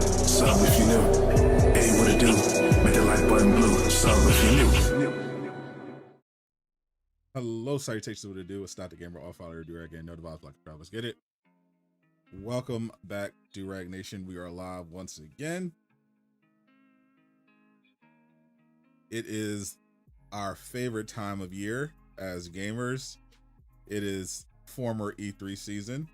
Sub if you new. Hey, what it do? Make the like button blue. Sub if you new. Hello, salutations, what it do? It's Sadot The Gamer, all follower Durag and know the vibes, black and let's get it. Welcome back, Durag Nation. We are live once again. It is our favorite time of year as gamers. It is former E3 season.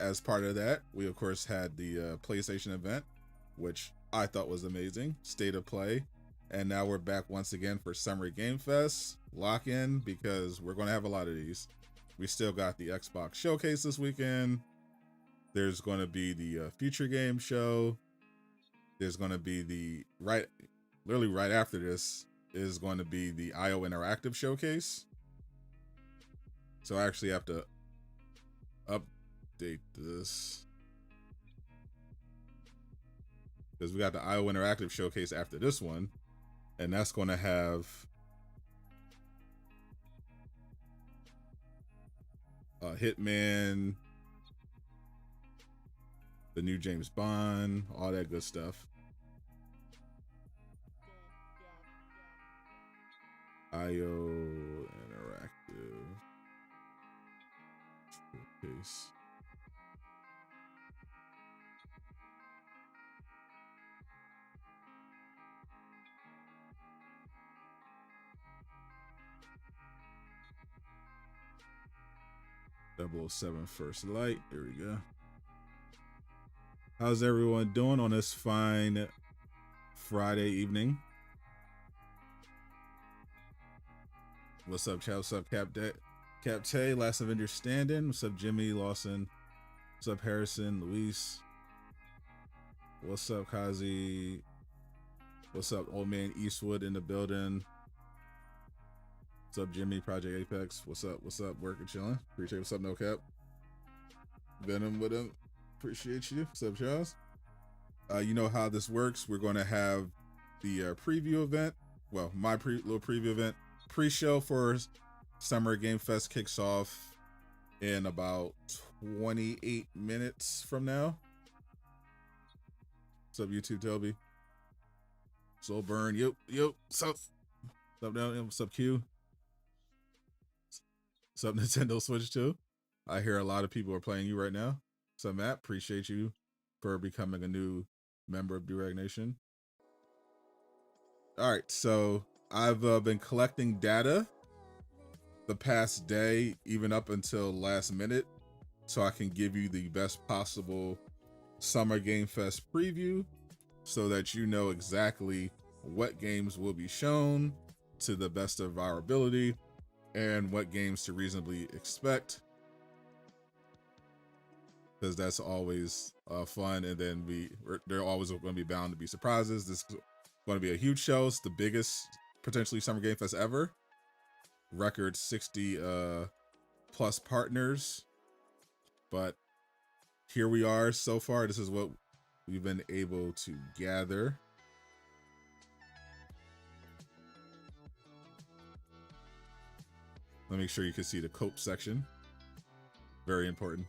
As part of that, we of course had the PlayStation event, which I thought was amazing, State of Play. And now we're back once again for Summer Game Fest, lock in, because we're going to have a lot of these. We still got the Xbox Showcase this weekend. There's going to be the Future Game Show. There's going to be the, literally right after this, is going to be the IO Interactive Showcase. So I actually have to update this, because we got the IO Interactive Showcase after this one, and that's going to have Hitman, the new James Bond, all that good stuff. IO Interactive Showcase. .007 Frst Light. There we go. How's everyone doing on this fine Friday evening? What's up, Chad? What's up, Capte? Last Avenger Standing. What's up, Jimmy Lawson? What's up, Harrison? Luis? What's up, Kazi? What's up, Old Man Eastwood in the building? What's up, Jimmy? Project Apex. What's up? What's up? Working, chilling. Appreciate it. What's up, No Cap? Venom with him. Appreciate you. What's up, Charles? You know how this works. We're going to have the preview event. Well, my little preview event. Pre-show for Summer Game Fest kicks off in about 28 minutes from now. What's up, YouTube Toby? Soul Burn. Yo. What's up? What's up, down? What's up, Q? What's up, Nintendo Switch 2? I hear a lot of people are playing you right now. So Matt, appreciate you for becoming a new member of Durag Nation. All right, so I've been collecting data the past day, even up until last minute, so I can give you the best possible Summer Game Fest preview so that you know exactly what games will be shown to the best of our ability and what games to reasonably expect, because that's always fun. And then they're always going to be bound to be surprises. This is going to be a huge show. It's the biggest potentially Summer Game Fest ever. Record 60 plus partners, but here we are so far. This is what we've been able to gather. Let me make sure you can see the cope section. Very important.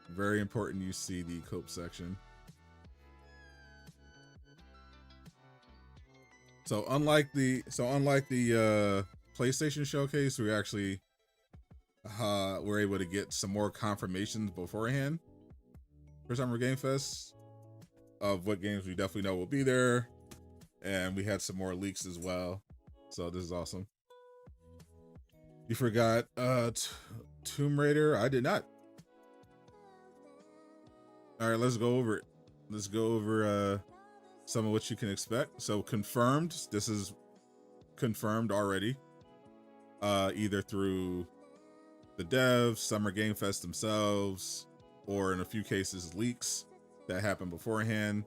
Very important you see the cope section. So unlike the PlayStation Showcase, we actually were able to get some more confirmations beforehand for Summer Game Fest of what games we definitely know will be there. And we had some more leaks as well. So this is awesome. You forgot Tomb Raider? I did not. All right, let's go over it. Let's go over some of what you can expect. So confirmed, this is confirmed already. Either through the devs, Summer Game Fest themselves, or in a few cases, leaks that happened beforehand.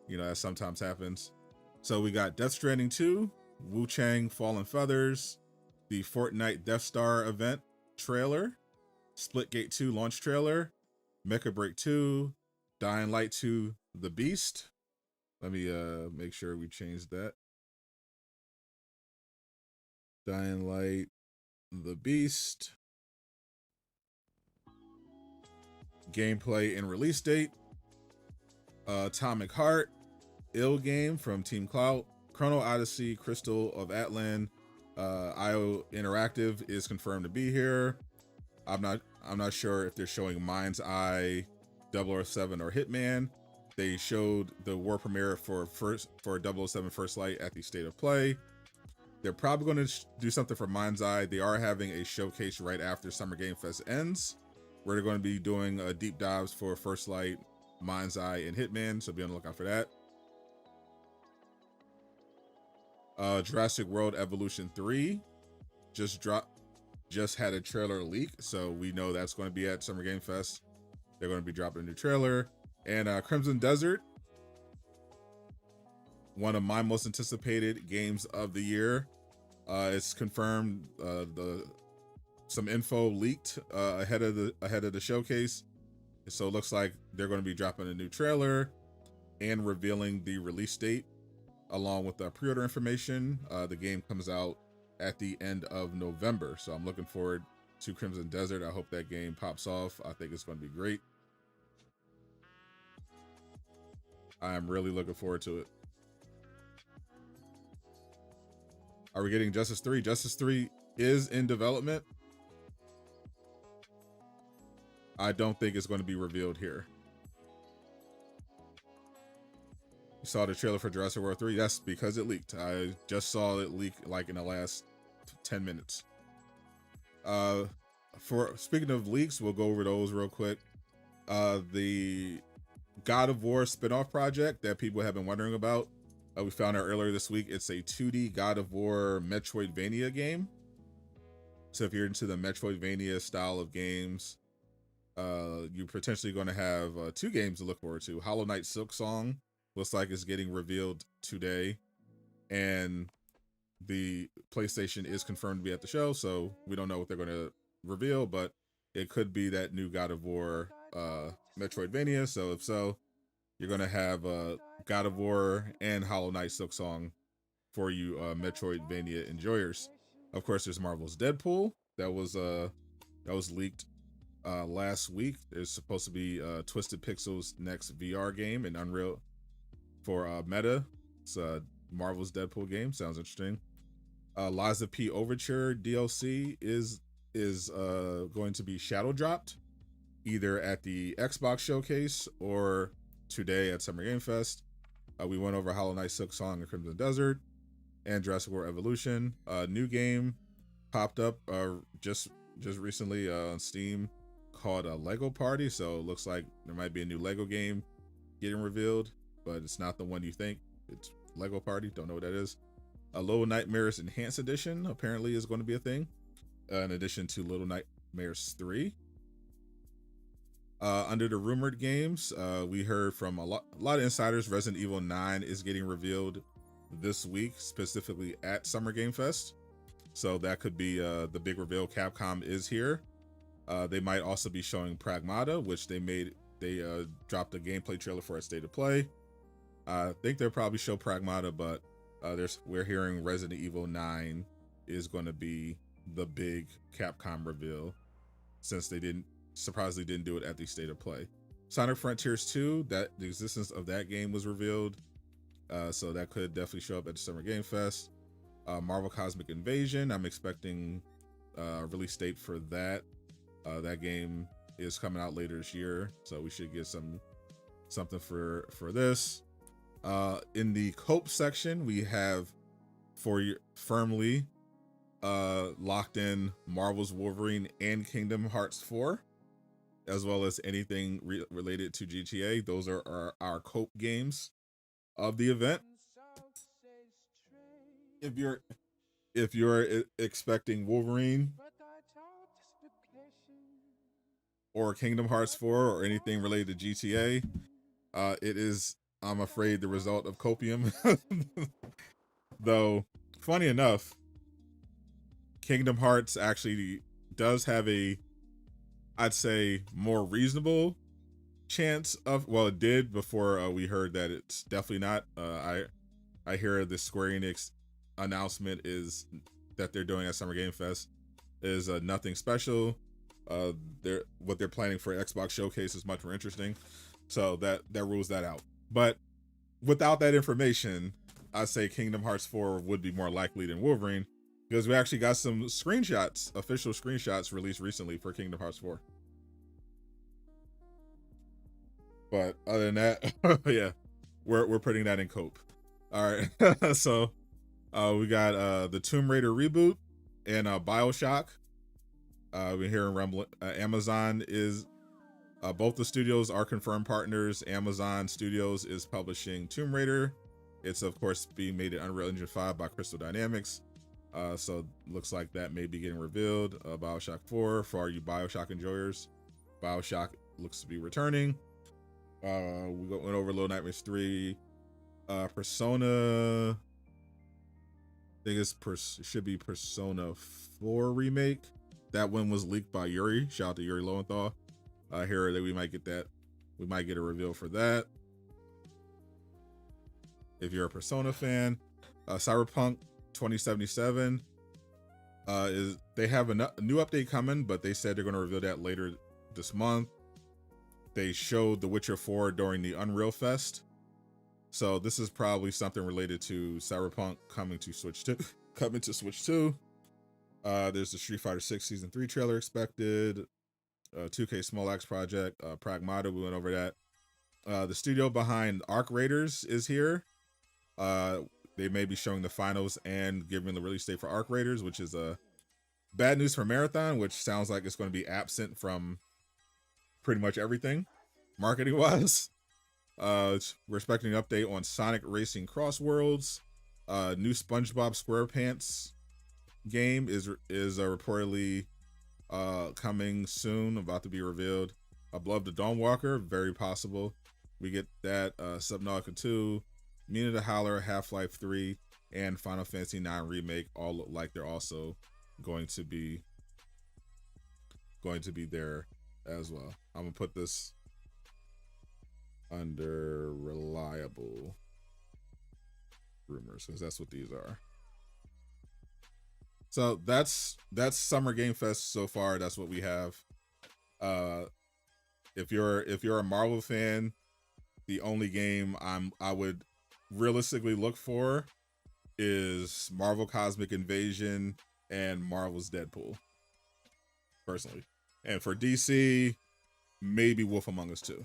You know, that sometimes happens. So we got Death Stranding 2, WUCHANG Fallen Feathers, the Fortnite Death Star event trailer, Splitgate 2 launch trailer, Mecha Break 2, Dying Light 2 The Beast. Let me make sure we change that. Dying Light The Beast. gameplay and release date. Atomic Heart, Ill Game from Team Clout, Chrono Odyssey, Crystal of Atlan, IO Interactive is confirmed to be here. I'm not sure if they're showing Mindseye, 007 or Hitman. They showed the war premiere for 007 Frst Light at the State of Play. They're probably going to do something for Mindseye. They are having a showcase right after Summer Game Fest ends, where they're going to be doing deep dives for Frst Light, Mindseye, and Hitman, so be on the lookout for that. Jurassic World Evolution 3 just had a trailer leak, so we know that's going to be at Summer Game Fest. They're going to be dropping a new trailer. And Crimson Desert, one of my most anticipated games of the year. It's confirmed. Some info leaked ahead of the showcase, so it looks like they're going to be dropping a new trailer and revealing the release date along with the pre-order information. The game comes out at the end of November, so I'm looking forward to Crimson Desert. I hope that game pops off. I think it's going to be great. I'm really looking forward to it. Are we getting Justice 3? Justice 3 is in development. I don't think it's going to be revealed here. You saw the trailer for Jurassic World 3? That's because it leaked. I just saw it leak like in the last 10 minutes. Speaking of leaks, we'll go over those real quick. The God of War spin-off project that people have been wondering about. We found out earlier this week. It's a 2D God of War Metroidvania game. So if you're into the Metroidvania style of games, you're potentially going to have 2 games to look forward to. Hollow Knight Silksong looks like it's getting revealed today, and the PlayStation is confirmed to be at the show, so we don't know what they're going to reveal, but it could be that new God of War Metroidvania. So if so, you're going to have God of War and Hollow Knight Silksong for you Metroidvania enjoyers. Of course, there's Marvel's Deadpool that was leaked last week. There's supposed to be Twisted Pixel's next VR game in Unreal for Meta. It's Marvel's Deadpool game. Sounds interesting. Liza P Overture DLC is going to be shadow dropped either at the Xbox showcase or today at Summer Game Fest. We went over Hollow Knight Silksong and Crimson Desert and Jurassic World Evolution. New game popped up just recently on Steam called Lego Party. So it looks like there might be a new Lego game getting revealed, but it's not the one you think. It's Lego Party. Don't know what that is. Little Nightmares Enhanced Edition apparently is going to be a thing, in addition to Little Nightmares 3. Under the rumored games, we heard from a lot of insiders Resident Evil 9 is getting revealed this week, specifically at Summer Game Fest. So that could be the big reveal. Capcom is here. They might also be showing Pragmata, which they dropped a gameplay trailer for at State of Play. I think they'll probably show Pragmata, but we're hearing Resident Evil 9 is going to be the big Capcom reveal, since they surprisingly didn't do it at the State of Play. Sonic Frontiers 2, that the existence of that game was revealed, so that could definitely show up at the Summer Game Fest. Marvel Cosmic Invasion, I'm expecting a release date for that. That game is coming out later this year, so we should get something for this. In the Cope section, we have firmly locked in Marvel's Wolverine and Kingdom Hearts 4, as well as anything related to GTA. Those are our Cope games of the event. If you're expecting Wolverine or Kingdom Hearts 4 or anything related to GTA, it is, I'm afraid, the result of copium. Though, funny enough, Kingdom Hearts actually does have I'd say, more reasonable chance of, well, it did before we heard that it's definitely not. I hear the Square Enix announcement is that they're doing at Summer Game Fest is nothing special. what they're planning for Xbox Showcase is much more interesting. So that rules that out. But without that information, I say Kingdom Hearts 4 would be more likely than Wolverine, because we actually got some screenshots, official screenshots released recently for Kingdom Hearts 4. But other than that, yeah, we're putting that in cope. All right. So we got the Tomb Raider reboot and BioShock. We're hearing rumbling. Amazon is both the studios are confirmed partners. Amazon Studios is publishing Tomb Raider. It's of course being made in Unreal Engine 5 by Crystal Dynamics. So looks like that may be getting revealed. BioShock 4 for all you BioShock enjoyers. BioShock looks to be returning. We went over Little Nightmares 3. Persona, I think it should be Persona 4 remake. That one was leaked by Yuri. Shout out to Yuri Lowenthal. I hear that we might get that. We might get a reveal for that. If you're a Persona fan, Cyberpunk 2077 they have a new update coming, but they said they're going to reveal that later this month. They showed The Witcher 4 during the Unreal Fest, so this is probably something related to Cyberpunk coming to Switch 2. There's the Street Fighter 6 Season 3 trailer expected. 2K Small Axe Project, Pragmata, we went over that. The studio behind Arc Raiders is here. They may be showing the finals and giving the release date for Arc Raiders, which is bad news for Marathon, which sounds like it's going to be absent from pretty much everything, marketing-wise. We're expecting an update on Sonic Racing Cross Worlds. New SpongeBob SquarePants game is reportedly coming soon, about to be revealed. Above the Dawnwalker, very possible we get that. Subnautica 2, Mina the Howler, Half-Life 3, and Final Fantasy 9 remake all look like they're also going to be there as well. I'm gonna put this under reliable rumors because that's what these are. So that's Summer Game Fest so far. That's what we have. If you're a Marvel fan, the only game I would realistically look for is Marvel Cosmic Invasion and Marvel's Deadpool, personally. And for DC, maybe Wolf Among Us 2.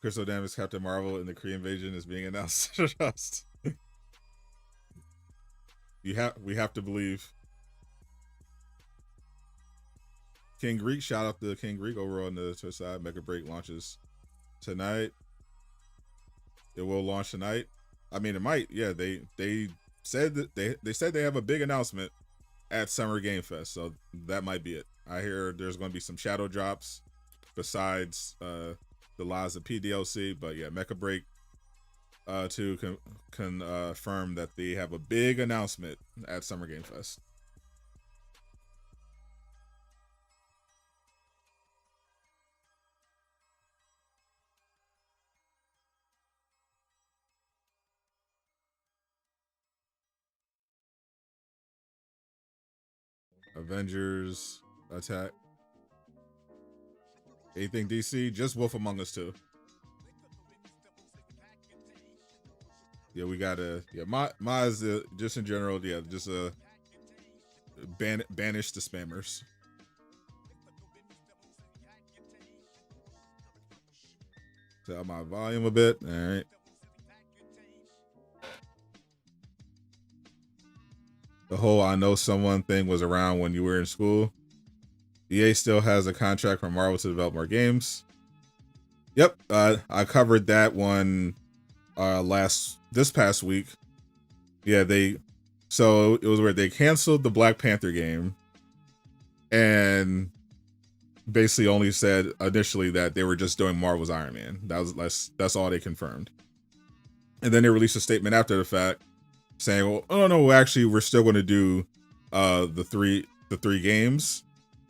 Crystal Dynamics Captain Marvel and the Kree Invasion is being announced. We have to believe. King Greek, shout out to King Greek over on the Twitch side. Mecha Break launches tonight. It will launch tonight. I mean, it might. Yeah, they said that they said they have a big announcement at Summer Game Fest, so that might be it. I hear there's going to be some shadow drops besides the Lies of P DLC, but yeah, Mecha Break to confirm that they have a big announcement at Summer Game Fest. Avengers attack. Anything DC? Just Wolf Among Us 2. Yeah, we gotta. Yeah, my is just in general. Yeah, just banish the spammers. Set my volume a bit. All right. The whole I know someone thing was around when you were in school. EA still has a contract from Marvel to develop more games. Yep, I covered that one this past week. Yeah, so it was where they canceled the Black Panther game and basically only said initially that they were just doing Marvel's Iron Man. That's all they confirmed. And then they released a statement after the fact saying, well, oh no, actually we're still going to do the three games,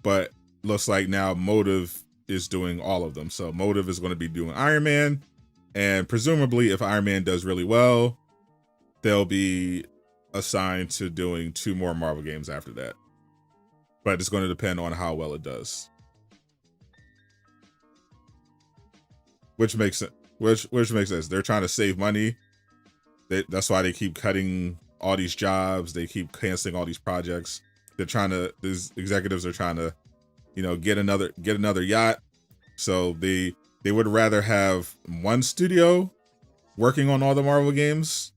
but looks like now Motive is doing all of them. So Motive is going to be doing Iron Man, and presumably if Iron Man does really well, they'll be assigned to doing 2 more Marvel games after that. but it's going to depend on how well it does. Which makes sense. Which makes sense. They're trying to save money. That's why they keep cutting all these jobs. They keep canceling all these projects. These executives are trying to, you know, get another yacht. So they would rather have one studio working on all the Marvel games,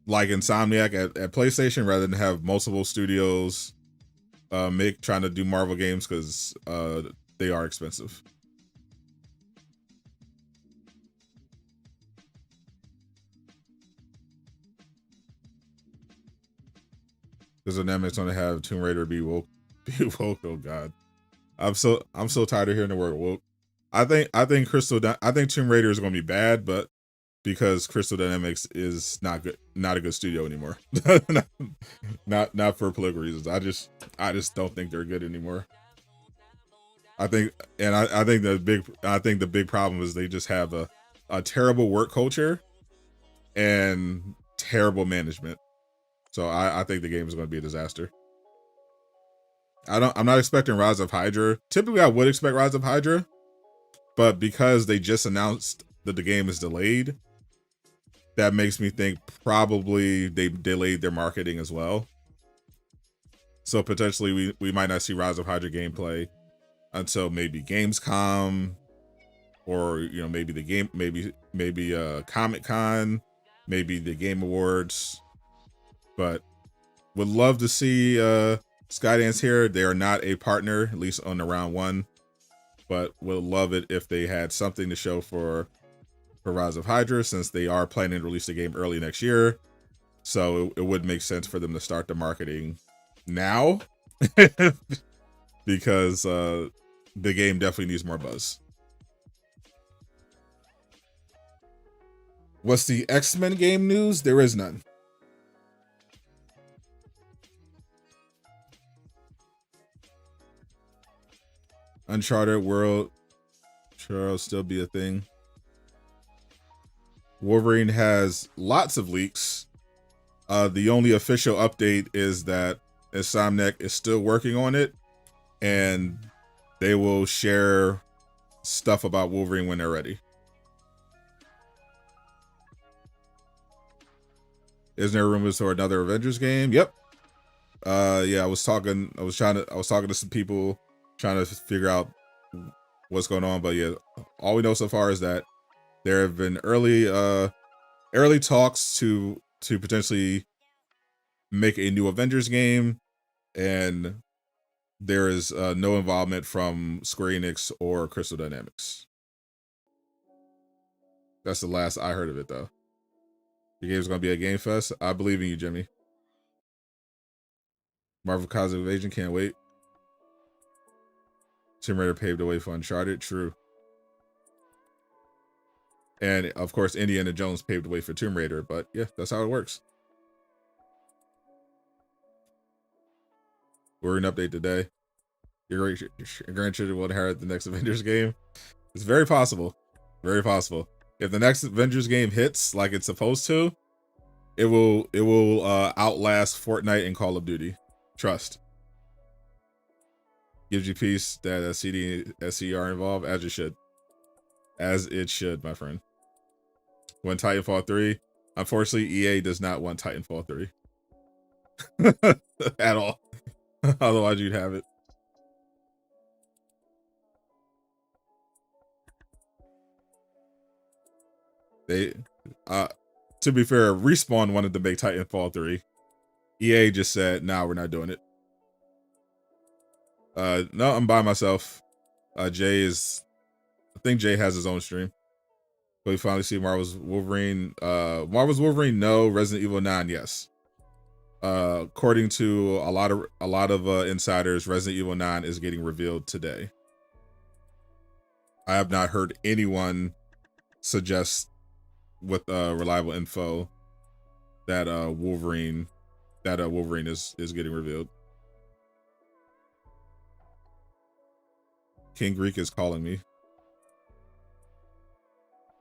like Insomniac at PlayStation, rather than have multiple studios trying to do Marvel games, because they are expensive. Because the Dynamics want to have Tomb Raider be woke. Oh god, I'm so tired of hearing the word woke. I think Tomb Raider is going to be bad, but because Crystal Dynamics is not a good studio anymore. not for political reasons. I just don't think they're good anymore. I think the big problem is they just have a terrible work culture and terrible management. So I think the game is going to be a disaster. I'm not expecting Rise of Hydra. Typically, I would expect Rise of Hydra, but because they just announced that the game is delayed, that makes me think probably they delayed their marketing as well. So potentially we might not see Rise of Hydra gameplay until maybe Gamescom, or you know, maybe Comic-Con, maybe the Game Awards. But would love to see Skydance here. They are not a partner, at least on the round one, but would love it if they had something to show for Rise of Hydra, since they are planning to release the game early next year. So it would make sense for them to start the marketing now, because the game definitely needs more buzz. What's the X-Men game news? There is none. Uncharted World sure will still be a thing. Wolverine has lots of leaks. The only official update is that Insomniac is still working on it, and they will share stuff about Wolverine when they're ready. Isn't there rumors for another Avengers game? Yep. Yeah, I was talking to some people trying to figure out what's going on, but yeah, all we know so far is that there have been early talks to potentially make a new Avengers game, and there is no involvement from Square Enix or Crystal Dynamics. That's the last I heard of it, though. The game's gonna be a Game Fest. I believe in you, Jimmy. Marvel Cosmic Invasion, can't wait. Tomb Raider paved the way for Uncharted, true. And of course, Indiana Jones paved the way for Tomb Raider, but yeah, that's how it works. We're an update today. Your grandchildren will inherit the next Avengers game. It's very possible. Very possible. If the next Avengers game hits like it's supposed to, it will outlast Fortnite and Call of Duty. Trust. Gives you peace that CD and SC are involved, as it should. As it should, my friend. When Titanfall 3, unfortunately, EA does not want Titanfall 3. At all. Otherwise, you'd have it. They, to be fair, Respawn wanted to make Titanfall 3. EA just said, "Nah, we're not doing it." No, I'm by myself. I think Jay has his own stream. But we finally see Marvel's Wolverine. Marvel's Wolverine, no. Resident Evil 9, yes. According to a lot of insiders, Resident Evil 9 is getting revealed today. I have not heard anyone suggest with reliable info that Wolverine is getting revealed. King Greek is calling me.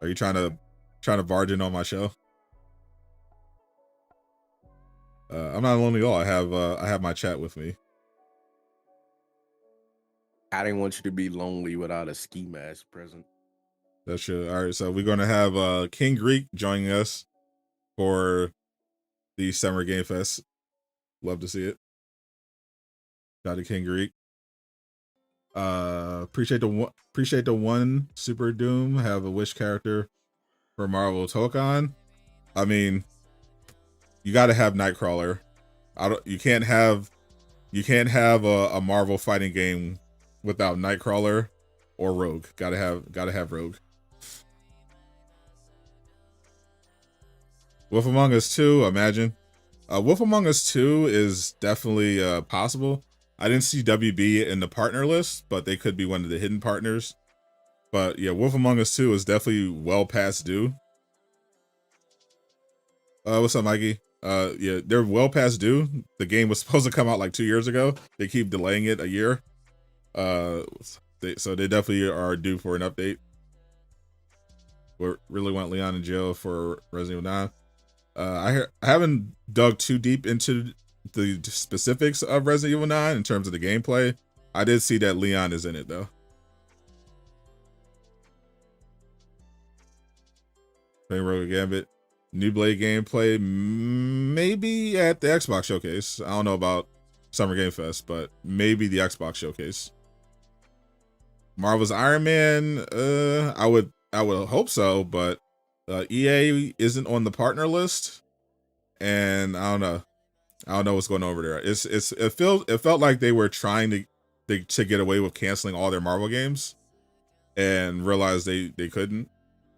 Are you trying to barge in on my show? I'm not alone at all. I have my chat with me. I didn't want you to be lonely without a ski mask present. That's true. All right, so we're gonna have King Greek joining us for the Summer Game Fest. Love to see it. Got the King Greek. Appreciate the one Super Doom. Have a wish character for Marvel Tokon. I mean, you got to have Nightcrawler. You can't have a Marvel fighting game without Nightcrawler or Rogue. Gotta have Rogue. Wolf Among Us 2, imagine. Wolf Among Us 2 is definitely possible. I didn't see WB in the partner list, but they could be one of the hidden partners. But yeah, Wolf Among Us 2 is definitely well past due. What's up, Mikey? Yeah, they're well past due. The game was supposed to come out like 2 years ago. They keep delaying it a year. So they definitely are due for an update. We really want Leon in jail for Resident Evil 9. I haven't dug too deep into the specifics of Resident Evil 9 in terms of the gameplay. I did see that Leon is in it though. Playing Rogue Gambit. New Blade gameplay, maybe at the Xbox Showcase. I don't know about Summer Game Fest, but maybe the Xbox Showcase. Marvel's Iron Man, I would hope so, but EA isn't on the partner list, and I don't know what's going on over there. It felt like they were trying to get away with canceling all their Marvel games, and realized they couldn't.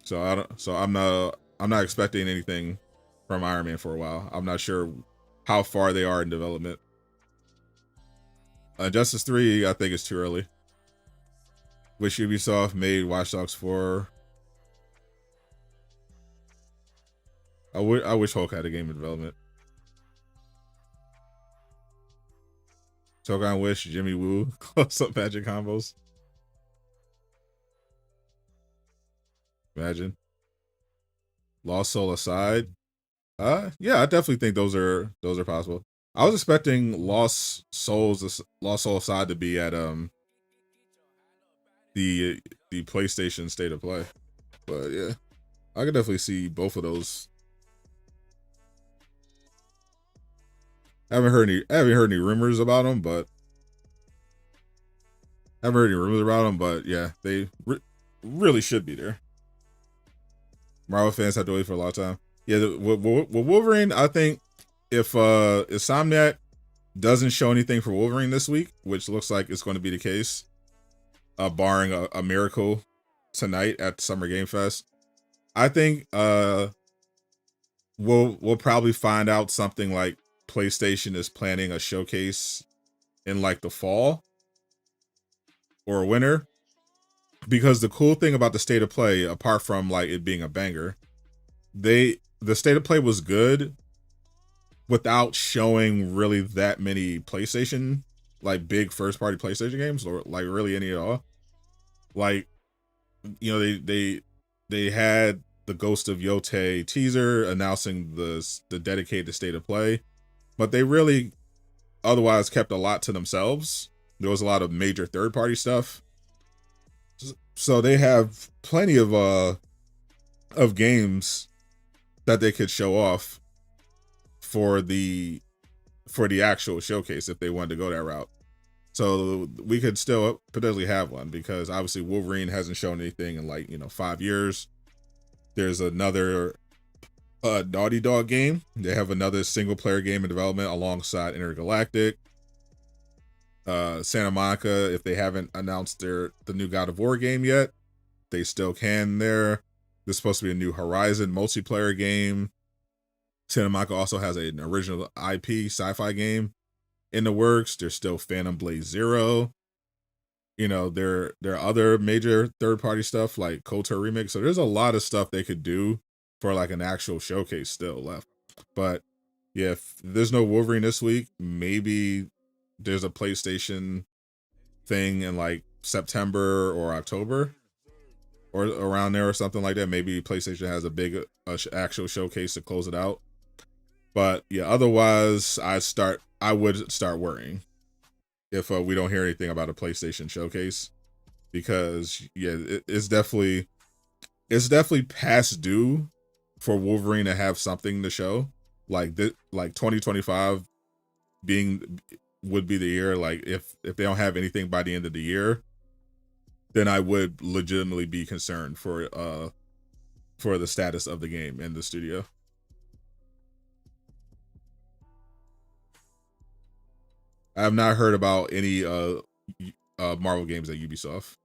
So I'm not expecting anything from Iron Man for a while. I'm not sure how far they are in development. Justice 3, I think it's too early. Wish Ubisoft made Watch Dogs 4. I wish Hulk had a game in development. Togon wish Jimmy Woo close up magic combos. Imagine. Lost Soul aside. Yeah, I definitely think those are possible. I was expecting Lost Soul aside to be at the PlayStation State of Play. But yeah, I could definitely see both of those. I haven't heard any rumors about them, but yeah, they really should be there. Marvel fans have to wait for a long time. Yeah, with Wolverine, I think if Insomniac doesn't show anything for Wolverine this week, which looks like it's going to be the case, barring a miracle tonight at Summer Game Fest, I think we'll probably find out something like PlayStation is planning a showcase in like the fall or winter. Because the cool thing about the State of Play, apart from like it being a banger, the State of Play was good without showing really that many PlayStation, like big first party PlayStation games, or like really any at all. Like, you know, they had the Ghost of Yotei teaser announcing the dedicated State of Play, but they really otherwise kept a lot to themselves. There was a lot of major third party stuff. So they have plenty of games that they could show off for the actual showcase if they wanted to go that route. So we could still potentially have one, because obviously Wolverine hasn't shown anything in like 5 years. There's another Naughty Dog game. They have another single player game in development alongside Intergalactic. Santa Monica, if they haven't announced the new God of War game yet, they still can there. There's supposed to be a new Horizon multiplayer game. Santa Monica also has an original IP sci-fi game in the works. There's still Phantom Blade Zero. There are other major third-party stuff like KOTOR Remix. So there's a lot of stuff they could do for like an actual showcase still left. But yeah, if there's no Wolverine this week, maybe there's a PlayStation thing in like September or October or around there or something like that. Maybe PlayStation has a big actual showcase to close it out. But yeah, otherwise, I would start worrying if we don't hear anything about a PlayStation showcase, because yeah, it's definitely past due for Wolverine to have something to show. Like 2025 would be the year. Like if they don't have anything by the end of the year, then I would legitimately be concerned for the status of the game in the studio. I have not heard about any Marvel games at Ubisoft.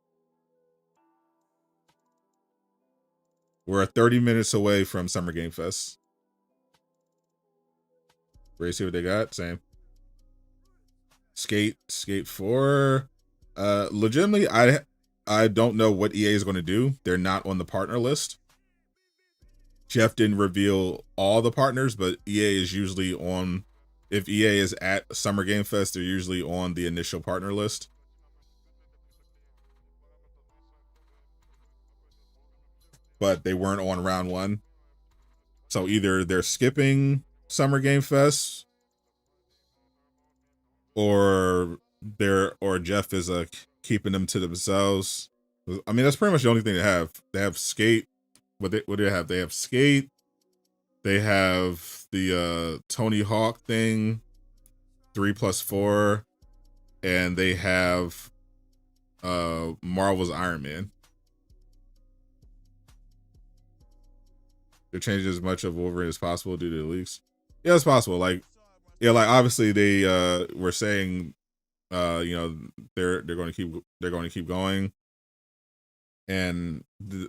We're 30 minutes away from Summer Game Fest. Ready to see what they got? Same. Skate 4. Legitimately, I don't know what EA is going to do. They're not on the partner list. Jeff didn't reveal all the partners, but EA is usually on. If EA is at Summer Game Fest, they're usually on the initial partner list. But they weren't on round one. So either they're skipping Summer Game Fest, or Jeff is keeping them to themselves. I mean, that's pretty much the only thing they have. They have Skate. What do they have? They have Skate. They have the Tony Hawk thing, 3+4, and they have Marvel's Iron Man. They're changing as much of Wolverine as possible due to the leaks. Yeah, it's possible. Like obviously they were saying they're going to keep going, and the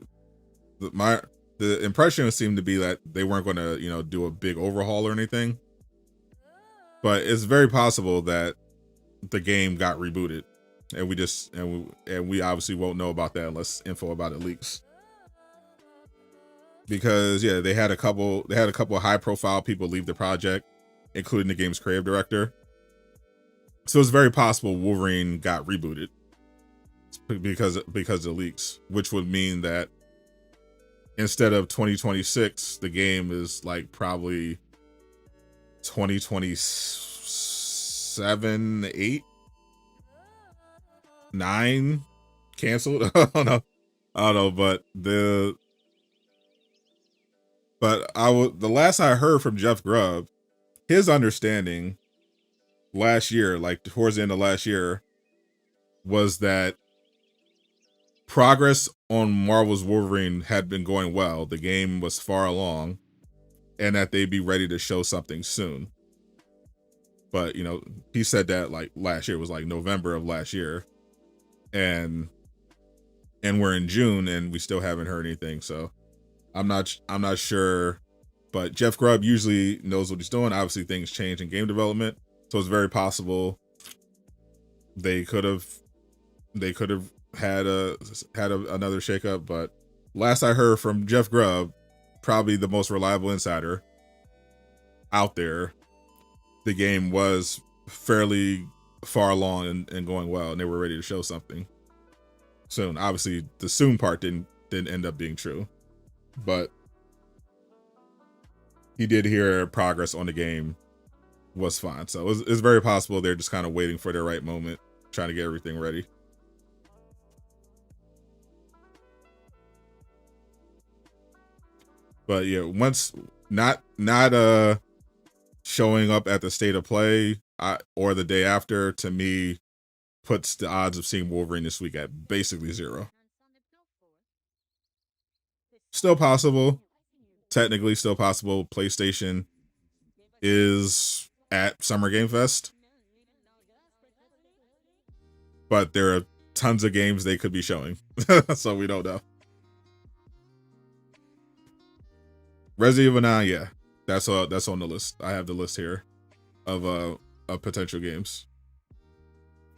impression seemed to be that they weren't going to do a big overhaul or anything, but it's very possible that the game got rebooted, and we obviously won't know about that unless info about it leaks. Because yeah, they had a couple high profile people leave the project, including the game's creative director. So it's very possible Wolverine got rebooted because of the leaks, which would mean that instead of 2026, the game is like probably 2027, 8, 9 canceled. I don't know, but the last I heard from Jeff Grubb, his understanding last year, like towards the end of last year, was that progress on Marvel's Wolverine had been going well. The game was far along, and that they'd be ready to show something soon. But he said that like last year. It was like November of last year, and we're in June and we still haven't heard anything. So I'm not sure, but Jeff Grubb usually knows what he's doing. Obviously, things change in game development, so it's very possible they could have had another shakeup. But last I heard from Jeff Grubb, probably the most reliable insider out there, the game was fairly far along and going well, and they were ready to show something soon. Obviously, the soon part didn't end up being true, but he did hear progress on the game was fine. So it's very possible they're just kind of waiting for their right moment, trying to get everything ready. But yeah, once not showing up at the state of play or the day after, to me, puts the odds of seeing Wolverine this week at basically 0. Still possible. Technically still possible. PlayStation is at Summer Game Fest, but there are tons of games they could be showing. So we don't know. Resident Evil 9, yeah, that's on the list. I have the list here of potential games.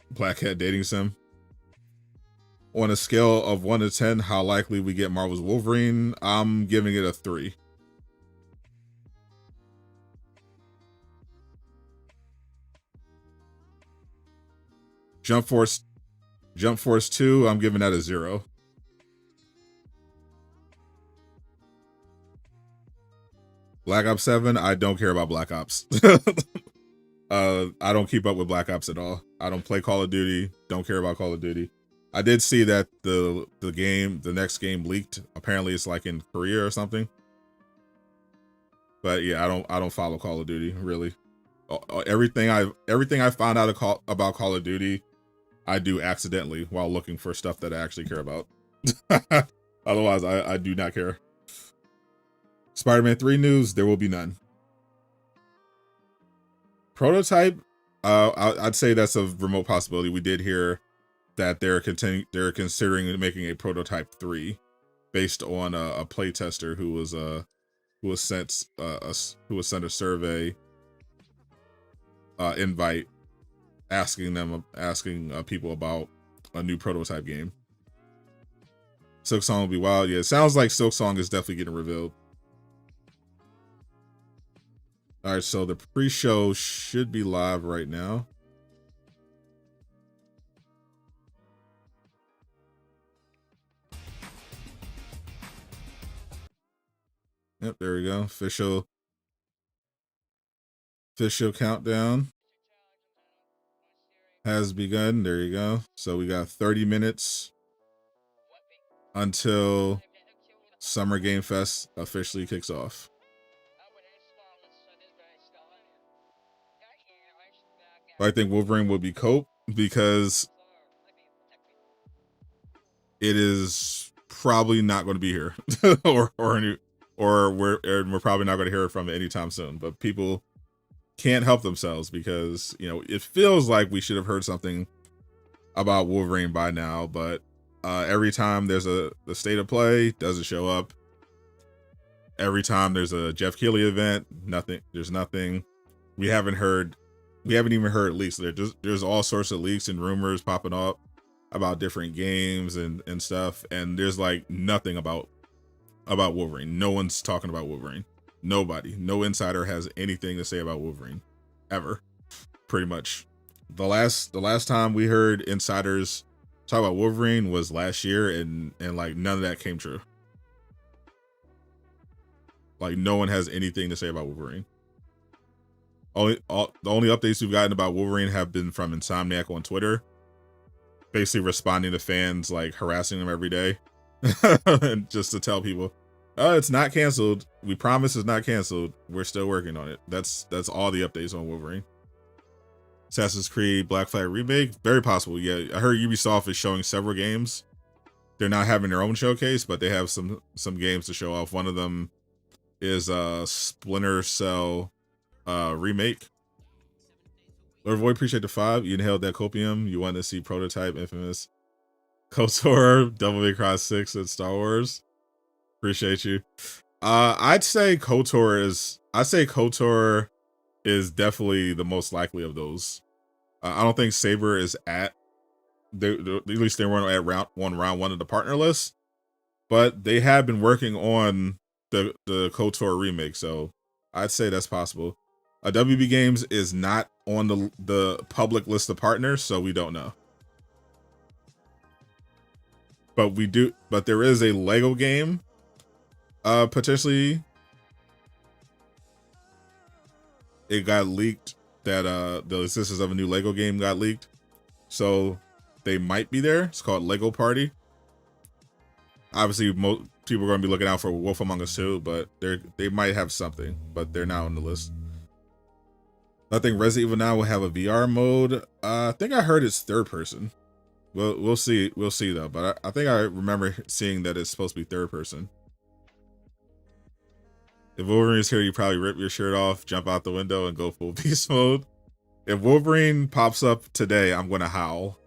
Blackhead Dating Sim. On a scale of 1 to 10, how likely we get Marvel's Wolverine, I'm giving it a 3. Jump Force 2, I'm giving that a 0. Black Ops 7, I don't care about Black Ops. I don't keep up with Black Ops at all. I don't play Call of Duty. Don't care about Call of Duty. I did see that the next game leaked. Apparently, it's like in Korea or something. But yeah, I don't follow Call of Duty really. Everything I found out about Call of Duty, I do accidentally while looking for stuff that I actually care about. Otherwise, I do not care. Spider-Man 3 news, there will be none. Prototype, I'd say that's a remote possibility. We did hear that they're considering making a Prototype 3 based on a playtester who was sent a survey invite asking people about a new Prototype game. Silksong will be wild. Yeah, it sounds like Silksong is definitely getting revealed. All right, so the pre-show should be live right now. Yep, there we go. Official countdown has begun. There you go. So we got 30 minutes until Summer Game Fest officially kicks off. I think Wolverine will be Cope because it is probably not going to be here, or we're probably not going to hear it from it anytime soon. But people can't help themselves because, you know, it feels like we should have heard something about Wolverine by now. But every time there's the state of play, doesn't show up. Every time there's a Jeff Keighley event, nothing. There's nothing. We haven't even heard leaks. There's all sorts of leaks and rumors popping up about different games and stuff, and there's like nothing about Wolverine. No one's talking about Wolverine. Nobody. No insider has anything to say about Wolverine ever. Pretty much. The last time we heard insiders talk about Wolverine was last year, and like none of that came true. Like no one has anything to say about Wolverine. The only updates we've gotten about Wolverine have been from Insomniac on Twitter, basically responding to fans like harassing them every day, and just to tell people, "Oh, it's not canceled. We promise it's not canceled. We're still working on it." That's all the updates on Wolverine. Assassin's Creed Black Flag remake, very possible. Yeah, I heard Ubisoft is showing several games. They're not having their own showcase, but they have some games to show off. One of them is Splinter Cell remake. Lord Void, appreciate the 5. You inhaled that copium. You wanted to see Prototype, Infamous, KOTOR, Devil May Cry 6, and Star Wars. Appreciate you. I'd say KOTOR is definitely the most likely of those. I don't think Saber is at least they weren't at round one of the partner list, but they have been working on the KOTOR remake, so I'd say that's possible. WB Games is not on the public list of partners, so we don't know. But there is a Lego game potentially. It got leaked that the existence of a new Lego game got leaked, so they might be there. It's called Lego Party. Obviously, most people are going to be looking out for Wolf Among Us 2, but they might have something, but they're not on the list. I think Resident Evil now will have a VR mode. I think I heard it's third person. We'll see. We'll see though. But I think I remember seeing that it's supposed to be third person. If Wolverine is here, you probably rip your shirt off, jump out the window, and go full beast mode. If Wolverine pops up today, I'm gonna howl.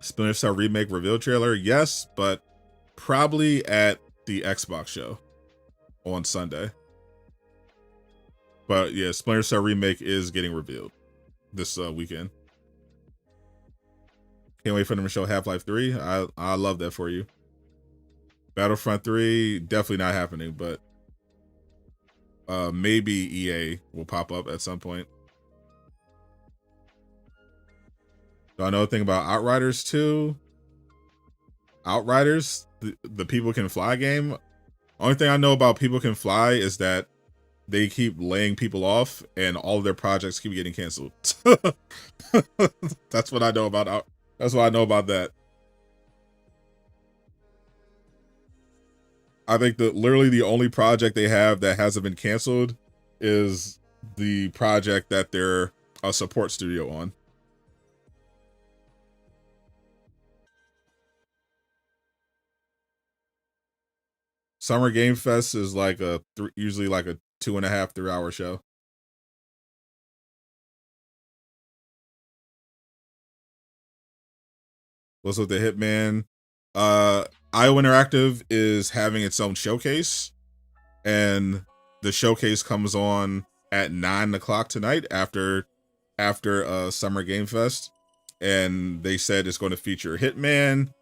Splinter Cell remake reveal trailer, yes, but probably at the Xbox show on Sunday. But yeah, Splinter Cell remake is getting revealed this weekend. Can't wait for them to show Half-Life 3. I love that for you. Battlefront 3, definitely not happening, but maybe EA will pop up at some point. Do I know a thing about Outriders 2? Outriders, the People Can Fly game? Only thing I know about People Can Fly is that they keep laying people off, and all of their projects keep getting canceled. That's what I know about. That's what I know about that. I think that literally the only project they have that hasn't been canceled is the project that they're a support studio on. Summer Game Fest is like usually like a 2.5 3 hour show. What's with the Hitman? IO Interactive is having its own showcase, and the showcase comes on at 9 o'clock tonight after Summer Game Fest, and they said it's going to feature Hitman,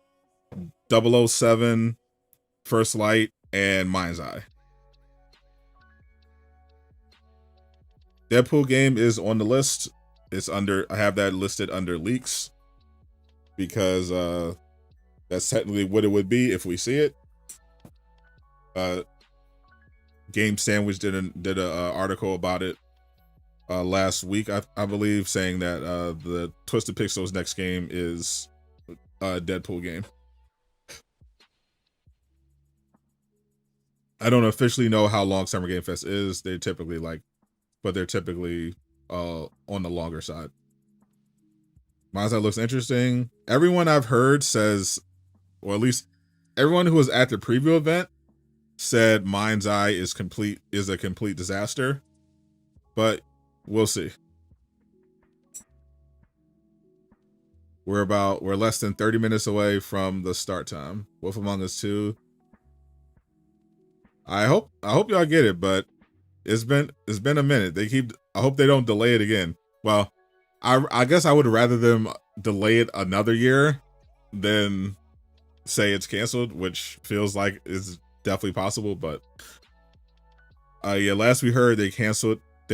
007, Frst Light, and Mindseye. Deadpool game is on the list. It's under, I have that listed under leaks because that's technically what it would be if we see it. Game Sandwich did a article about it last week, I believe, saying that the Twisted Pixels next game is a Deadpool game. I don't officially know how long Summer Game Fest is. They're typically on the longer side. Mindseye looks interesting. Everyone I've heard says, or at least everyone who was at the preview event said Mindseye is a complete disaster, but we'll see. We're less than 30 minutes away from the start time. Wolf Among Us 2. I hope y'all get it, but it's been a minute. I hope they don't delay it again. Well, I guess I would rather them delay it another year than say it's canceled, which feels like is definitely possible. But yeah, last we heard they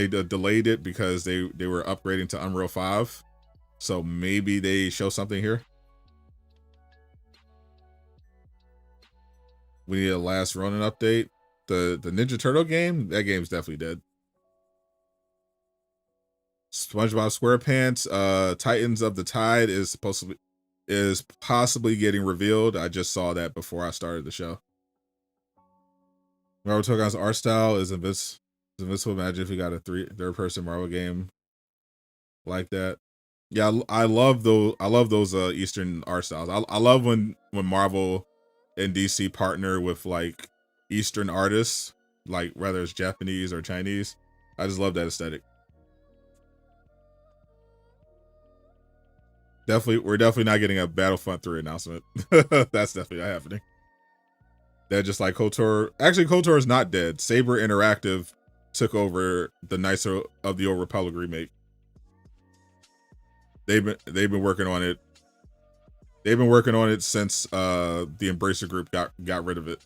delayed it because they were upgrading to Unreal 5. So maybe they show something here. We need a Last Ronin update. The Ninja Turtle game, that game's definitely dead. SpongeBob SquarePants, Titans of the Tide is possibly getting revealed. I just saw that before I started the show. Marvel Togon's art style is invincible. Imagine if you got a third-person Marvel game like that. Yeah, I love those Eastern art styles. I love when Marvel and DC partner with like Eastern artists, like whether it's Japanese or Chinese. I just love that aesthetic. We're definitely not getting a Battlefront 3 announcement. That's definitely not happening. They're just like KOTOR. Actually, KOTOR is not dead. Saber Interactive took over the Knights of the Old Republic remake. They've been working on it. They've been working on it since the Embracer Group got rid of it.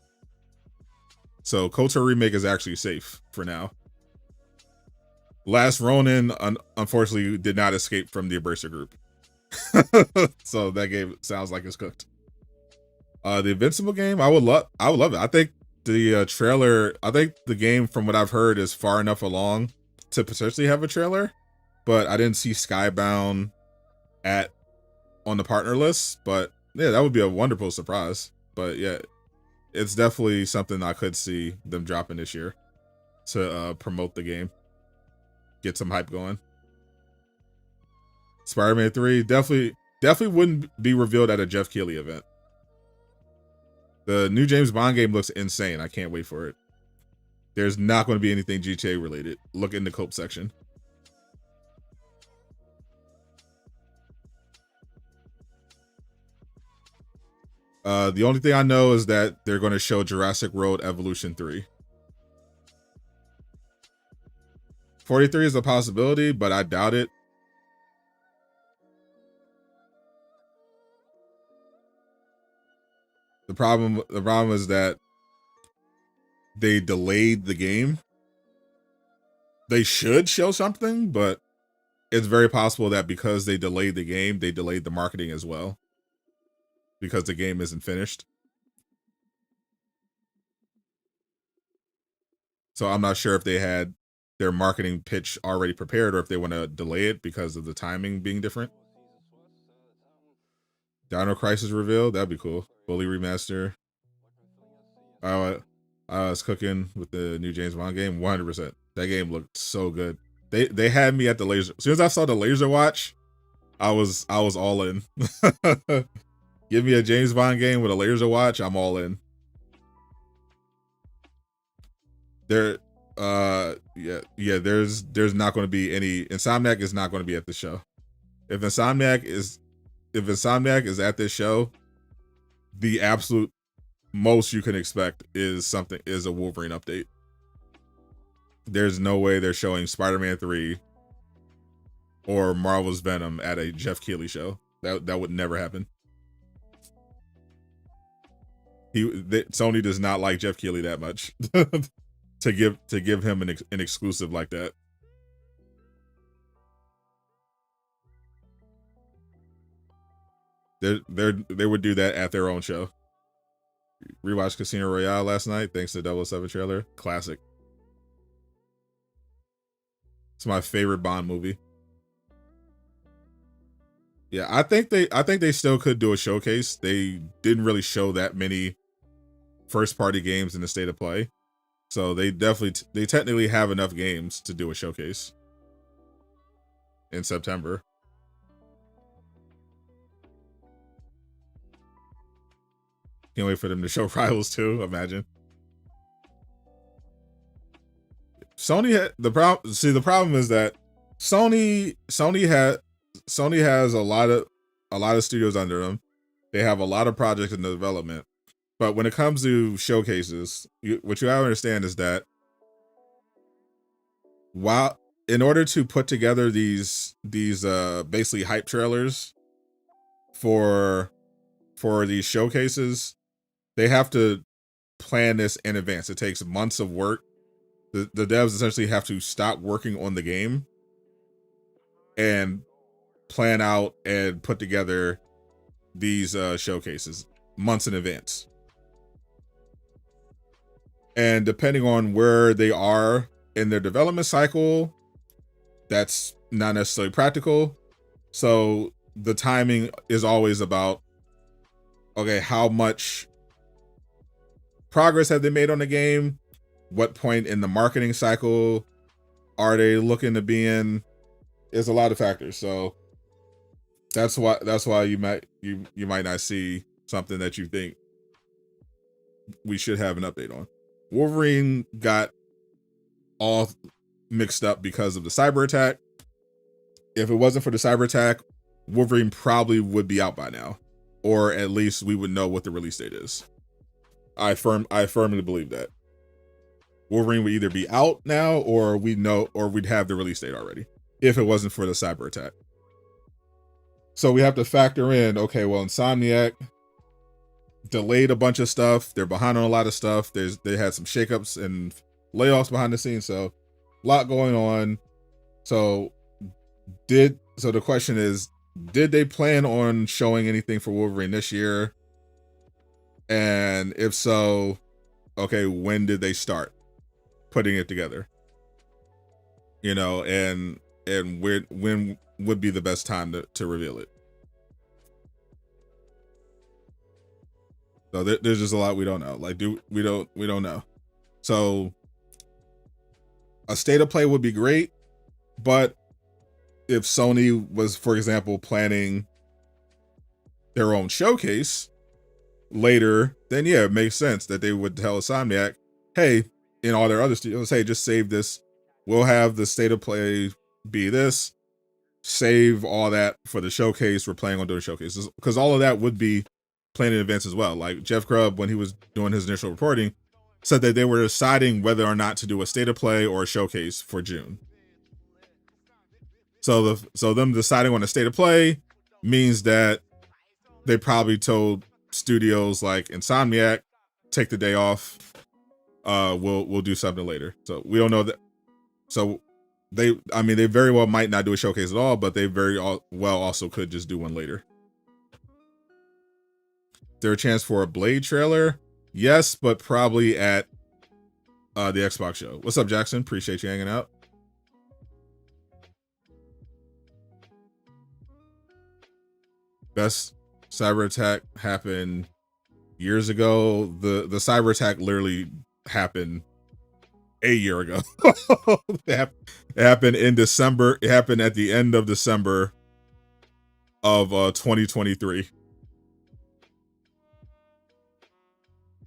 So KOTOR remake is actually safe for now. Last Ronin unfortunately did not escape from the Embracer Group. So that game sounds like it's cooked. The Invincible game, I would love it. I think the trailer, I think the game from what I've heard is far enough along to potentially have a trailer, but I didn't see Skybound on the partner list. But yeah, that would be a wonderful surprise. But yeah, it's definitely something I could see them dropping this year to promote the game, get some hype going. Spider-Man 3 definitely wouldn't be revealed at a Jeff Keighley event. The new James Bond game looks insane. I can't wait for it. There's not going to be anything GTA related. Look in the Cope section. The only thing I know is that they're going to show Jurassic World Evolution 3. 43 is a possibility, but I doubt it. The problem is that they delayed the game. They should show something, but it's very possible that because they delayed the game, they delayed the marketing as well. Because the game isn't finished. So I'm not sure if they had their marketing pitch already prepared or if they want to delay it because of the timing being different. Dino Crisis reveal, that'd be cool. Fully remaster. I was cooking with the new James Bond game, 100%. That game looked so good. They had me at the laser. As soon as I saw the laser watch, I was all in. Give me a James Bond game with a laser watch, I'm all in. There's not going to be any. Insomniac is not going to be at the show. If Insomniac is at this show, the absolute most you can expect is a Wolverine update. There's no way they're showing Spider-Man 3 or Marvel's Venom at a Jeff Keighley show. That would never happen. Sony does not like Jeff Keighley that much to give him an exclusive like that. They would do that at their own show. Rewatched Casino Royale last night thanks to the 007 trailer. Classic. It's my favorite Bond movie. Yeah, I think they still could do a showcase. They didn't really show that many first party games in the state of play. So they technically have enough games to do a showcase in September. Can't wait for them to show Rivals 2, imagine. Sony had the problem. See, the problem is that Sony has a lot of studios under them. They have a lot of projects in development. But when it comes to showcases, what you have to understand is that in order to put together these basically hype trailers for these showcases, they have to plan this in advance. It takes months of work. The devs essentially have to stop working on the game and plan out and put together these showcases months in advance. And depending on where they are in their development cycle, that's not necessarily practical. So the timing is always about, okay, how much progress have they made on the game? What point in the marketing cycle are they looking to be in? There's a lot of factors. So that's why you might not see something that you think we should have an update on. Wolverine got all mixed up because of the cyber attack. If it wasn't for the cyber attack, Wolverine probably would be out by now, or at least we would know what the release date is. I firmly believe that Wolverine would either be out now, or we'd have the release date already if it wasn't for the cyber attack. So we have to factor in, okay, well, Insomniac delayed a bunch of stuff. They're behind on a lot of stuff. They had some shakeups and layoffs behind the scenes, so a lot going on. So the question is, did they plan on showing anything for Wolverine this year? And if so, okay, when did they start putting it together? And when would be the best time to reveal it? So there's just a lot we don't know. Like, we don't know. So a state of play would be great, but if Sony was, for example, planning their own showcase later, then yeah, it makes sense that they would tell Insomniac, hey, in all their other studios, hey, just save this. We'll have the state of play be this. Save all that for the showcase. We're planning on doing showcases, because all of that would be planned in advance as well. Like Jeff Grubb, when he was doing his initial reporting, said that they were deciding whether or not to do a state of play or a showcase for June. So them deciding on a state of play means that they probably told studios like Insomniac, take the day off. We'll do something later. So we don't know that. So they very well might not do a showcase at all, but they very well also could just do one later. There a chance for a Blade trailer? Yes, but probably at the Xbox show. What's up, Jackson? Appreciate you hanging out. Best cyber attack happened years ago. The cyber attack literally happened a year ago. It happened in December. It happened at the end of December of 2023.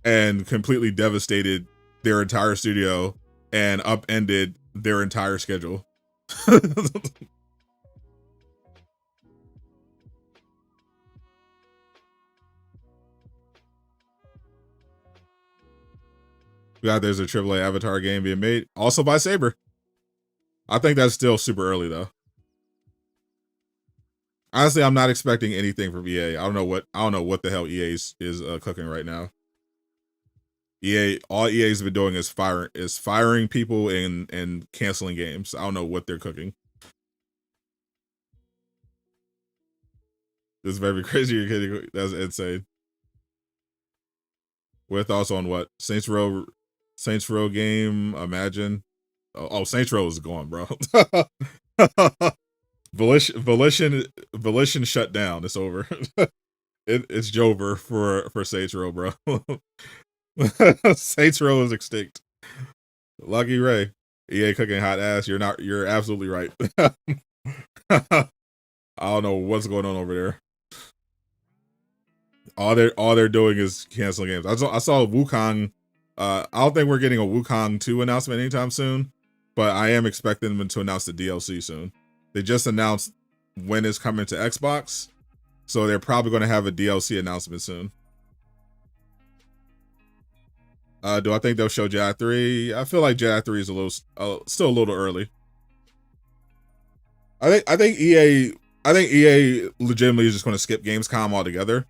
And completely devastated their entire studio and upended their entire schedule. God, there's a AAA Avatar game being made, also by Saber. I think that's still super early though. Honestly, I'm not expecting anything from EA. I don't know what the hell EA is cooking right now. All EA's been doing is firing people and canceling games. I don't know what they're cooking. This is very crazy. You're kidding. That's insane. What thoughts on what? Saints Row game, imagine. Oh, Saints Row is gone, bro. Volition shut down. It's over. It's Jover for Saints Row, bro. Saints Row is extinct. Lucky Ray. EA cooking hot ass. You're absolutely right. I don't know what's going on over there. All they're doing is canceling games. I saw WUCHANG. I don't think we're getting a WUCHANG 2 announcement anytime soon, but I am expecting them to announce the DLC soon. They just announced when it's coming to Xbox, so they're probably going to have a DLC announcement soon. Do I think they'll show Jedi 3? I feel like Jedi 3 is still a little early. I think EA legitimately is just going to skip Gamescom altogether,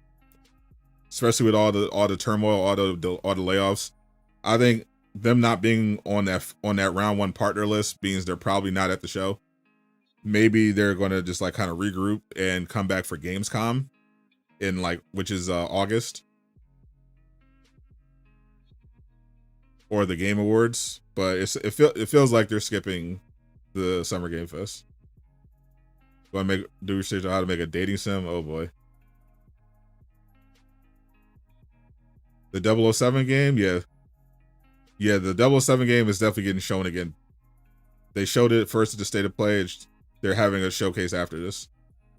especially with all the turmoil, all the layoffs. I think them not being on that round 1 partner list means they're probably not at the show. Maybe they're going to just like kind of regroup and come back for Gamescom in which is August, or the Game Awards, but it feels like they're skipping the Summer Game Fest. Do research on how to make a dating sim? Oh boy. The 007 game, yeah, the 007 game is definitely getting shown again. They showed it first at the State of Play. They're having a showcase after this.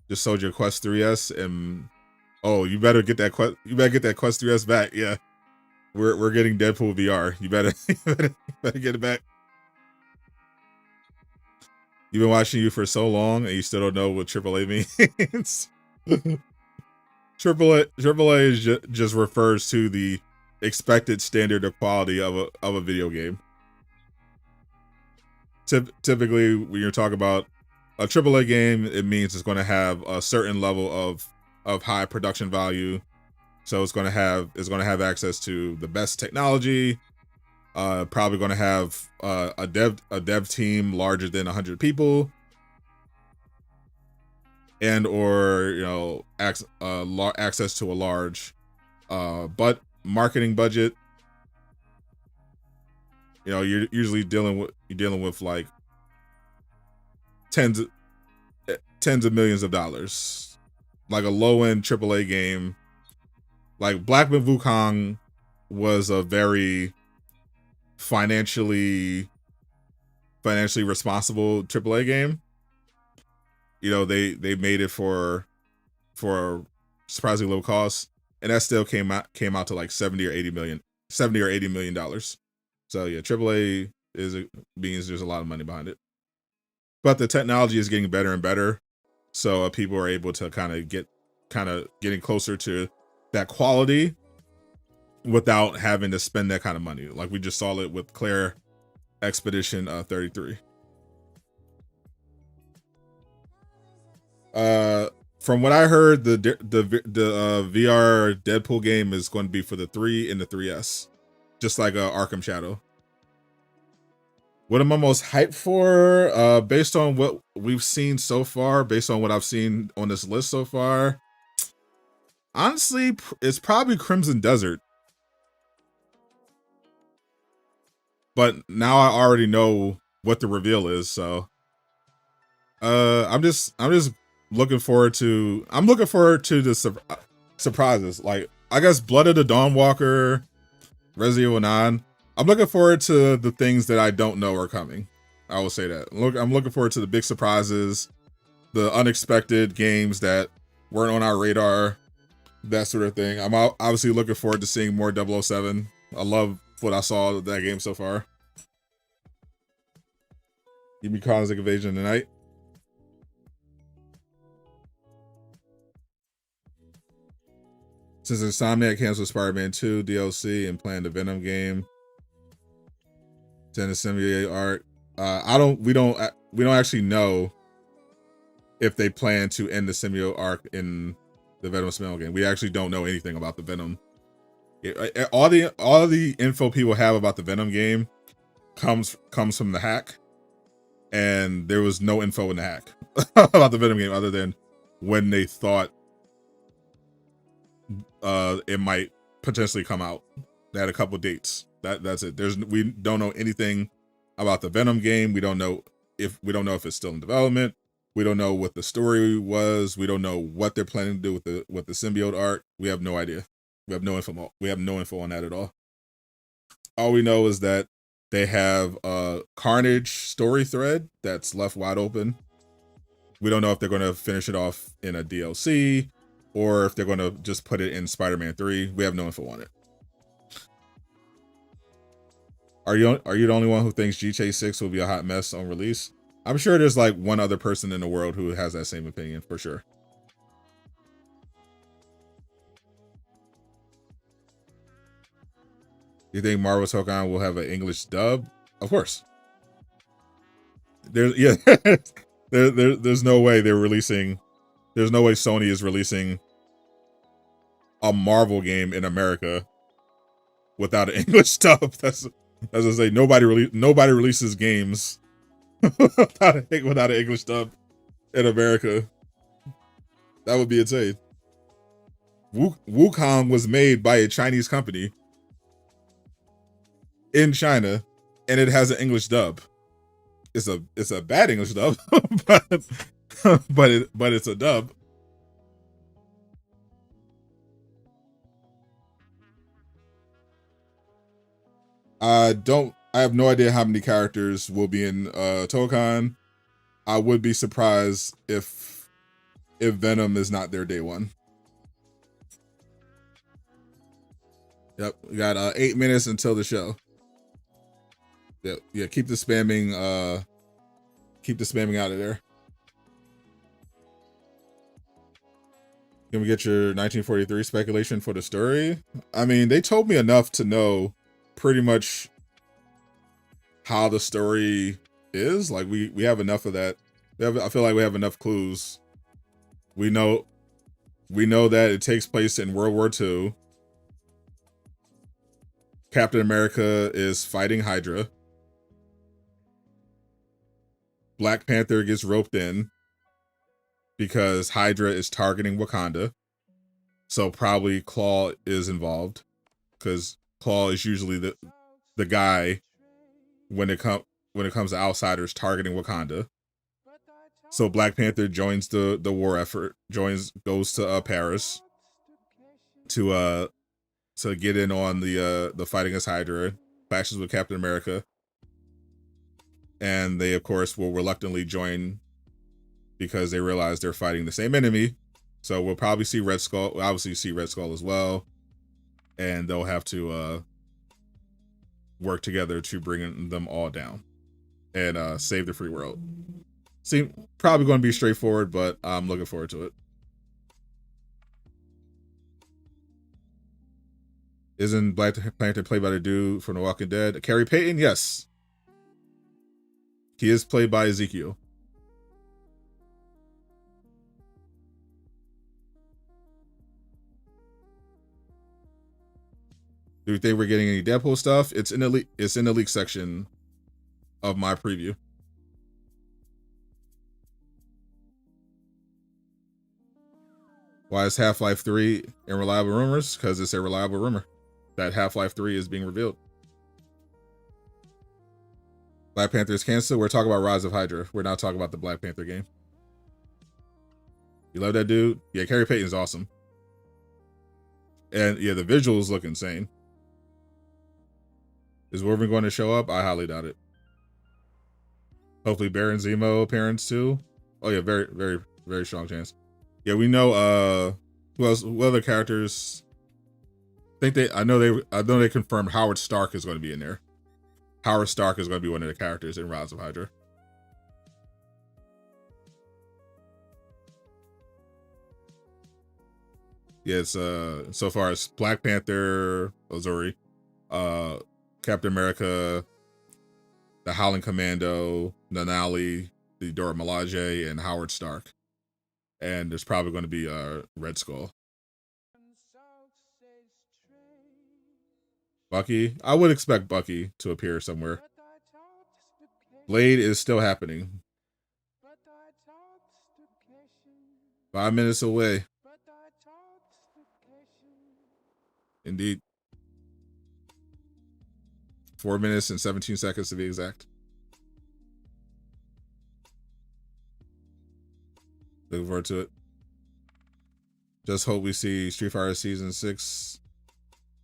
Just sold your Quest 3S, and you better get that Quest 3S back. Yeah, we're getting Deadpool VR. You better get it back. You've been watching you for so long, and you still don't know what AAA means. AAA just refers to the expected standard of quality of a video game. Typically, when you're talking about a AAA game, it means it's going to have a certain level of high production value. So it's going to have access to the best technology. Probably going to have a dev team larger than 100 people, and or access to a large marketing budget. You're usually dealing with like tens of millions of dollars. Like a low end AAA game, like Black Myth Wukong was a very financially responsible AAA game. They made it for surprisingly low cost, and that still came out to like $70 or $80 million. So yeah, AAA means there's a lot of money behind it, but the technology is getting better and better, so people are able to getting closer to that quality without having to spend that kind of money. Like we just saw it with Claire Expedition 33. From what I heard, the VR Deadpool game is going to be for the 3 and the 3S, just like Arkham Shadow. What am I most hyped for? Based on what we've seen so far, based on what I've seen on this list so far, honestly, it's probably Crimson Desert. but now I already know what the reveal is. So, I'm just looking forward to. I'm looking forward to the surprises. Like, I guess Blood of the Dawnwalker, Resident Evil 9. I'm looking forward to the things that I don't know are coming. I will say that. I'm looking forward to the big surprises, the unexpected games that weren't on our radar, that sort of thing. I'm obviously looking forward to seeing more 007. I love what I saw of that game so far. Give me Cosmic Invasion tonight. Since Insomniac canceled Spider-Man 2 DLC and planned the Venom game, then the symbiote arc. We don't actually know if they plan to end the symbiote arc in the Venom Smell game. We actually don't know anything about the Venom. All the info people have about the Venom game comes from the hack, and there was no info in the hack about the Venom game other than when they thought it might potentially come out. They had a couple dates. That's it. We don't know anything about the Venom game. We don't know if it's still in development. We don't know what the story was. We don't know what they're planning to do with the symbiote arc. We have no idea. We have no info. We have no info on that at all. All we know is that they have a Carnage story thread that's left wide open. We don't know if they're going to finish it off in a DLC or if they're going to just put it in Spider-Man 3. We have no info on it. Are you the only one who thinks GTA 6 will be a hot mess on release? I'm sure there's like one other person in the world who has that same opinion for sure. You think Marvel Tokan will have an English dub? Of course. There's no way they're releasing. There's no way Sony is releasing a Marvel game in America without an English dub. That's as I say. Nobody releases games without an English dub in America. That would be insane. WUCHANG was made by a Chinese company in China, and it has an English dub. It's a bad English dub, but it's a dub. I have no idea how many characters will be in Tokan. I would be surprised if Venom is not there day one. Yep, we got 8 minutes until the show. Yeah, keep the spamming out of there. Can we get your 1943 speculation for the story? I mean, they told me enough to know pretty much how the story is. Like we have enough of that. I feel like we have enough clues. We know that it takes place in World War II. Captain America is fighting Hydra. Black Panther gets roped in because Hydra is targeting Wakanda. So probably Claw is involved because Claw is usually the guy when it comes to outsiders targeting Wakanda. So Black Panther joins the war effort, goes to Paris to get in on the fight against Hydra, clashes with Captain America. And they, of course, will reluctantly join because they realize they're fighting the same enemy. So we'll probably see Red Skull. We'll obviously see Red Skull as well. And they'll have to work together to bring them all down and save the free world. Probably going to be straightforward, but I'm looking forward to it. Isn't Black Panther played by the dude from The Walking Dead? Carrie Payton? Yes. He is played by Ezekiel. Do you think we're getting any Deadpool stuff? It's in the leak section of my preview. Why is Half-Life 3 in reliable rumors? Because it's a reliable rumor that Half-Life 3 is being revealed. Black Panther is canceled. We're talking about Rise of Hydra. We're not talking about the Black Panther game. You love that dude? Yeah, Carrie Payton's awesome. And yeah, the visuals look insane. Is Wolverine going to show up? I highly doubt it. Hopefully Baron Zemo appearance too. Oh yeah, very, very, very strong chance. Yeah, we know who else, what other characters? I know they confirmed Howard Stark is going to be in there. Howard Stark is going to be one of the characters in Rise of Hydra. Yeah, it's so far as Black Panther, Ozuri, Captain America, the Howling Commando, Nanali, the Dora Milaje, and Howard Stark. And there's probably going to be Red Skull. Bucky, I would expect Bucky to appear somewhere. Blade is still happening. 5 minutes away. Indeed. 4 minutes and 17 seconds to be exact. Looking forward to it. Just hope we see Street Fighter Season 6,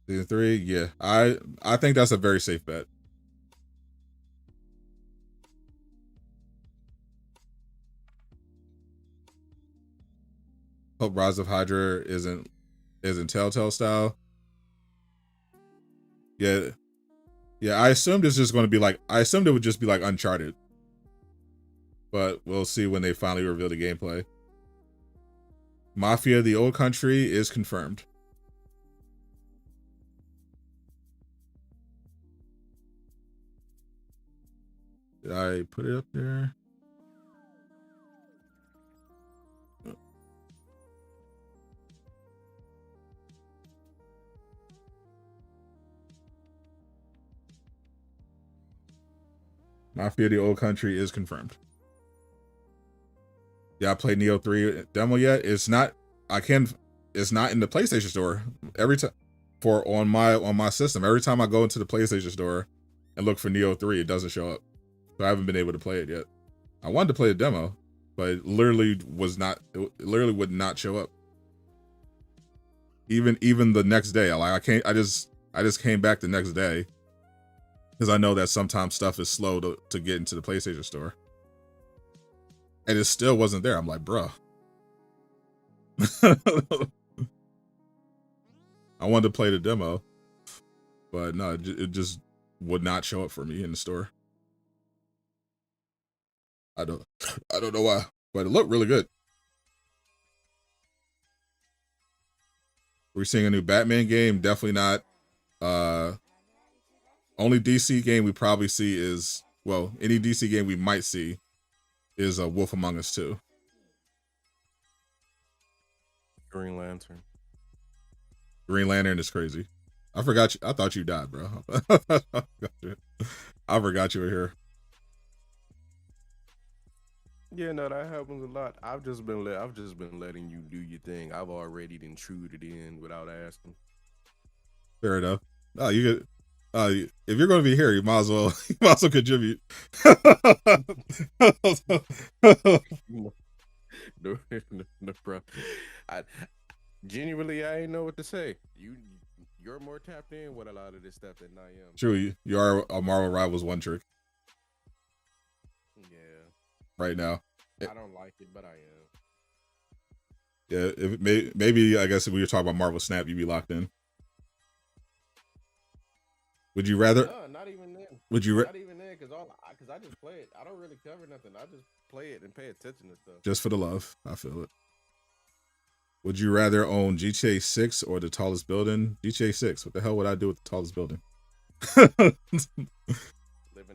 Season 3. Yeah, I think that's a very safe bet. Hope Rise of Hydra isn't Telltale style. Yeah. Yeah, I assumed it's just going to be like, I assumed it would just be like Uncharted. But we'll see when they finally reveal the gameplay. Mafia, the Old Country is confirmed. Did I put it up there? Mafia, the Old Country is confirmed. Yeah, I played Neo 3 demo yet. It's not it's not in the PlayStation Store. Every time on my system, every time I go into the PlayStation Store and look for Neo 3, it doesn't show up. So I haven't been able to play it yet. I wanted to play a demo, but it literally would not show up. Even the next day. I just came back the next day. Because I know that sometimes stuff is slow to get into the PlayStation Store. And it still wasn't there. I'm like, bruh. I wanted to play the demo. But no, it just would not show up for me in the store. I don't know why. But it looked really good. We're seeing a new Batman game. Definitely not. Only DC game we probably see is, well, any DC game we might see is a Wolf Among Us 2. Green Lantern. Green Lantern is crazy. I forgot you. I thought you died, bro. I forgot you were here. Yeah, no, that happens a lot. I've just been letting you do your thing. I've already intruded in without asking. Fair enough. Oh, you get. If you're going to be here, you might as well contribute. No, bro. Genuinely, I ain't know what to say. You're more tapped in with a lot of this stuff than I am. True, you are a Marvel Rivals one trick. Yeah. Right now. I don't like it, but I am. Yeah, maybe I guess if we were talking about Marvel Snap, you'd be locked in. Would you rather? No, not even then. Would you? Not even then, because I just play it. I don't really cover nothing. I just play it and pay attention to stuff. Just for the love, I feel it. Would you rather own GTA 6 or the tallest building? GTA 6. What the hell would I do with the tallest building? Live in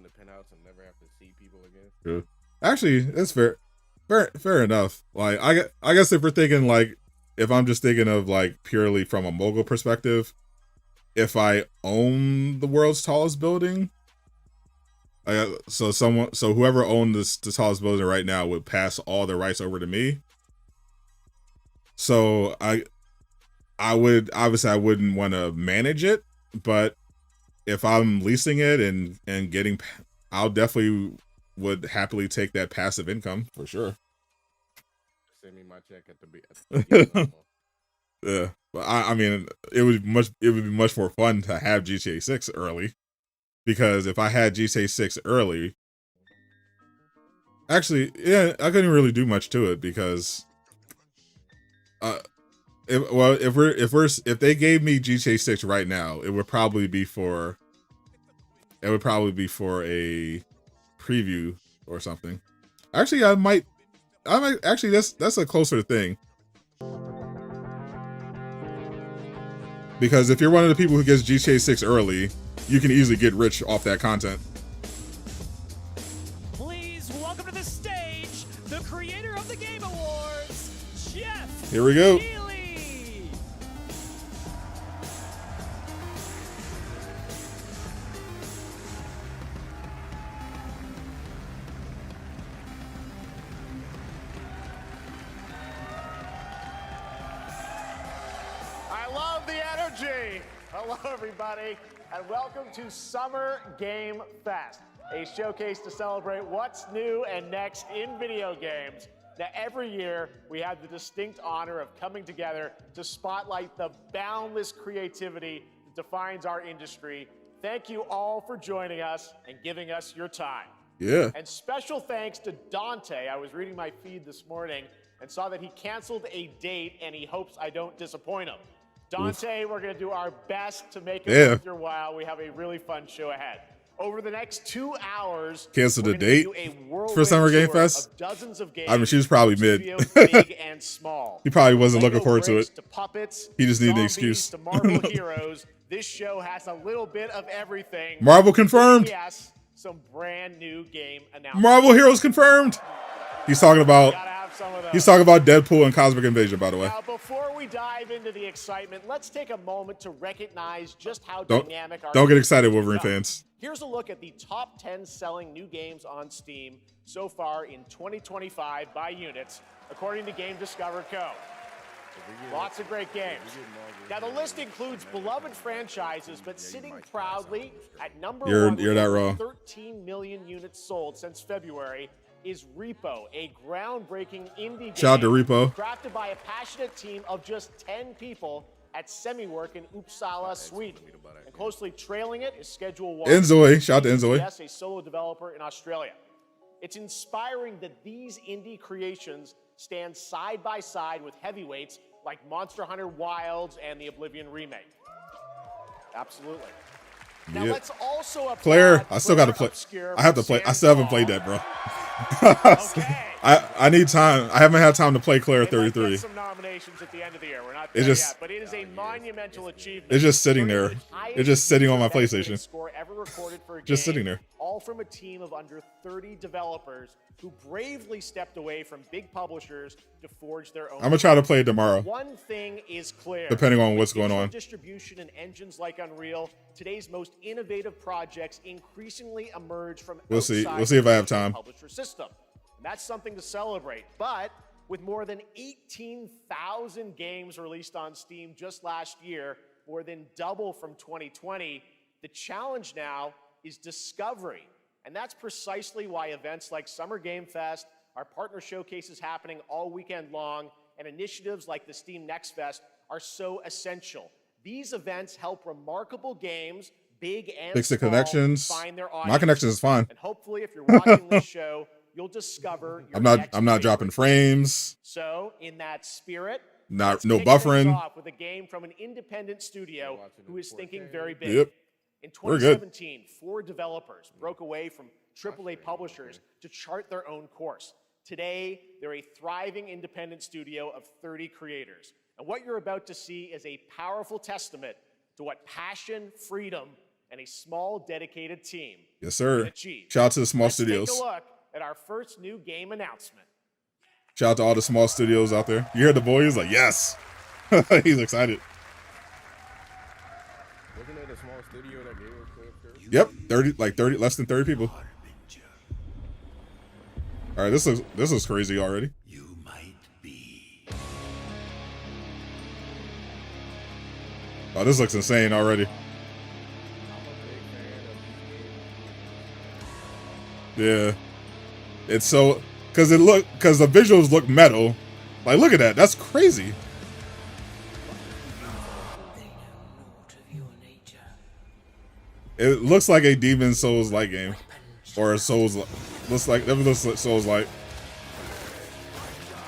the penthouse and never have to see people again. True. Actually, that's fair. Fair enough. Like I guess if we're thinking like, if I'm just thinking of like purely from a mogul perspective. If I own the world's tallest building, so whoever owned the tallest building right now would pass all the rights over to me. So I would obviously I wouldn't want to manage it, but if I'm leasing it and getting I'll definitely would happily take that passive income for sure. Send me my check at the beginning. Yeah, but I mean, it would be much more fun to have GTA 6 early, because if I had GTA 6 early, actually, yeah, I couldn't really do much to it because, if they gave me GTA 6 right now, it would probably be for a preview or something. Actually, I might actually that's a closer thing. Because if you're one of the people who gets GTA 6 early, you can easily get rich off that content. Please welcome to the stage the creator of the Game Awards, Jeff. Here we go. Healy. I love the energy. Hello, everybody, and welcome to Summer Game Fest, a showcase to celebrate what's new and next in video games. Now, every year, we have the distinct honor of coming together to spotlight the boundless creativity that defines our industry. Thank you all for joining us and giving us your time. Yeah. And special thanks to Dante. I was reading my feed this morning and saw that he canceled a date, and he hopes I don't disappoint him. Dante, we're going to do our best to make it worth your while. We have a really fun show ahead. Over the next 2 hours, canceled a date for Summer Game Fest. Dozens of games. I mean, she was probably mid. Big and small. He probably wasn't looking forward to it. To puppets, he just needed an zombies, excuse. To Marvel heroes. This show has a little bit of everything. Marvel confirmed. Yes, some brand new game announcements. Marvel heroes confirmed. He's talking about. He's talking about Deadpool and Cosmic Invasion, by the way. Now, before we dive into the excitement, let's take a moment to recognize just how dynamic our Don't get excited, Wolverine fans. Here's a look at the top 10 selling new games on Steam so far in 2025 by units, according to Game Discover Co. Lots of great games. Now, the list includes beloved franchises, but sitting proudly at number one, you're not wrong. 13 million units sold since February, is Repo, a groundbreaking indie game. Shout out to Repo. Crafted by a passionate team of just 10 people at Semiwork in Uppsala, Sweden. And closely trailing it is Schedule 1. Enzoy. Shout out to Enzoy. Yes, a solo developer in Australia. It's inspiring that these indie creations stand side by side with heavyweights like Monster Hunter Wilds and the Oblivion remake. Absolutely. Now let's also applaud Claire, I still got to play. I have to play. I still haven't played that, bro. I need time. I haven't had time to play Claire 33. Some nominations at the end of the year. We're not there yet, but it is a monumental achievement. It's just sitting there. It's just sitting on my PlayStation. Score ever recorded for a just game, sitting there. All from a team of under 30 developers who bravely stepped away from big publishers to forge their own. I'm gonna try to play it tomorrow. One thing is clear. Depending on what's going on. Distribution and engines like Unreal, today's most innovative projects increasingly emerge from We'll see if I have time. Publisher system. And that's something to celebrate. But with more than 18,000 games released on Steam just last year, more than double from 2020, the challenge now is discovery. And that's precisely why events like Summer Game Fest, our partner showcases happening all weekend long, and initiatives like the Steam Next Fest are so essential. These events help remarkable games, big and small, connections. find their audience. My connection is fine. And hopefully, if you're watching this show, you'll discover your I'm not dropping frames. So, in that spirit, no kick buffering. things off with a game from an independent studio who is thinking very big. Yep. In 2017, 4 developers broke away from AAA publishers to chart their own course. Today, they're a thriving independent studio of 30 creators. And what you're about to see is a powerful testament to what passion, freedom, and a small, dedicated team Yes, sir. can achieve. Shout out to the small Let's studios. take a look at our first new game announcement. Shout out to all the small studios out there. You hear the boy? He's like, yes. He's excited. Wasn't it a small studio that gave us Cliff? Yep, 30, less than 30 people. All right, this looks crazy already. You might be. Oh, this looks insane already. Yeah. It's so because the visuals look metal. Like, look at that. That's crazy. It looks like a Demon Souls like game, or a Souls. Looks like Souls like.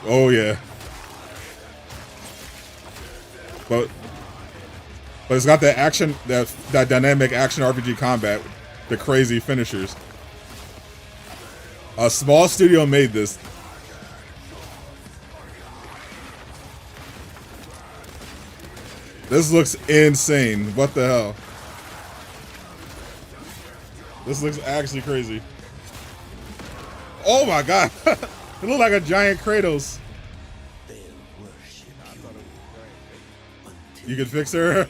Oh yeah. But it's got that action, that dynamic action RPG combat, the crazy finishers. A small studio made this. This looks insane. What the hell? This looks actually crazy. Oh my god. It looks like a giant Kratos. You can fix her.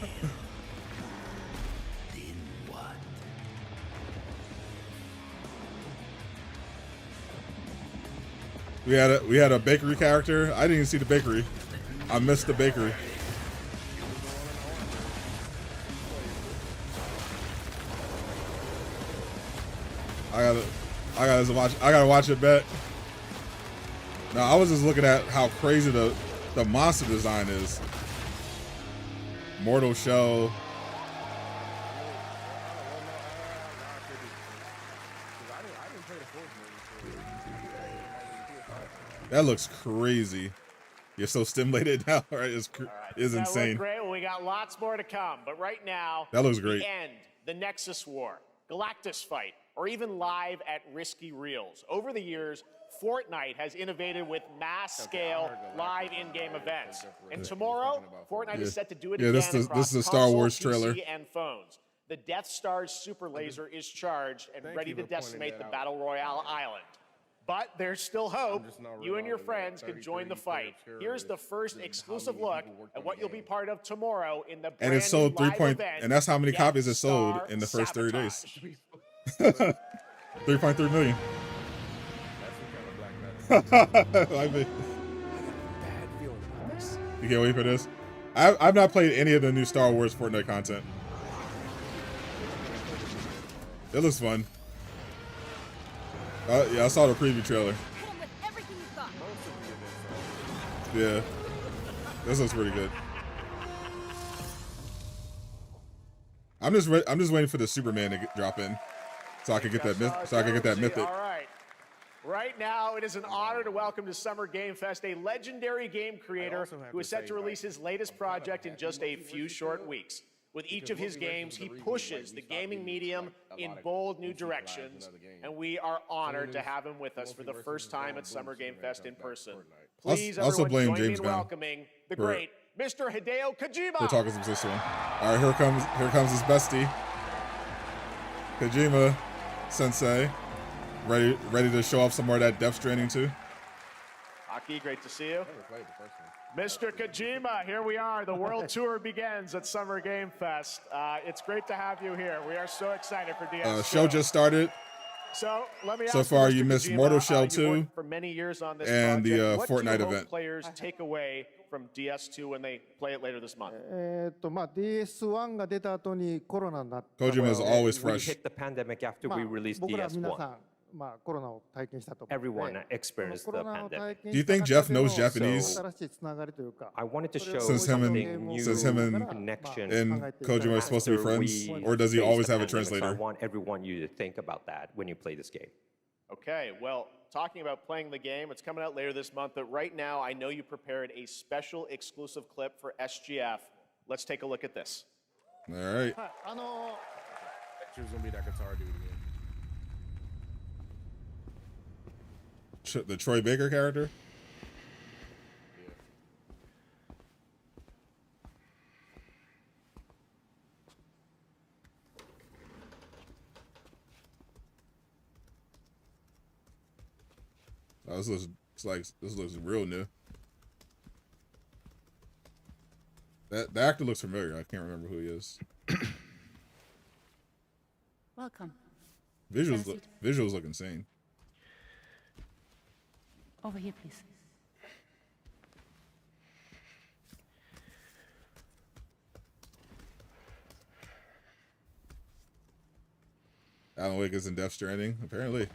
We had a bakery character. I didn't even see the bakery. I missed the bakery. I gotta watch it back. No, I was just looking at how crazy the monster design is. Mortal Shell. That looks crazy. You're so stimulated now, right? It's insane. Great. Well, we got lots more to come, but right now, that looks great. The end, the Nexus War, Galactus Fight, or even live at Risky Reels. Over the years, Fortnite has innovated with mass-scale live in-game events. And tomorrow, Fortnite is set to do it again this is the Star Wars trailer. PC and phones. The Death Star's super laser is charged and ready to decimate the Battle Royale island. But there's still hope. You and your friends can join the fight. Here's the first exclusive look at what you'll be part of tomorrow in the brand and it sold new live event, and that's how many copies it sold in the first 30 days. 3.3 million. You can't wait for this? I've not played any of the new Star Wars Fortnite content. It looks fun. Yeah, I saw the preview trailer. Yeah, this looks pretty good. I'm just waiting for the Superman to drop in, so I can get that mythic. All right. Right now, it is an honor to welcome to Summer Game Fest a legendary game creator who is set to release his latest project in just a few short weeks. With each of his games, he pushes the gaming medium in bold new directions, and we are honored to have him with us for the first time at Summer Game Fest in person. Please, also blame join James me in welcoming the great Mr. Hideo Kojima. For talking some this one. All right, here comes his bestie, Kojima Sensei, ready to show off some more of that Death Stranding too. Aki, great to see you. Mr. Kojima, here we are. The world tour begins at Summer Game Fest. It's great to have you here. We are so excited for DS2. Show just started. So let me ask so far, you missed Kojima, Mortal Shell 2 for many years on this and project. the What Fortnite do you hope event. Players take away from DS2 when they play it later this month. DS1 が出た後にコロナになった。 Kojima is always We fresh. hit the pandemic after we released 僕ら皆さ DS1. ん、コロナを体験したと思って。 Everyone experienced コ the ロナを pandemic. 体験 Do you した think 中 Jeff での knows Japanese? 新しいつながりというか。 I wanted to show Since him and- something new, since him and- connection. And Kojima are supposed to be after friends, we or does he faced always the have a pandemic. So I translator? want everyone you to think about that when you play this game. Okay, well, talking about playing the game, it's coming out later this month, but right now I know you prepared a special exclusive clip for SGF. Let's take a look at this. All right. はい、She was gonna be that guitar dude again. The Troy Baker character? Oh, this looks real new. The actor looks familiar. I can't remember who he is. Welcome. Visuals look insane. Over here, please. Alan Wake is in Death Stranding, apparently.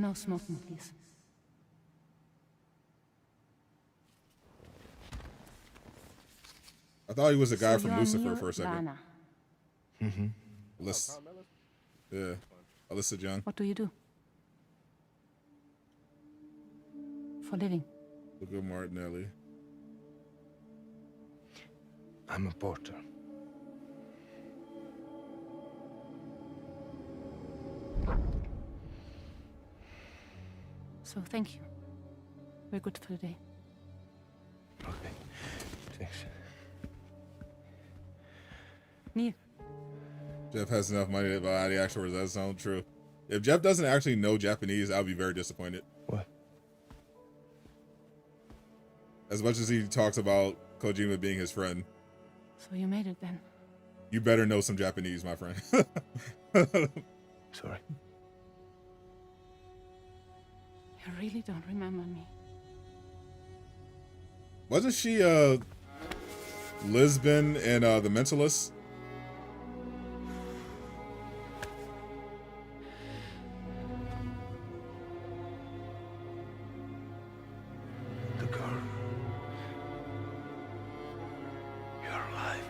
No smoking, please. I thought he was the guy So from you are Lucifer Neil for a second. Lana. Alyssa. Yeah. Alyssa Jung. What do you do? For a living? Luca Martinelli. I'm a porter. So thank you. We're good for the day. Okay. Thanks. Neil, Jeff has enough money to buy the actual words. That sounds true. If Jeff doesn't actually know Japanese, I'll be very disappointed. What? As much as he talks about Kojima being his friend, so you made it then. you better know some Japanese, my friend. Sorry. You really don't remember me. Wasn't she Lisbon and The Mentalist? The girl. You're alive.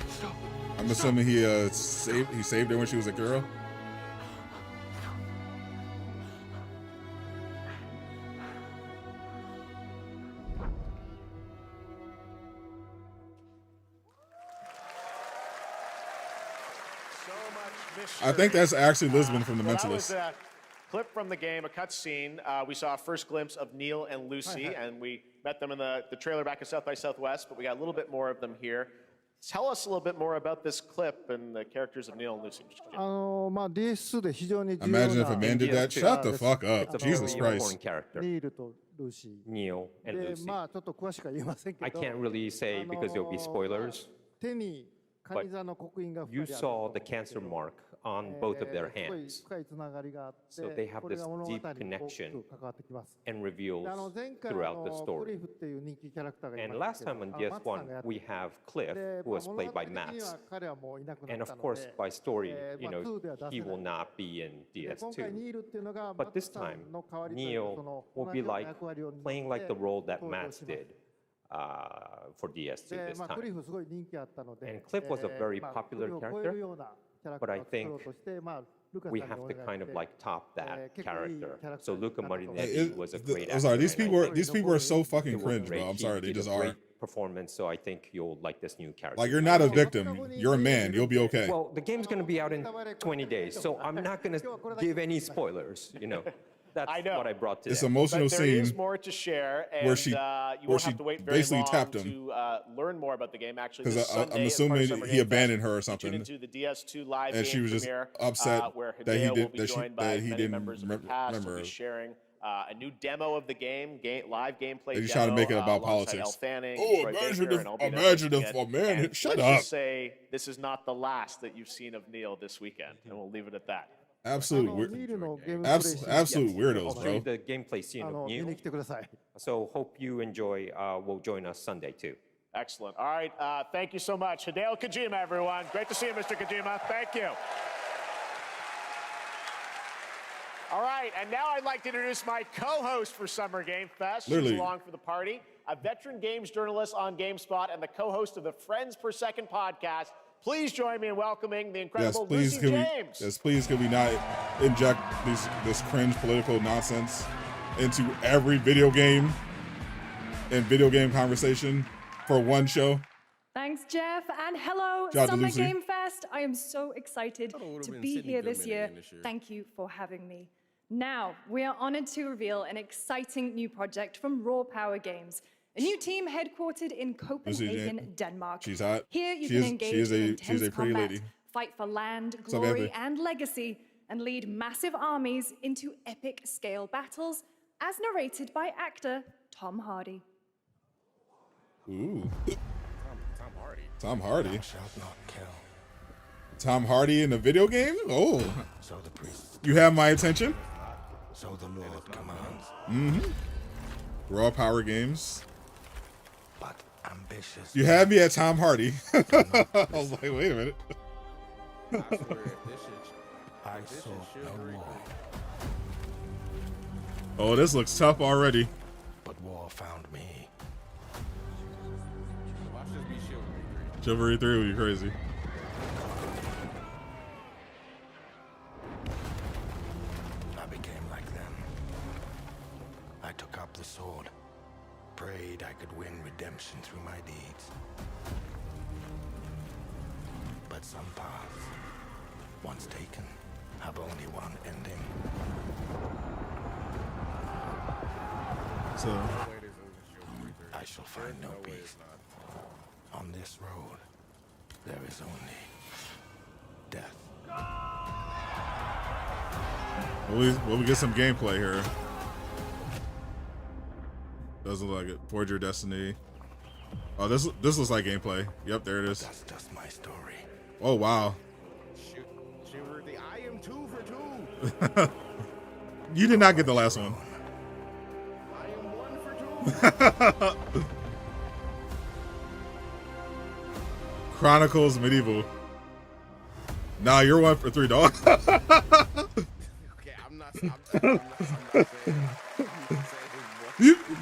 Stop. I'm assuming he saved her when she was a girl. I think that's actually Lisbon from The Well, that Mentalist. was a clip from the game, a cutscene. We saw a first glimpse of Neil and Lucy, and we met them in the trailer back at South by Southwest, but we got a little bit more of them here. Tell us a little bit more about this clip and the characters of Neil and Lucy. まあ DS で非常に重要 Imagine if a な man did that. Shut the fuck up. It's a Jesus very Christ. important character, ニールとルーシ Neil ー and で Lucy. まあちょっと詳しくは言えませんけ I ど can't really say because there'll be spoilers. 手にカニ座の刻印が You 2人ある saw the cancer mark on both of their すごい hands 深いつながりがあって So they have これ this が物語に deep 大き connection く関わってきます and reveals で前回 throughout the ク story. リフっていう人気キャラクターがい And ま last したけ time ど on マツさんが DS1, やって we have Cliff, で who was 物 played 語 by 的には Mats. 彼はもういなくな And った of の course, で by story,まあ 2では出 he せ will ない not be in で今回 DS2. ニールっていうのが But マ this ツさ time, んの代わりというか Neil その will 同 be じような like 役割を担って playing like the role that 登場 Mats します did for DS2 で this まあクリ time. フすごい人気あったので And Cliff was a very まあ popular クリフを超え character, るようなキャラク but タ I ーを作ろ think うとしてまあルカさん we に have お to 願い kind し of て like top that 結構いい character. キャラクタ So ー Luca だったと思います Marinelli was a great I'm sorry, actor. these and I people are think these people are so they fucking were cringe, great. bro. I'm He sorry, they did a just are. great performance, so I think you'll like this new character. Like, you're not a victim. You're a man. You'll be okay. Well, the game's going to be out in 20 days, so I'm not going to give any spoilers, That's I know. what I brought today. It's emotional But there is scene. more to share, and where she- you where won't she have to wait very basically long tapped him. to learn more about the game. Actually, Because this Sunday, I'm as part of assuming Summer he Game abandoned Fest, her or you tune something. into the DS2 live And game she was just premiere, upset where that he Hideo did- will be that she- joined by that he many didn't members of the cast remember will be her. sharing a new demo of the game, live gameplay. He's demo, trying to make it about alongside politics. Elle Fanning, Oh, Troy imagine Baker, if- and I'll be there imagine hosting if it. a man- And shut let's up. just say this is not the last that you've seen of Neil this weekend, and we'll leave it at that. Absolute ニ weird. ールのゲームプレイシーン Absolute weirdos, I'll show you bro. the gameplay scene あ of の見 Neil. に来てください So hope you enjoy. Will join us Sunday too. Excellent. All right. Thank you so much. Hideo Kojima, everyone. Great to see you, Mr. Kojima. Thank you. All right. And now I'd like to introduce my co-host for Summer Game Fest. She's Literally. along for the party, a veteran games journalist on GameSpot and the co-host of the Friends Per Second podcast. Please join me in welcoming the Yes, incredible please, Lucy can we? James. Yes, please, can we not inject this cringe political nonsense into every video game and video game conversation for one show? Thanks, Jeff, and hello, Shout out to Summer Lucy. Game Fest. I am so excited would've to been be Sydney here this Goodman year. again this year. Thank you for having me. Now, we are honored to reveal an exciting new project from Raw Power Games, a new team headquartered in Copenhagen, James. Denmark. She's hot. Here you She can is- engage she is in a- intense she's a pretty combat, lady. fight for land, up, glory, Anthony? and legacy, and lead massive armies into epic scale battles, as narrated by actor Tom Hardy. Ooh, Tom Hardy. Tom Hardy. Shall not kill. Tom Hardy in a video game? Oh, So the priest. you have my attention. So the Lord commands. Raw Power Games. But ambitious. You had me at Tom Hardy. I was like, wait a minute. I swear, if this shit, I if this saw shit no sugary, war, Oh, this looks tough already. but war found me. watch this be chivalry 3. Chivalry 3 would be crazy. I became like them. I took up the sword, prayed I could win redemption through my deeds. But some paths, once taken, have only one ending. So I shall find no peace. On this road, there is only death. Well, we get some gameplay here. Doesn't look like it. Forge Your Destiny. Oh, this looks like gameplay. Yep, there it is. That's just my story. Oh wow. Chivalry 3. I am 2 for 2. You did not get the last one. I am 1 for 2. Chronicles Medieval. Nah, you're 1 for 3, dog. Okay, I'm not saying.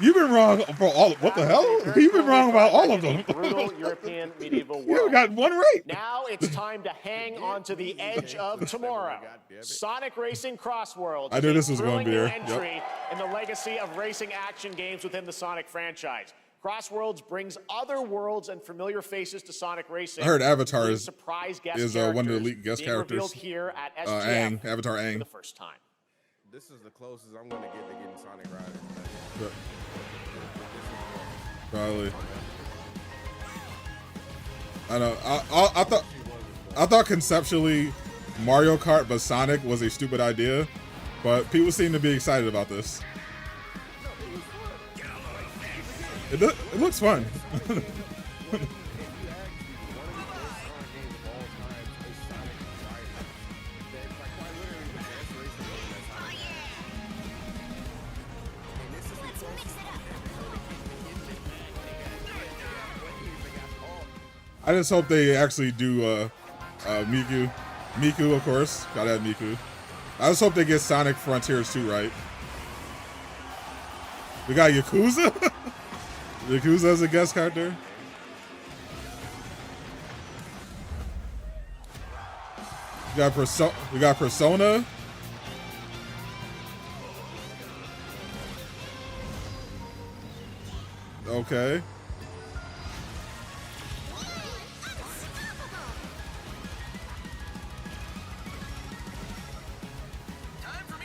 You've been wrong for all. What the hell? You've been wrong about all of them. Brutal European medieval You world. got one right. Now it's time to hang on to the edge of tomorrow. Sonic Racing Cross Worlds. I knew this was going going to be to there. entry in the legacy of racing action games within the Sonic franchise. Cross Worlds brings other worlds and familiar faces to Sonic Racing. I heard Avatar including is surprise guest one of the characters elite guest being revealed characters. here at Aang, SGF Avatar for Aang. the first time. This is the closest I'm gonna get to getting Sonic Riders. Yep. Probably. I know. I thought conceptually Mario Kart but Sonic was a stupid idea, but people seem to be excited about this. It looks fun. I just hope they actually do Miku. Miku, of course. Gotta have Miku. I just hope they get Sonic Frontiers 2 right. We got Yakuza? Yakuza as a guest character. We got Persona. Okay.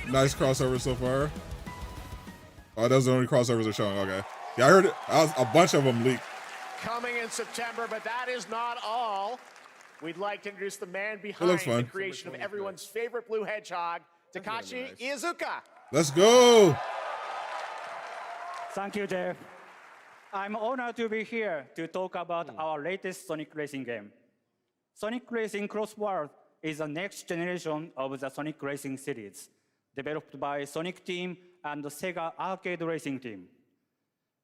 Nice crossover so far. Oh, those are the only crossovers are showing. Okay. Yeah, I heard a bunch of them leaked. Coming in September, but that is not all. We'd like to introduce the man looks behind the fun. creation of everyone's favorite blue hedgehog, Takashi Iizuka. Let's go. Thank you, Jeff. I'm honored to be here to talk about our latest Sonic Racing game. Sonic Racing Cross World is the next generation of the Sonic Racing series, developed by Sonic Team and the Sega Arcade Racing Team.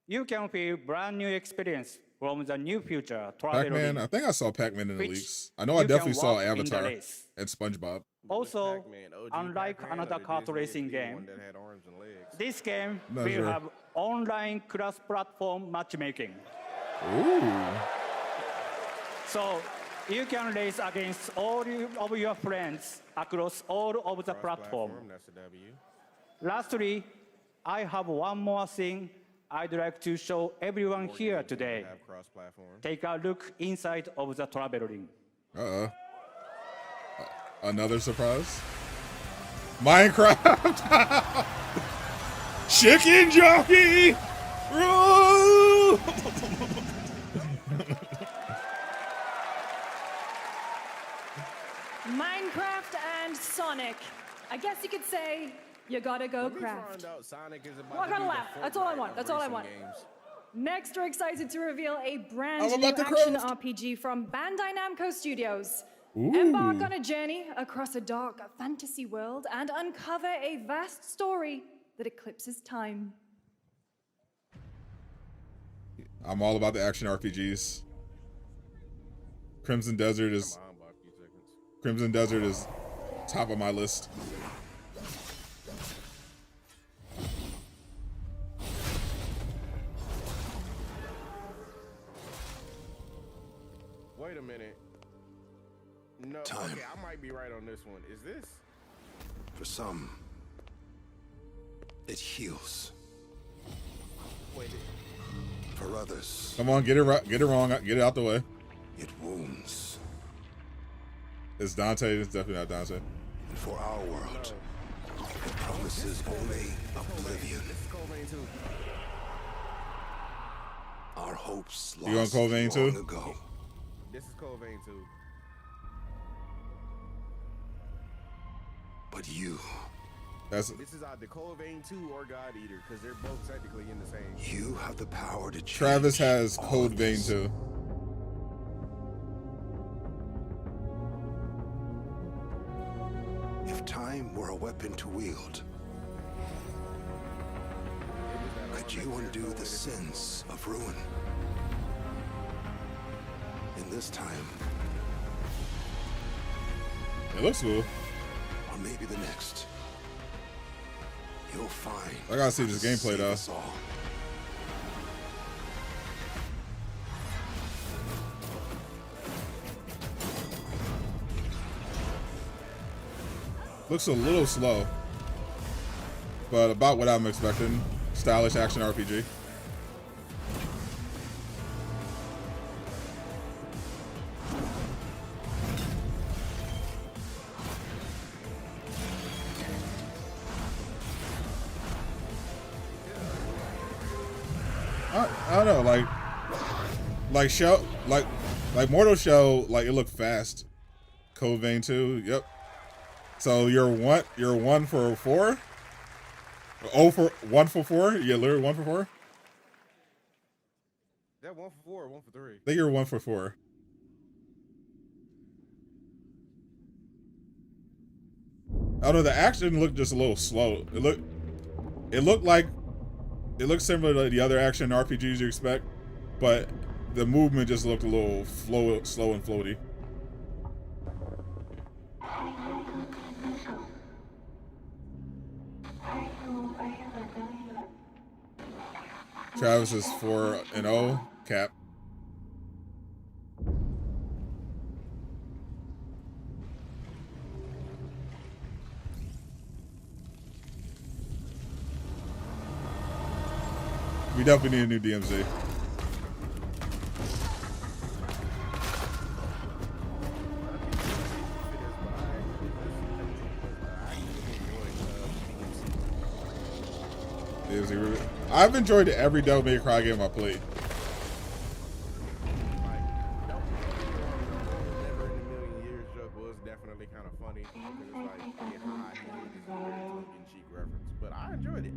You can feel brand new experience from the new future. Pac-Man, I think I saw Pac-Man in the which leaks. I know I you definitely can saw walk in the Avatar race. and SpongeBob. Also, Pac-Man, OG unlike Pac-Man, another or the kart Disney racing XD game, one that had arms and legs. this game Not will sure. have online cross-platform matchmaking. Ooh. So you can race against all of your friends across all of the platform. That's a W. Lastly, I have one more thing I'd like to show everyone here today. Have cross-platform. Take a look inside of the travel ring. Uh-oh. Another surprise? Minecraft! Chicken jockey! Roll! Minecraft and Sonic. I guess you could say you gotta go craft. Sonic is about Well, I to gotta be the laugh. That's all I want. Fortnite That's all I racing want. games. Next, we're excited to reveal a brand I'm new about to action craft. RPG from Bandai Namco Studios. Ooh. Embark on a journey across a dark fantasy world and uncover a vast story that eclipses time. I'm all about the action RPGs. Crimson Desert is top of my list. Wait a minute. No, Time. okay, I might be right on this one. Is this? For some, it heals. Wait. For others, Come on, get it right, get it wrong, get it out the way. it wounds. It's Dante. It's definitely not Dante. And for our world, it promises only oblivion. This is Cold Vein 2. Our hopes You on lost Cold Vein long too? ago. This is Cold Vein 2. But you, That's This is either Cold Vein 2 or God Eater, because they're both technically in the same. you have the power to change. Travis has all Code of Vein this. too. If time were a weapon to wield, could you undo the sins of ruin? In this time, It looks cool. or maybe the next, you'll find. I gotta see this how to gameplay, save though. us all. Looks a little slow, but about what I'm expecting. Stylish action RPG. I don't know, like Mortal Shell, like it looked fast. Code Vein 2, yep. So you're one for 4? Oh, for 1 for 4? Yeah, literally 1 for 4? That 1 for 4 or 1 for 3? I think you're 1 for 4. Oh no, the action looked just a little slow. It looked similar to the other action RPGs you expect, but the movement just looked a little slow and floaty. Travis is 4-0. Cap. We definitely need a new DMZ. I've enjoyed every Devil May Cry game I played. Never in a million years joke was definitely kind of funny because it's like get high and it's a very tongue-in-cheek reference, but I enjoyed it.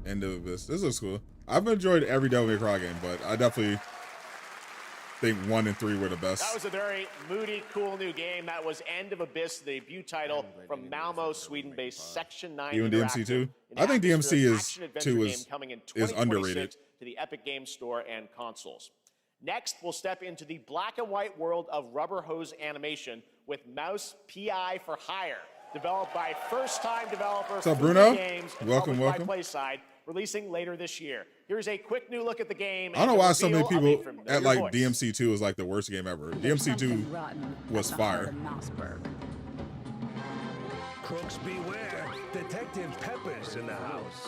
End of Abyss. This looks cool. I've enjoyed every Devil May Cry game, but I definitely think 1 and 3 were the best. That was a very moody, cool new game. That was End of Abyss, the debut title from Malmo, Sweden-based Section 9 Even DMC Interactive. 2? An I think DMC atmospheric is action-adventure 2 game coming in is 2026 underrated. to the Epic Games Store and consoles. Next, we'll step into the black and white world of rubber hose animation with Mouse PI for Hire, developed by first-time developer What's up, Fluid Bruno? Games and Welcome, published welcome. by PlaySide, releasing later this year. Here's a quick new look at the game. I don't know and why the so many reveal of a people familiar at like voice. DMC2 is like the worst game ever. DMC2 was fire. Crooks beware. Detective Pepper's in the house.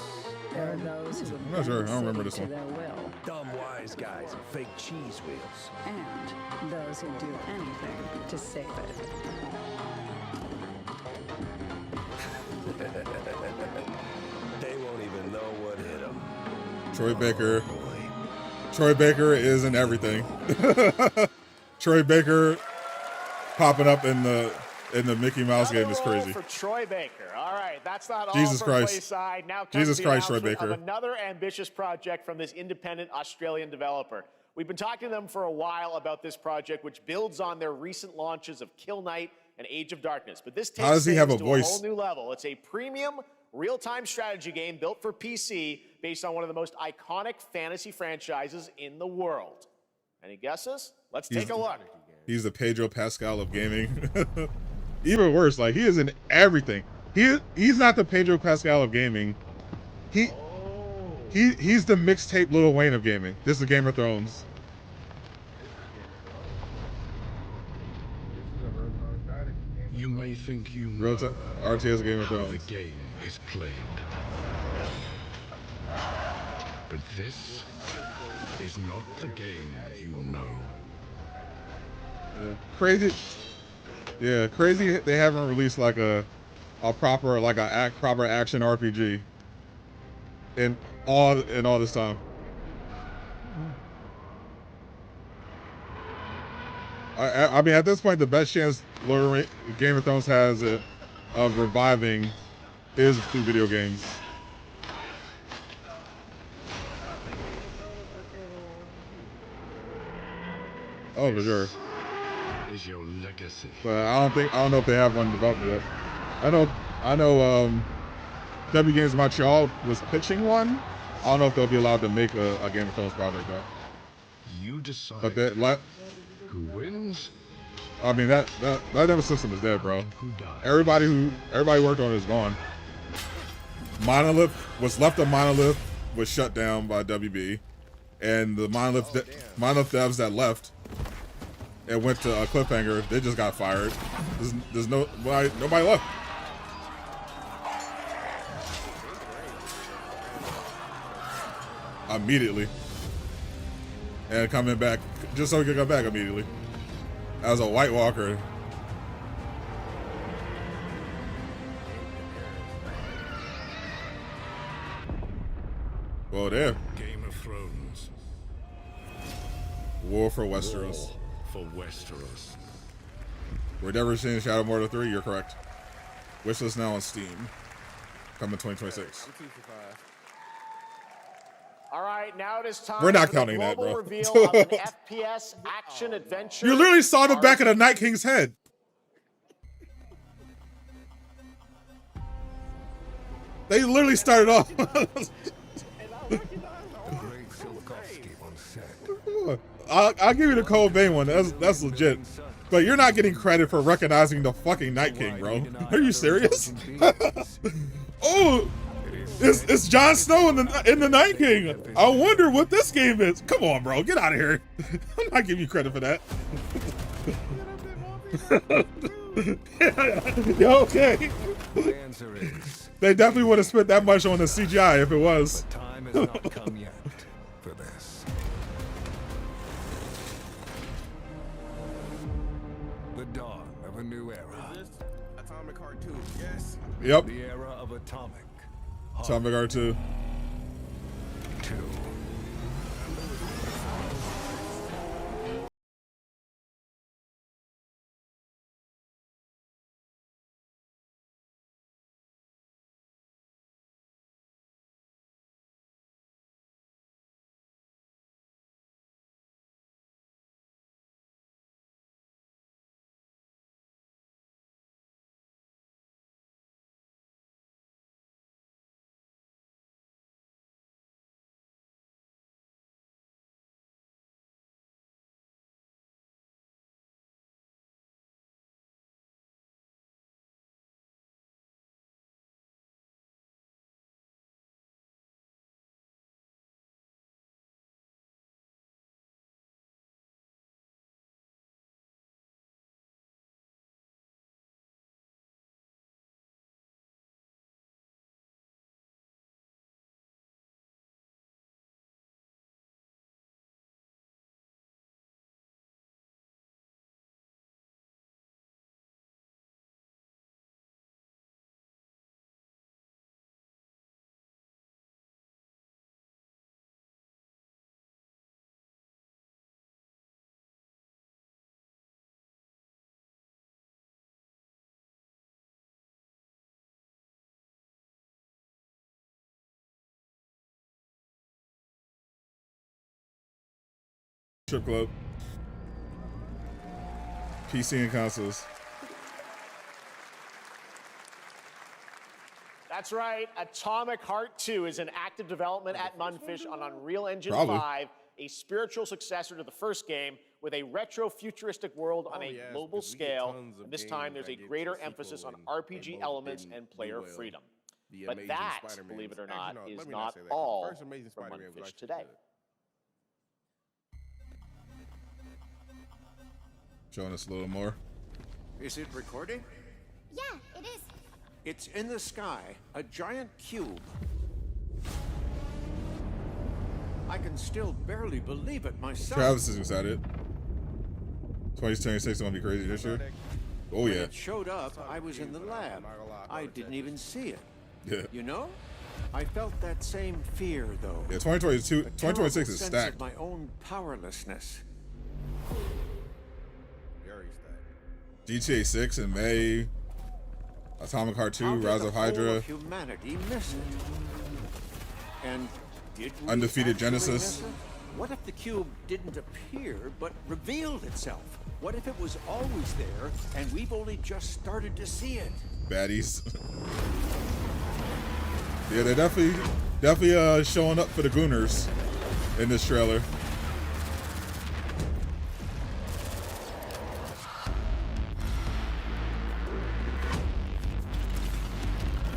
There are those who I'm not sure. I don't remember this to one. their will, Dumb wise guys and fake cheese wheels. and those who do anything to save it. They won't even know what hit them. Troy Baker. Troy Baker is in everything. Troy Baker popping up in the Mickey Mouse game is crazy. For Troy Baker. All right, that's not Jesus all from Christ. PlaySide. Now comes Jesus the Christ, Troy announcement Baker. of another ambitious project from this independent Australian developer. We've been talking to them for a while about this project, which builds on their recent launches of Kill Knight and Age of Darkness. But this takes How does he things have a to voice? a whole new level. It's a premium real-time strategy game built for PC based on one of the most iconic fantasy franchises in the world. Any guesses? Let's take a look. He's the Pedro Pascal of gaming. Even worse, like he is in everything. He's not the Pedro Pascal of gaming. He's the mixtape Lil Wayne of gaming. This is Game of Thrones. You may think you know RTS Game of how Thrones. the game is played. But this is not the game you know. Crazy. Yeah, crazy. They haven't released like a proper proper action RPG in all this time. I mean, at this point, the best chance Game of Thrones has of reviving is through video games. Oh, for sure. Is your legacy. But I don't know if they have one developed yet. I know W Games Montreal was pitching one. I don't know if they'll be allowed to make a Game of Thrones project though. You decide. But who wins? I mean that Never system is dead, bro. Everybody worked on it is gone. Monolith was left of Monolith was shut down by WB, and the Monolith devs that left and went to Cliffhanger, they just got fired. There's nobody left. Immediately. And coming back, just so he could come back immediately. As a White Walker. Well, there. Game of Thrones. War for Westeros. War for Westeros. We're never seeing Shadow of Mordor 3, you're correct. Wishlist now on Steam. Coming 2026. All right, now it is time We're not for the counting that, global bro. reveal of an FPS action adventure. You literally saw the back of the Night King's head. They literally started off. I'll give you the Cole Vein one. That's legit. But you're not getting credit for recognizing the fucking Night King, bro. Are you serious? Oh, it's Jon Snow in the Night King. I wonder what this game is. Come on, bro. Get out of here. I'm not giving you credit for that. Yeah, okay. The answer is They definitely would have spent that much on the CGI if it was. the time has not come yet for this. The dawn of a new era. Atomic Heart 2, yes. Yep. The era of Atomic. Atomic Heart 2. 2. Strip club. PC and consoles. That's right. Atomic Heart 2 is in active development at Mundfish on Unreal Engine Probably. 5, a spiritual successor to the first game with a retro-futuristic world on a global scale. And this time, there's a greater emphasis on RPG elements and player freedom. But that, believe it or not, is not all from Mundfish today. Showing us a little more. Is it recording? Yeah, it is. It's in the sky, a giant cube. I can still barely believe it myself. Travis is excited. 2026 is gonna be crazy this year. Oh When yeah. it showed up, I was in the lab. I didn't even see it. Yeah. You know? I felt that same fear, though. Yeah, 2022, A 2026 is terrible sense stacked. of my own powerlessness. Very stacked. GTA 6 in May. Atomic Heart 2, How did Rise the of whole Hydra. of humanity miss it? And did we Undefeated actually Genesis. miss it? What if the cube didn't appear but revealed itself? What if it was always there and we've only just started to see it? Baddies. Yeah, they're definitely showing up for the Gooners in this trailer.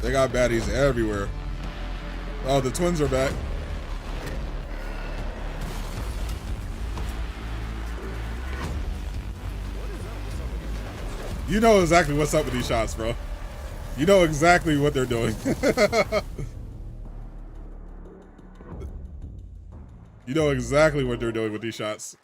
They got baddies everywhere. Oh, the twins are back. You know exactly what's up with these shots, bro. You know exactly what they're doing. You know exactly what they're doing with these shots.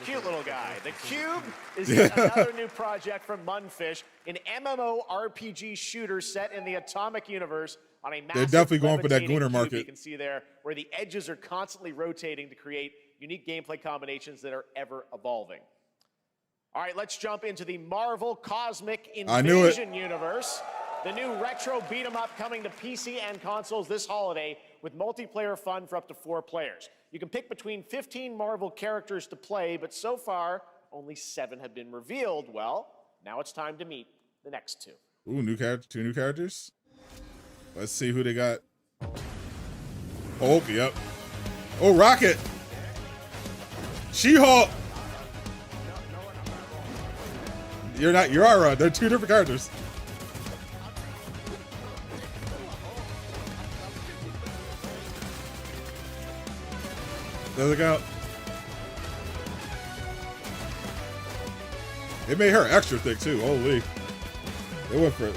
Cute little guy. The Cube is yet another new project from Mundfish, an MMORPG shooter set in the Atomic universe on a massive They're definitely going for that levitating Gooner cube market. You can see there where the edges are constantly rotating to create unique gameplay combinations that are ever evolving. All right, let's jump into the Marvel Cosmic I knew it. Invasion universe. The new retro beat 'em up coming to PC and consoles this holiday with multiplayer fun for up to 4 players. You can pick between 15 Marvel characters to play, but so far, only 7 have been revealed. Well, now it's time to meet the next 2. Ooh, new character, 2 new characters. Let's see who they got. Hulk, yep. Oh, Rocket. She-Hulk. You're not, you're all right. They're 2 different characters. Does it count? It made her extra thick too. Holy. They went for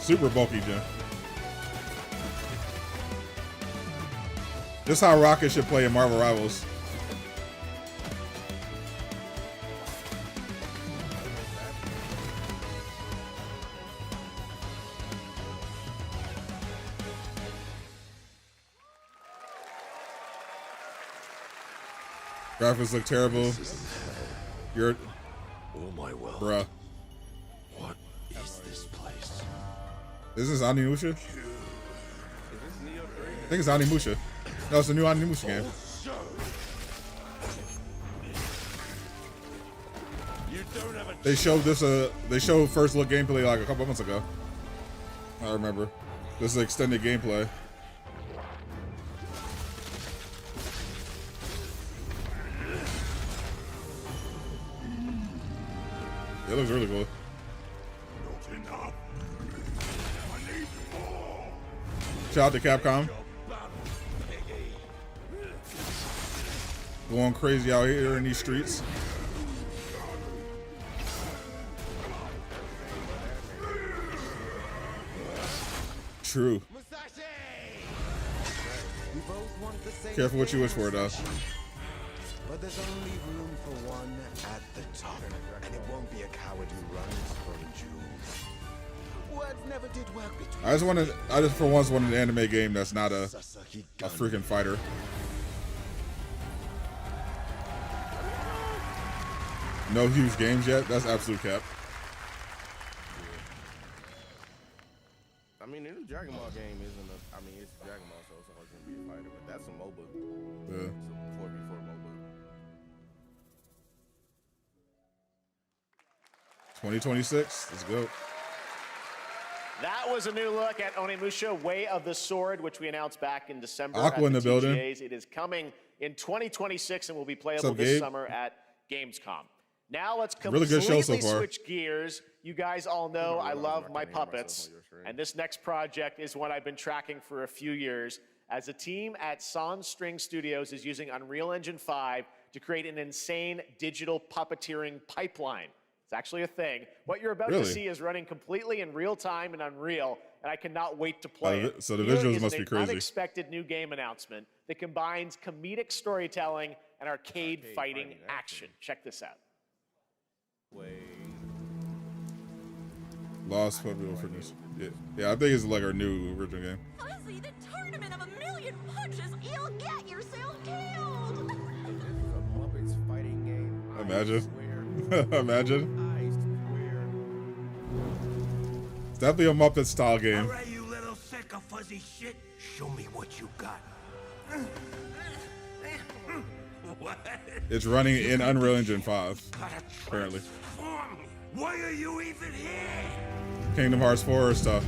super bulky, Jim. This is how Rocket should play in Marvel Rivals. Graphics look terrible. You're, Oh my well. bruh. What is this place? Is this Onimusha? I think it's Onimusha. No, it's a new Onimusha game. They showed this. They showed first look gameplay like a couple months ago. I remember. This is extended gameplay. It looks really cool. Shout out to Capcom. Going crazy out here in these streets. True. Careful what you wish for, though. But there's only room for one at the top, and it won't be a coward who runs from Jews. Words never did work between. I just for once wanted an anime game that's not a freaking fighter. No huge games yet. That's absolute cap. I mean, the new Dragon Ball game isn't a. I mean, it's Dragon Ball, so it's always gonna be a fighter, but that's a MOBA. Yeah. It's a 4v4 MOBA. 2026. Let's go. That was a new look at Onimusha Way of the Sword, which we announced back in December Aqua at in the building. TGAs. It is coming in 2026 and will be playable What's up, this Gabe? summer at Gamescom. Now let's Really good completely show so far. switch gears. You guys all know I love my puppets, and this next project is one I've been tracking for a few years, as a team at Sonstring Studios is using Unreal Engine 5 to create an insane digital puppeteering pipeline. It's actually a thing. What you're about to see is running completely in real time in Unreal, and I cannot wait to play it. So the Here visuals is must an be crazy. unexpected new game announcement that combines comedic storytelling and arcade fighting action. Check this out. Lost Puppet for this. Yeah, I think it's like our new original game. Fuzzy, the tournament of a million punches, you'll get yourself killed. Muppets fighting game. Imagine. Imagine. It's definitely a Muppet style game. All right, you little sick of fuzzy shit. Show me what you got. What? It's running in Unreal Engine 5, apparently. Why are you even here? Kingdom Hearts 4 stuff.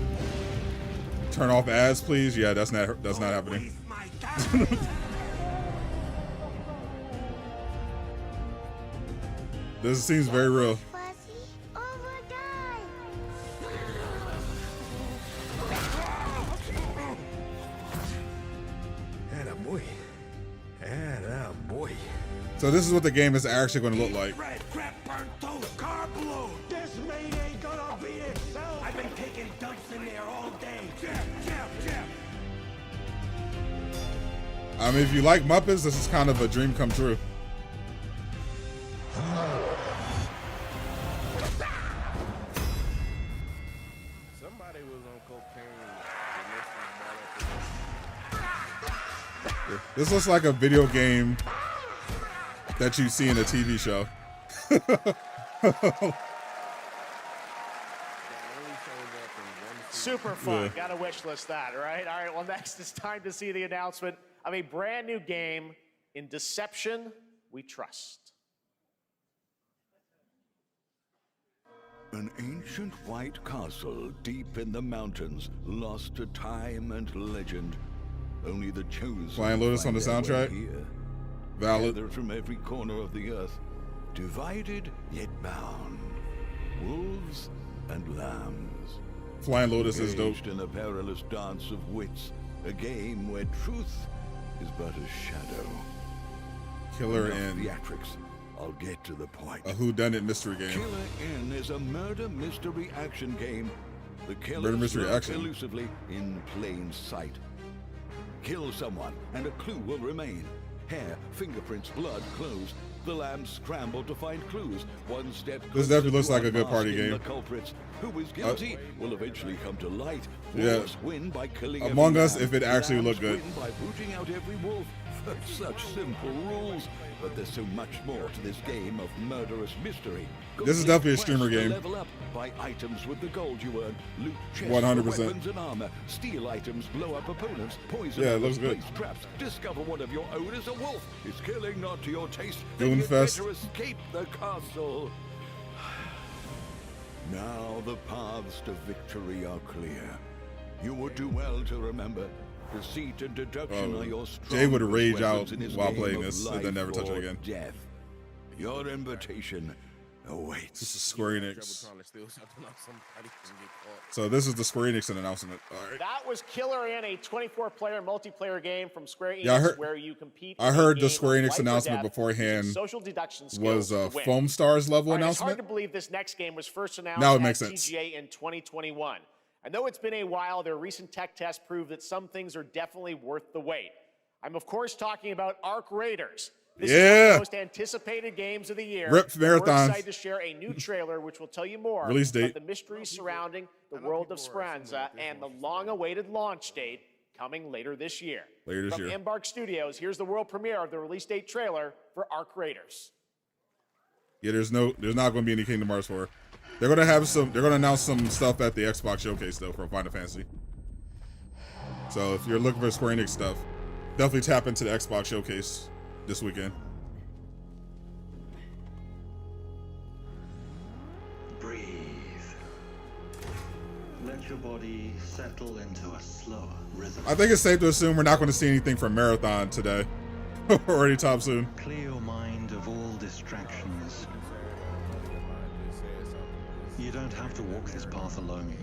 Turn off ads, please. Yeah, that's not happening. This seems very real. Attaboy. Attaboy. So this is what the game is actually going to look like. Red crap burnt toast, car blown. This meat ain't gonna beat itself. I've been taking dumps in there all day. Jeff. I mean, if you like Muppets, this is kind of a dream come true. Somebody was on cocaine. This looks like a video game that you see in a TV show. Super fun. Yeah. Gotta wish list that, right? All right, well, next it's time to see the announcement of a brand new game, In Deception We Trust. An ancient white castle deep in the mountains, lost to time and legend. Only the chosen Flying Lotus on the find their way soundtrack? here. Valid. Gathered from every corner of the earth, divided yet bound. Wolves and lambs. Flying Lotus is dope. Engaged in a perilous dance of wits, a game where truth is but a shadow. Killer Enough Inn. theatrics. I'll get to the point. A whodunit mystery game. Killer Inn is a murder mystery action game. The Murder killers mystery lurk action. elusively in plain sight. Kill someone, and a clue will remain. Hair, fingerprints, blood, clothes. The lambs scramble to find clues. One step. This definitely looks closer like a good to party unmasking game. The culprits. Who is guilty will eventually come to light. Yeah. Wolves win by killing Among every Us, lamb. if it actually Lambs looked good. win by booting out every wolf. Such simple rules, but there's so much more to this game of murderous mystery. This is definitely a streamer Quest to game. Level up, buy items with the gold you earn, loot chests 100%. for weapons and armor, steal items, blow up opponents, poison Yeah, it others, looks good. place traps, discover one of your own is a wolf. Is killing not to your taste? Goon Then you'd Fest. better escape the castle. Now the paths to victory are clear. You would do well to remember. Deceit and deduction are your Jay would strongest rage weapons out in this while game playing of this and then life never touch it or again. Death. Your invitation awaits. This is Square Enix. Trying to steal something off somebody can get caught. So this is the Square Enix announcement. All right. That was Killer Inn, a 24-player multiplayer game from Square Enix Yeah, I heard- where you compete. I in a heard the game Square of Enix life or announcement death beforehand using social deduction skills was a to win. Foam Stars level All right, announcement. It's hard to believe this next game was first announced Now it at makes sense. TGA in 2021. And though it's been a while, their recent tech tests prove that some things are definitely worth the wait. I'm of course talking about Arc Raiders. This is one of Yeah. the most anticipated games of the year. Rip And We're marathons. excited to share a new trailer which will tell you more Release date. about the mystery surrounding the world of Speranza and the long-awaited launch date coming later this year. Later this From year. Embark Studios, here's the world premiere of the release date trailer for Arc Raiders. Yeah, there's not going to be any Kingdom Hearts 4. They're going to announce some stuff at the Xbox showcase though for Final Fantasy. So if you're looking for Square Enix stuff, definitely tap into the Xbox showcase this weekend. Breathe. Let your body settle into a slower rhythm. I think it's safe to assume we're not going to see anything from Marathon today. Or anytime soon. Clear your mind of all distractions. You don't have to walk this path alone.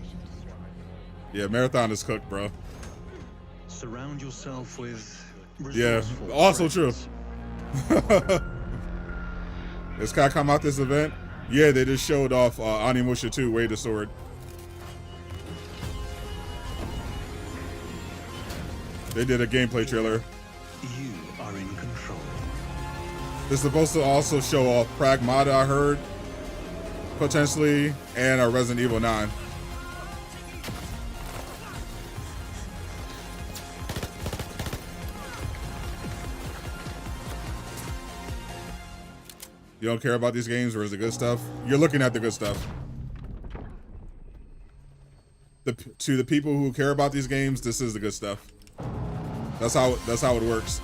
Yeah, Marathon is cooked, bro. Surround yourself with yeah, resourceful also friends. true. This guy come out this event. Yeah, they just showed off Onimusha 2, Way the Sword. They did a gameplay trailer. You are in control. They're supposed to also show off Pragmata, I heard, potentially, and Resident Evil 9. You don't care about these games, or is it good stuff? You're looking at the good stuff. To the people who care about these games, this is the good stuff. That's how it works.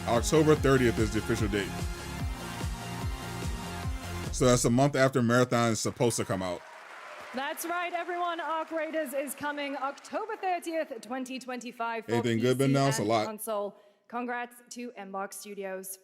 October 30th is the official date. So that's a month after Marathon is supposed to come out. That's right, everyone. Arc Raiders is coming October 30th, 2025. For Anything good been PC announced? A and lot. Console. Congrats to Embark Studios.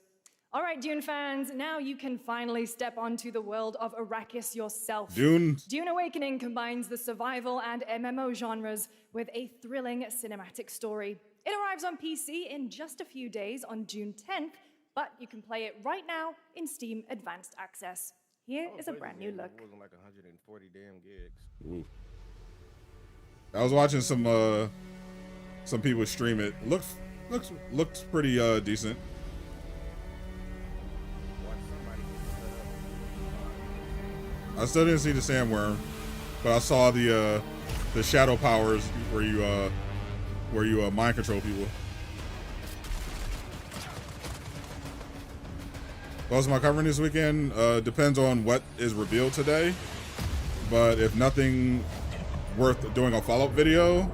All right, Dune fans, now you can finally step onto the world of Arrakis yourself. Dune Awakening combines the survival and MMO genres with a thrilling cinematic story. It arrives on PC in just a few days on June 10th, but you can play it right now in Steam Advanced Access. Here is a brand new look. It wasn't like 140 damn gigs. Ooh. I was watching some people stream it. Looks pretty decent. I still didn't see the sandworm, but I saw the shadow powers where you mind control people. What else am I covering this weekend? Depends on what is revealed today, but if nothing worth doing a follow-up video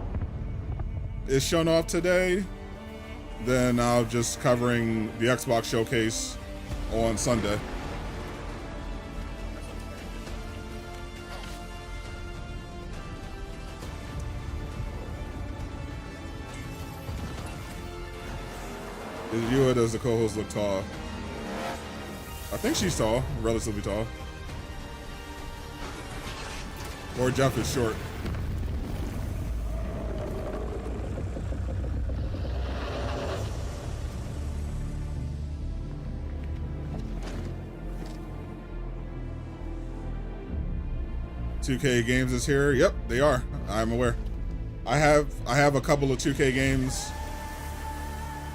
is shown off today, then I'll just covering the Xbox showcase on Sunday. Is you or does the co-host look tall? I think she's tall, relatively tall. Or Jeff is short. $2K games is here. Yep, they are. I'm aware. I have a couple of 2K games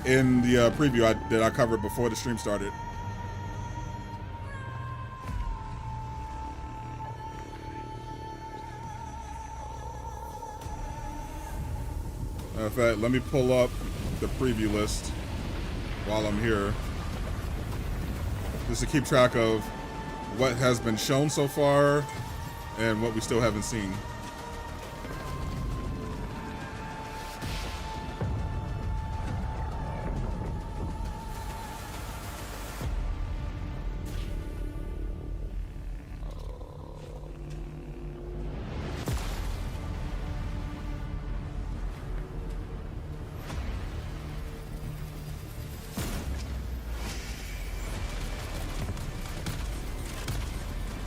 in the preview that I covered before the stream started. In fact, let me pull up the preview list while I'm here, just to keep track of what has been shown so far and what we still haven't seen.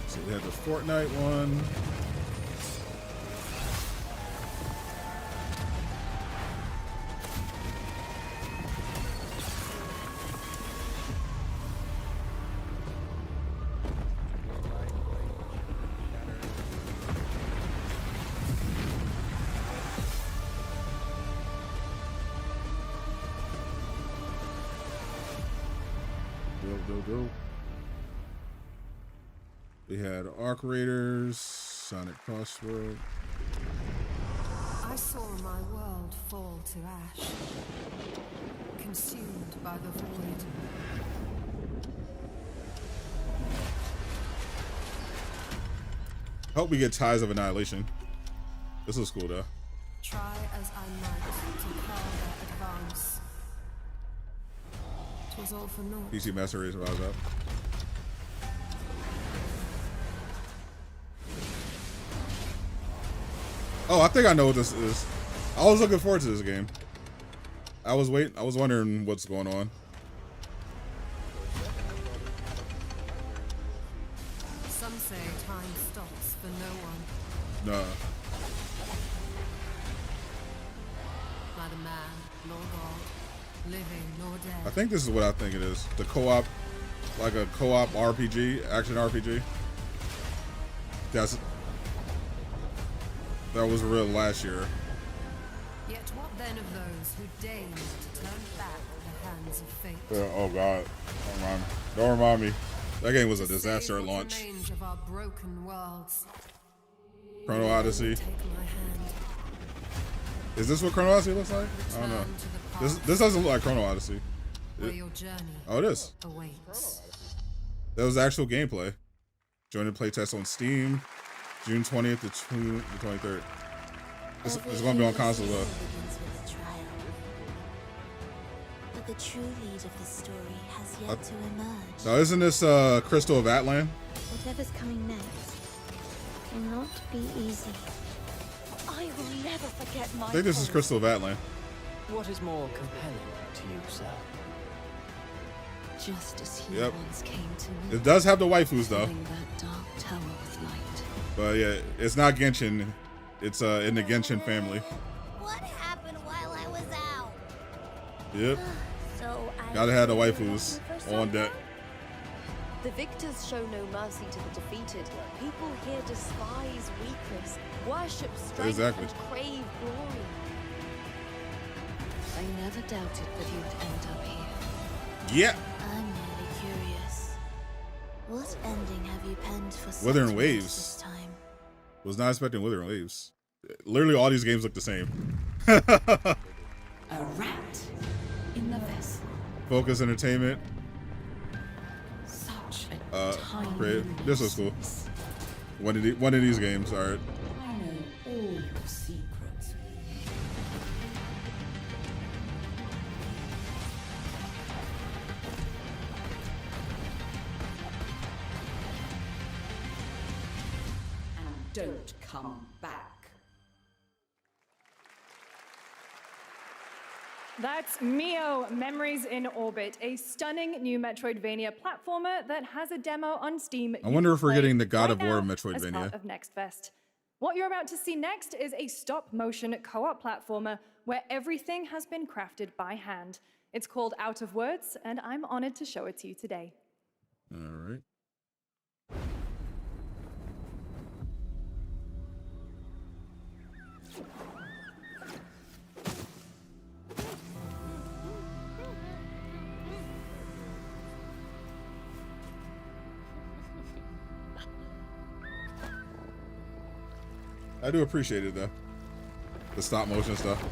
So we have the Fortnite one. Go. We had Arc Raiders, Sonic Crossworld. I saw my world fall to ash, consumed by the void. Hope we get Ties of Annihilation. This is cool though. Try as I might to quell their advance. 'Twas all for naught. PC Master Race rise up. Oh, I think I know what this is. I was looking forward to this game. I was wondering what's going on. Some say time stops for no one. Nah. Neither man nor God, living nor dead. I think this is what I think it is. The co-op, like a co-op RPG, action RPG. That was real last year. Yet what then of those who deigned to turn back the hands of fate? Oh God, don't remind me. That game was a disaster at What launch. remains of our broken worlds? Chrono Odyssey. Is this what Chrono Odyssey looks like? I don't know. This doesn't look like Chrono Odyssey. Oh, it is. That was actual gameplay. Join the playtest on Steam, June 20th to June 23rd. It's going to be on console though. But the true lead of the story has yet to emerge. Now, isn't this Crystal of Atlan? Whatever's coming next cannot be easy. I will never forget my I think this is Crystal of Atlan. What is more compelling to you, sir? Just as he Yep. once came to me. It does have the waifus though. Filling that dark tower with light. But yeah, it's not Genshin. It's in the Genshin family. What happened while I was out? Yep. So I Gotta have the waifus on deck. The victors show no mercy to the defeated. People here despise weakness, worship strength, Exactly. and crave glory. I never doubted that you would end up here. Yeah. I'm really curious. What ending have you penned for Withering Sadot Waves. this time? Was not expecting Withering Waves. Literally all these games look the same. A rat in the vessel. Focus Entertainment. Such a tiny Great. This was cool. One of these games, alright. I know all your secrets. And don't come back. That's Mio, Memories in Orbit, a stunning new Metroidvania platformer that has a demo on Steam. I wonder if we're getting the God of War As Metroidvania. part of Next Fest. What you're about to see next is a stop-motion co-op platformer where everything has been crafted by hand. It's called Out of Words, and I'm honored to show it to you today. Alright. I do appreciate it though. The stop motion stuff.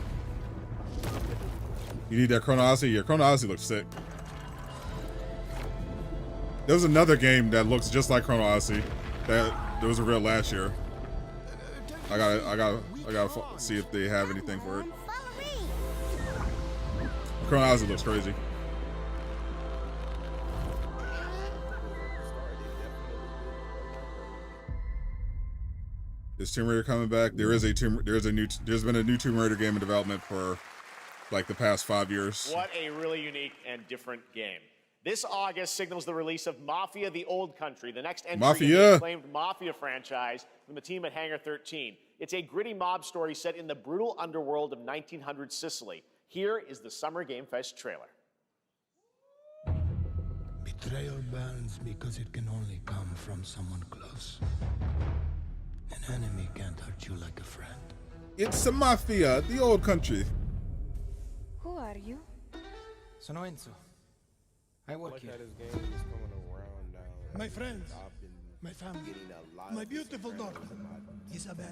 You need that Chrono Odyssey? Yeah, Chrono Odyssey looks sick. There was another game that looks just like Chrono Odyssey that there was a real last year. I gotta see if they have anything for it. Chrono Odyssey looks crazy. Is Tomb Raider coming back? There's been a new Tomb Raider game in development for like the past 5 years. What a really unique and different game. This August signals the release of Mafia: The Old Country, the next entry in the acclaimed Mafia franchise from the team at Hangar 13. It's a gritty mob story set in the brutal underworld of 1900 Sicily. Here is the Summer Game Fest trailer. Betrayal burns because it can only come from someone close. An enemy can't hurt you like a friend. It's a Mafia, the Old Country. Who are you? Sono Enzo. I work here. My friends, my family, my beautiful daughter, Isabella.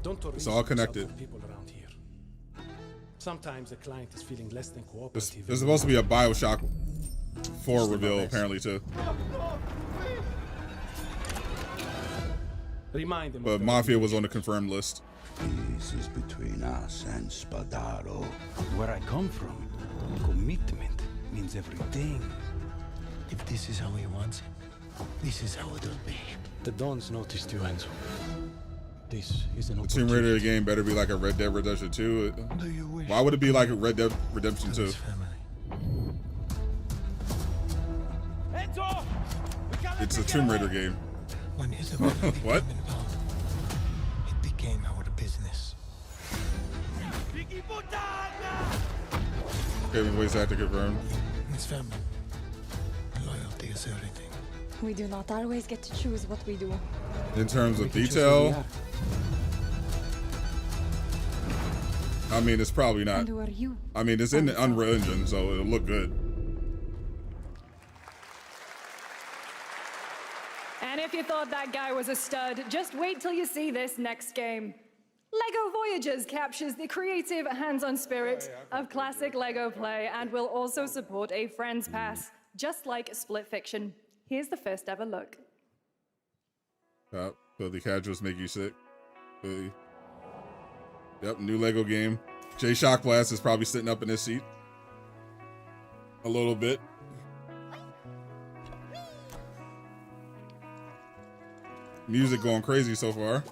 Don't It's all connected. people around here. Sometimes the client is feeling less than There's cooperative. supposed to be a BioShock 4 reveal apparently too. Remind them. But Mafia was on the confirmed list. This is between us and Spadaro. Where I come from, commitment means everything. If this is how he wants it, this is how it'll be. The Dons noticed you, Enzo. This is an The Tomb Raider game better be like a Red Dead Redemption 2. Why would it be like a Red Dead Redemption 2? It's a Tomb Raider game. When his What? it became our business. Okay, voice actor confirmed. It's family. Loyalty is everything. We do not always get to choose what we do. In terms of detail, I mean, it's probably not. And who are you? I mean, it's in the Unreal Engine, so it'll look good. And if you thought that guy was a stud, just wait till you see this next game. LEGO Voyages captures the creative, hands-on spirit of classic LEGO play and will also support a Friends Pass, just like Split Fiction. Here's the first ever look. Filthy casuals make you sick. Filthy. Yep, new LEGO game. Jay Shockblast is probably sitting up in his seat. A little bit. Music going crazy so far.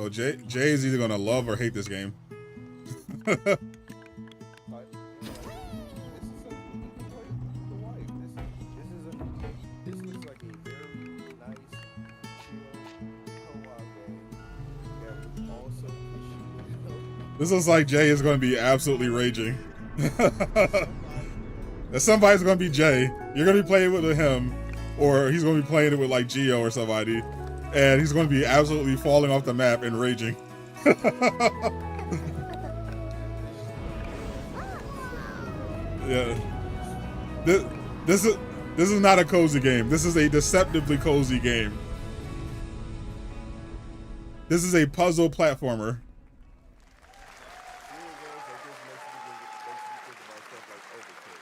Oh, Jay is either gonna love or hate this game. This looks like Jay is going to be absolutely raging. If somebody's going to be Jay, you're going to be playing with him, or he's going to be playing it with like Gio or somebody, and he's going to be absolutely falling off the map and raging. Yeah. This is not a cozy game. This is a deceptively cozy game. This is a puzzle platformer.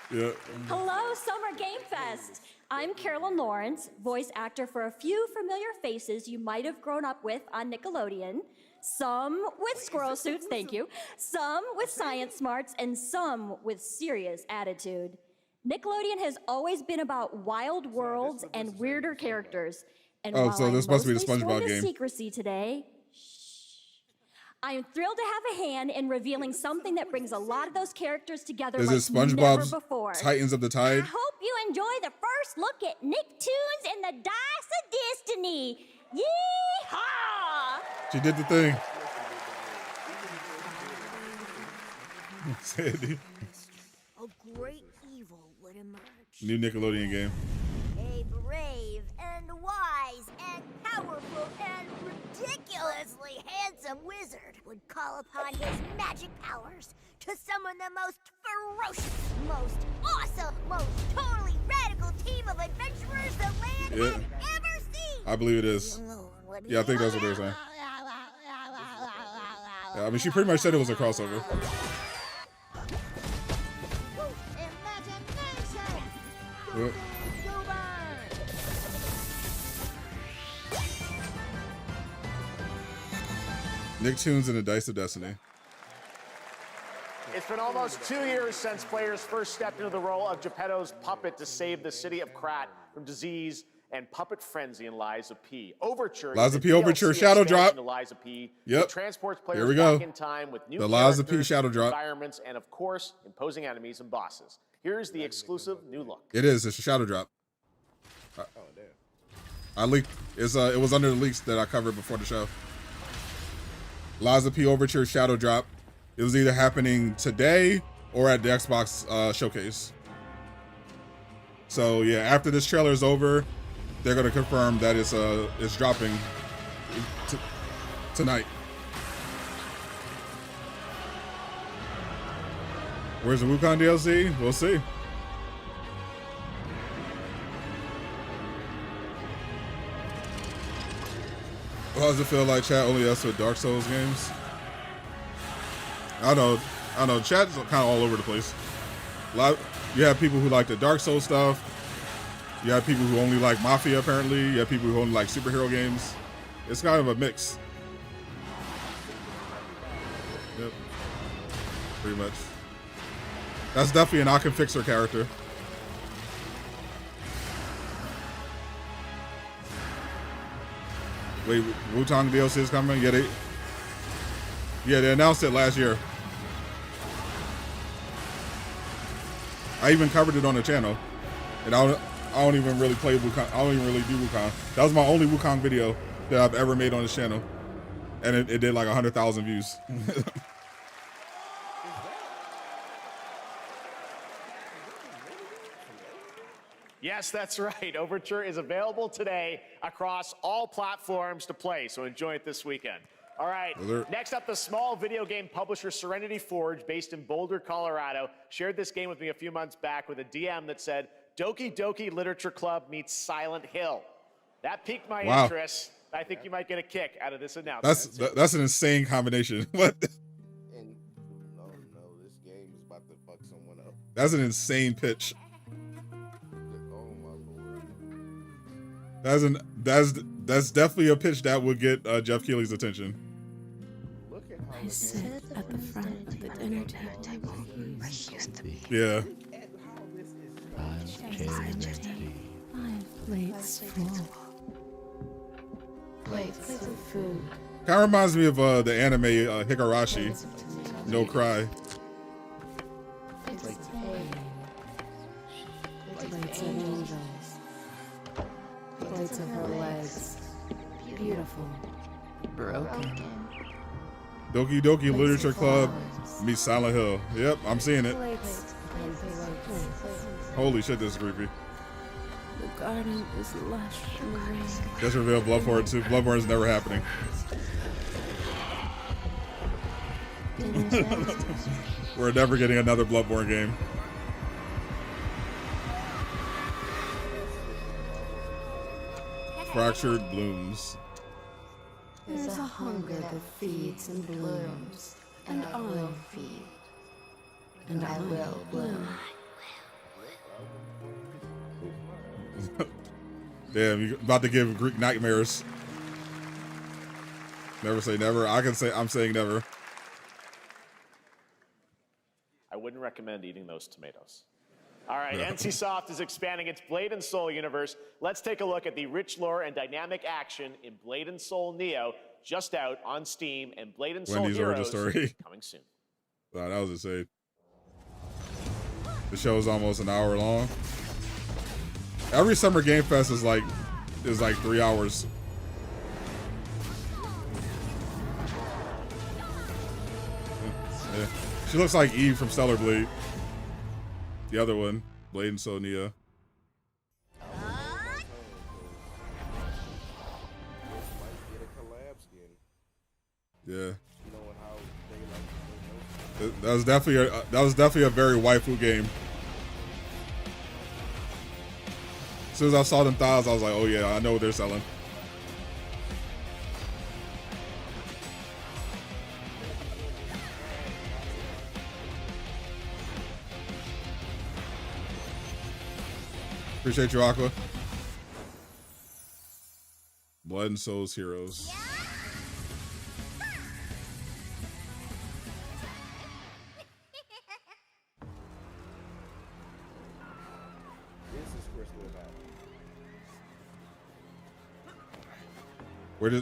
Yeah. Hello, Summer Game Fest. I'm Carolyn Lawrence, voice actor for a few familiar faces you might have grown up with on Nickelodeon. Some with squirrel suits, thank you. Some with science smarts, and some with serious attitude. Nickelodeon has always been about wild worlds and weirder characters. And while so this I must be the mostly swore SpongeBob to game. secrecy today, I am thrilled to have a hand in revealing something that brings a lot of those characters together Is like it SpongeBob's never before. Titans of the Tide? I hope you enjoy the first look at Nicktoons and the Dice of Destiny. Yee-haw! She did the thing. Sandy. A great evil would emerge. New Nickelodeon game. A brave and wise and powerful and ridiculously handsome wizard would call upon his magic powers to summon the most ferocious, most awesome, most totally radical team of adventurers the land has ever seen. I believe it is. Yeah, I think that's what they're saying. Yeah, I mean, she pretty much said it was a crossover. Yep. Nicktoons and the Dice of Destiny. It's been almost 2 years since players first stepped into the role of Geppetto's puppet to save the city of Krat from disease and puppet frenzy in Lies of P. Overture. Lies of P the Overture DLC Shadow expansion Drop. to Lies of P. Yep. It transports players Here we go. back in time with new The Lies of P characters, Shadow Drop. environments, and of course, imposing enemies and bosses. Here's the exclusive new look. It is. It's a Shadow Drop. I leaked. It was under the leaks that I covered before the show. Lies of P Overture Shadow Drop. It was either happening today or at the Xbox showcase. So yeah, after this trailer is over, they're gonna confirm that it's dropping tonight. Where's the WUCHANG DLC? We'll see. How does it feel like chat only us with Dark Souls games? I know, chat's kind of all over the place. You have people who like the Dark Souls stuff. You have people who only like Mafia, apparently. You have people who only like superhero games. It's kind of a mix. Yep. Pretty much. That's definitely an I Can Fix Her character. Wait, WUCHANG DLC is coming? Yeah, they announced it last year. I even covered it on the channel. And I don't even really play WUCHANG. I don't even really do WUCHANG. That was my only WUCHANG video that I've ever made on this channel. And it did like 100,000 views. Yes, that's right. Overture is available today across all platforms to play, so enjoy it this weekend. All right, next up, the small video game publisher Serenity Forge, based in Boulder, Colorado, shared this game with me a few months back with a DM that said, Doki Doki Literature Club meets Silent Hill. That piqued my interest. I think you might get a kick out of this announcement. That's an insane combination. What? And no, this game is about to fuck someone up. That's an insane pitch. Oh my lord. That's definitely a pitch that would get Jeff Keighley's attention. I sit at the front of the dinner table where he used to be. Yeah. 5 plates full. Plates of food. Kind of reminds me of the anime Higurashi. No Cry. Plates of angels. Plates of her legs. Beautiful. Broken. Doki Doki Literature Club meets Silent Hill. Yep, I'm seeing it. Holy shit, this is creepy. The garden is lush in the rain. Just revealed Bloodborne 2. Bloodborne is never happening. We're never getting another Bloodborne game. Fractured Blooms. There's a hunger that feeds and blooms, and I will feed, and I will bloom. Damn, you about to give Greek nightmares. Never say never. I'm saying never. I wouldn't recommend eating those tomatoes. All right, NCSoft is expanding its Blade and Soul universe. Let's take a look at the rich lore and dynamic action in Blade and Soul Neo, just out on Steam, and Blade and Soul Wendy's origin Heroes story. coming soon. Wow, that was insane. The show is almost an hour long. Every Summer Game Fest is like 3 hours. Yeah. She looks like Eve from Stellar Blade. The other one, Blade and Soul Neo. Yeah. That was definitely a very waifu game. As soon as I saw them thighs, I was like, oh yeah, I know what they're selling. Appreciate you, Aqua. Blood and Souls Heroes.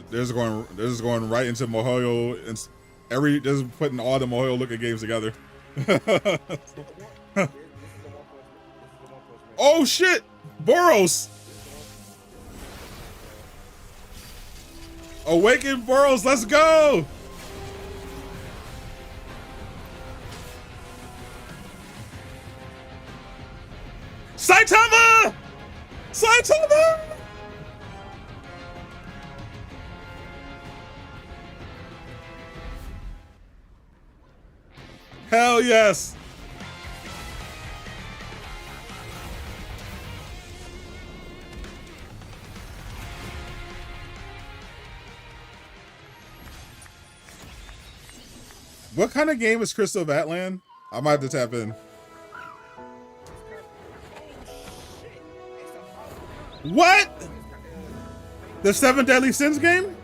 This is going right into Mohoyo, and this is putting all the Mohoyo looking games together. Oh shit! Boros! Awaken Boros, let's go! Saitama! Saitama! Hell yes! What kind of game is Crystal of Atlan? I might have to tap in. What? The 7 Deadly Sins game?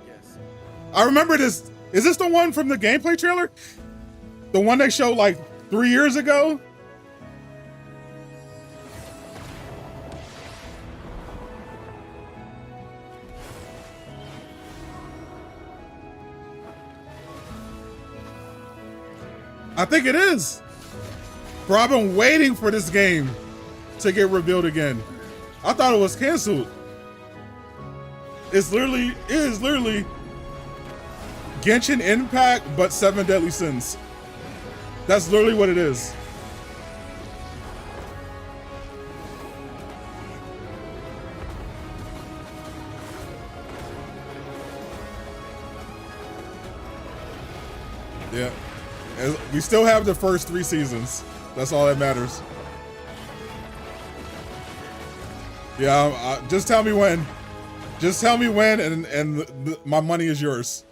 Yes. I remember this. Is this the one from the gameplay trailer? The one they showed like 3 years ago? I think it is. Bro, I've been waiting for this game to get revealed again. I thought it was canceled. It is literally Genshin Impact, but 7 Deadly Sins. That's literally what it is. Yeah. We still have the first 3 seasons. That's all that matters. Yeah, just tell me when. Just tell me when, and my money is yours.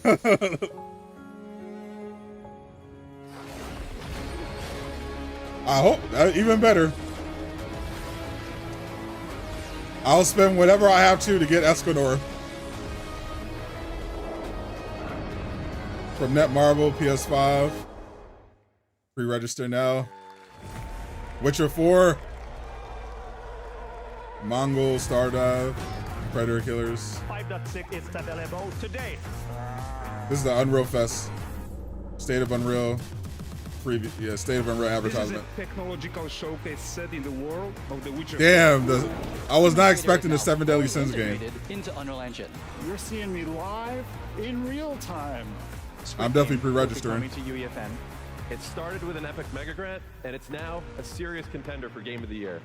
I hope, even better. I'll spend whatever I have to get Escanor. From Netmarble, PS5. Pre-register now. Witcher 4. Mongol, Stardive, Predator Killers. 5.6 is available today. This is the Unreal Fest. State of Unreal. Yeah, State of Unreal advertisement. This is a technological showcase set in the world of the Witcher. Damn, I was not expecting the 7 Deadly Sins game. Into Unreal Engine. You're seeing me live in real time. I'm definitely pre-registering. Coming to UEFN. It started with an epic mega grant, and it's now a serious contender for Game of the Year.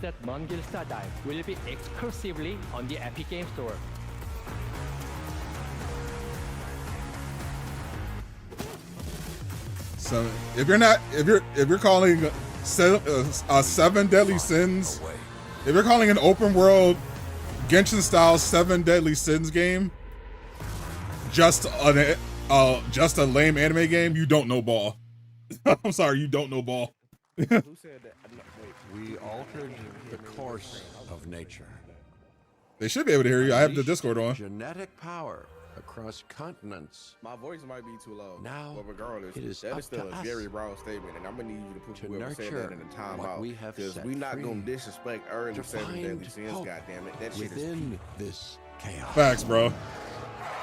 That Mongol Stardive will be exclusively on the Epic Game Store. So if you're calling 7 Deadly Sins, if you're calling an open world Genshin style 7 Deadly Sins game just a lame anime game, you don't know ball. I'm sorry, you don't know ball. Who said that? We altered the course of nature. They should be able to hear you. I have the Discord on. Genetic power across continents. My voice might be too low. Now, but regardless, it is that up is still to a us very broad statement, and I'm gonna need you to put to whoever said nurture that in the timeout. what we have Because set we're not gonna free. disrespect early To 7 find Deadly Sins. hope Goddammit, that shit is within this chaos. Facts, bro.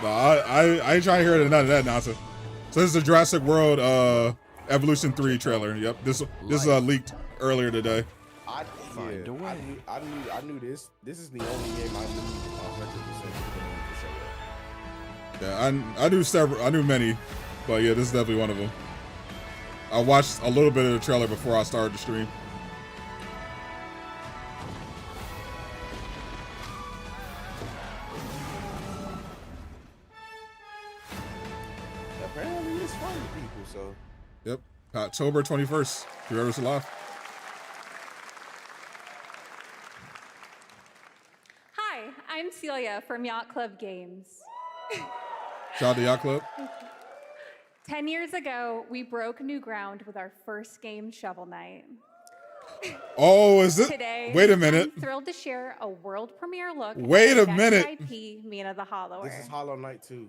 No, I ain't trying to hear none of that nonsense. So this is the Jurassic World Evolution 3 trailer. Yep, this leaked earlier today. I knew this. This is the only game I knew 100% for sure. Yeah, I knew many, but yeah, this is definitely one of them. I watched a little bit of the trailer before I started the stream. Apparently, it's fun to people. So. Yep, October 21st. Whoever's alive. Hi, I'm Celia from Yacht Club Games. Shout out to Yacht Club. 10 years ago, we broke new ground with our first game, Shovel Knight. Oh, is it? Today, wait a minute. I'm thrilled to share a world premiere look Wait at a the minute. next IP, Mina the Hollower. This is Hollow Knight 2.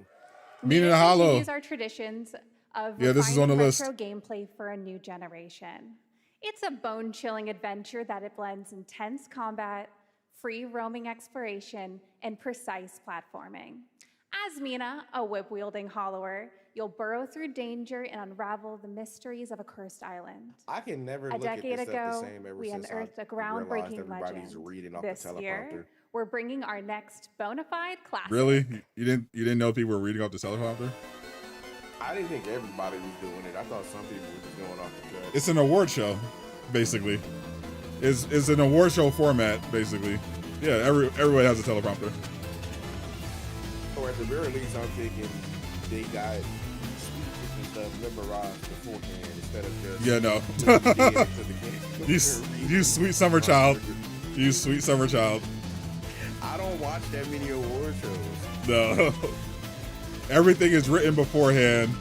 Mina the Hollow. Continues our traditions of Yeah, this is on the refining list. retro gameplay for a new generation. It's a bone-chilling adventure that it blends intense combat, free roaming exploration, and precise platforming. As Mina, a whip-wielding hollower, you'll burrow through danger and unravel the mysteries of a cursed island. I can never A look at decade this stuff the ago, same ever we since unearthed a I groundbreaking realized everybody's legend. reading off This the teleprompter. year, we're bringing our next bona fide classic. Really? You didn't know people were reading off the teleprompter? I didn't think everybody was doing it. I thought some people were just going off the gut. It's an award show, basically. It's an award show format, basically. Yeah, everybody has a teleprompter. Or at the very least, I'm thinking they got speeches and stuff memorized beforehand instead of just Yeah, no. putting it into the game. you sweet summer child. You sweet summer child. I don't watch that many award shows. No. Everything is written beforehand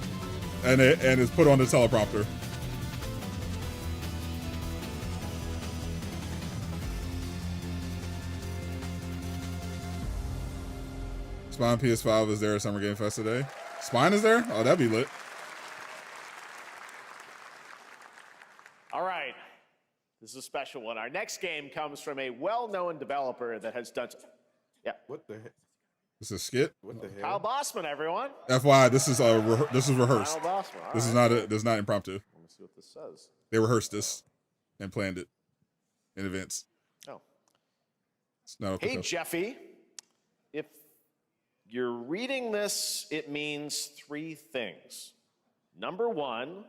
and is put on the teleprompter. Spine PS5 is there at Summer Game Fest today. Spine is there? Oh, that'd be lit. All right. This is a special one. Our next game comes from a well-known developer that has done... Yeah. What the heck? This is a skit. What the Kyle hell? Bossman, everyone. FYI, this is rehearsed. Kyle Bossman. This is not impromptu. Let me see what this says. They rehearsed this and planned it in advance. Oh. It's not Hey, Jeffy. If you're reading this, it means 3 things. Number 1,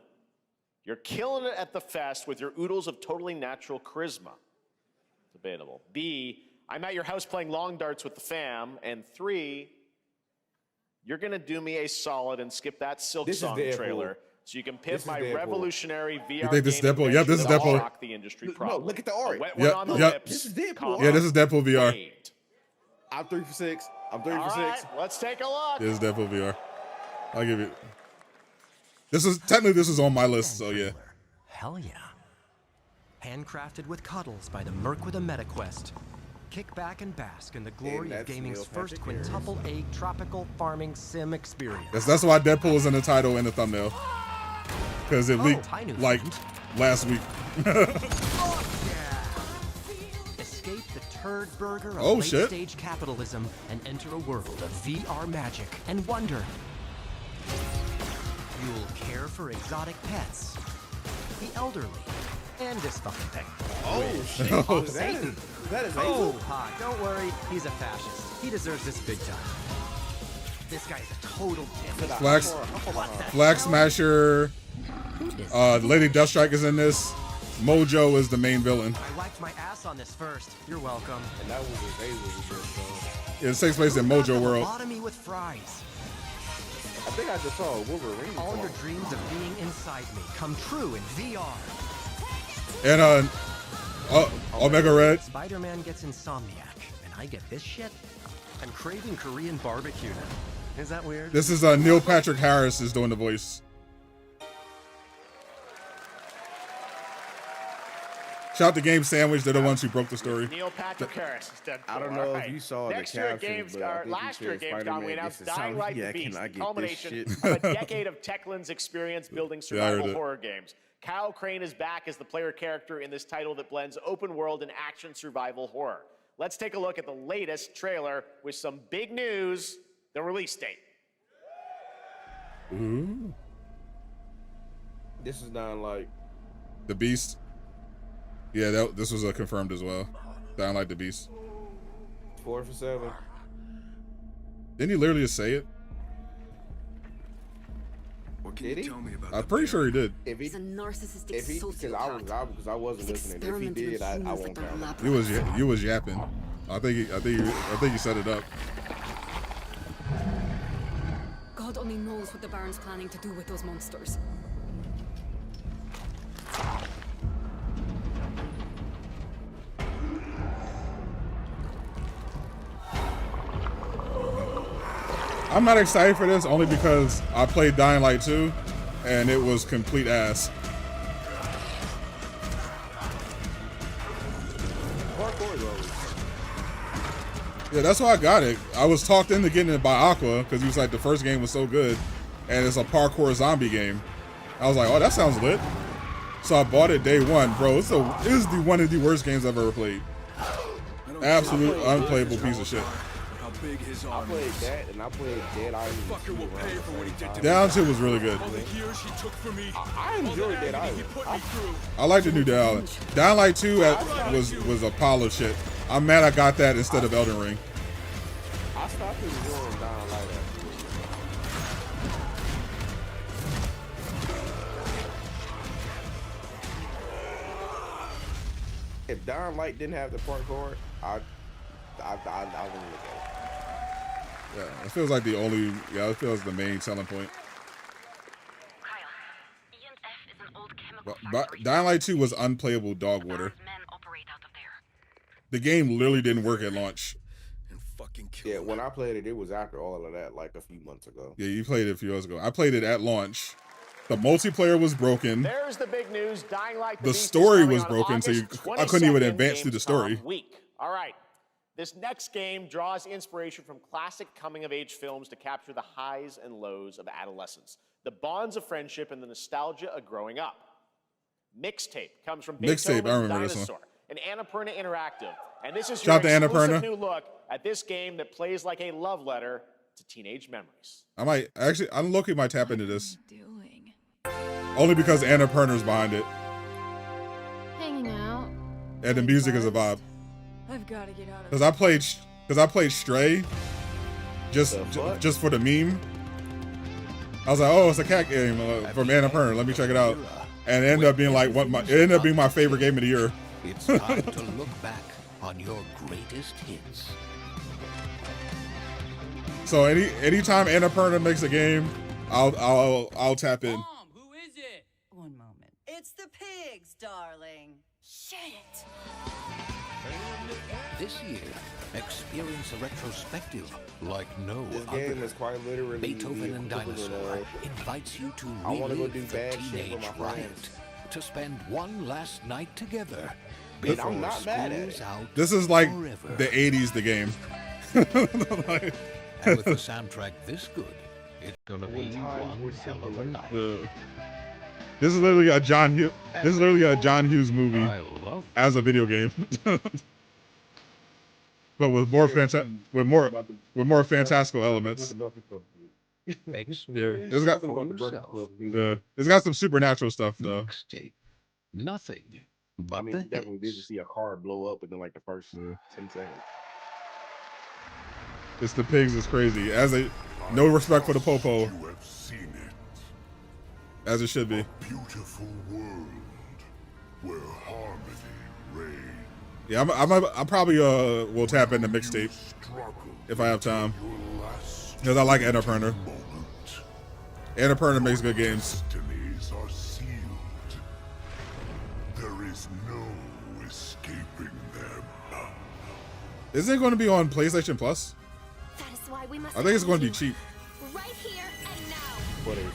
you're killing it at the fest with your oodles of totally natural charisma. Debatable. B, I'm at your house playing long darts with the fam. And 3, you're going to do me a solid and skip that Silk Song trailer so you can pimp my revolutionary VR You think this is game Deadpool? Yep, this is that'll Deadpool. rock the industry problem. No, look at the art. Yep. This is Deadpool. Yeah, this is Deadpool VR. I'm 3 for 6. I'm 3 All for 6. right, let's take a look. This is Deadpool VR. I'll give it. This is on my list, so yeah. Hell yeah. Handcrafted with cuddles by the Merc with a MetaQuest. Kick back and bask in the glory of gaming's first quintuple A tropical farming sim experience. That's why Deadpool is in the title and the thumbnail. Because it leaked like last week. Escape the turd burger of Oh, shit. late-stage capitalism and enter a world of VR magic and wonder. You'll care for exotic pets, the elderly, and this fucking thing. Oh, shit. Oh, Satan. That is Oh, Hazel. hi. Don't worry. He's a fascist. He deserves this big time. This guy's a total Flag Smasher. Lady Deathstrike is in this. Mojo is the main villain. I wiped my ass on this first. You're welcome. And that was his Hazel. It takes place in Mojo World. Lobotomy with fries. I think I just saw a Wolverine. All your dreams of being inside me come true in VR. And Omega Red. Spider-Man gets Insomniac, and I get this shit? I'm craving Korean barbecue now. Is that weird? This is Neil Patrick Harris is doing the voice. Shout out to Game Sandwich. They're the ones who broke the story. Neil Patrick Harris is Deadpool. I don't know All if right. you saw Next the year at caption, but I think last he year at said Gamescom, we Spider-Man announced gets Dying Light Insomniac, the Beast, and I the get this culmination shit. of a decade of Techland's experience building Yeah, I heard survival it. horror games. Kyle Crane is back as the player character in this title that blends open world and action survival horror. Let's take a look at the latest trailer with some big news, the release date. Ooh. This is not like The Beast. Yeah, this was confirmed as well. Dying Light the Beast. 4 for 7. Didn't he literally just say it? What can you tell me about? I'm pretty sure he did. If he, He's a narcissistic if he, because I wasn't listening. If he did, I won't count it. You was yapping. I think you set it up. God only knows what the Baron's planning to do with those monsters. I'm not excited for this only because I played Dying Light 2 and it was complete ass. Yeah, that's why I got it. I was talked into getting it by Aqua because he was like, the first game was so good and it's a parkour zombie game. I was like, oh, that sounds lit. So I bought it day one, bro. It is one of the worst games I've ever played. Absolute unplayable piece of shit. I played that and I played Dead Island. Fucker will pay for what he did to Dead Island 2 was really good. I enjoyed Dead Island. I like the new Dead Island. Dying Light 2 was a pile of shit. I'm mad I got that instead of Elden Ring. I stopped enjoying Dying Light. If Dying Light didn't have the parkour, I wouldn't look at it. Yeah, it feels like it feels the main selling point. But Dying Light 2 was unplayable dog water. The game literally didn't work at launch. Yeah, when I played it, it was after all of that, like a few months ago. Yeah, you played it a few years ago. I played it at launch. The multiplayer was broken. There's the big news. Dying Light The story was broken, so I couldn't even advance through the story. All right. This next game draws inspiration from classic coming-of-age films to capture the highs and lows of adolescence, the bonds of friendship, and the nostalgia of growing up. Mixtape comes from Mixtape, I remember this Dinosaur, an Annapurna Interactive, and this is Shout your out to exclusive Annapurna. new look at this game that plays like a love letter to teenage memories. I might actually, I'm looking might tap into this. Only because Annapurna's behind it, Hanging out. and the music is a vibe. I've got to get out of Because I played Stray, just for the meme. I was like, oh, it's a cat game from Annapurna. Let me check it out, and it ended up being like it ended up being my favorite game of the year. It's time to look back on your greatest hits. So anytime Annapurna makes a game, I'll tap in. One moment. It's the pigs, darling. Shit. This year, experience a retrospective like no This other. game is quite literally Beethoven the and equivalent Dinosaur of, invites you to I wanna go relive do the bad shit with teenage my riot, friends. to spend one last night together. And I'm not mad at school's it. out This is like forever. the 80s, the game. And with the soundtrack this good, it's gonna be one hell of a night. This is literally a John Hughes. This is literally a John Hughes movie as a video game, but with more fantastical elements. It's got some supernatural stuff though. Nothing. But I mean, you definitely did see a car blow up within like the first 10 seconds. It's the pigs is crazy. No respect for the popo. You have seen it. As it should be. Beautiful world where harmony reigns. Yeah, I probably will tap into Mixtape if I have time, because I like Annapurna. Annapurna makes good games. Destinies are sealed. There is no escaping them. Isn't it going to be on PlayStation Plus? That is why we must I think it's going to be cheap. right here and now. What is?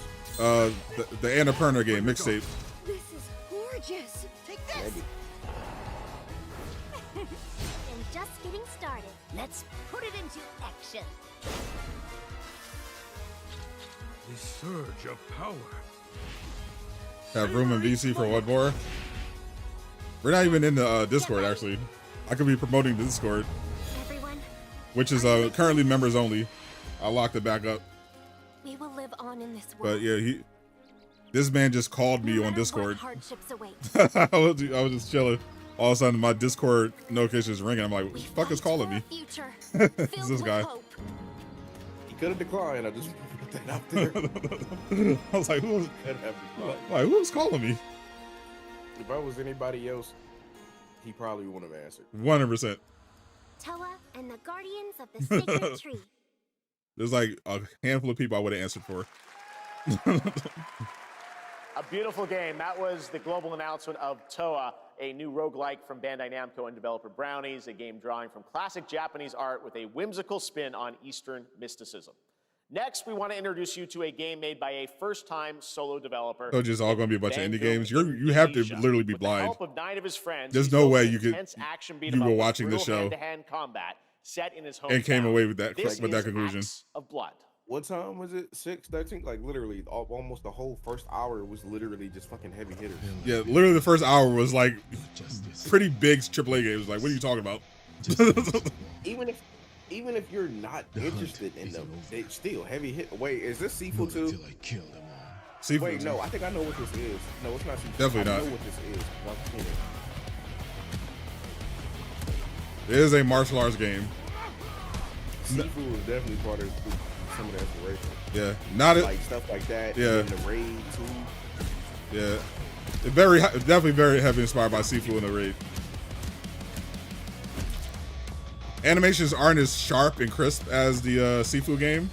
The Annapurna game, Mixtape. This is gorgeous. Take this. And just getting started. Let's put it into action. The surge of power. Have room in VC for what more? We're not even in the Discord, actually. I could be promoting the Discord, which is currently members only. I locked it back up. We will live on in this world. But yeah, this man just called me on Discord. Hardships await. I was just chilling. All of a sudden, my Discord notification is ringing. I'm like, what the fuck is calling me? It's this guy. He could have declined. I just put that out there. I was like, who was calling me? If I was anybody else, he probably wouldn't have answered. 100%. Toa and the guardians of the sacred tree. There's like a handful of people I would have answered for. A beautiful game. That was the global announcement of Toa, a new roguelike from Bandai Namco and developer Brownies, a game drawing from classic Japanese art with a whimsical spin on Eastern mysticism. Next, we want to introduce you to a game made by a first-time solo developer. So just all going to be a bunch of indie games. You have to literally be With the blind. help of 9 of his friends, There's he's no built way an you could intense action beat 'em you up were with watching this brutal show hand-to-hand combat set in his hometown. and came away with that This is conclusion. Acts of Blood. What time was it? 6? I think like literally almost the whole first hour was literally just fucking heavy hitters. Yeah, literally the first hour was like pretty big AAA games. Like, what are you talking about? Even if you're not interested in them, they still heavy hit. Wait, is this Sifu too? Sifu Wait, too. no, I think I know what this is. No, it's not Sifu. Definitely I not. know what this is. I've seen it. It is a martial arts game. Sifu was definitely part of some of the inspiration. Yeah, not it. Like stuff like that. Yeah. And the raid too. Yeah, definitely very heavily inspired by Sifu in the raid. Animations aren't as sharp and crisp as the Sifu game,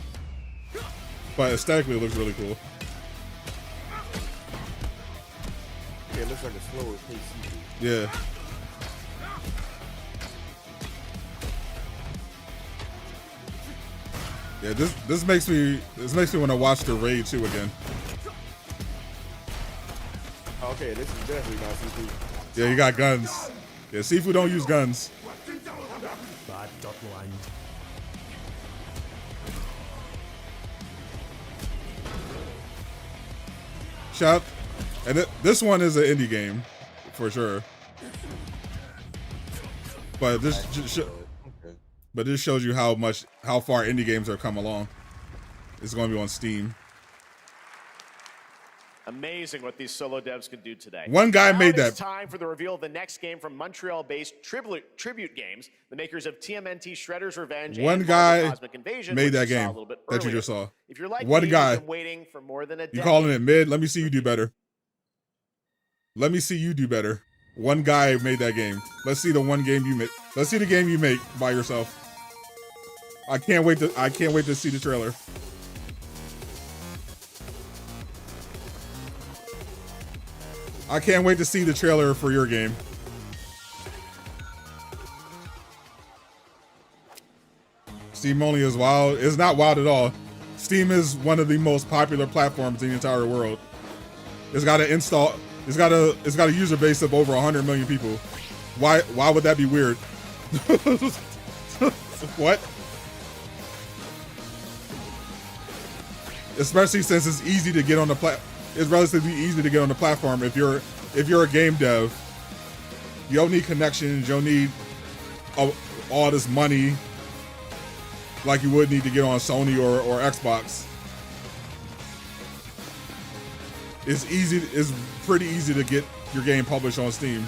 but aesthetically it looks really cool. Yeah, it looks like a slower pace Sifu. Yeah. Yeah, this makes me want to watch the raid 2 again. Okay, this is definitely not Sifu. Yeah, you got guns. Yeah, Sifu don't use guns. But Dotland. Shout, and this one is an indie game, for sure. But this shows you how far indie games are come along. It's going to be on Steam. Amazing what these solo devs can do today. One guy Now made that. It's time for the reveal of the next game from Montreal-based Tribute Games, the makers of TMNT Shredder's Revenge. One and guy Cosmic Invasion, made which that you saw game a little bit that you earlier. just saw. If you're like One me, guy. you've been waiting for more than a You decade. calling it mid? Let me see you do better. Let me see you do better. One guy made that game. Let's see the one game you make. Let's see the game you make by yourself. I can't wait to see the trailer. I can't wait to see the trailer for your game. Steam only is wild. It's not wild at all. Steam is one of the most popular platforms in the entire world. It's got an install. It's got a user base of over 100 million people. Why would that be weird? What? Especially since it's easy to get on the it's relatively easy to get on the platform if you're a game dev. You don't need connections, you don't need all this money like you would need to get on Sony or Xbox. It's pretty easy to get your game published on Steam.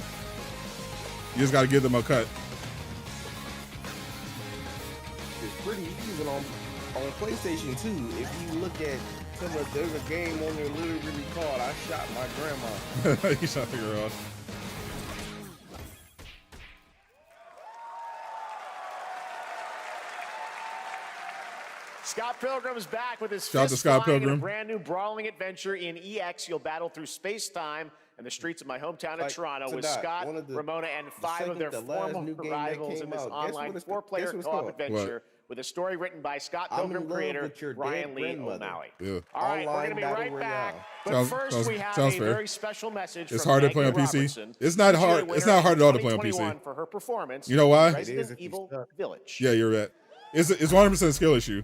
You just gotta give them a cut. It's pretty easy on PlayStation 2. If you look at there's a game on there literally called I Shot My Grandma. You shot your girl. Scott Pilgrim's back with his Shout out to fist Scott flying in Pilgrim. a brand new brawling adventure in EX. You'll battle through space-time and the streets of my hometown of Toronto with Scott, Ramona, and 5 of their former rivals in this online 4-player co-op adventure with a story written by Scott Pilgrim creator Ryan Lee O'Malley. Yeah. All right, we're going to be right back. But first, we have a very special message It's from hard to Maggie play on PC. Robertson, It's not hard. PGA It's not hard at all to play on 2021 PC. for her performance. You know why? in Resident Evil Village. Yeah, you're right. It's 100% skill issue.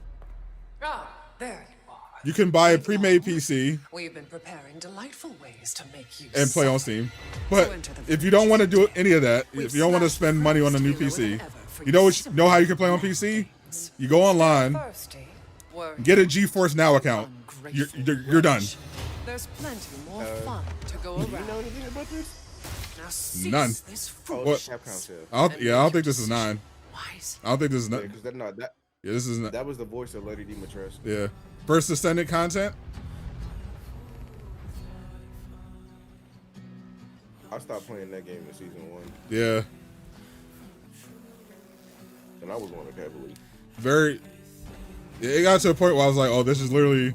Ah, there You can buy a pre-made PC we've been preparing delightful ways to make use and play on Steam. But if you don't want to do any of that, if you don't want to spend money on a new PC, you know how you can play on PC? You go online, get a GeForce Now account. You're done. There's plenty more fun to go around. Do you know anything about this? Now seize None. this fruit. What? I don't think this is 9. I don't think this is 9. Yeah, this is not. That was the voice of Lady Dimitrescu. Yeah. First Descendant content. I stopped playing that game in season 1. Yeah. And I was on it heavily. It got to a point where I was like, oh, there's literally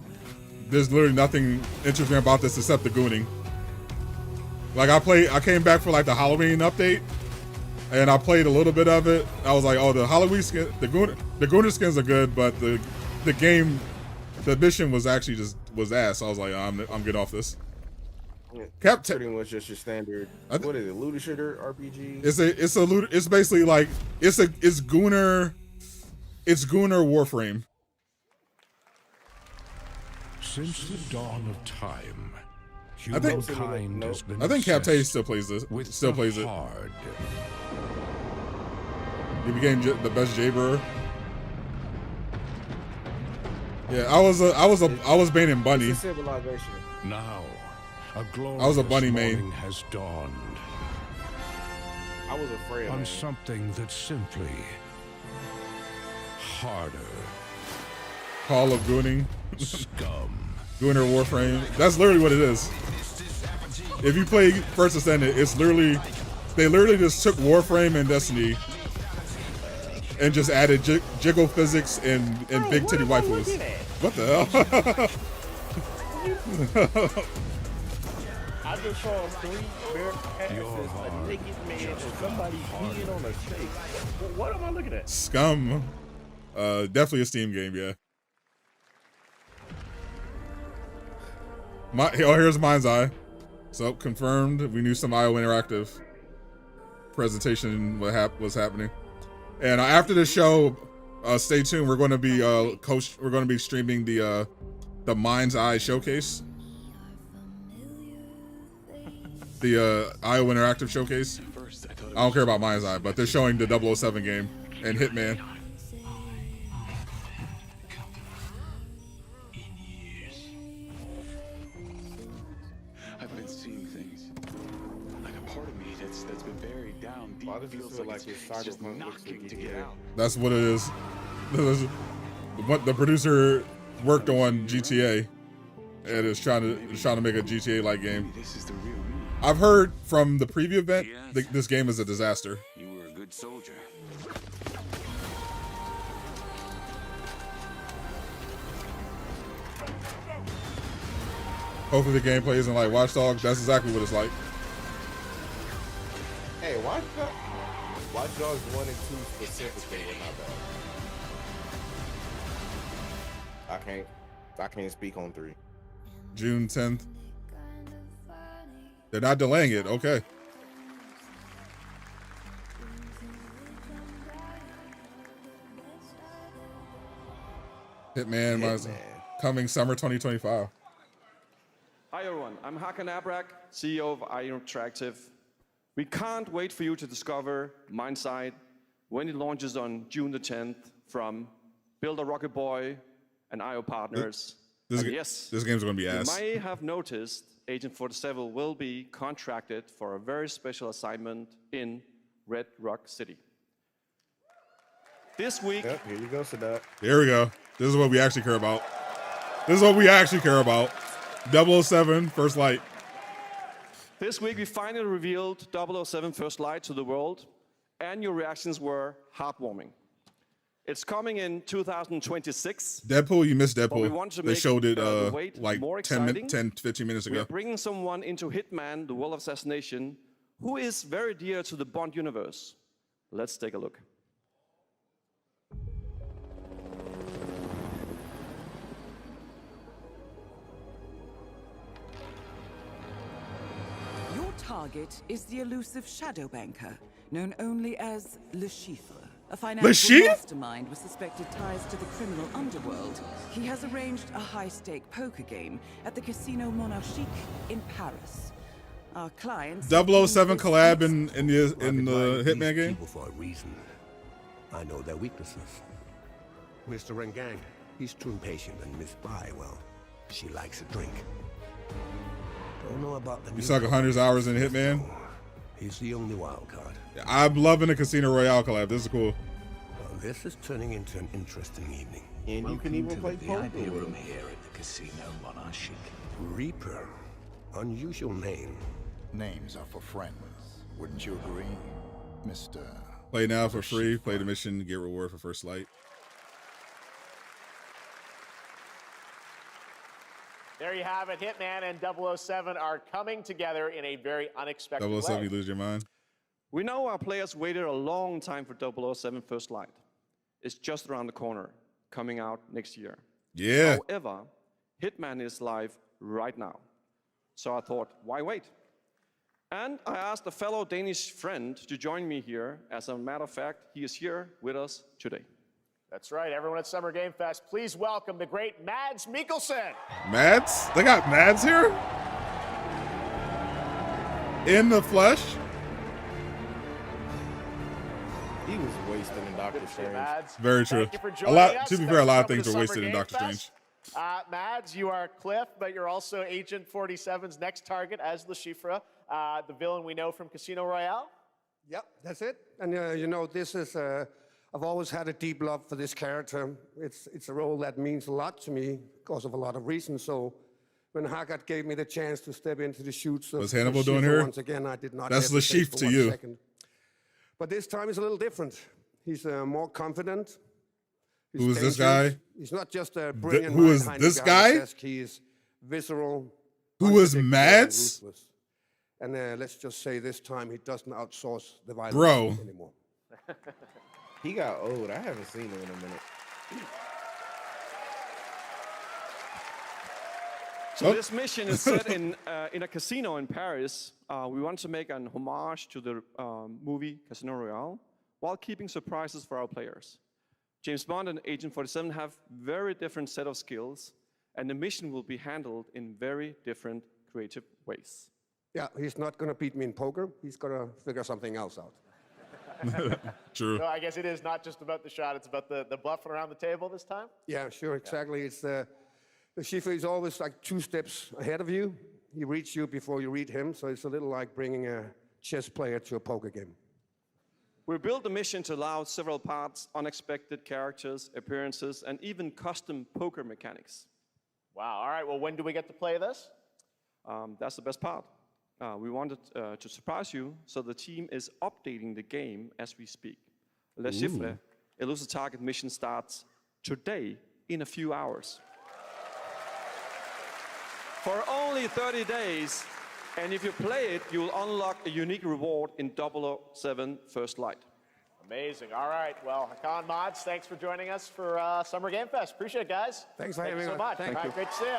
nothing interesting about this except the gooning. Like I came back for like the Halloween update, and I played a little bit of it. I was like, oh, the Halloween skin, the gooner skins are good, but the game, the mission was actually was ass. So I was like, I'm getting off this. Yeah, pretty much just your standard. What is it? Looter shooter RPG? It's basically like it's Gooner Warframe. Since the dawn of time, I think Captain still plays this. Still plays it. Hard. He became the best Jaybird. Yeah, I was banning Bunny. Civilization. Now, a glorious I was a Bunny main. morning has dawned. I was afraid. On something that's simply harder. Call of Gooning. Scum. Gooner Warframe. That's literally what it is. If you play First Ascendant, it's literally they literally just took Warframe and Destiny and just added jiggle physics and big titty waifus. What the hell? I just saw 3 bare asses, a naked man, and somebody peeing on a snake. What am I looking at? Scum. Definitely a Steam game, yeah. Here's Mindseye. So confirmed. We knew some IO Interactive presentation was happening. And after the show, stay tuned. We're going to be we're going to be streaming the Mindseye showcase, the IO Interactive showcase. I don't care about Mindseye, but they're showing the 007 game and Hitman. I've been seeing things. Like a part of me that's been buried down deep. Why does it feel like it's just knocking to get out? That's what it is. What the producer worked on GTA and is trying to make a GTA-like game. This is the real me. I've heard from the preview event this game is a disaster. You were a good soldier. Hopefully the gameplay isn't like Watch Dogs. That's exactly what it's like. Hey, Watch Dogs 1 and 2 specifically were not bad. I can't speak on 3. June 10th. They're not delaying it. Okay. Hitman. Coming summer 2025. Hi everyone, I'm Hakan Abrak, CEO of IO Interactive. We can't wait for you to discover Mindseye when it launches on June the 10th from Builder Rocket Boy and IO partners. This game's going to be ass. You may have noticed Agent 47 will be contracted for a very special assignment in Red Rock City. This week... Yep, here you go, Sadot. Here we go. This is what we actually care about. This is what we actually care about. 007 Frst Light. This week we finally revealed 007 Frst Light to the world, and your reactions were heartwarming. It's coming in 2026. Deadpool, you missed But we Deadpool. want to They make showed it the wait like more 10, exciting. 15 minutes We're ago. bringing someone into Hitman, the World of Assassination, who is very dear to the Bond universe. Let's take a look. Your target is the elusive shadow banker, known only as Le Chiffre, a financial mastermind with suspected ties to the criminal underworld. He has arranged a high-stake poker game at the Casino Monarchique in Paris. Our clients 007 collab in the Hitman game. People for a reason. I know their weaknesses. Mr. Rengang, he's too impatient, and Miss Bai, well, she likes a drink. Don't know about the You suck 100 hours in Hitman. He's the only wild card. I'm loving the Casino Royale collab. This is cool. Well, this is turning into an interesting evening. And you can even play poker VIP with room him. here at the Casino Monarchique. Reaper. Unusual name. Names are for friends. Wouldn't you agree, Mr. Play now for free. Play the mission. Get reward for Frst Light. There you have it. Hitman and 007 are coming together in a very unexpected 007, way. you lose your mind. We know our players waited a long time for 007 Frst Light. It's just around the corner, coming out next year. Yeah. However, Hitman is live right now. So I thought, why wait? And I asked a fellow Danish friend to join me here. As a matter of fact, he is here with us today. That's right, everyone at Summer Game Fest, please welcome the great Mads Mikkelsen. Mads? They got Mads here? In the flesh? He was wasted in Doctor Strange. Very true. Thank you for A joining lot. us. To be Thanks fair, a for lot of coming things to are Summer wasted in Game Doctor Fest. Strange. Mads, you are Cliff, but you're also Agent 47's next target as Le Chiffre, the villain we know from Casino Royale. Yep, that's it. And you know, this is, I've always had a deep love for this character. It's a role that means a lot to me because of a lot of reasons. So when Haggard gave me the chance to step into the shoots of What's Hannibal Le doing Chiffre here? once again, I did not That's Le hesitate Chiffre for to one you. second. But this time he's a little different. He's more confident. He's Who is this dangerous. guy? He's not just a brilliant who is mind this behind his guy? desk. He is visceral. Who is unpredictable, and Mads? ruthless. And let's just say this time he doesn't outsource the violence Bro. anymore. He got old. I haven't seen him in a minute. So this mission is set in a casino in Paris. We want to make an homage to the movie Casino Royale, while keeping surprises for our players. James Bond and Agent 47 have very different set of skills, and the mission will be handled in very different creative ways. Yeah, he's not going to beat me in poker. He's going to figure something else out. True. So I guess it is not just about the shot, it's about the bluffing around the table this time? Yeah, sure, exactly. It's the Shifu is always like 2 steps ahead of you. He reads you before you read him, so it's a little like bringing a chess player to a poker game. We built the mission to allow several parts, unexpected characters, appearances, and even custom poker mechanics. Wow, all right, well, when do we get to play this? That's the best part. We wanted to surprise you, so the team is updating the game as we speak. Le Chiffre, Elusive Target mission starts today in a few hours. For only 30 days, and if you play it, you'll unlock a unique reward in 007 Frst Light. Amazing. All right. Well, Hakan Mods, thanks for joining us for Summer Game Fest. Appreciate it, guys. Thanks for having me. Thank you so much. Thank you. Great to see you.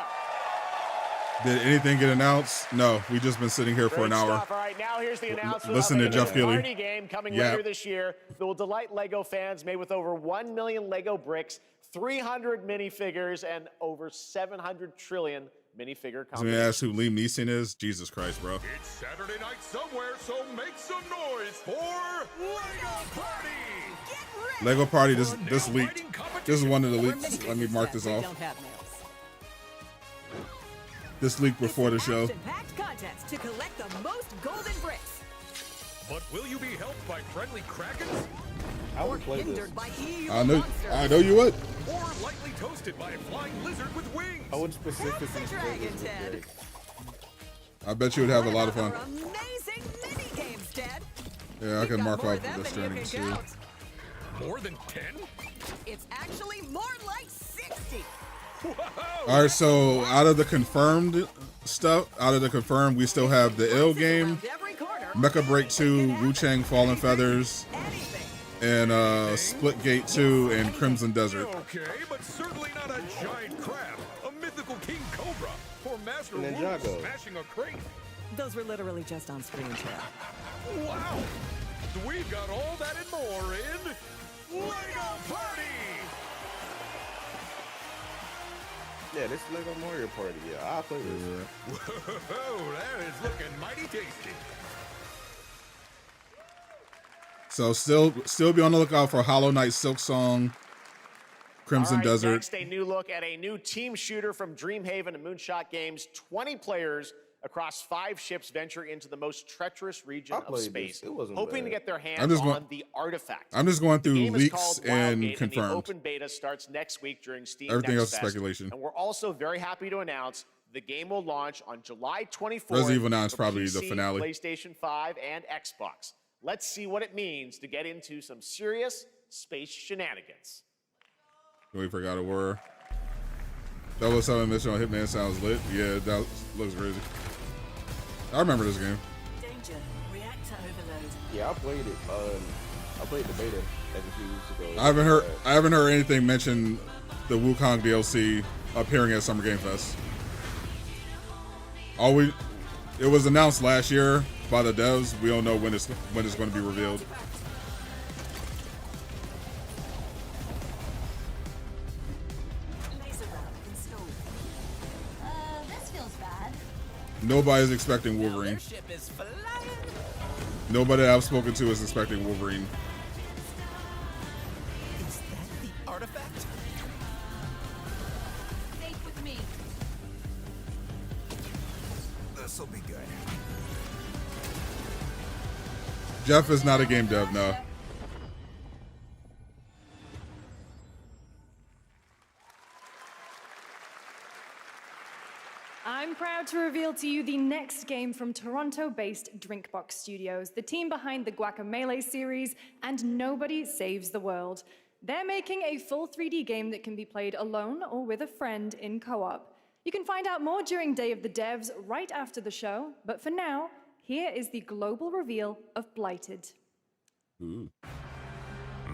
Did anything get announced? No, we just been sitting here for an hour. Stuff. All right, now here's the announcement. Listen to Jeff Keighley. Party game coming later this year that will delight LEGO fans, made with over 1 million LEGO bricks, 300 minifigures, and over 700 trillion minifigure Let me ask who Liam Neeson is. Jesus Christ, bro. It's Saturday night somewhere, so make some noise for LEGO Party! Lego Party, this leaked. This is one of the leaks. Let me mark this off. This leaked before the show. Packed contest to collect the most golden bricks. But will you be helped by friendly krakens? I would play this. Hindered by EU I monsters. know you would. Or lightly toasted by a flying lizard with wings? I would specifically That's the play dragon, this. Ted. I bet you would have a lot of fun. Our amazing mini games, Ted. Yeah, I can mark more off of them Death than you Stranding can too. count. More than 10? It's actually more like 60. All right, so out of the confirmed stuff, we still have the Ill game, Mecha Break 2, WUCHANG Fallen Feathers, and Splitgate 2 and Crimson Desert. Okay, but certainly not a giant crab, a mythical king cobra, or Master And then Wolf Jago. smashing a crate. Those were literally just on screen, Ted. Wow! We've got all that and more in LEGO Party! Yeah, this is Lego Mario Party. Yeah, I'll play this. Whoa, that is looking mighty tasty. So still be on the lookout for Hollow Knight, Silk Song, Crimson All right, Desert. Next, a new look at a new team shooter from Dreamhaven and Moonshot Games. 20 players across 5 ships venture into the most treacherous region of space, hoping to get their hands on the artifact. I'm just going through The game is leaks called and Wildgate, confirmed. the open beta starts next week during Steam Everything Next else is Fest. speculation. And we're also very happy to announce the game will launch on July 24th. Resident Evil 9 is for probably PC, the finale. PlayStation 5, and Xbox. Let's see what it means to get into some serious space shenanigans. We forgot a word. 007 mission on Hitman sounds lit. Yeah, that looks crazy. I remember this game. Danger. Reactor overload. Yeah, I played it. I played the beta a few weeks ago. I haven't heard anything mention the WUCHANG DLC appearing at Summer Game Fest. It was announced last year by the devs. We don't know when it's going to be revealed. Laser wrap installed. This feels bad. Nobody's expecting Wolverine. Ship is flying. Nobody I've spoken to is expecting Wolverine. Is that the artifact? Stay with me. This'll be good. Jeff is not a game dev, no. I'm proud to reveal to you the next game from Toronto-based Drinkbox Studios, the team behind the Guacamelee series and Nobody Saves the World. They're making a full 3D game that can be played alone or with a friend in co-op. You can find out more during Day of the Devs right after the show, but for now, here is the global reveal of Blighted. Ooh.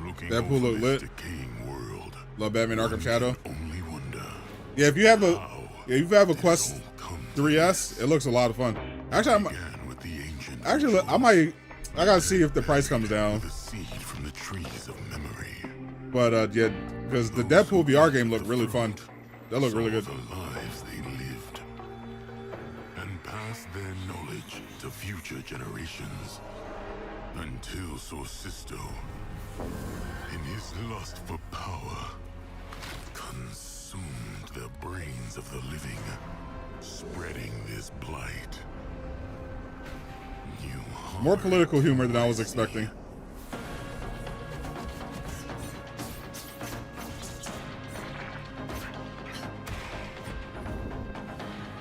Looking Deadpool look lit. world. Love Batman Arkham Shadow. Yeah, if you have a Quest 3S, it looks a lot of fun. Actually, I gotta see if the price comes down. But yeah, because the Deadpool VR game looked really fun. That looked really good. The lives they lived and passed their knowledge to future generations until Sorcisto, in his lust for power, consumed the brains of the living, spreading this blight. More political humor than I was expecting.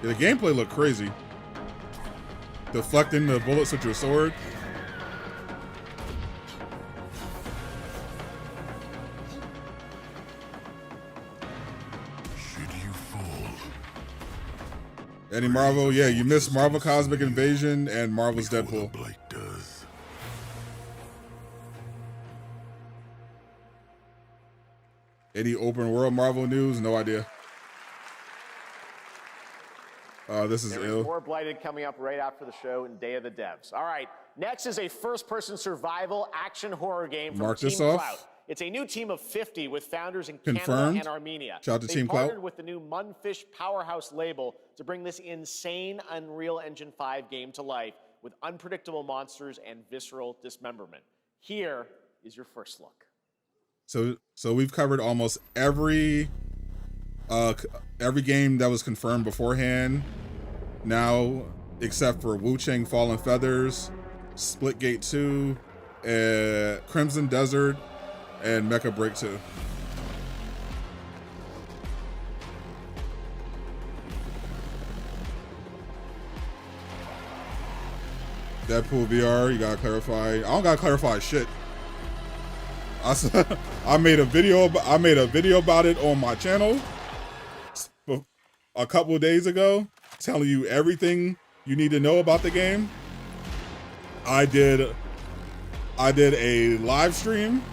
Yeah, the gameplay looked crazy. Deflecting the bullets with your sword. Any Marvel? Yeah, you missed Marvel Cosmic Invasion and Marvel's Deadpool. Any open world Marvel news? No idea. This is There ill. is more Blighted coming up right after the show and Day of the Devs. All right, next is a first-person survival action horror game from Mark Team this off. Clout. It's a new team of 50 with founders in Confirmed. Canada and Armenia. Shout out to They Team Clout. partnered with the new Munfish Powerhouse label to bring this insane Unreal Engine 5 game to life with unpredictable monsters and visceral dismemberment. Here is your first look. So we've covered almost every game that was confirmed beforehand now, except for WUCHANG Fallen Feathers, Splitgate 2, Crimson Desert, and Mecha Break 2. Deadpool VR, you gotta clarify. I don't gotta clarify shit. I made a video about it on my channel a couple of days ago, telling you everything you need to know about the game. I did a live stream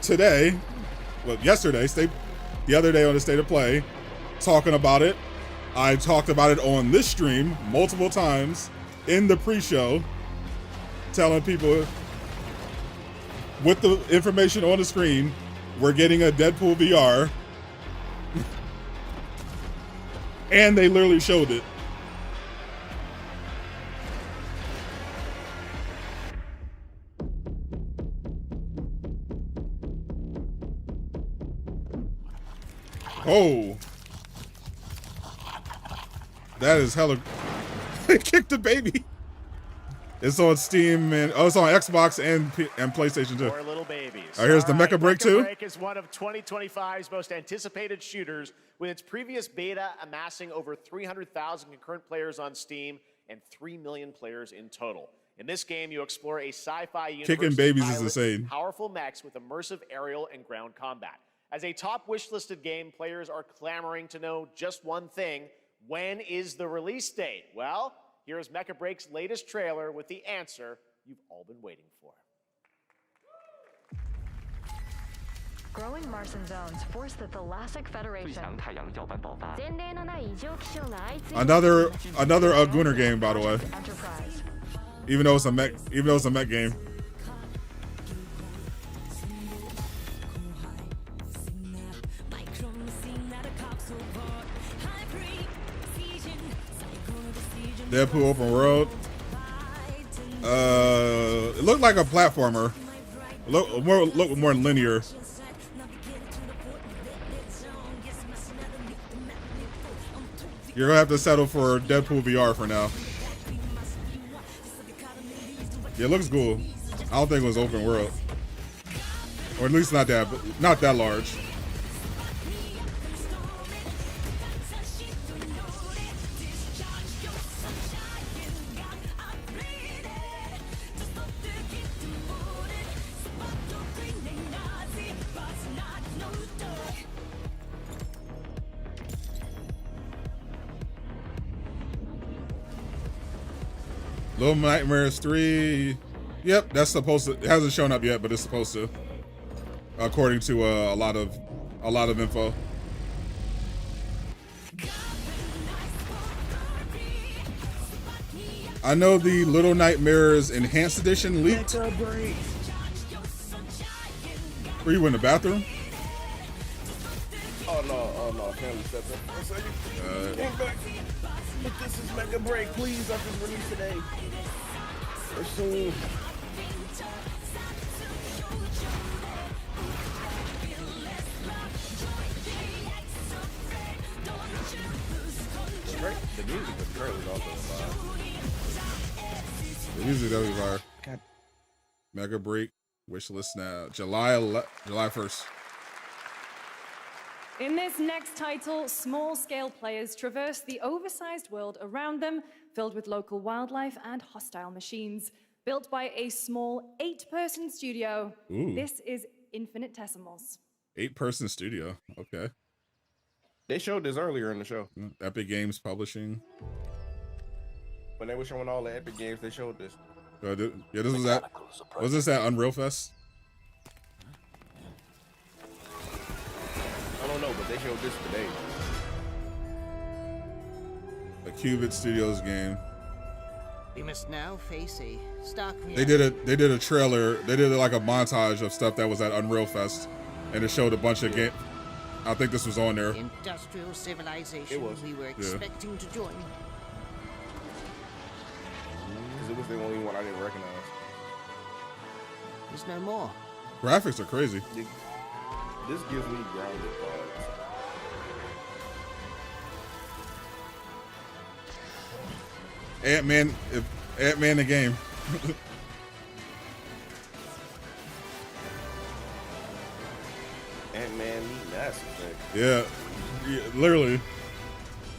today, well, yesterday, the other day on the State of Play, talking about it. I talked about it on this stream multiple times in the pre-show, telling people with the information on the screen, we're getting a Deadpool VR. And they literally showed it. Oh. That is hella. They kicked the baby. It's on Steam and it's on Xbox and PlayStation 2. Poor little babies. All right, here's the Mecha Break 2. Mecha Break is one of 2025's most anticipated shooters, with its previous beta amassing over 300,000 concurrent players on Steam and 3 million players in total. In this game, you explore a sci-fi universe. Kicking babies is pilot insane. Powerful mechs with immersive aerial and ground combat. As a top wish-listed game, players are clamoring to know just one thing: when is the release date? Well, here's Mecha Break's latest trailer with the answer you've all been waiting for. Growing Martian zones force the Thalassic Federation. Another Gunner game, by the way. Even though it's a mech game. Deadpool open world. It looked like a platformer. Look more linear. You're gonna have to settle for Deadpool VR for now. Yeah, it looks cool. I don't think it was open world, or at least not that large. Little Nightmares 3. Yep, that's supposed to. It hasn't shown up yet, but it's supposed to, according to a lot of info. I know the Little Nightmares Enhanced Edition leaked. Were you in the bathroom? Oh no, family stepped up. One second. Came back. But this is Mecha Break, please. I just released today. Or soon. The music was great. Was also fire. The music that was fire. Mega Break. Wishlist now. July 1st. In this next title, small-scale players traverse the oversized world around them, filled with local wildlife and hostile machines. Built by a small 8-person studio, Ooh. This is Infinitesimals. 8-person studio. Okay. They showed this earlier in the show. Epic Games Publishing. When they were showing all the Epic games, they showed this. Yeah, this was at. Was this at Unreal Fest? I don't know, but they showed this today. A Cubit Studios game. We must now face a stark reality. They did a trailer. They did like a montage of stuff that was at Unreal Fest, and it showed a bunch of game. I think this was on there. Industrial civilization we were expecting to join. Because it was the only one I didn't recognize. There's no more. Graphics are crazy. This gives me grounded vibes. Ant-Man the game. Ant-Man meet Mass Effect. Yeah, literally.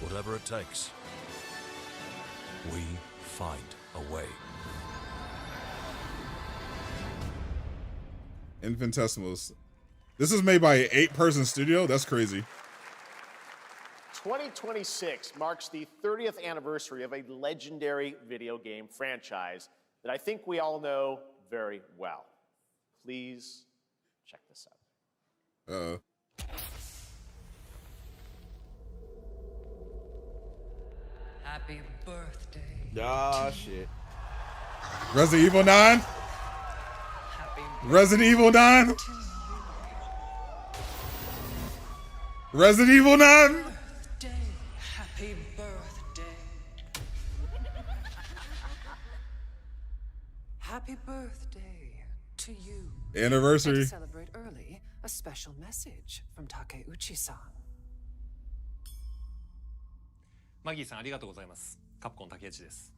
Whatever it takes, we find a way. Infinitesimals. This is made by an 8-person studio? That's crazy. 2026 marks the 30th anniversary of a legendary video game franchise that I think we all know very well. Please check this out. Happy birthday. Ah, shit. Resident Evil 9? Resident Evil 9? Resident Evil 9? Happy birthday. Happy birthday to you. Anniversary. And to celebrate early, a special message from Takeuchi-san. マギーさんありがとうございます。カプコン竹内です。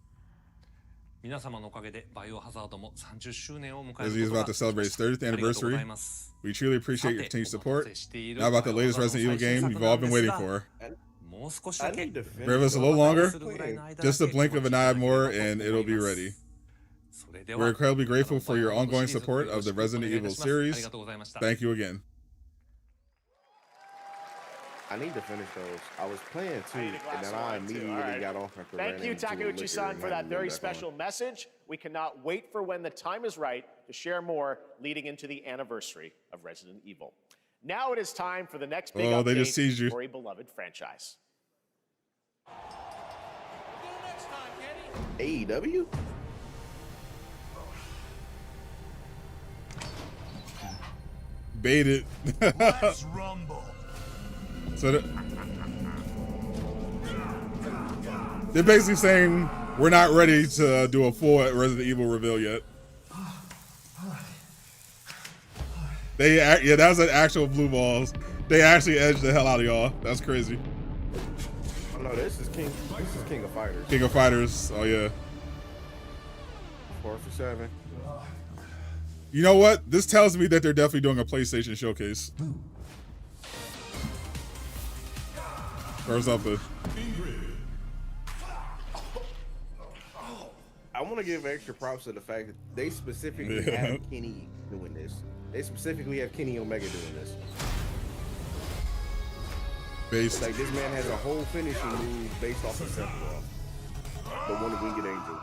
皆様のおかげでバイオハザードも30周年を迎える As he's ことが about to celebrate his 30th ありがとうござ anniversary, います。 we truly appreciate your continued support. さて、お待たせしている Now about the latest Resident Evil game we've all been waiting for. もう少しだけ Bear with us a little longer, just a blink of an eye more, and it'll be ready. We're incredibly grateful for your ongoing support of the Resident Evil series. Thank you again. I need to finish those. I was playing too, and then I immediately got off after Thank you, Takeuchi-san, for that very special message. We cannot wait for when the time is right to share more leading into the anniversary of Resident Evil. Now it is time for the next big they just update teased you. for a beloved franchise. AEW? Baited. Let's rumble. So they're basically saying we're not ready to do a full Resident Evil reveal yet. Yeah, that was an actual blue balls. They actually edged the hell out of y'all. That's crazy. Oh no, this is King of Fighters. King of Fighters. Oh yeah. 4 for 7. You know what? This tells me that they're definitely doing a PlayStation showcase. First up, I want to give extra props to the fact that they specifically have Kenny doing this. They specifically have Kenny Omega doing this. Based. Like, this man has a whole finishing move based off of Sephiroth. The one Winged Angel.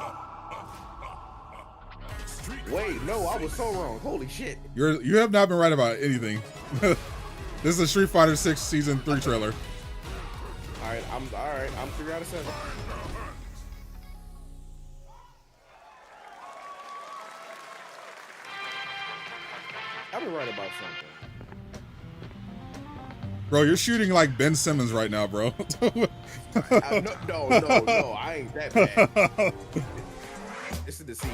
Wait, no, I was so wrong. Holy shit. You have not been right about anything. This is a Street Fighter 6 Season 3 trailer. Alright, I'm 3 out of 7. I've been right about something. Bro, you're shooting like Ben Simmons right now, bro. No, I ain't that bad. This is the scene.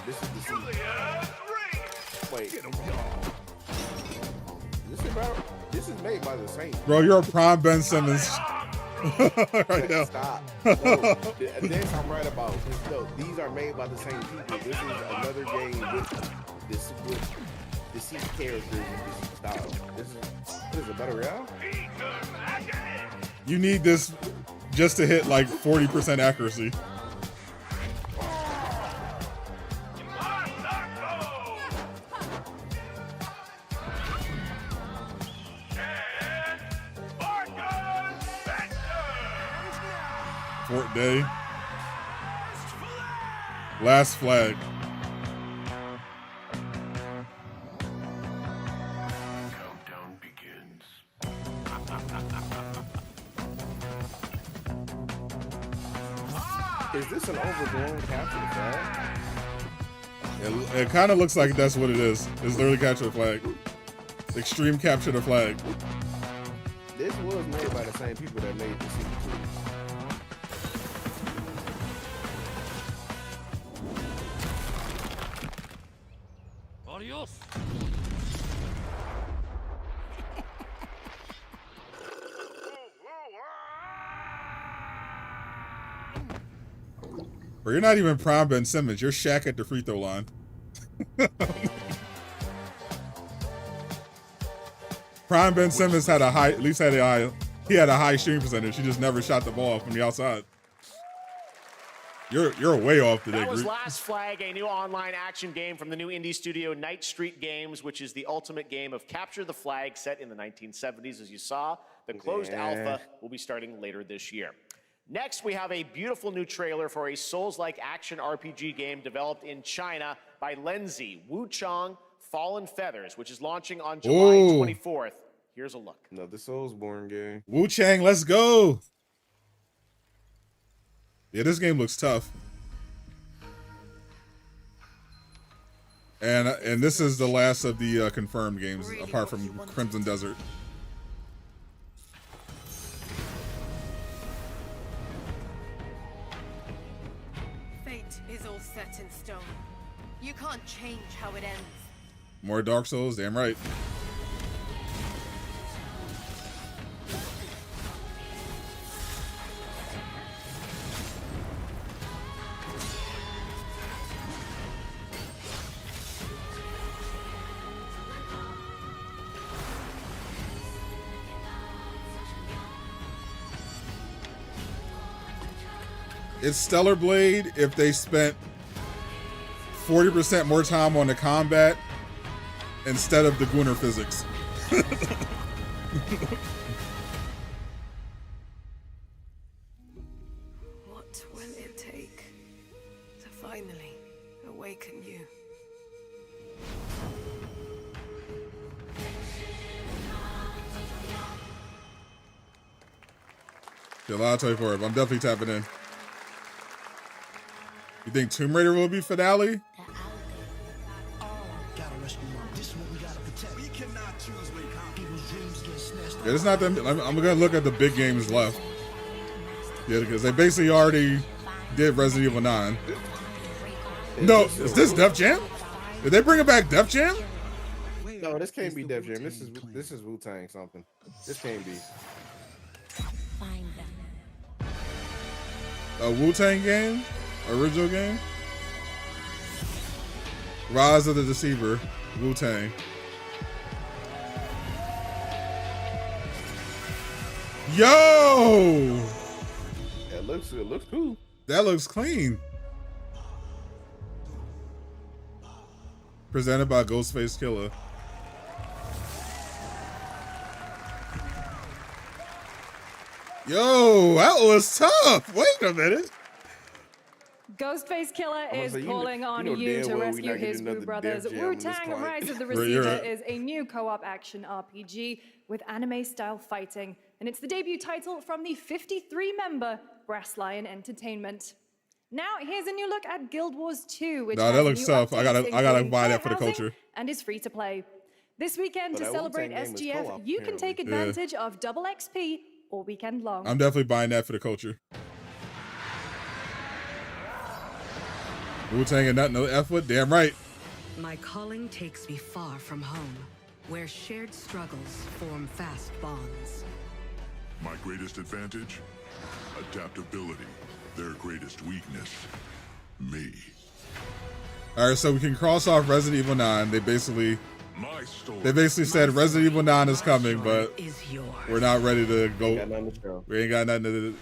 This is the scene. Wait. This is made by the same. Bro, you're a prime Ben Simmons right now. Stop. No, this I'm right about. No, these are made by the same people. This is another game with deceased characters and deceased style. This is a better round. You need this just to hit like 40% accuracy. Fort Day. Last flag. Countdown begins. Is this an overblown capture flag? It kind of looks like that's what it is. It's literally capture the flag. Extreme capture the flag. This was made by the same people that made the season 2. Adios. Bro, you're not even prime Ben Simmons. You're Shaq at the free throw line. Prime Ben Simmons had a high, at least had a high, he had a high shooting percentage. He just never shot the ball from the outside. You're way off today, That was Greek. Last Flag, a new online action game from the new indie studio Night Street Games, which is the ultimate game of capture the flag set in the 1970s, as you saw. The closed alpha will be starting later this year. Next, we have a beautiful new trailer for a Souls-like action RPG game developed in China by Lenzi, WUCHANG Fallen Feathers, which is launching on July 24th. Here's a look. Another Soulsborne game. WUCHANG, let's go. Yeah, this game looks tough. And this is the last of the confirmed games, apart from Crimson Desert. Fate is all set in stone. You can't change how it ends. More Dark Souls, damn right. It's Stellar Blade if they spent 40% more time on the combat instead of the Gunnar physics. What will it take to finally awaken you? July 24th. I'm definitely tapping in. You think Tomb Raider will be finale? Yeah, it's not them. I'm gonna look at the big games left. Yeah, because they basically already did Resident Evil 9. No, is this Def Jam? Did they bring it back Def Jam? No, this can't be Def Jam. This is Wu-Tang something. This can't be. A Wu-Tang game? Original game? Rise of the Deceiver. Wu-Tang. Yo! It looks cool. That looks clean. Presented by Ghostface Killer. Yo, that was tough. Wait a minute. Ghostface Killer is say, calling on you to rescue his Blue Brothers. Wu-Tang Rise of the Receiver is a new co-op action RPG with anime-style fighting, and it's the debut title from the 53-member Brass Lion Entertainment. Now here's a new look at Guild Wars 2, which Nah, has that looks new tough. I gotta updates, buy that including for the player culture. housing, and is free to play. This weekend, But to that celebrate Wu-Tang game is SGF, co-op, you can take apparently. advantage of double XP all weekend long. I'm definitely buying that for the culture. Wu-Tang and nothing, no effort. Damn right. My calling takes me far from home, where shared struggles form fast bonds. My greatest advantage? Adaptability. Their greatest weakness? Me. All right, so we can cross off Resident Evil 9. They basically said Resident Evil 9 is coming, but we're not ready to go. We ain't got nothing to.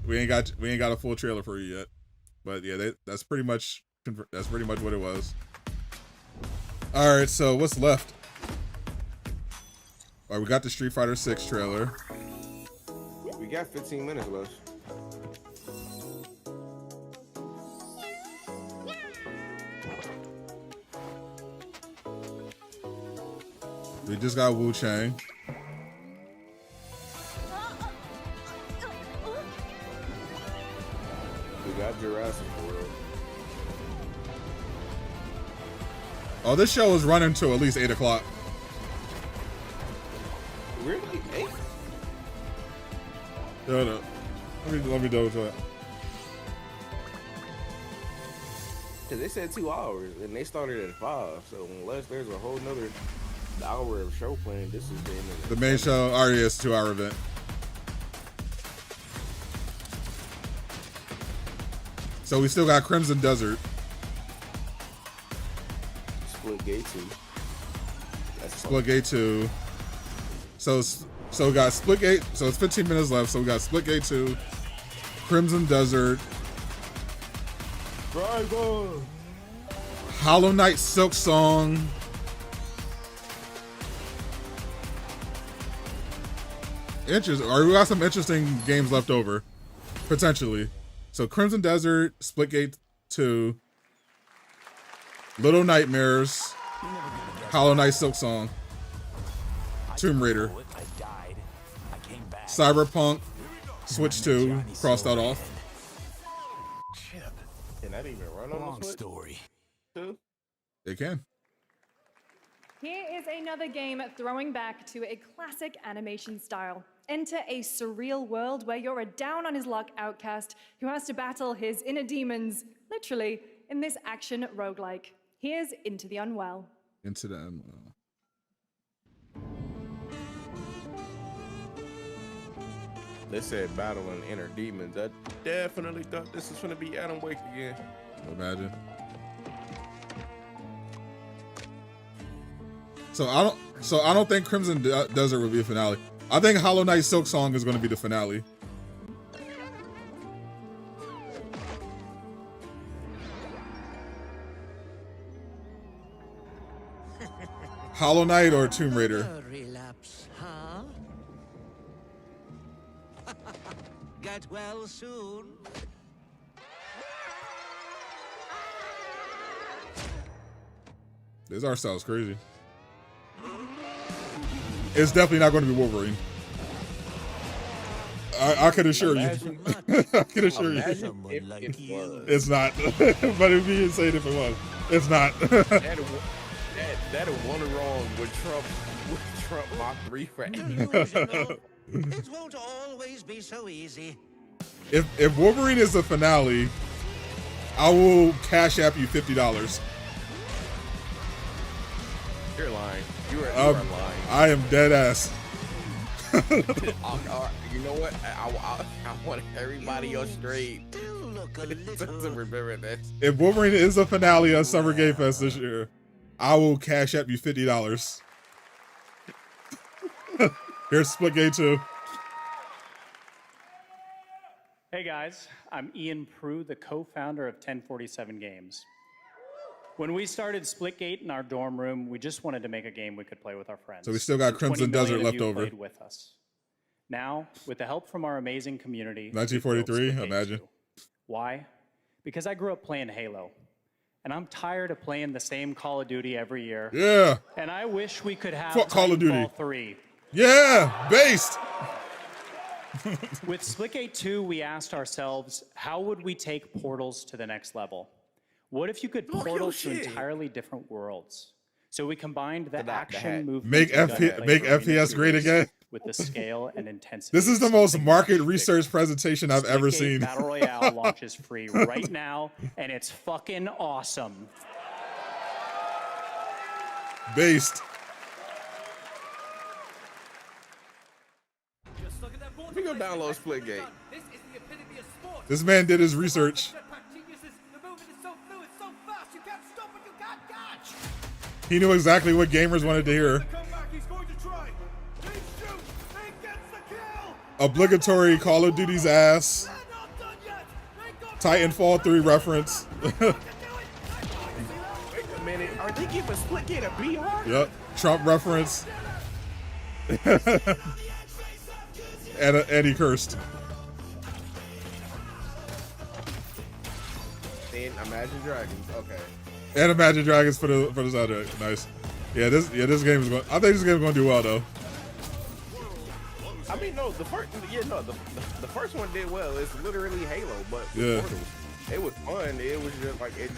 We ain't got a full trailer for you yet. But yeah, that's pretty much what it was. All right, so what's left? All right, we got the Street Fighter 6 trailer. We got 15 minutes left. We just got WUCHANG. We got Jurassic World. Oh, this show is running till at least 8 o'clock. Really? 8? Hold up. Let me double check. Cause they said 2 hours and they started at 5. So unless there's a whole nother hour of show playing, this is The main show already is a 2-hour event. So we still got Crimson Desert. Splitgate 2. Splitgate 2. So we got Splitgate. So it's 15 minutes left. So we got Splitgate 2, Crimson Desert, Hollow Knight Silk Song, Or we got some interesting games left over, potentially. So Crimson Desert, Splitgate 2, Little Nightmares, Hollow Knight Silk Song, Tomb Raider, Cyberpunk, Switch 2, crossed that off. Can that even run on the Switch? Story. It can. Here is another game throwing back to a classic animation style. Enter a surreal world where you're a down-on-his-luck outcast who has to battle his inner demons, literally, in this action roguelike. Here's Into the Unwell. Into the Unwell. They said battling inner demons. I definitely thought this was gonna be Adam Wake again. Imagine. So I don't think Crimson Desert will be a finale. I think Hollow Knight Silk Song is going to be the finale. Hollow Knight or Tomb Raider? Relapse, huh? Get well soon. This art style is crazy. It's definitely not going to be Wolverine. I can assure you. I can assure you. It's not. But it'd be insane if it was. It's not. That one wrong with Trump Mach 3 for It won't always be so easy. If Wolverine is the finale, I will cash app you $50. You're lying. You are lying. I am dead ass. You know what? I want everybody on straight to remember this. If Wolverine is the finale on Summer Game Fest this year, I will cash app you $50. Here's Splitgate 2. Hey guys, I'm Ian Prue, the co-founder of 1047 Games. When we started Splitgate in our dorm room, we just wanted to make a game we could play with our friends. So we still got Crimson 20 million Desert of left you over. played with us. Now, with the help from our amazing community, 1943, we built Splitgate imagine. 2. Why? Because I grew up playing Halo, and I'm tired of playing the same Call of Duty every year. Yeah. And I wish we could have Fuck Call of Duty. Titanfall 3. Yeah, based. With Splitgate 2, we asked ourselves, how would we take portals to the next level? What if you could portal to entirely different worlds? So we combined the action movement, make FPS great again with the scale and intensity. This is the most market research presentation I've ever seen. Battle Royale launches free right now, and it's fucking awesome. Based. Let me go download Splitgate. This man did his research. He knew exactly what gamers wanted to hear. Obligatory Call of Duty's ass. Titanfall 3 reference. Wait a minute, are they giving Splitgate a BR? Yep, Trump reference. and he cursed. Then Imagine Dragons, okay. And Imagine Dragons for the soundtrack. Nice. Yeah, this game is going. I think this game is going to do well though. I mean, no, the first one did well. It's literally Halo, but yeah, Portals. It was fun. It was just like it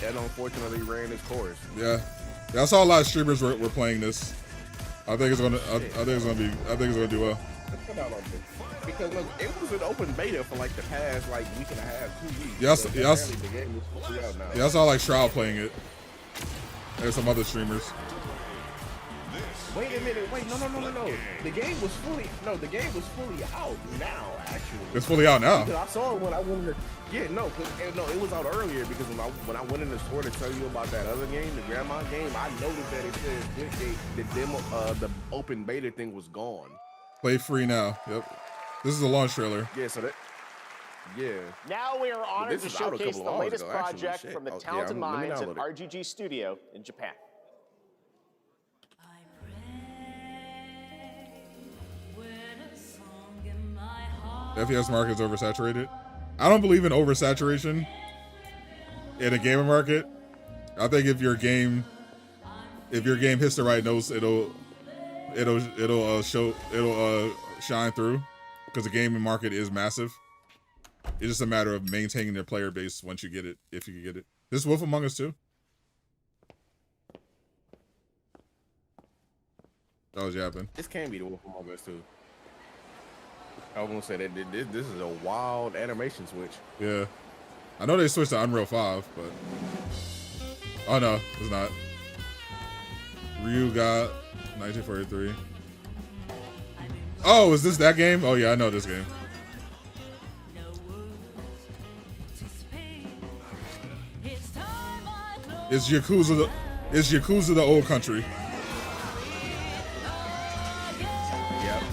unfortunately ran its course. Yeah, I saw a lot of streamers were playing this. I think it's gonna. I think it's gonna do well. Because look, it was an open beta for like the past week and a half, 2 weeks. Yeah, so the game is fully out now. Yeah, I saw like Shroud playing it. There's some other streamers. Wait a minute, wait, no. The game was fully out now, actually. It's fully out now. Because I saw it when I went in it was out earlier because when I went in the store to tell you about that other game, the grandma game, I noticed that it said the demo, the open beta thing was gone. Play free now. Yep. This is a launch trailer. Yeah, so that. Yeah. Now we are honored to showcase the latest project from the talented minds at RGG Studio in Japan. FPS market is oversaturated. I don't believe in oversaturation in a gamer market. I think if your game hits the right notes, it'll shine through because the gaming market is massive. It's just a matter of maintaining their player base once you get it, if you can get it. This is Wolf Among Us 2. That was yapping. This can be the Wolf Among Us 2. I was gonna say that this is a wild animation switch. Yeah, I know they switched to Unreal 5, but oh no, it's not. Ryu got 1943. Oh, is this that game? Oh yeah, I know this game. It's Yakuza the old country. Yep.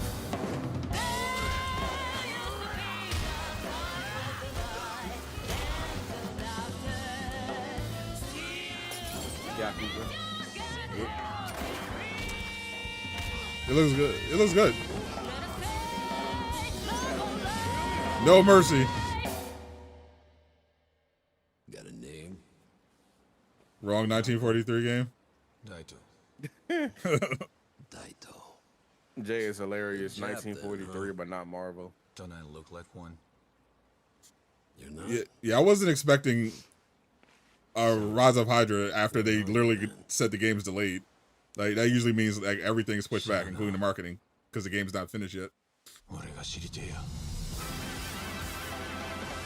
Yakuza. It looks good. It looks good. No mercy. Got a name? Wrong 1943 game. Daito. Jay is hilarious. Good job 1943, then, huh? but not Marvel. Don't I look like one? You're not? Yeah, I wasn't expecting a Rise of Hydra after they literally said the game's delayed. Like that usually means like everything's pushed back, including the marketing, because the game's not finished yet.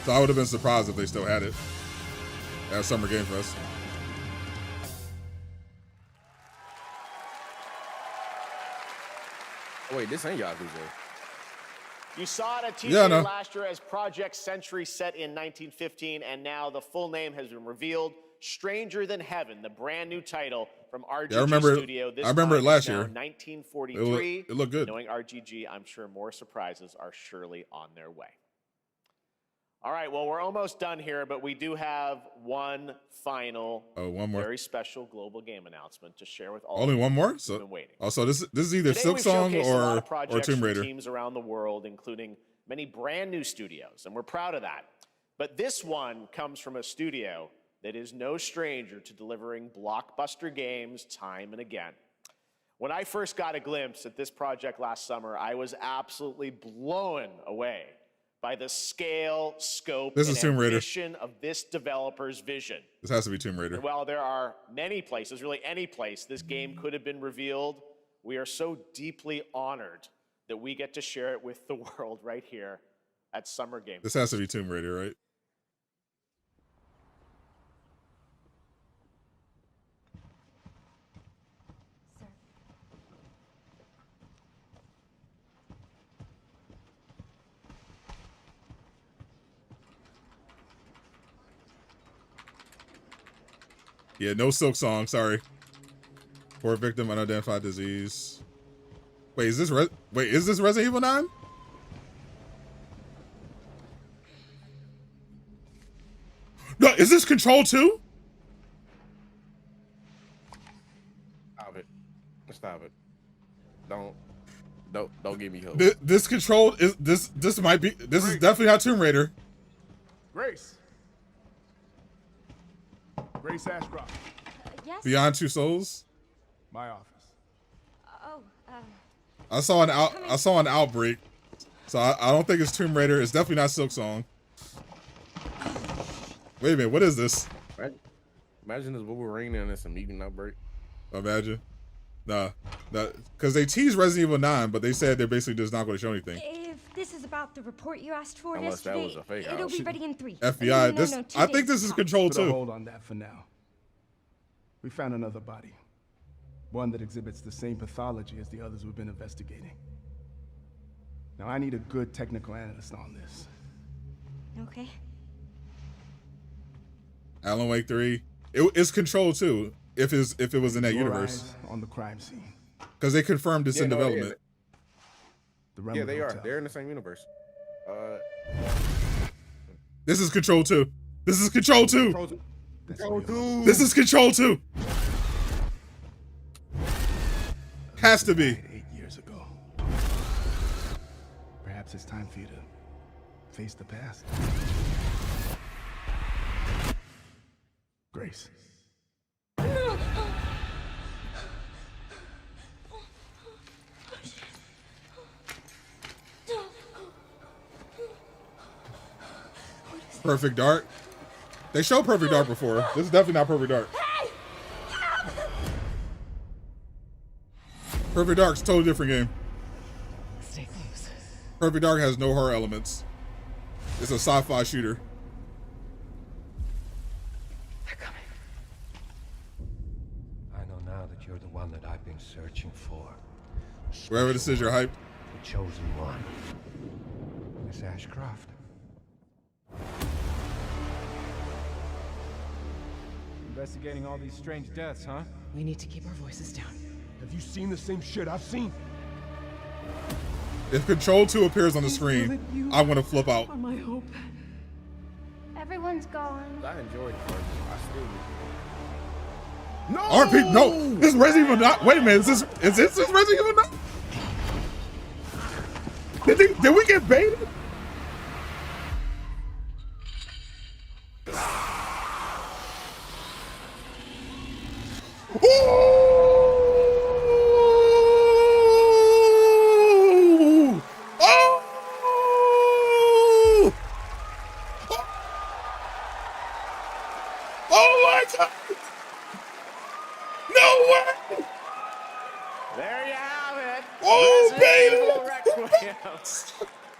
So I would have been surprised if they still had it at Summer Game Fest. Oh, wait, this ain't Yakuza. You saw it at TV Yeah, I know. last year as Project Century set in 1915, and now the full name has been revealed. Stranger Than Heaven, the brand new title from RGG Yeah, I remember it. Studio. This I remember time it last is now year. 1943. It looked good. Knowing RGG, I'm sure more surprises are surely on their way. All right, well, we're almost done here, but we do have one final, one more. very special global game announcement to share with all Only of you one more? who've been waiting. So this is either Today Silk we've Song showcased a lot of or projects Tomb from Raider. teams around the world, including many brand new studios, and we're proud of that. But this one comes from a studio that is no stranger to delivering blockbuster games time and again. When I first got a glimpse at this project last summer, I was absolutely blown away by the scale, scope, This and is Tomb Raider. ambition of this developer's vision. This has to be Tomb Raider. And while there are many places, really any place, this game could have been revealed, we are so deeply honored that we get to share it with the world right here at Summer Game. This has to be Tomb Raider, right? Yeah, no Silk Song, sorry. Poor victim, unidentified disease. Wait, is this Resident Evil 9? No, is this Control 2? Stop it. Stop it. Don't give me hope. This Control is this might be this is definitely not Tomb Raider. Grace. Grace Ashcroft. Yes? Beyond Two Souls. My office. Oh, I saw an outbreak, so I don't think it's Tomb Raider. It's definitely not Silk Song. Wait a minute, what is this? Imagine this Wolverine and it's a mutant outbreak. Imagine. Nah, because they teased Resident Evil 9, but they said they're basically just not going to show anything. If this is about the report you asked for Unless that yesterday, was a fake it'll out. be ready in 3. FBI, No, 2 I days think this is tops. Control Put a 2. hold on that for now. We found another body. One that exhibits the same pathology as the others we've been investigating. Now I need a good technical analyst on this. Okay. Alan Wake 3. It's Control 2 if it was in that Your universe. eyes on the crime scene. Because they confirmed it's in development. Yeah, they are. They're in the same universe. This is Control 2. This is Control 2. Control 2. This is Control 2. Has to be. 8 years ago. Perhaps it's time for you to face the past. Grace. Perfect Dark. They showed Perfect Dark before. This is definitely not Perfect Dark. Perfect Dark's a totally different game. Stay close. Perfect Dark has no horror elements. It's a sci-fi shooter. They're coming. I know now that you're the one that I've been searching for. Wherever this is, you're hyped. The chosen one. Miss Ashcroft. Investigating all these strange deaths, huh? We need to keep our voices down. Have you seen the same shit I've seen? If Control 2 appears on the screen, I want to flip out. Are my hope. Everyone's gone. I enjoyed it. I still No! RP, no! This is Resident Evil 9. Wait a minute, is this Resident Evil 9? Did we get baited? Ooh! Oh! Oh my God! No way! There you have it. Oh, Resident Evil Requiem.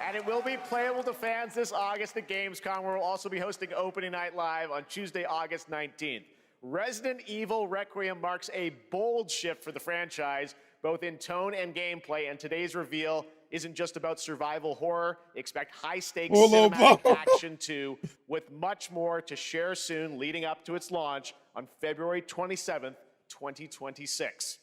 And it will be playable to fans this August at Gamescom, where we'll also be hosting Opening Night Live on Tuesday, August 19th. Resident Evil Requiem marks a bold shift for the franchise, both in tone and gameplay, and today's reveal isn't just about survival horror. Expect high-stakes cinematic action too, with much more to share soon leading up to its launch on February 27th, 2026.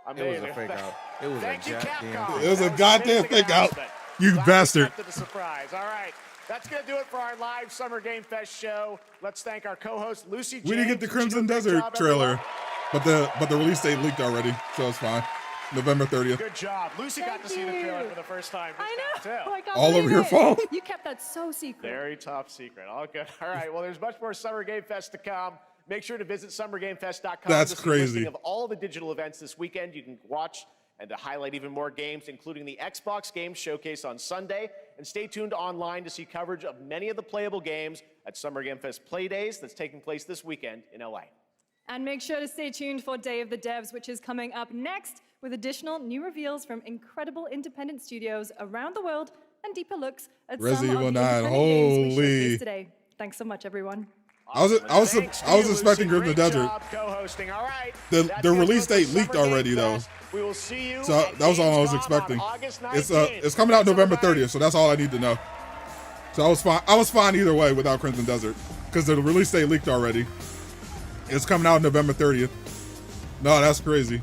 It was a fake out. It was Thank a you, goddamn Capcom. It was a goddamn fake out. You bastard. The surprise. All right. That's going to do it for our live Summer Game Fest show. Let's thank our co-host, Lucy James. We didn't get the Did you do a Crimson good Desert job, trailer, everyone? but the release date leaked already, so it's fine. November 30th. Good job. Lucy got to see the trailer for the first time. I know. Oh, I can't All over believe your it. phone? You kept that so secret. Very top secret. All good. All right. Well, there's much more Summer Game Fest to come. Make sure to visit summergamefest.com. That's to see a crazy. listing of all the digital events this weekend. You can watch and to highlight even more games, including the Xbox Games Showcase on Sunday. And stay tuned online to see coverage of many of the playable games at Summer Game Fest Play Days that's taking place this weekend in LA. And make sure to stay tuned for Day of the Devs, which is coming up next with additional new reveals from incredible independent studios around the world and deeper looks at Resident some of Evil the 9, independent games we holy. showcased today. Thanks so much, everyone. I was expecting Grim the Desert. Co-hosting. All right. The release date leaked already though. We will see you. So that was all I was expecting. It's coming out November 30th, so that's all I need to know. So I was fine either way without Crimson Desert because the release date leaked already. It's coming out November 30th. No, that's crazy.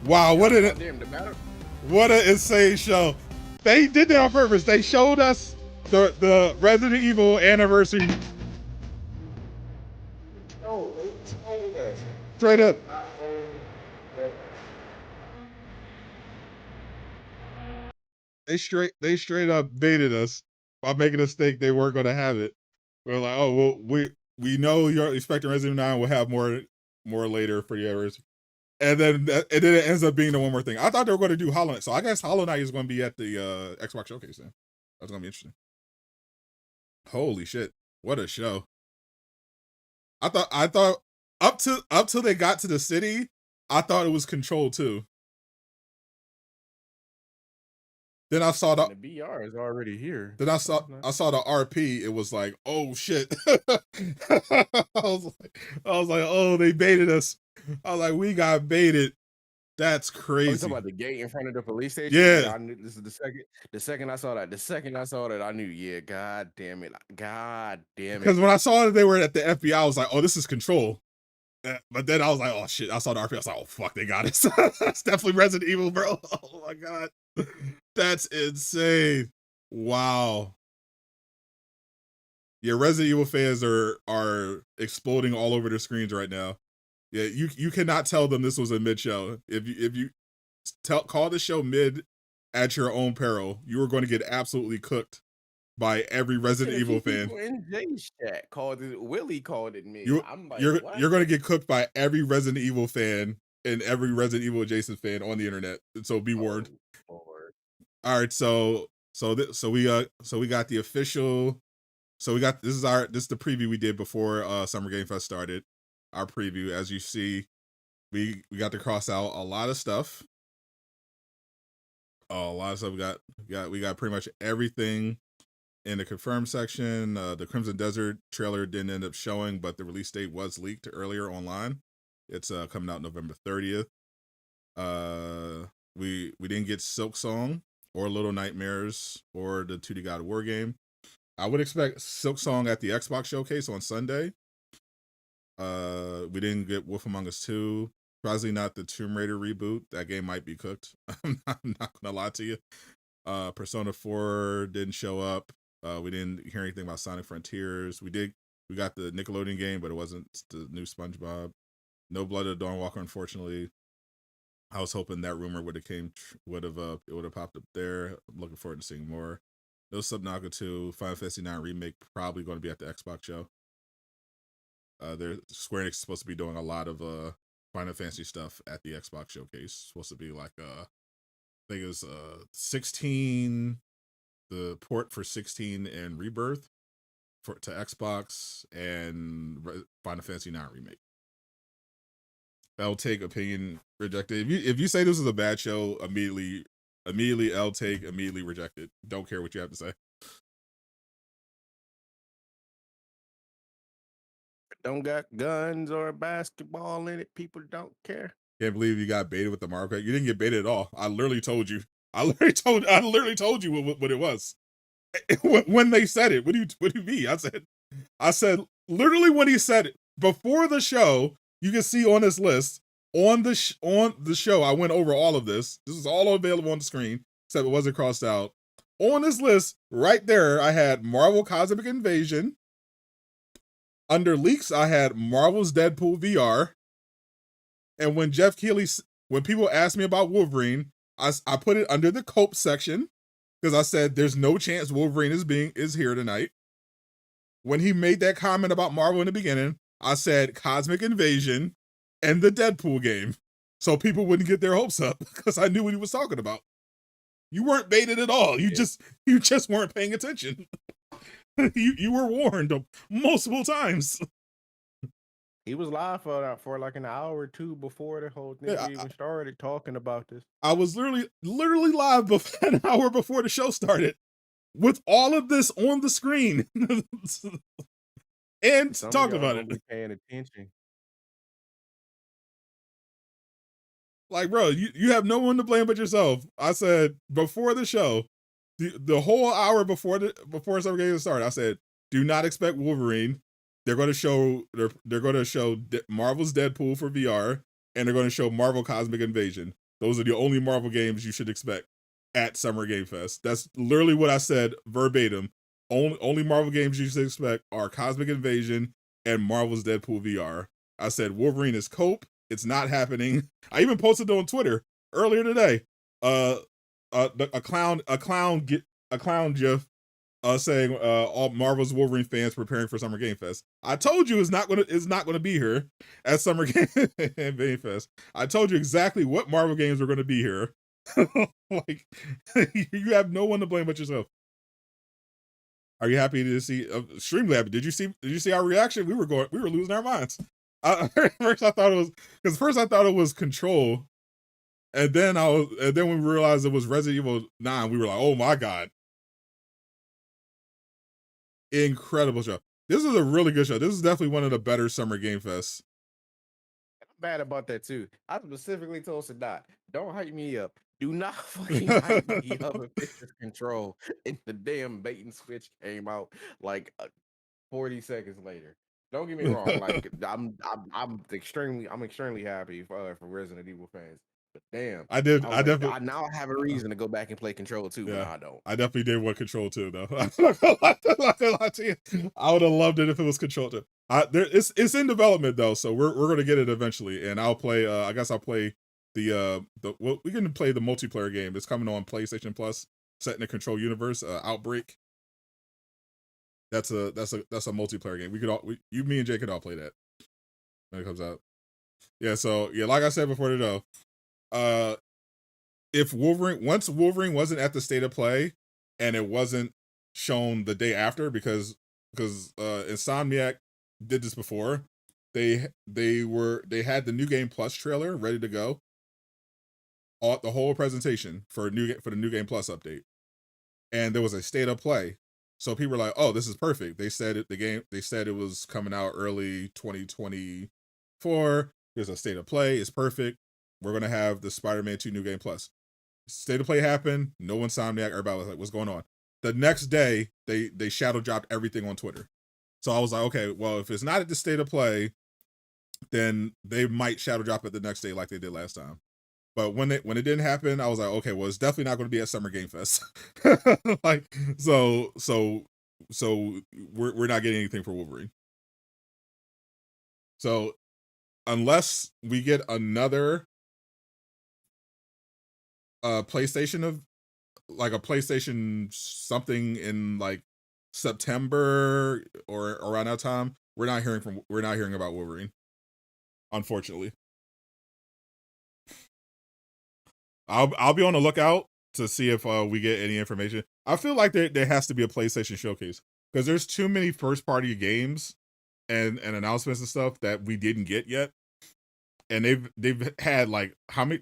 Wow, what an insane show. They did that on purpose. They showed us the Resident Evil anniversary. Straight up. They straight up baited us by making us think they weren't going to have it. We're like, oh, well, we know you're expecting Resident Evil 9. We'll have more later for the anniversary. And then it ends up being the one more thing. I thought they were going to do Hollow Knight. So I guess Hollow Knight is going to be at the Xbox Showcase then. That's going to be interesting. Holy shit. What a show. I thought up till they got to the city, I thought it was Control 2. Then I saw the VR is already here. Then I saw the RP. It was like, oh shit. I was like, oh, they baited us. I was like, we got baited. That's crazy. You talking about the gate in front of the police station? Yeah. I knew, this is the second I saw that, I knew, yeah, god damn it. Because when I saw that they were at the FBI, I was like, oh, this is Control. But then I was like, oh shit. I saw the RP. I was like, oh fuck, they got us. That's definitely Resident Evil, bro. Oh my god. That's insane. Wow. Yeah, Resident Evil fans are exploding all over their screens right now. Yeah, you cannot tell them this was a mid show. If you call the show mid at your own peril, you are going to get absolutely cooked by every Resident Evil fan. In Jay's chat Willie called it mid. I'm like, you're what? going to get cooked by every Resident Evil fan and every Resident Evil adjacent fan on the internet. So be warned. All right, so we got the official. So we got this is the preview we did before Summer Game Fest started. Our preview, as you see, we got to cross out a lot of stuff. A lot of stuff. We got pretty much everything in the confirmed section. The Crimson Desert trailer didn't end up showing, but the release date was leaked earlier online. It's coming out November 30th. We didn't get Silk Song or Little Nightmares or the 2D God of War game. I would expect Silk Song at the Xbox Showcase on Sunday. We didn't get Wolf Among Us 2. Probably not the Tomb Raider reboot. That game might be cooked. I'm not gonna lie to you. Persona 4 didn't show up. We didn't hear anything about Sonic Frontiers. We got the Nickelodeon game, but it wasn't the new SpongeBob. No Blood of Dawnwalker, unfortunately. I was hoping that rumor would have popped up there. I'm looking forward to seeing more. No Subnautica 2, Final Fantasy 9 remake probably going to be at the Xbox show. Square Enix is supposed to be doing a lot of Final Fantasy stuff at the Xbox showcase. It's supposed to be like I think it was 16, the port for 16 and Rebirth to Xbox, and Final Fantasy 9 remake. I'll take opinion rejected. If you say this is a bad show, immediately I'll take immediately rejected. Don't care what you have to say. Don't got guns or basketball in it. People don't care. Can't believe you got baited with the Mario Kart. You didn't get baited at all. I literally told you. I literally told you what it was. When they said it, what do you mean? I said literally when he said it before the show. You can see on this list on the show. I went over all of this. This is all available on the screen, except it wasn't crossed out. On this list right there, I had Marvel Cosmic Invasion. Under leaks, I had Marvel's Deadpool VR. And when when people asked me about Wolverine, I put it under the Cope section because I said there's no chance Wolverine is here tonight. when he made that comment about Marvel in the beginning, I said Cosmic Invasion and the Deadpool game, so people wouldn't get their hopes up because I knew what he was talking about. You weren't baited at all. You just weren't paying attention. you were warned multiple times. He was live for like an hour or two before the whole thing even started talking about this. I was literally live an hour before the show started with all of this on the screen and talked about it. Paying attention. Like, bro, you have no one to blame but yourself. I said before the show, the whole hour before Summer Games started, I said, do not expect Wolverine. They're going to show Marvel's Deadpool for VR, and they're going to show Marvel Cosmic Invasion. Those are the only Marvel games you should expect at Summer Game Fest. That's literally what I said verbatim. Only Marvel games you should expect are Cosmic Invasion and Marvel's Deadpool VR. I said Wolverine is cope. It's not happening. I even posted it on Twitter earlier today. A clown gif saying all Marvel's Wolverine fans preparing for Summer Game Fest. I told you it's not gonna be here at Summer Game Fest. I told you exactly what Marvel games were gonna be here. Like, you have no one to blame but yourself. Are you happy to see? Extremely happy. Did you see our reaction? We were losing our minds. First I thought it was Control, and then when we realized it was Resident Evil 9, we were like, oh my god. Incredible show. This is a really good show. This is definitely one of the better Summer Game Fests. I'm bad about that too. I specifically told Sadot, don't hype me up. Do not fucking hype me up if this is Control. And the damn bait and switch came out like 40 seconds later. Don't get me wrong. Like I'm extremely happy for Resident Evil fans. But damn, I now have a reason to go back and play Control 2, but I don't. I definitely did want Control 2 though. I'm not gonna lie to you. I would have loved it if it was Control 2. It's in development though, so we're gonna get it eventually. And I'll play. I guess I'll play we can play the multiplayer game. It's coming on PlayStation Plus, set in the Control universe. Outbreak. That's a multiplayer game. Me and Jay could all play that when it comes out. Yeah. So yeah, like I said before the show. If once Wolverine wasn't at the state of play and it wasn't shown the day after because Insomniac did this before, they had the New Game Plus trailer ready to go, the whole presentation for the New Game Plus update, and there was a state of play, so people were like, oh, this is perfect. They said it was coming out early 2024. There's a state of play, it's perfect. We're going to have the Spider-Man 2 New Game Plus. State of play happened. No Insomniac. Everybody was like, what's going on? The next day, they shadow dropped everything on Twitter. So I was like, okay, well, if it's not at the state of play, then they might shadow drop it the next day like they did last time. But when it didn't happen, I was like, okay, well, it's definitely not going to be at Summer Game Fest. Like, so we're not getting anything for Wolverine. So unless we get another PlayStation a PlayStation something in like September or around that time, we're not hearing about Wolverine, unfortunately. I'll be on the lookout to see if we get any information. I feel like there has to be a PlayStation showcase because there's too many first party games and announcements and stuff that we didn't get yet. And they've had like how many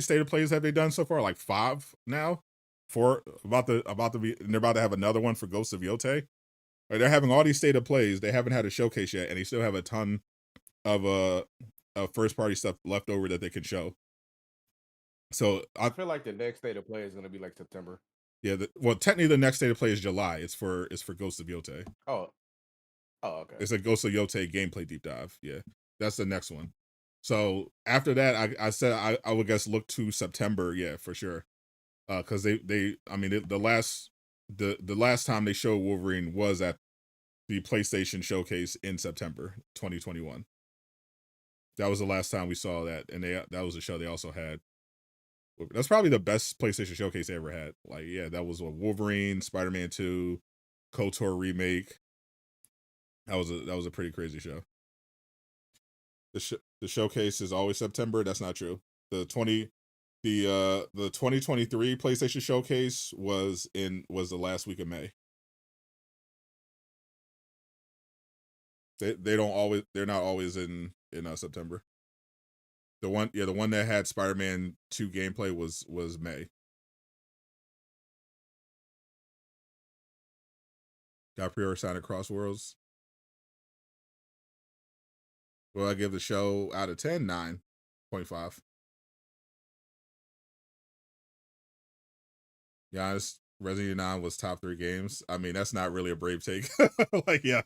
state of plays have they done so far? Like 5 now. 4 about to be, and they're about to have another one for Ghosts of Yotei. Like, they're having all these state of plays. They haven't had a showcase yet, and they still have a ton of first party stuff left over that they can show. So I feel like the next state of play is going to be like September. Yeah, well, technically the next state of play is July. It's for Ghosts of Yotei. Oh, okay. It's a Ghosts of Yotei gameplay deep dive. Yeah, that's the next one. So after that, I said I would guess look to September. Yeah, for sure. Because the last time they showed Wolverine was at the PlayStation showcase in September 2021. That was the last time we saw that, and that was a show they also had. That's probably the best PlayStation showcase they ever had. Like, yeah, that was Wolverine, Spider-Man 2, KOTOR remake, That was a pretty crazy show. The showcase is always September. That's not true. The 2023 PlayStation Showcase was the last week of May. They're not always in September. The one that had Spider-Man 2 gameplay was May. Got pre-order Sonic Cross Worlds. Well, I give the show out of 10, 9.5. Giannis, Resident Evil 9 was top 3 games. I mean, that's not really a brave take. Like, yeah.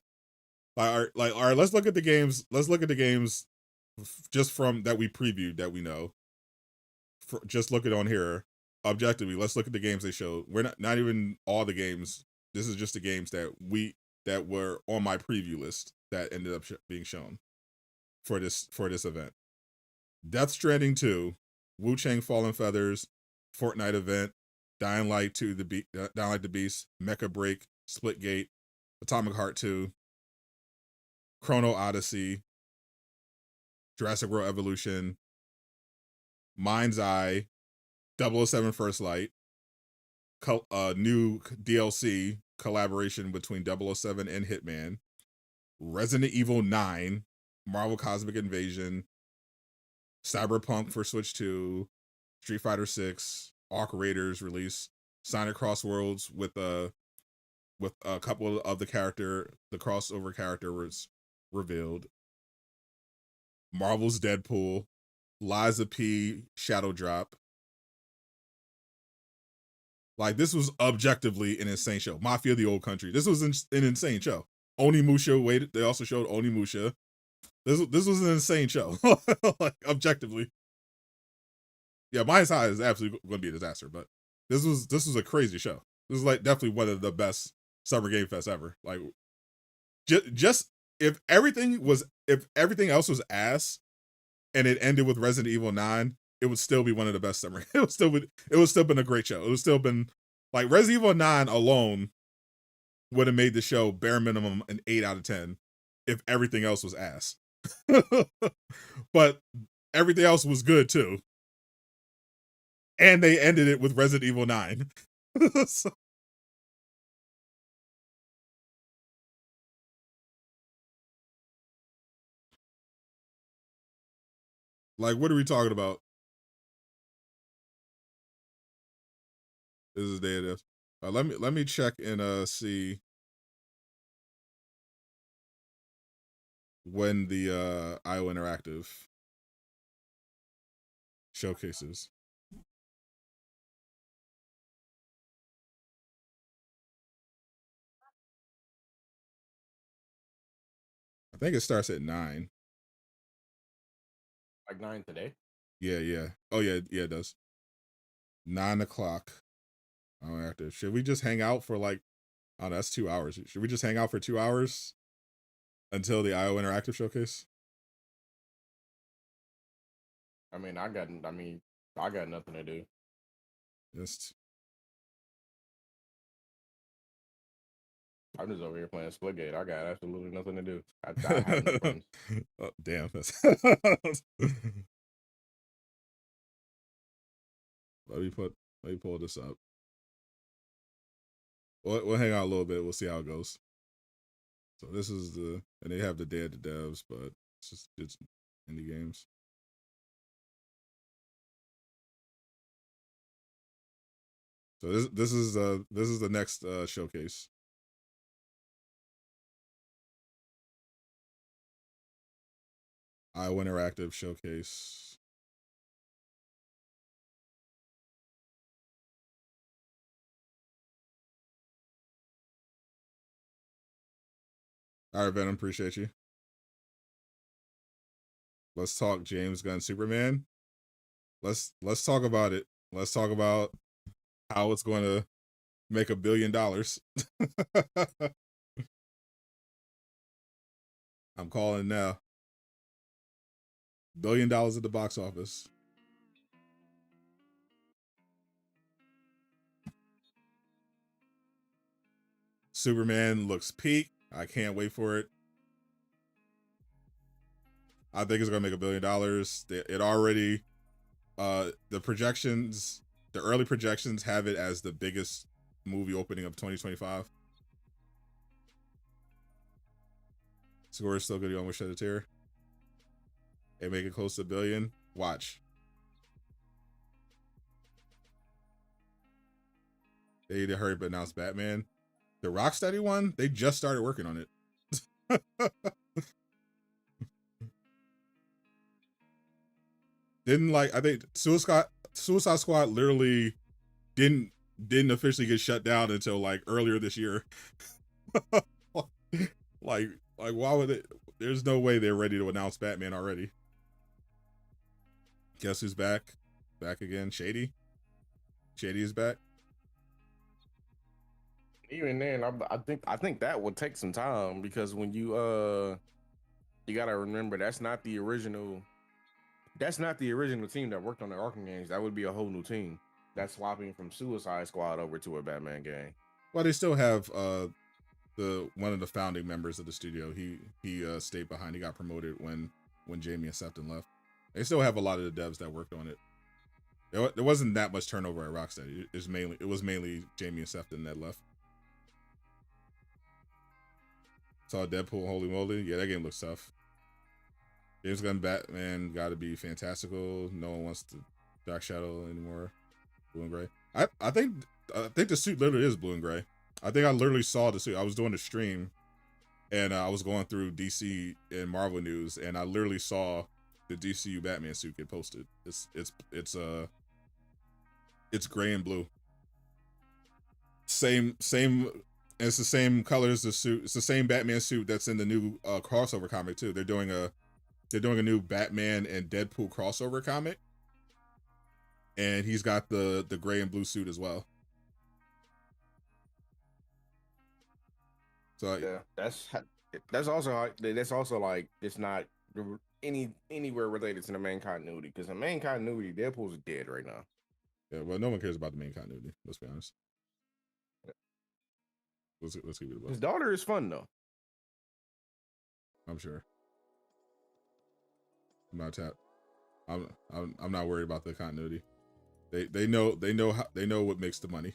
All right, let's look at the games. Let's look at the games just from that we previewed that we know. Just look at on here. Objectively, let's look at the games they showed. We're not even all the games. This is just the games that were on my preview list that ended up being shown for this event. Death Stranding 2, WUCHANG Fallen Feathers, Fortnite event, Dying Light 2, Dying Light the Beast, Mecha Break, Splitgate, Atomic Heart 2, Chrono Odyssey, Jurassic World Evolution, Mindseye, 007 First Light, new DLC collaboration between 007 and Hitman, Resident Evil 9, Marvel Cosmic Invasion, Cyberpunk for Switch 2, Street Fighter 6, Arc Raiders release, Sonic Cross Worlds with a couple of the crossover character was revealed, Marvel's Deadpool, Liza P Shadow Drop. Like, this was objectively an insane show. Mafia the Old Country. This was an insane show. Onimusha, they also showed Onimusha. This was an insane show. Like, objectively. Yeah, Minds High is absolutely going to be a disaster, but this was a crazy show. This is like definitely one of the best Summer Game Fest ever. Like, just if everything else was ass, and it ended with Resident Evil 9, it would still be one of the best summer. It would still been a great show. It would still been like Resident Evil 9 alone would have made the show bare minimum an 8 out of 10 if everything else was ass. But everything else was good too. And they ended it with Resident Evil 9. So, like, what are we talking about? This is day of death. Let me check and see when the IO Interactive showcases. I think it starts at 9. Like 9 today? Yeah. Oh yeah, it does. 9 o'clock. Interactive. Should we just hang out for like, oh, that's 2 hours. Should we just hang out for 2 hours until the IO Interactive showcase? I got nothing to do. I'm just over here playing Splitgate. I got absolutely nothing to do. I have no friends. Oh, damn. Let me pull this up. We'll hang out a little bit. We'll see how it goes. So this is and they have the Day of the Devs, but it's indie games. So this is the next showcase. IO Interactive showcase. All right, Venom, appreciate you. Let's talk James Gunn Superman. Let's talk about it. Let's talk about how it's going to make $1 billion. I'm calling now. $1 billion at the box office. Superman looks peak. I can't wait for it. I think it's gonna make $1 billion. It already, the projections, the early projections have it as the biggest movie opening of 2025. Score is still good. You almost shed a tear. They make it close to $1 billion. Watch. They need to hurry up and announce Batman. The Rocksteady one, they just started working on it. Didn't like, I think Suicide Squad literally didn't officially get shut down until like earlier this year. like why would it? There's no way they're ready to announce Batman already. Guess who's back? Back again. Shady is back. Even then, I think that would take some time, because when you gotta remember that's not the original team that worked on the Arkham games. That would be a whole new team. That's swapping from Suicide Squad over to a Batman game. Well, they still have one of the founding members of the studio. He stayed behind. He got promoted when Jamie and Sefton left. They still have a lot of the devs that worked on it. There wasn't that much turnover at Rocksteady. It was mainly Jamie and Sefton that left. Saw Deadpool, holy moly. Yeah, that game looks tough. James Gunn Batman got to be fantastical. No one wants to Dark Shadow anymore. Blue and gray. I think the suit literally is blue and gray. I think I literally saw the suit. I was doing a stream, and I was going through DC and Marvel news, and I literally saw the DCU Batman suit get posted. It's gray and blue. Same. And it's the same color as the suit. It's the same Batman suit that's in the new crossover comic too. They're doing a new Batman and Deadpool crossover comic, and he's got the gray and blue suit as well. So yeah, that's also like it's not anywhere related to the main continuity, because the main continuity, Deadpool's dead right now. Yeah, well, no one cares about the main continuity. Let's be honest. Let's keep it above. His daughter is fun though. I'm sure. I'm not worried about the continuity. They know what makes the money.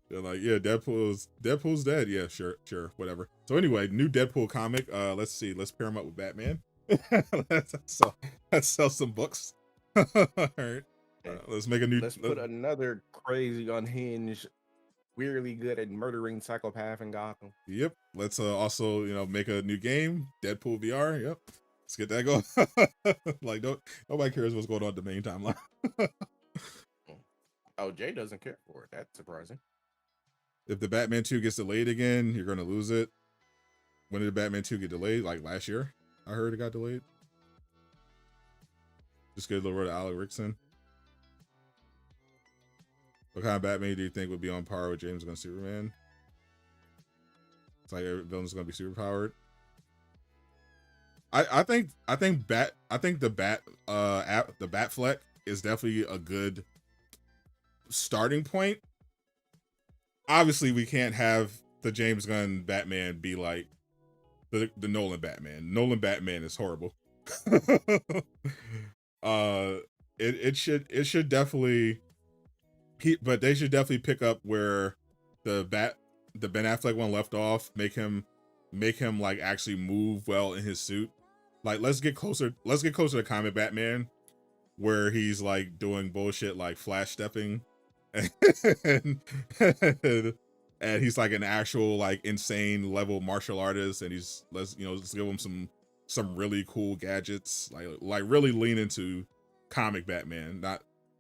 They're like, yeah, Deadpool's dead. Yeah, sure, whatever. So anyway, new Deadpool comic. Let's see. Let's pair him up with Batman. let's sell some books. All right. Let's make a new. Let's put another crazy, unhinged, weirdly good at murdering psychopath in Gotham. Yep. Let's also make a new game, Deadpool VR. Yep. Let's get that going. Like, nobody cares what's going on the main timeline. Oh, Jay doesn't care for it. That's surprising. If the Batman 2 gets delayed again, you're gonna lose it. When did Batman 2 get delayed? Like last year? I heard it got delayed. Just get a little rid of Alec Rickson. What kind of Batman do you think would be on par with James Gunn Superman? It's like every villain's gonna be superpowered. I think the Batfleck is definitely a good starting point. Obviously, we can't have the James Gunn Batman be like the Nolan Batman. Nolan Batman is horrible. It should definitely. But they should definitely pick up where the Ben Affleck one left off. Make him like actually move well in his suit. Like let's get closer to comic Batman, where he's like doing bullshit like flash stepping, and he's like an actual like insane level martial artist, and let's give him some really cool gadgets. Like really lean into comic Batman,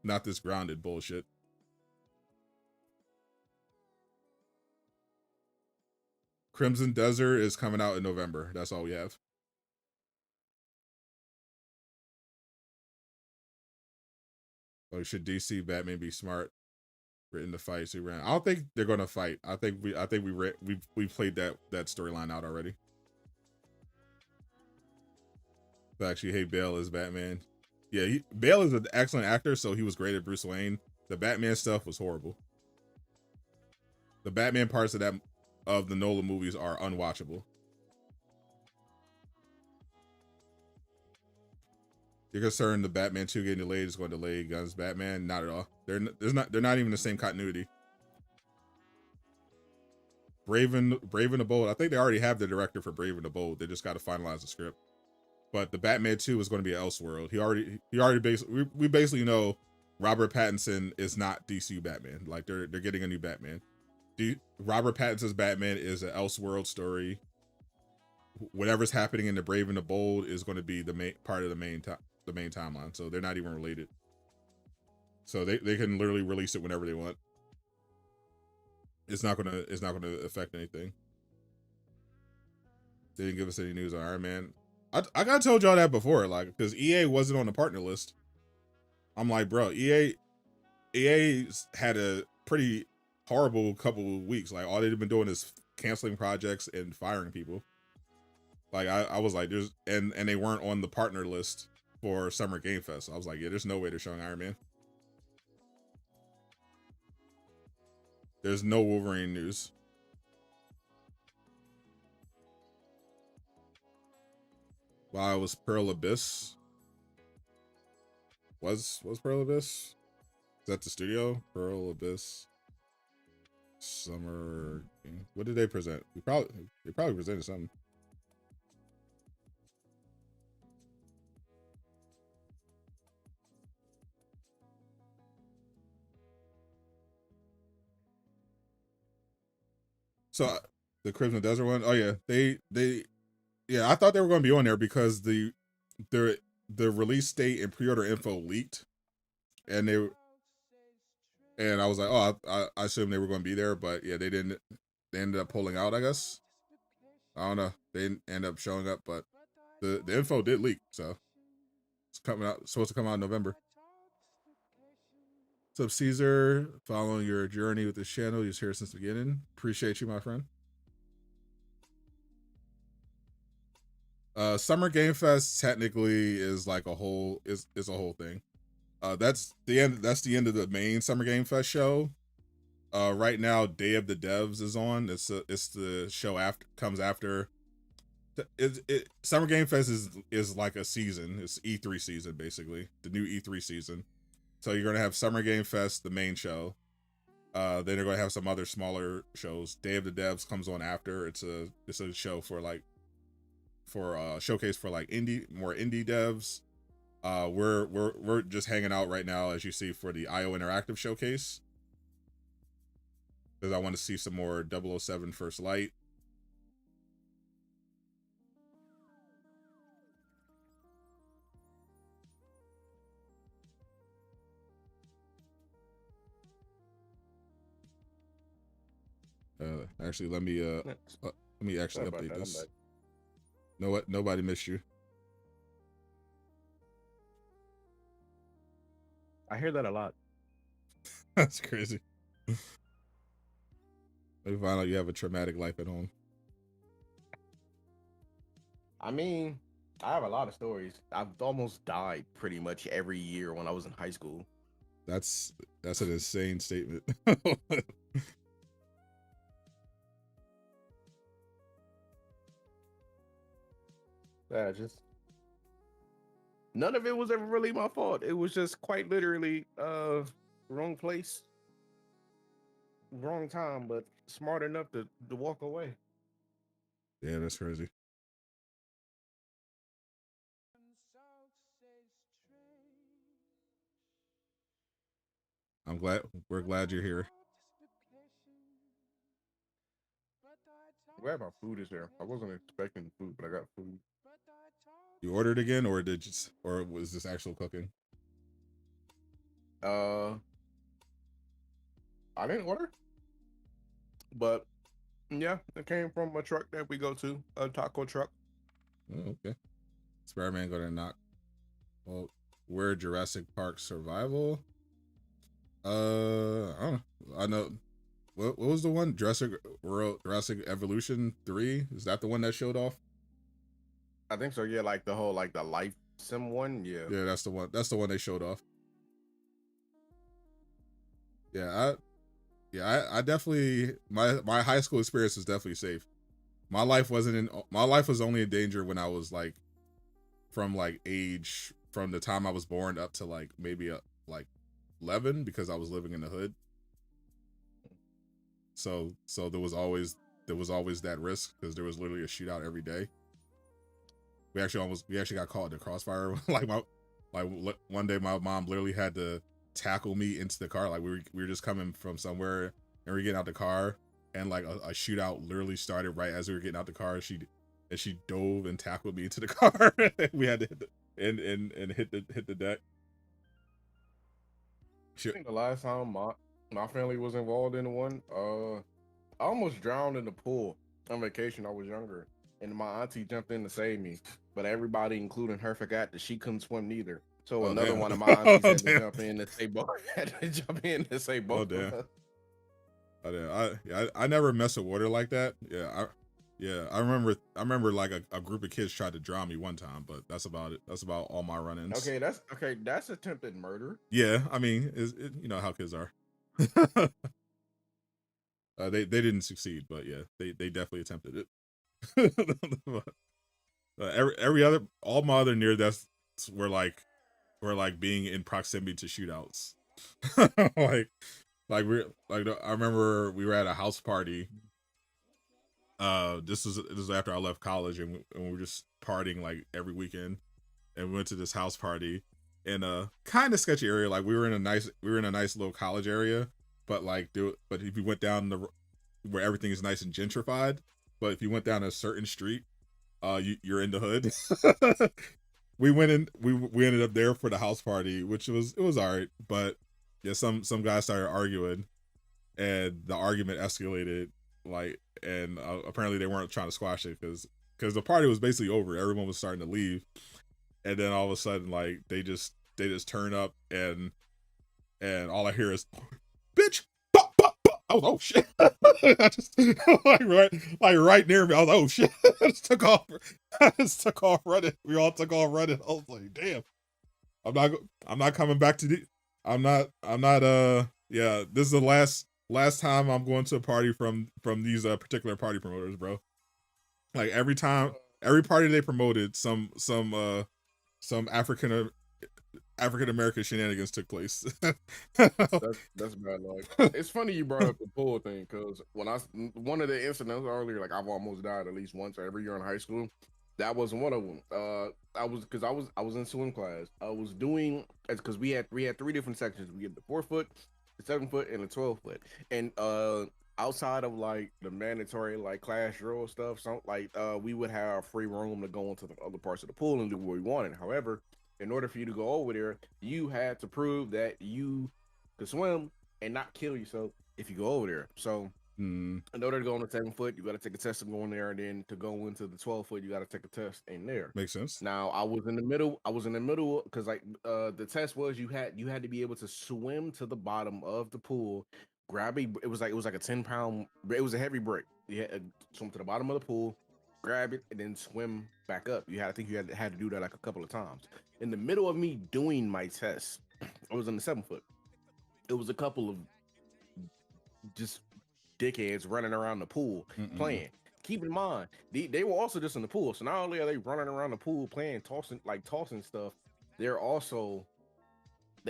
not this grounded bullshit. Crimson Desert is coming out in November. That's all we have. Like, should DC Batman be smart? Written to fight Superman. I don't think they're gonna fight. I think we played that storyline out already. I actually hate Bale as Batman. Yeah, Bale is an excellent actor, so he was great at Bruce Wayne. The Batman stuff was horrible. The Batman parts of the Nolan movies are unwatchable. you're concerned the Batman 2 getting delayed is going to delay Gunn's Batman. Not at all. They're not even the same continuity. Brave and the Bold. I think they already have the director for Brave and the Bold. They just got to finalize the script. But the Batman 2 is going to be Elseworld. He already basically we basically know Robert Pattinson is not DCU Batman. Like they're getting a new Batman. Robert Pattinson's Batman is an Elseworld story. Whatever's happening in the Brave and the Bold is going to be the main part of the main timeline. So they're not even related. So they can literally release it whenever they want. It's not gonna affect anything. They didn't give us any news on Iron Man. I gotta told y'all that before, like, because EA wasn't on the partner list. I'm like, bro, EA had a pretty horrible couple of weeks. Like, all they've been doing is canceling projects and firing people. Like, I was like, and they weren't on the partner list for Summer Game Fest. I was like, yeah, there's no way they're showing Iron Man. There's no Wolverine news. Wow, it was Pearl Abyss. Was Pearl Abyss? Is that the studio? Pearl Abyss. Summer game. What did they present? They probably presented something. So the Crimson Desert one, oh yeah, yeah, I thought they were going to be on there because the release date and pre-order info leaked, and I was like, oh, I assumed they were going to be there, but yeah, they didn't. They ended up pulling out, I guess. I don't know. They didn't end up showing up, but the info did leak, so it's coming out. Supposed to come out in November. What's up, Caesar? Following your journey with this channel, you're here since the beginning. Appreciate you, my friend. Summer Game Fest technically is like a whole thing. That's the end of the main Summer Game Fest show. Right now, Day of the Devs is on. It's the show comes after. Summer Game Fest is like a season. It's E3 season basically, the new E3 season. So you're gonna have Summer Game Fest, the main show. Then they're gonna have some other smaller shows. Day of the Devs comes on after. It's a show for showcase for like more indie devs. We're just hanging out right now, as you see, for the IO Interactive showcase, because I want to see some more 007 Frst Light. Actually, let me actually update this. Know what? Nobody missed you. I hear that a lot. That's crazy. Let me find out you have a traumatic life at home. I mean, I have a lot of stories. I've almost died pretty much every year when I was in high school. That's an insane statement. Yeah, just none of it was ever really my fault. It was just quite literally wrong place, wrong time, but smart enough to walk away. Yeah, that's crazy. We're glad you're here. Glad my food is there. I wasn't expecting food, but I got food. You ordered again, or was this actual cooking? I didn't order, but yeah, it came from a truck that we go to, a taco truck. Oh, okay. Spider-Man gonna knock. Well, we're Jurassic Park Survival. I don't know. I know. What was the one? Jurassic Evolution 3? Is that the one that showed off? I think so. Yeah, like the whole the life sim one. Yeah. Yeah, that's the one. That's the one they showed off. Yeah, I definitely my high school experience was definitely safe. My life was only in danger when I was like from age from the time I was born up to like maybe like 11 because I was living in the hood. So there was always that risk because there was literally a shootout every day. We actually got caught in the crossfire. like one day my mom literally had to tackle me into the car. Like we were just coming from somewhere and we were getting out the car, and like a shootout literally started right as we were getting out the car. She dove and tackled me into the car. We had to hit the deck. I think the last time my family was involved in one, I almost drowned in the pool on vacation. I was younger, and my auntie jumped in to save me, but everybody, including her, forgot that she couldn't swim neither. So another one of my aunties had to jump in to say both. Oh damn! I never mess with water like that. I remember like a group of kids tried to drown me one time, but that's about it. That's about all my run-ins. That's attempted murder. Yeah, I mean, you know how kids are. They didn't succeed, but yeah, they definitely attempted it. Every other, all my other near deaths were like being in proximity to shootouts. I remember we were at a house party. This was after I left college, and we were just partying like every weekend, and we went to this house party in a kind of sketchy area. Like we were in a nice little college area, but if you went down where everything is nice and gentrified, but if you went down a certain street, you're in the hood. We ended up there for the house party, which was all right, but yeah, some guys started arguing, and the argument escalated, like, and apparently they weren't trying to squash it because the party was basically over. Everyone was starting to leave, and then all of a sudden, like, they just turn up, and all I hear is, "Bitch!" I was, oh shit! I just like right near me. I was like, oh shit! I just took off running. We all took off running. I was like, damn. I'm not coming back to the. I'm not. Yeah, this is the last time I'm going to a party from these particular party promoters, bro. Like every party they promoted, some African American shenanigans took place. That's bad luck. It's funny you brought up the pool thing, because one of the incidents earlier, like I've almost died at least once every year in high school. That was one of them. I was in swim class. I was doing, because we had 3 different sections. We had the 4-foot, the 7-foot, and the 12-foot. And outside of like the mandatory like class drill stuff, we would have free room to go into the other parts of the pool and do what we wanted. However, in order for you to go over there, you had to prove that you could swim and not kill yourself if you go over there. So in order to go on the 7-foot, you got to take a test to go in there, and then to go into the 12-foot, you got to take a test in there. Makes sense. Now I was in the middle because like the test was you had to be able to swim to the bottom of the pool, grab it was like a 10-pound, it was a heavy brick. You had to swim to the bottom of the pool, grab it, and then swim back up. I think you had to do that like a couple of times. In the middle of me doing my test, I was in the 7-foot. It was a couple of just dickheads running around the pool playing. Keep in mind, they were also just in the pool. So not only are they running around the pool playing, tossing stuff, they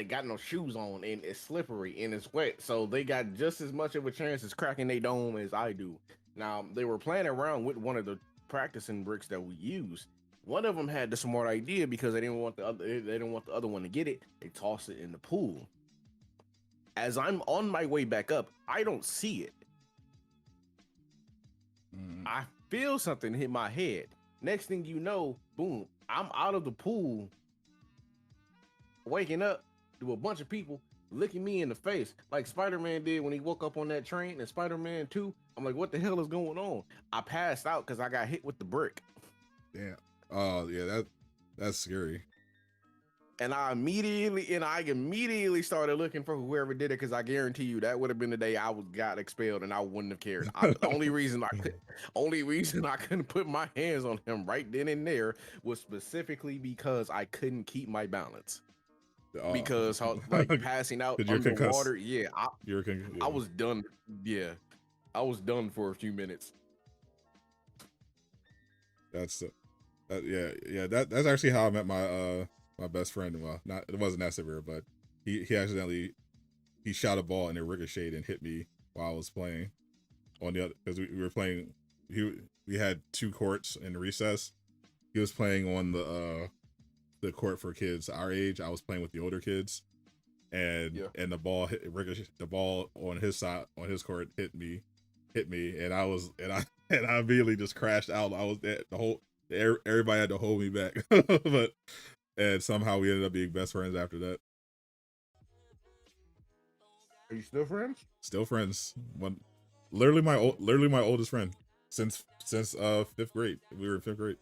got no shoes on, and it's slippery and it's wet. So they got just as much of a chance as cracking their dome as I do. Now they were playing around with one of the practicing bricks that we use. One of them had the smart idea, because they didn't want the other one to get it. They tossed it in the pool. As I'm on my way back up, I don't see it. I feel something hit my head. Next thing you know, boom, I'm out of the pool, waking up to a bunch of people licking me in the face, like Spider-Man did when he woke up on that train in Spider-Man 2. I'm like, what the hell is going on? I passed out because I got hit with the brick. Damn. Oh yeah, that's scary. And I immediately started looking for whoever did it, because I guarantee you that would have been the day I got expelled, and I wouldn't have cared. The only reason I couldn't put my hands on him right then and there was specifically because I couldn't keep my balance. Because like passing out underwater, yeah, I was done. Yeah, I was done for a few minutes. That's actually how I met my best friend. Well, not it wasn't that severe, but he accidentally shot a ball and it ricocheted and hit me while I was playing on the other because we were playing. We had 2 courts in recess. He was playing on the court for kids our age. I was playing with the older kids, and the ball the ball on his side on his court hit me, and I immediately just crashed out. I was everybody had to hold me back, and somehow we ended up being best friends after that. Are you still friends? Still friends. Literally my oldest friend since 5th grade. We were in 5th grade.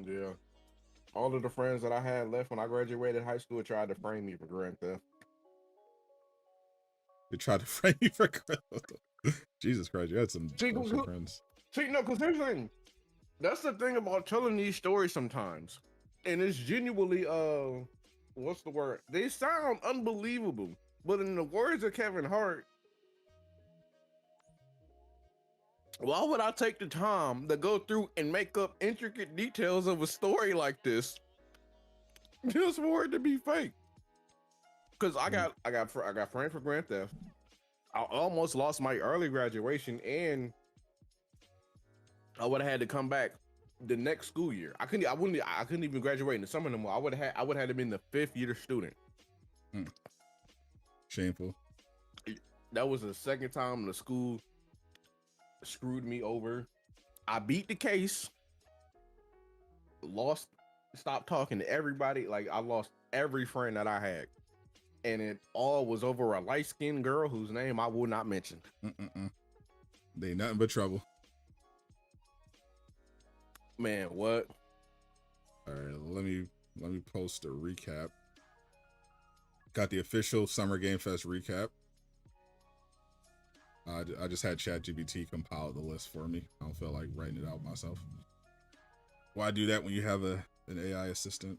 Yeah. All of the friends that I had left when I graduated high school tried to frame me for Grand Theft. They tried to frame you for Grand Theft. Jesus Christ, you had some friends. See, no, because here's the thing. That's the thing about telling these stories sometimes. And it's genuinely, what's the word? They sound unbelievable. But in the words of Kevin Hart, why would I take the time to go through and make up intricate details of a story like this just for it to be fake? Because I got framed for Grand Theft. I almost lost my early graduation, and I would have had to come back the next school year. I couldn't even graduate in the summer no more. I would have had to been the 5th year student. Shameful. That was the second time the school screwed me over. I beat the case, stopped talking to everybody. Like, I lost every friend that I had, and it all was over a light-skinned girl whose name I will not mention. They nothing but trouble. Man, what? All right, let me post a recap. Got the official Summer Game Fest recap. I just had ChatGPT compile the list for me. I don't feel like writing it out myself. Why do that when you have an AI assistant?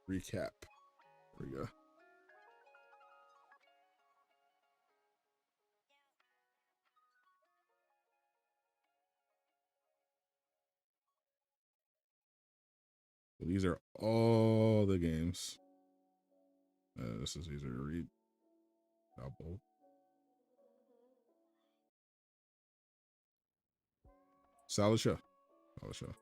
Recap. There we go. So these are all the games. This is easier to read. Double. Solid show. Solid show.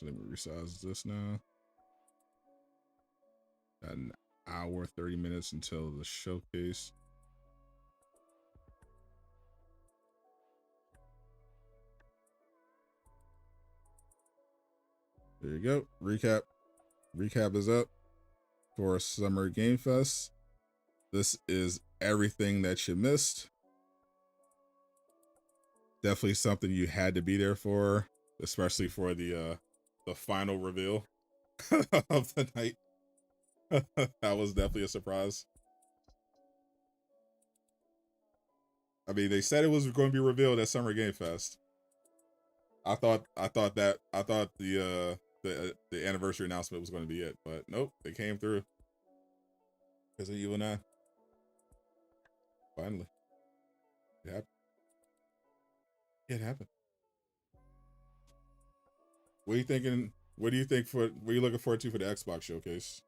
Let me resize this now. Got an hour, 30 minutes until the showcase. There you go. Recap. Recap is up for Summer Game Fest. This is everything that you missed. Definitely something you had to be there for, especially for the final reveal of the night. That was definitely a surprise. I mean, they said it was going to be revealed at Summer Game Fest. I thought the anniversary announcement was going to be it, but nope, they came through. Because of you and I. Finally. It happened. It happened. What are you thinking? What are you looking forward to for the Xbox showcase?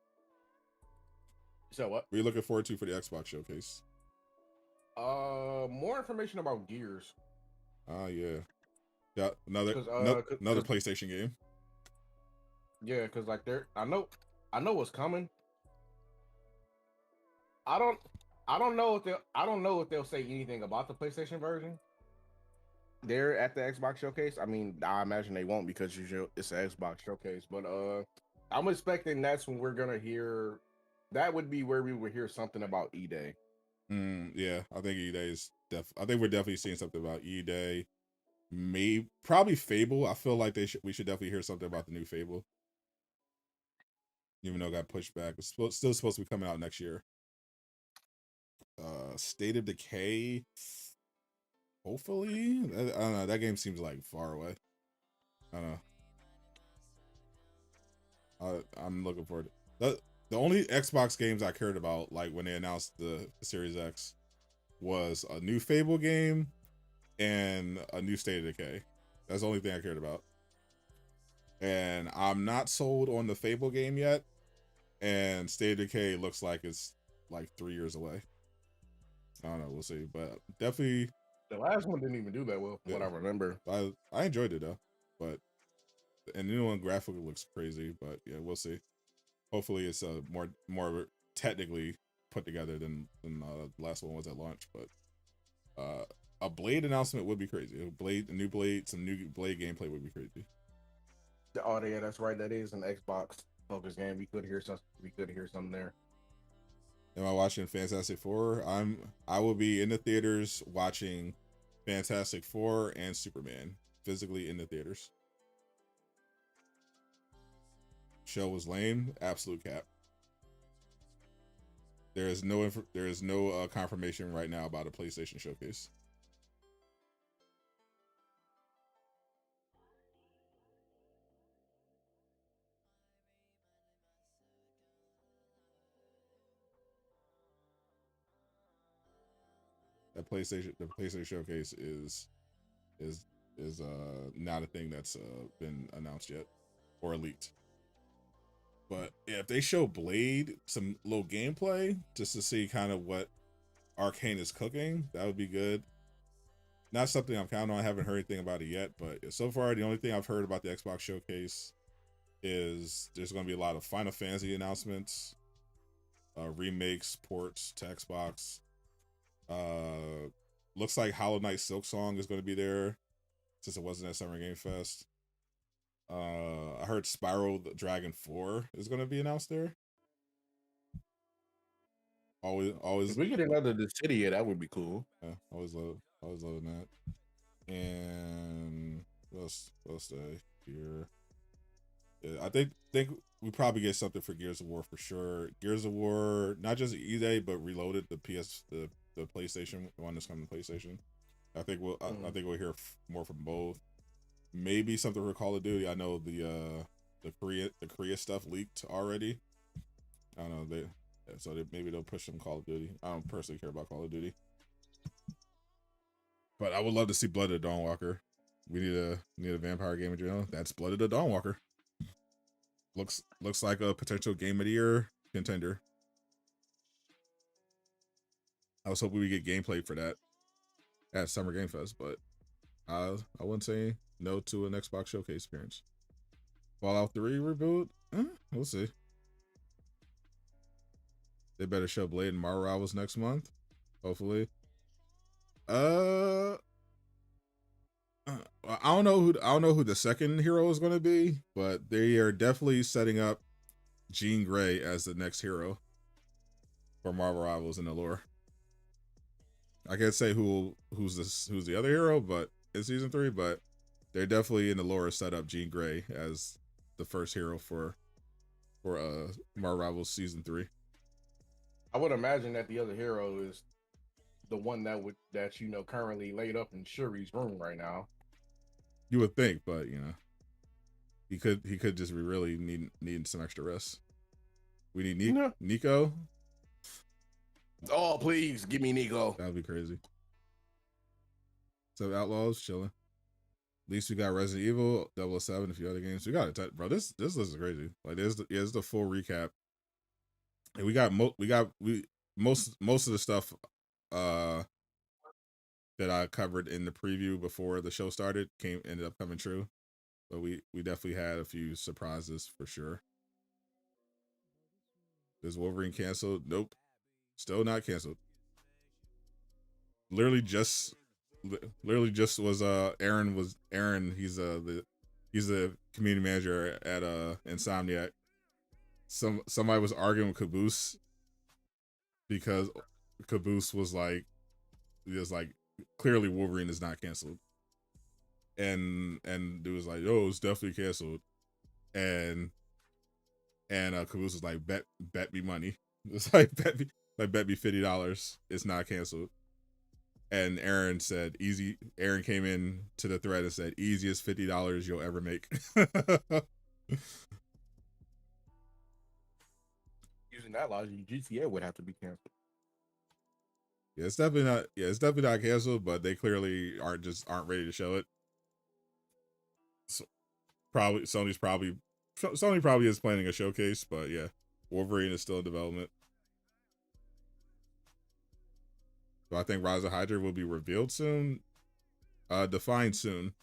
So what? What are you looking forward to for the Xbox showcase? More information about Gears. Yeah. Got another PlayStation game. Yeah, because like I know what's coming. I don't know if they'll say anything about the PlayStation version. They're at the Xbox showcase. I mean, I imagine they won't because it's an Xbox showcase. But I'm expecting that's when we're gonna hear. That would be where we would hear something about E-Day. Yeah, I think E-Day is I think we're definitely seeing something about E-Day. Probably Fable. I feel like we should definitely hear something about the new Fable. Even though it got pushed back, it's still supposed to be coming out next year. State of Decay. Hopefully, I don't know. That game seems like far away. I don't know. I'm looking forward to the only Xbox games I cared about, like when they announced the Series X, was a new Fable game and a new State of Decay. That's the only thing I cared about. And I'm not sold on the Fable game yet. And State of Decay looks like it's like 3 years away. I don't know. We'll see. But definitely. The last one didn't even do that well, from what I remember. I enjoyed it, though. But and the new one graphically looks crazy. But yeah, we'll see. Hopefully it's more technically put together than the last one was at launch. But a Blade announcement would be crazy. A new Blade, some new Blade gameplay would be crazy. Oh yeah, that's right. That is an Xbox focused game. We could hear something there. Am I watching Fantastic Four? I will be in the theaters watching Fantastic Four and Superman physically in the theaters. Show was lame, absolute cap. There is no confirmation right now about a PlayStation showcase. The PlayStation showcase is not a thing that's been announced yet or leaked. But yeah, if they show Blade some little gameplay just to see kind of what Arcane is cooking, that would be good. Not something I'm counting on. I haven't heard anything about it yet, but so far the only thing I've heard about the Xbox showcase is there's going to be a lot of Final Fantasy announcements, remakes, ports to Xbox. Looks like Hollow Knight Silksong is going to be there since it wasn't at Summer Game Fest. I heard Spyro the Dragon 4 is going to be announced there. Always. If we get another Dissidia, that would be cool. Yeah, always loving that. And what else did I hear? Yeah, I think we probably get something for Gears of War for sure. Gears of War, not just EA, but Reloaded, the PlayStation one that's coming to PlayStation. I think we'll hear more from both. Maybe something for Call of Duty. I know the Korea stuff leaked already. I don't know maybe they'll push some Call of Duty. I don't personally care about Call of Duty, but I would love to see Blood of the Dawnwalker. We need a vampire game in general. That's Blood of the Dawnwalker. Looks like a potential game of the year contender. I was hoping we get gameplay for that at Summer Game Fest, but I wouldn't say no to an Xbox showcase appearance. Fallout 3 reboot? We'll see. They better show Blade and Marvel Rivals next month, hopefully. I don't know who the second hero is going to be, but they are definitely setting up Jean Grey as the next hero for Marvel Rivals in the lore. I can't say who's the other hero, but in season 3, but they're definitely in the lore set up Jean Grey as the first hero for Marvel Rivals season 3. I would imagine that the other hero is the one that currently laid up in Shuri's room right now. You would think, but he could just be really needing some extra rest. We need Nico. Oh, please give me Nico. That would be crazy. So Outlaws chilling. At least we got Resident Evil, 007, a few other games. We got it, bro. This list is crazy. Like this is the full recap. And we got most of the stuff that I covered in the preview before the show started ended up coming true. But we definitely had a few surprises for sure. Is Wolverine canceled? Nope. Still not canceled. Literally just was Aaron. He's the community manager at Insomniac. Somebody was arguing with Caboose because Caboose was like clearly Wolverine is not canceled, and dude was like, "Oh, it's definitely canceled," and Caboose was like, "Bet me money." It's like bet me $50. It's not canceled. And Aaron said, easy. Aaron came in to the thread and said, easiest $50 you'll ever make. Using that logic, GTA would have to be canceled. Yeah, it's definitely not. Yeah, it's definitely not canceled, but they clearly aren't ready to show it. So Sony probably is planning a showcase, but yeah, Wolverine is still in development. So I think Rise of Hydra will be revealed soon, defined soon.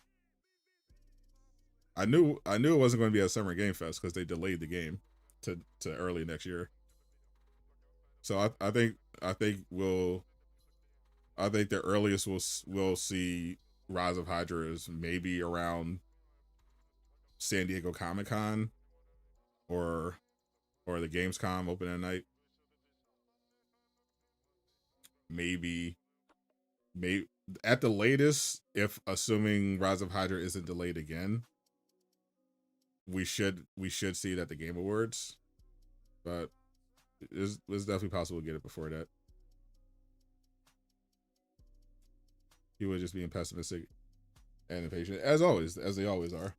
I knew it wasn't going to be at Summer Game Fest because they delayed the game to early next year. So I think the earliest we'll see Rise of Hydra is maybe around San Diego Comic-Con or the Gamescom open at night. Maybe at the latest, if assuming Rise of Hydra isn't delayed again, we should see it at the Game Awards, but it's definitely possible to get it before that. He was just being pessimistic and impatient, as always, as they always are.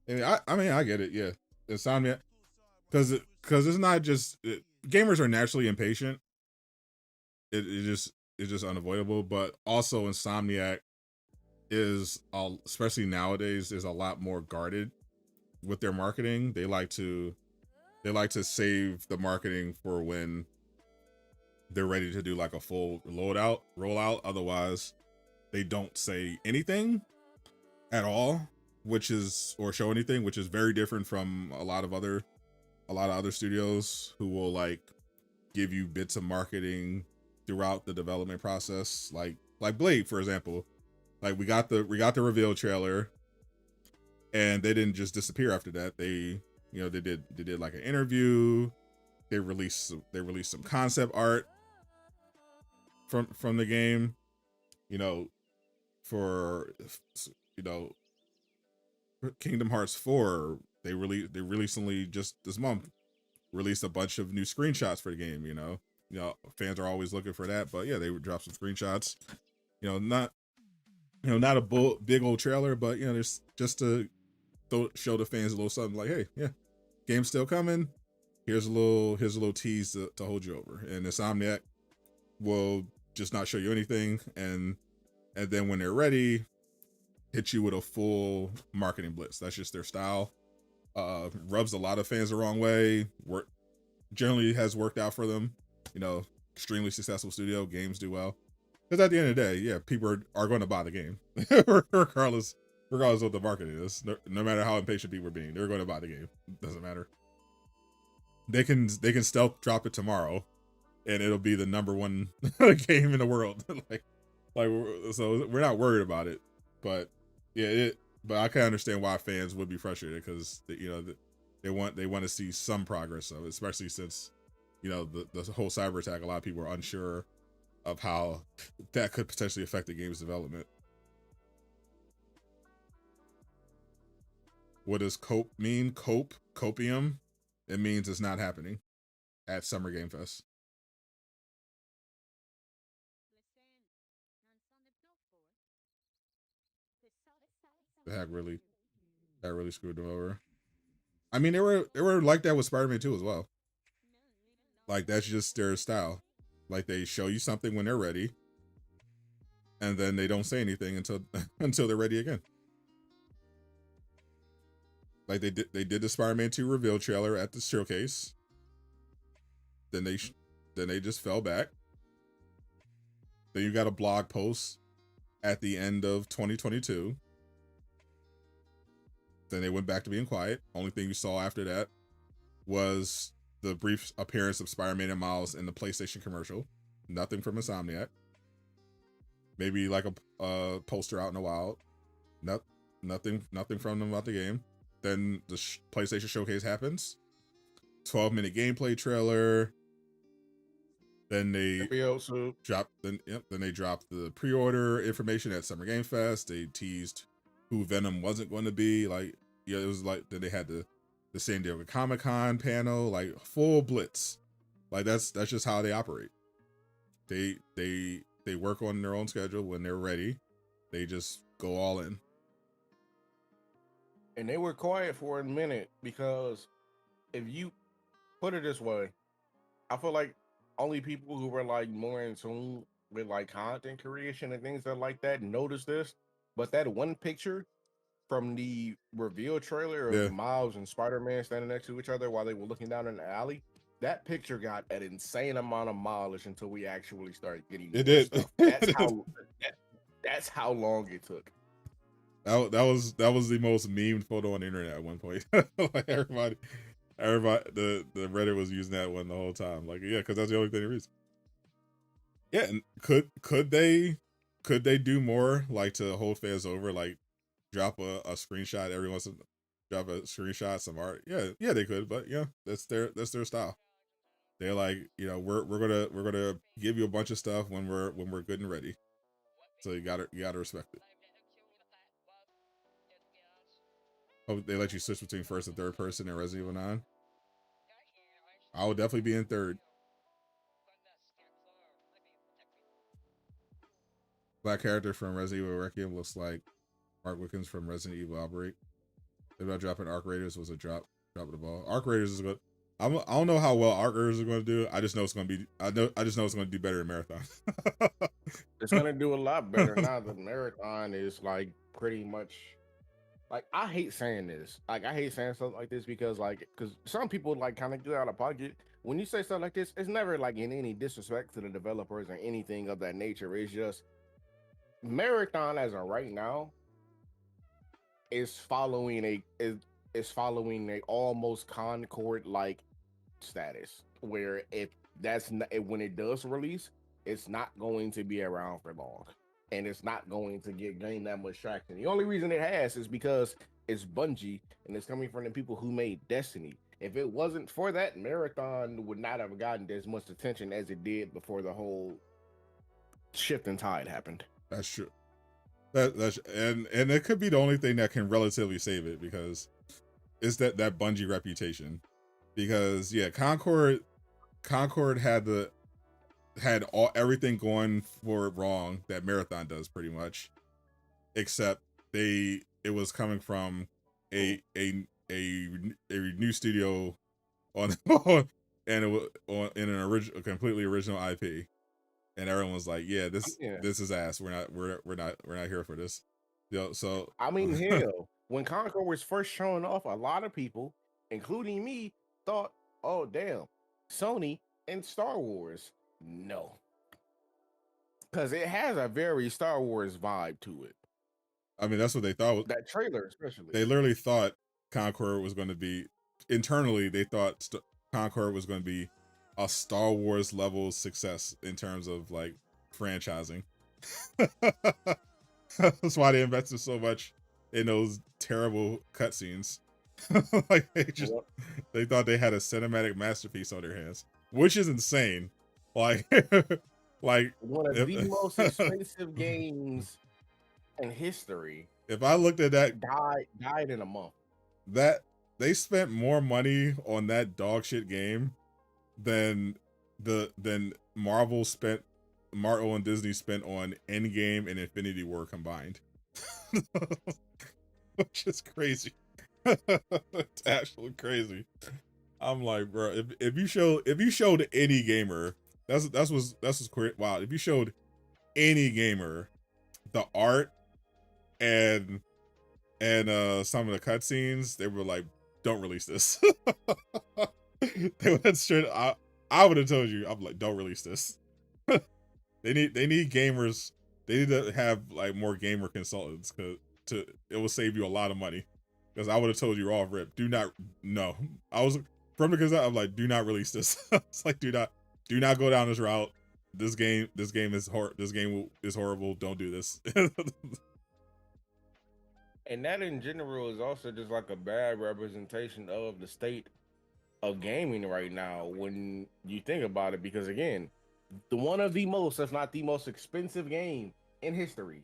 And I mean, I get it, yeah. Insomniac, because it's not just gamers are naturally impatient. It's just unavoidable, but also Insomniac is, especially nowadays, is a lot more guarded with their marketing. They like to save the marketing for when they're ready to do like a full rollout. Otherwise, they don't say anything at all, or show anything, which is very different from a lot of other studios who will like give you bits of marketing throughout the development process, like Blade, for example. Like we got the reveal trailer, and they didn't just disappear after that. They did like an interview. They released some concept art from the game. For Kingdom Hearts 4, they recently, just this month, released a bunch of new screenshots for the game. Fans are always looking for that, but yeah, they would drop some screenshots. Not a big old trailer, but there's just to show the fans a little something like, hey, yeah, game's still coming. Here's a little tease to hold you over. And Insomniac will just not show you anything, and then when they're ready, hit you with a full marketing blitz. That's just their style. Rubs a lot of fans the wrong way. Generally has worked out for them. Extremely successful studio. Games do well. Because at the end of the day, yeah, people are going to buy the game, regardless of what the market is. No matter how impatient people are being, they're going to buy the game. Doesn't matter. They can stealth drop it tomorrow, and it'll be the #1 game in the world. So we're not worried about it. But yeah, but I can understand why fans would be frustrated, because they want to see some progress of it, especially since the whole cyber attack. A lot of people are unsure of how that could potentially affect the game's development. What does cope mean? Copium? It means it's not happening at Summer Game Fest. The hack really screwed them over. I mean, they were like that with Spider-Man 2 as well. Like, that's just their style. Like, they show you something when they're ready, and then they don't say anything until they're ready again. Like they did the Spider-Man 2 reveal trailer at the showcase. Then they just fell back. Then you got a blog post at the end of 2022. Then they went back to being quiet. Only thing you saw after that was the brief appearance of Spider-Man and Miles in the PlayStation commercial. Nothing from Insomniac. Maybe like a poster out in the wild. Nothing from them about the game. Then the PlayStation showcase happens. 12-minute gameplay trailer. Then they dropped. Then they dropped the pre-order information at Summer Game Fest. They teased who Venom wasn't going to be. Like, yeah, it was like, then they had the San Diego Comic-Con panel, like full blitz. Like that's just how they operate. They they work on their own schedule. When they're ready, they just go all in. And they were quiet for a minute because if you put it this way, I feel like only people who were like more in tune with like content creation and things that like that noticed this. But that one picture from the reveal trailer of Miles and Spider-Man standing next to each other while they were looking down in the alley, that picture got an insane amount of mileage until we actually started getting It did. stuff. That's how long it took. That was the most memed photo on the internet at one point. Like everybody, the Reddit was using that one the whole time. Like, yeah, because that's the only thing there is. Yeah, and could they do more, like to hold fans over, like drop a screenshot every once in drop a screenshot, some art. Yeah, they could, but yeah, that's their style. They're like, you know, we're gonna give you a bunch of stuff when we're good and ready. So you gotta respect it. Hope they let you switch between first and third person in Resident Evil 9. I would definitely be in third. Black character from Resident Evil Requiem looks like Mark Wickens from Resident Evil Outbreak. If not dropping Arc Raiders was a drop of the ball. Arc Raiders is good. I don't know how well Arc Raiders are going to do. I just know it's going to be. I just know it's going to do better in Marathon. It's going to do a lot better now. The Marathon is like pretty much. Like, I hate saying this. Like, I hate saying stuff like this because some people like kind of get out of pocket. When you say stuff like this, it's never like in any disrespect to the developers or anything of that nature. It's just Marathon as of right now is following a almost Concord like status where when it does release, it's not going to be around for long. And it's not going to gain that much traction. The only reason it has is because it's Bungie and it's coming from the people who made Destiny. If it wasn't for that, Marathon would not have gotten as much attention as it did before the whole shift in tide happened. That's true. And it could be the only thing that can relatively save it because it's that Bungie reputation. Because yeah, Concord had everything going for it wrong that Marathon does pretty much, except it was coming from a new studio on and it was in a completely original IP, and everyone was like, yeah, this is ass. We're not here for this. So I mean, hell, when Concord was first showing off, a lot of people, including me, thought, oh damn, Sony and Star Wars. No, because it has a very Star Wars vibe to it. I mean, that's what they thought. That trailer, especially. They literally thought Concord was going to be, internally, they thought Concord was going to be a Star Wars level success in terms of like franchising. That's why they invested so much in those terrible cutscenes. Like they thought they had a cinematic masterpiece on their hands, which is insane. Like one of the most expensive games in history. If I looked at that, died in a month. That they spent more money on that dog shit game than Marvel and Disney spent on Endgame and Infinity War combined. Which is crazy. It's actually crazy. I'm like, bro, if you showed any gamer, that's what's crazy. Wow, if you showed any gamer the art and some of the cutscenes, they were like, don't release this. They went straight. I would have told you. I'm like, don't release this. They need gamers. They need to have like more gamer consultants it will save you a lot of money. Because I would have told you all rip. Do not. No, I was from because I'm like, do not release this. It's like, do not go down this route. This game is horrible. Don't do this. And that in general is also just like a bad representation of the state of gaming right now when you think about it, because again, one of the most, if not the most expensive game in history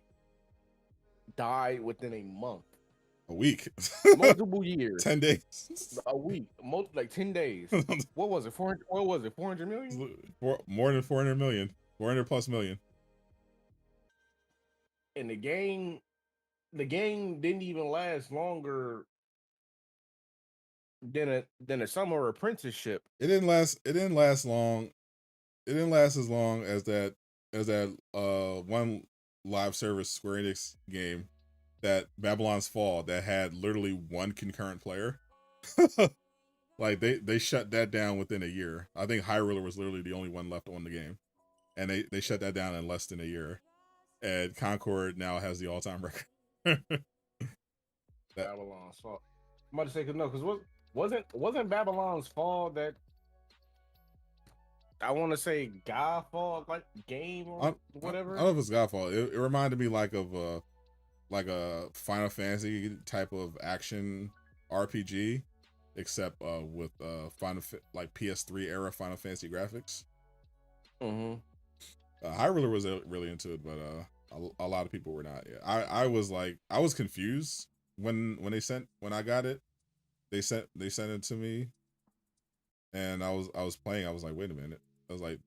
died within a month. A week. Multiple years. 10 days. A week. Like 10 days. What was it? 400 million? More than 400 million. 400 plus million. and the game didn't even last longer than a summer apprenticeship. It didn't last. It didn't last long. It didn't last as long as that one live service Square Enix game, that Babylon's Fall, that had literally one concurrent player. Like they shut that down within a year. I think Hyrule was literally the only one left on the game, and they shut that down in less than a year. And Concord now has the all-time record. Babylon's Fall. I'm about to say, cause no, because wasn't Babylon's Fall that, I want to say, Godfall like game or whatever? I don't know if it's Godfall. It reminded me like a Final Fantasy type of action RPG, except with like PS3 era Final Fantasy graphics. Hyrule was really into it, but a lot of people were not. Yeah, I was confused when I got it. They sent it to me, and I was playing. I was like, wait a minute. I was like,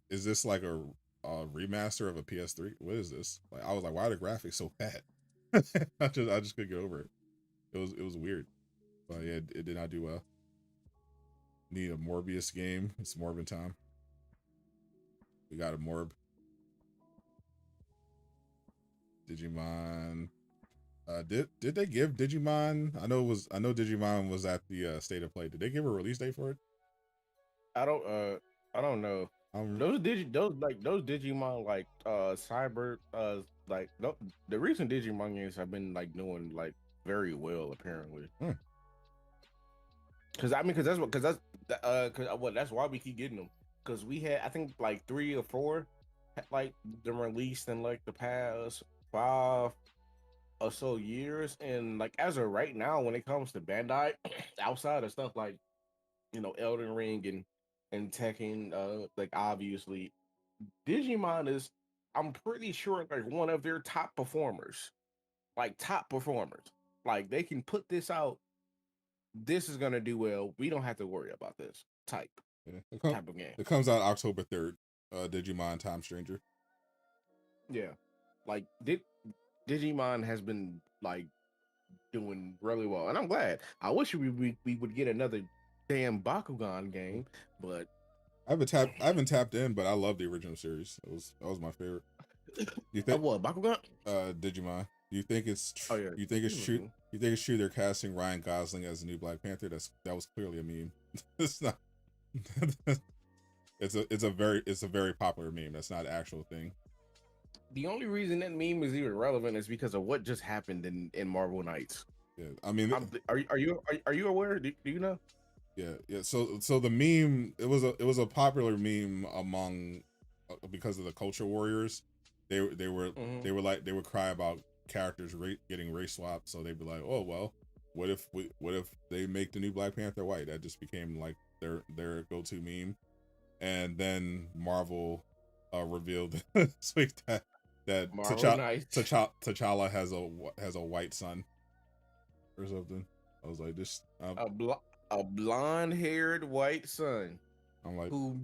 is this like a remaster of a PS3? What is this? Like, I was like, why are the graphics so bad? I just couldn't get over it. It was weird, but yeah, it did not do well. Need a Morbius game. It's Morbin time. We got a Morb. Digimon. Did they give Digimon? I know Digimon was at the State of Play. Did they give a release date for it? I don't know. Those Digimon like Cyber like the recent Digimon games have been like doing like very well apparently. Cause that's why we keep getting them. Cause we had, I think, like 3 or 4 like them released in like the past 5 or so years, and like as of right now, when it comes to Bandai, outside of stuff like, you know, Elden Ring and Tekken, like obviously Digimon is, I'm pretty sure, like one of their top performers. Like they can put this out, this is gonna do well, we don't have to worry about this type of game. It comes out October 3rd. Digimon Time Stranger. Yeah, like Digimon has been like doing really well, and I'm glad. I wish we would get another damn Bakugan game, but I haven't tapped in, but I love the original series. That was my favorite. You think what, Bakugan? Digimon. You think it's true? You think it's true they're casting Ryan Gosling as the new Black Panther? That was clearly a meme. It's not. It's a very popular meme. That's not an actual thing. The only reason that meme is even relevant is because of what just happened in Marvel Knights. Yeah, I mean, are you aware? Do you know? Yeah. So the meme, it was a popular meme among because of the culture warriors. They would cry about characters getting race swapped. So they'd be like, oh well, what if they make the new Black Panther white? That just became like their go-to meme. And then Marvel revealed this week that T'Challa has a white son or something. I was like, this a blonde-haired white son. I'm like, who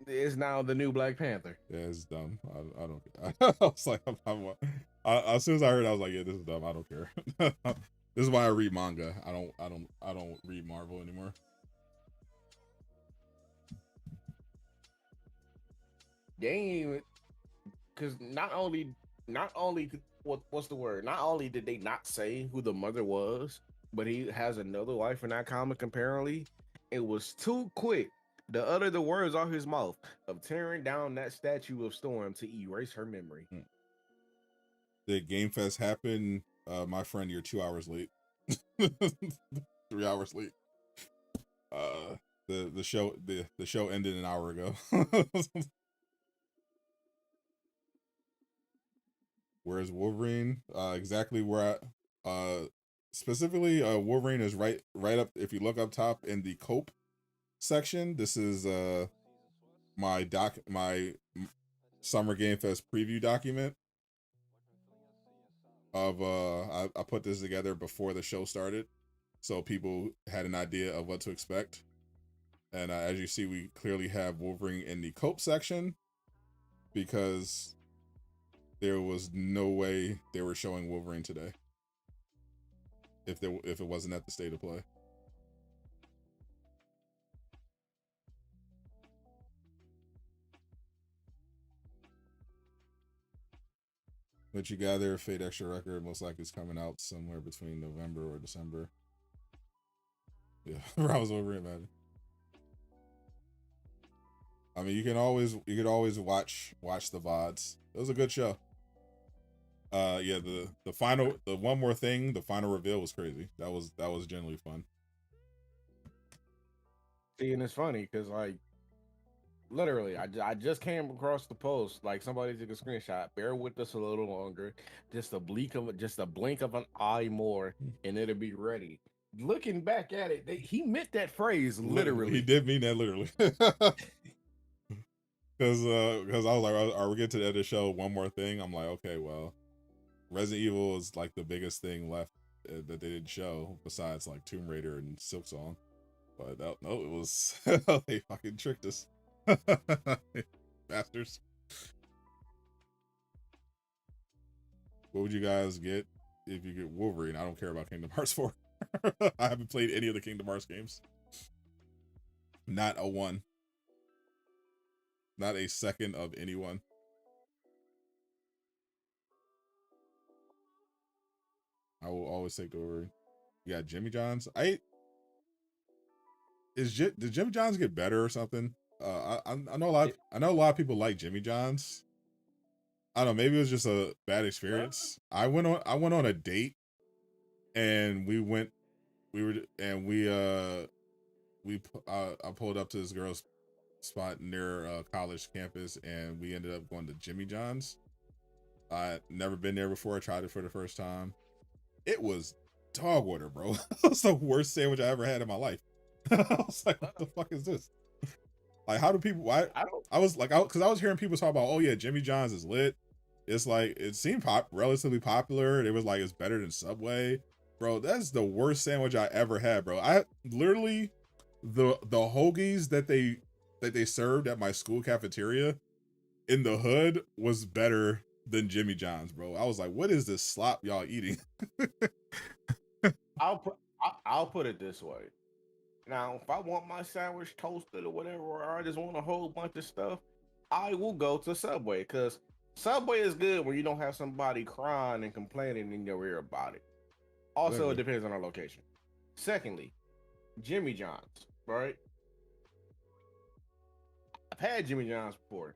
is now the new Black Panther. Yeah, it's dumb. I don't care. I was like, as soon as I heard it, I was like, yeah, this is dumb. I don't care. This is why I read manga. I don't read Marvel anymore. Game, because not only what's the word? Not only did they not say who the mother was, but he has another wife in that comic. Apparently, it was too quick to utter the words off his mouth of tearing down that statue of Storm to erase her memory. Did Game Fest happen? My friend, you're 2 hours late. 3 hours late. The show ended an hour ago. Where's Wolverine? Exactly where specifically Wolverine is right up, if you look up top in the Cope section. This is my Summer Game Fest preview document of I put this together before the show started, so people had an idea of what to expect. And as you see, we clearly have Wolverine in the Cope section because there was no way they were showing Wolverine today if it wasn't at the State of Play. But you gather Fate Extra record most likely is coming out somewhere between November or December. Yeah, I was over it, man. I mean, you could always watch the VODs. It was a good show. Yeah, the one more thing, the final reveal was crazy. That was generally fun. See, and it's funny because like literally, I just came across the post. Like somebody took a screenshot. Bear with us a little longer. Just a blink of an eye more, and it'll be ready. Looking back at it, he meant that phrase literally. He did mean that literally. Because I was like, are we getting to the end of the show? One more thing. I'm like, okay, well, Resident Evil is like the biggest thing left that they didn't show besides like Tomb Raider and Silksong. But no, it was they fucking tricked us. Bastards. What would you guys get if you get Wolverine? I don't care about Kingdom Hearts 4. I haven't played any of the Kingdom Hearts games. Not a one. Not a second of anyone. I will always take the Wolverine. You got Jimmy John's. Did Jimmy John's get better or something? I know a lot of people like Jimmy John's. I don't know, maybe it was just a bad experience. I went on a date and I pulled up to this girl's spot near college campus and we ended up going to Jimmy John's. I'd never been there before. I tried it for the first time. It was dog water, bro. It was the worst sandwich I ever had in my life. I was like, what the fuck is this? Like, how do people, I was like, because I was hearing people talk about, oh yeah, Jimmy John's is lit. It's like, it seemed relatively popular. It was like, it's better than Subway. Bro, that's the worst sandwich I ever had, bro. I literally, the hoagies that they served at my school cafeteria in the hood was better than Jimmy John's, bro. I was like, what is this slop y'all eating? I'll put it this way. Now, if I want my sandwich toasted or whatever, or I just want a whole bunch of stuff, I will go to Subway because Subway is good when you don't have somebody crying and complaining in your ear about it. Also, It depends on our location. Secondly, Jimmy John's, right? I've had Jimmy John's before.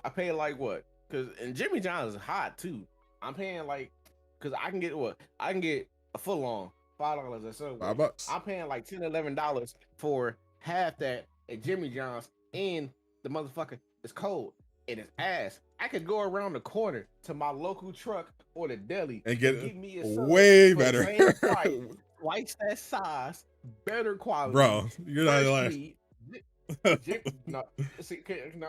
I pay like what? And Jimmy John's is hot too. I'm paying like, because I can get what? I can get a foot long, $5 at Subway. $5. I'm paying like $10, $11 for half that at Jimmy John's, and the motherfucker is cold and it's ass. I could go around the corner to my local truck or the deli and get me a sub way for better. the same price, twice that size, better quality. Bro, you're not lying. No, see, no,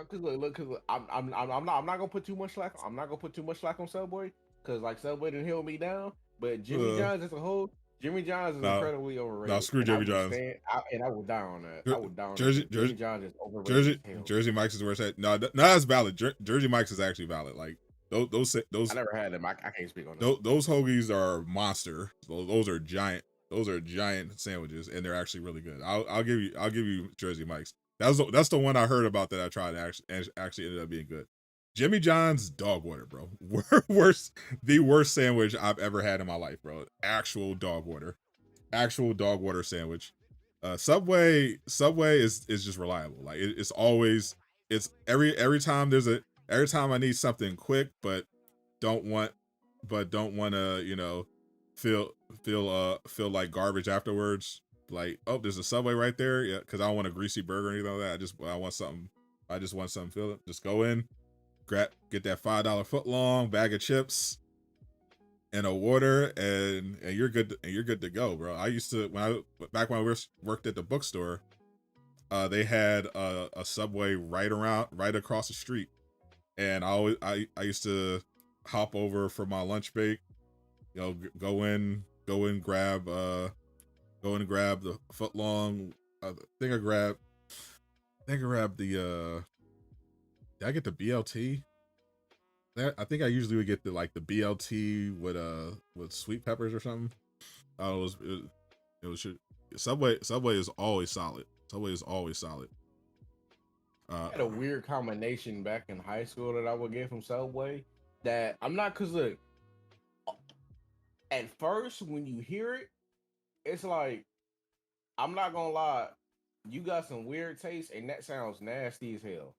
cause look, I'm not gonna put too much slack. I'm not gonna put too much slack on Subway, cause like Subway didn't held me down. But Jimmy John's as a whole, Jimmy John's is incredibly overrated. No, screw Jimmy John's. And I would die on that. I would die on Jimmy John's is overrated. Jersey Mike's is where it's at. No, that's valid. Jersey Mike's is actually valid. Like those. I never had them. I can't speak on that. Those hoagies are monster. Those are giant. Those are giant sandwiches, and they're actually really good. I'll give you Jersey Mike's. That's the one I heard about that I tried and actually ended up being good. Jimmy John's dog water, bro. The worst sandwich I've ever had in my life, bro. Actual dog water sandwich. Subway is just reliable. Like it's always every time I need something quick, but don't want to feel like garbage afterwards. Like, oh, there's a Subway right there. Yeah, because I don't want a greasy burger or anything like that. I want something. Feel it. Just go in, get that $5 foot long bag of chips and a water, and you're good. And you're good to go, bro. I used to back when I worked at the bookstore, they had a Subway right across the street, and I used to hop over for my lunch break. Go in, grab the foot long. I think I grabbed the did I get the BLT? I think I usually would get the BLT with sweet peppers or something. It was Subway is always solid. Subway is always solid. I had a weird combination back in high school that I would get from Subway that I'm not, cause look, at first when you hear it, it's like, I'm not gonna lie, you got some weird taste and that sounds nasty as hell.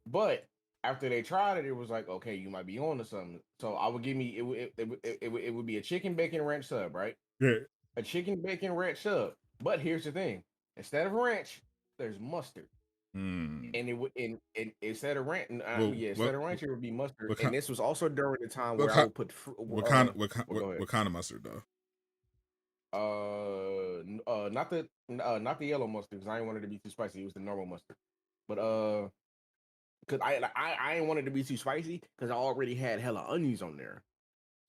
But after they tried it, it was like, okay, you might be on to something. So I would give me it would be a chicken bacon ranch sub, right? Yeah. A chicken bacon ranch sub. But here's the thing: instead of ranch, there's mustard. And it would and instead of ranch, instead of ranch, it would be mustard. And this was also during the time where I would put what kind of mustard though? Not the yellow mustard, because I didn't want it to be too spicy. It was the normal mustard. But because I didn't want it to be too spicy because I already had hella onions on there.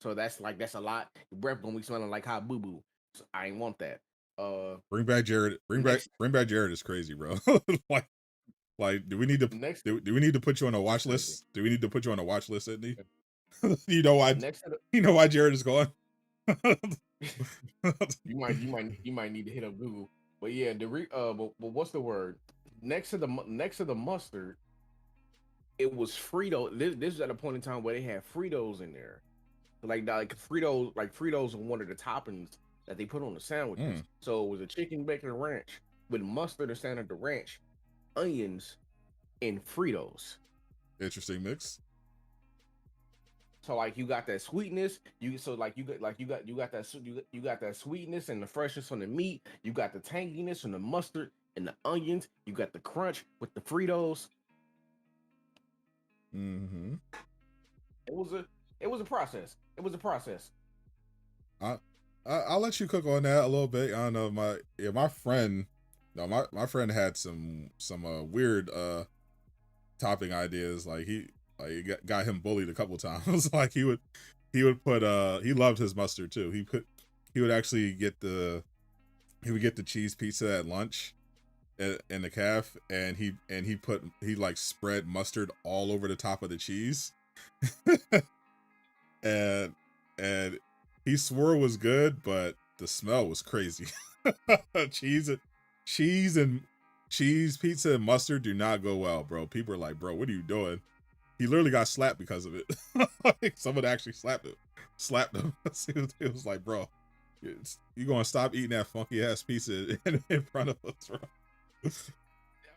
So that's a lot. Your breath gonna be smelling like hot boo boo. So I ain't want that. Bring back Jared. Bring back Jared is crazy, bro. like do we need to do we need to put you on a watch list? Do we need to put you on a watch list, Sydney? You know why Jared is going? you might need to hit up Google. But yeah, but what's the word? Next to the mustard, it was Frito. This was at a point in time where they had Fritos in there. Like Fritos are one of the toppings that they put on the sandwiches. So it was a chicken bacon ranch with mustard instead of the ranch, onions, and Fritos. Interesting mix. So like you got that sweetness, you got that sweetness and the freshness on the meat. You got the tanginess from the mustard and the onions. You got the crunch with the Fritos. Mm-hmm. It was a process. It was a process. I'll let you cook on that a little bit. I don't know, my friend had some weird topping ideas. Like he got him bullied a couple times. Like he would put he loved his mustard too. He would actually get the cheese pizza at lunch in the calf, and he like spread mustard all over the top of the cheese. and he swore it was good, but the smell was crazy. cheese pizza and mustard do not go well, bro. People are like, bro, what are you doing? He literally got slapped because of it. Like someone actually slapped him. It was like, bro, you gonna stop eating that funky ass pizza in front of us, bro?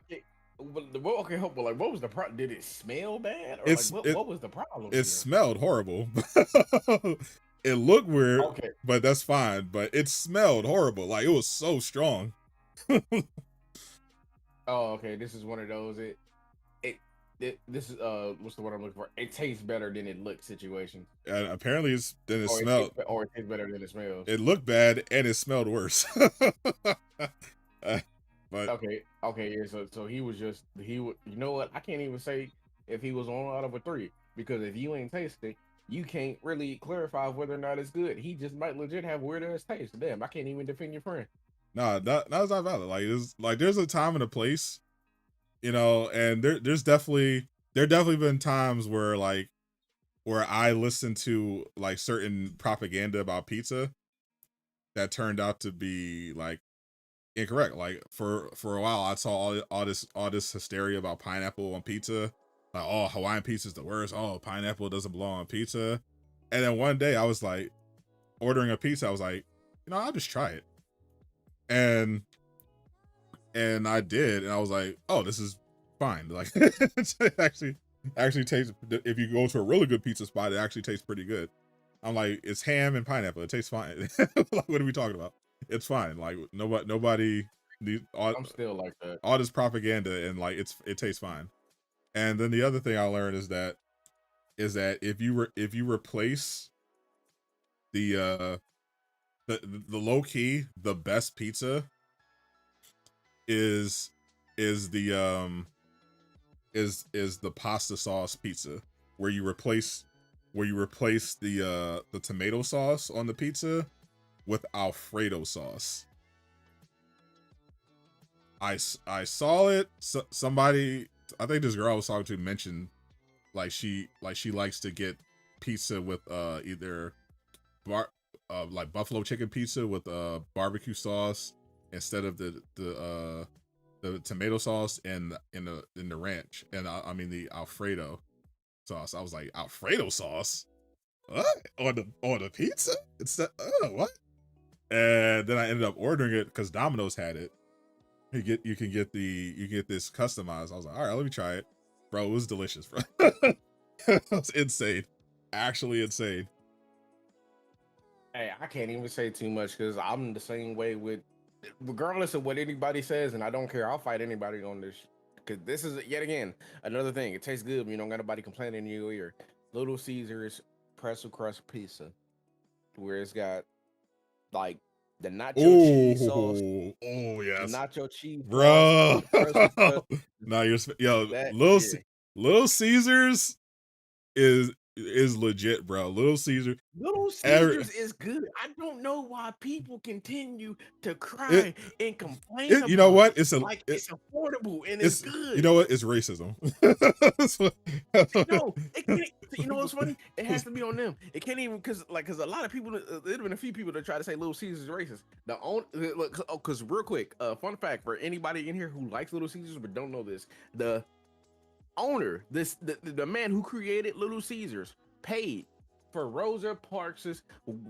Okay, but like, what was the problem? Did it smell bad, or what was the problem? It smelled horrible. It looked weird, but that's fine. But it smelled horrible. Like it was so strong. Oh, okay. This is one of those. This is what's the word I'm looking for? It tastes better than it looks situation. And apparently it smelled. Or it tastes better than it smells. It looked bad and it smelled worse. But okay, yeah. So he would. You know what? I can't even say if he was 1 out of 3, because if you ain't tasted, you can't really clarify whether or not it's good. He just might legit have weird ass taste. Damn, I can't even defend your friend. Nah, that's not valid. Like there's a time and a place, you know, and there definitely been times where I listened to like certain propaganda about pizza that turned out to be like incorrect. Like for a while I saw all this hysteria about pineapple on pizza. Like, oh, Hawaiian pizza's the worst. Oh, pineapple doesn't belong on pizza. And then one day I was like ordering a pizza. I was like, you know, I'll just try it. And I did, and I was like, oh, this is fine. Like it actually tastes, if you go to a really good pizza spot, it actually tastes pretty good. I'm like, it's ham and pineapple. It tastes fine. Like, what are we talking about? It's fine. Like nobody I'm still like that. All this propaganda, and like it tastes fine. And then the other thing I learned is that if you replace the low key, the best pizza is the pasta sauce pizza, where you replace the tomato sauce on the pizza with Alfredo sauce. I saw it. Somebody, I think this girl I was talking to mentioned like she likes to get pizza with either like buffalo chicken pizza with barbecue sauce instead of the tomato sauce and in the ranch, and I mean the Alfredo sauce. I was like, Alfredo sauce? What? On the pizza? It's what? And then I ended up ordering it because Domino's had it. You can get this customized. I was like, all right, let me try it. Bro, it was delicious, bro. It was insane. Actually insane. Hey, I can't even say too much because I'm the same way with, regardless of what anybody says, and I don't care. I'll fight anybody on this. Because this is, yet again, another thing. It tastes good when you don't got nobody complaining in your ear. Little Caesars pretzel crust pizza, where it's got like the nacho cheese sauce. Oh yes, the nacho cheese, bro. Sauce, Now you're that, Little Caesars is legit, bro. Little Caesars is good. I don't know why people continue to cry and complain. You know what? It's affordable and it's good. You know what? It's racism. No, it can't. You know what's funny? It has to be on them. It can't even because a lot of people. There's been a few people that try to say Little Caesars is racist. Because real quick, fun fact for anybody in here who likes Little Caesars but don't know this, the owner, the man who created Little Caesars paid for Rosa Parks'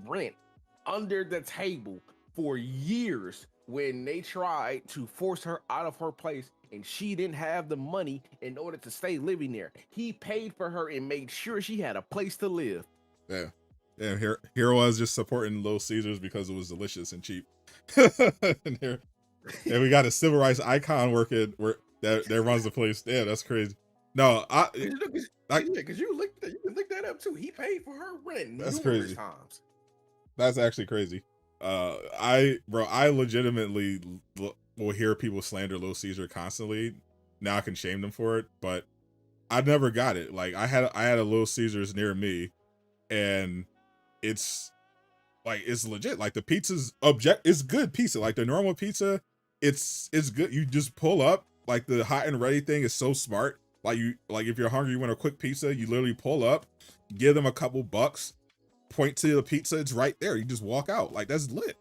rent under the table for years when they tried to force her out of her place and she didn't have the money in order to stay living there. He paid for her and made sure she had a place to live. Yeah. And here I was just supporting Little Caesars because it was delicious and cheap. and we got a civil rights icon working that runs the place. Yeah, that's crazy. No, because you look that up too. He paid for her rent that's numerous crazy. times. That's actually crazy. I legitimately will hear people slander Little Caesar constantly. Now I can shame them for it, but I never got it. Like I had a Little Caesars near me, and it's legit. Like the pizza's it's good pizza. Like the normal pizza, it's good. You just pull up. Like the hot and ready thing is so smart. Like if you're hungry, you want a quick pizza, you literally pull up, give them a couple bucks, point to the pizza, it's right there. You just walk out. Like that's lit.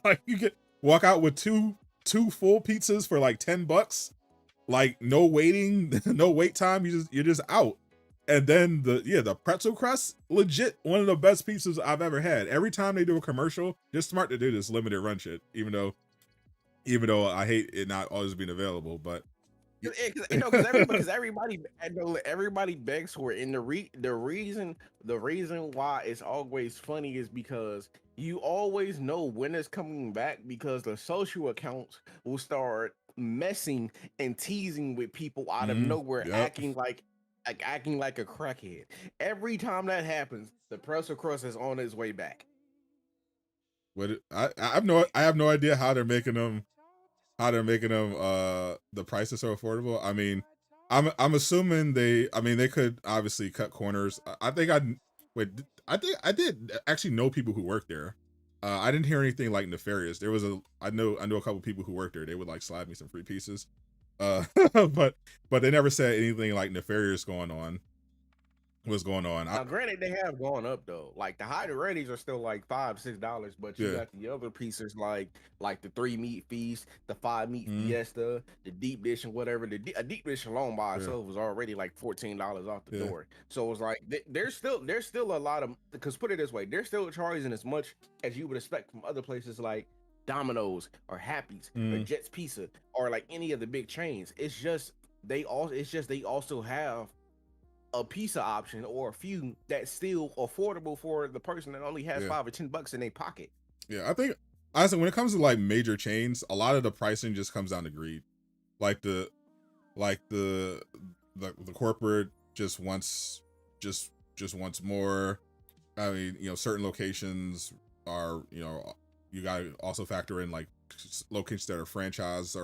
Like you walk out with two full pizzas for like $10. Like no waiting, no wait time. You're just out. And then the pretzel crust, legit one of the best pizzas I've ever had. Every time they do a commercial, they're smart to do this limited run shit. Even though I hate it not always being available, but because everybody begs for it, and the reason why it's always funny is because you always know when it's coming back, because the social accounts will start messing and teasing with people out of nowhere, acting like a crackhead. Every time that happens, the pretzel crust is on its way back. I have no idea how they're making them. The price is so affordable. I mean, I'm assuming they could obviously cut corners. I did actually know people who worked there. I didn't hear anything like nefarious. I know a couple people who worked there. They would like slide me some free pieces. But they never said anything like nefarious going on. What's going on? Now, granted, they have gone up though. Like the hot and readies are still like $5-6, but you got the other pieces like the 3 meat feast, the 5 meat fiesta, the deep dish and whatever. A deep dish alone by itself was already like $14 off the door. So it's like there's still a lot of, because put it this way, they're still charging as much as you would expect from other places like Domino's or Happy's or Jet's Pizza or like any of the big chains. It's just they also have a pizza option or a few that's still affordable for the person that only has $5 or $10 in their pocket. Yeah, I think honestly when it comes to like major chains, a lot of the pricing just comes down to greed. Like the corporate just wants more. I mean, certain locations are, you got to also factor in like locations that are franchised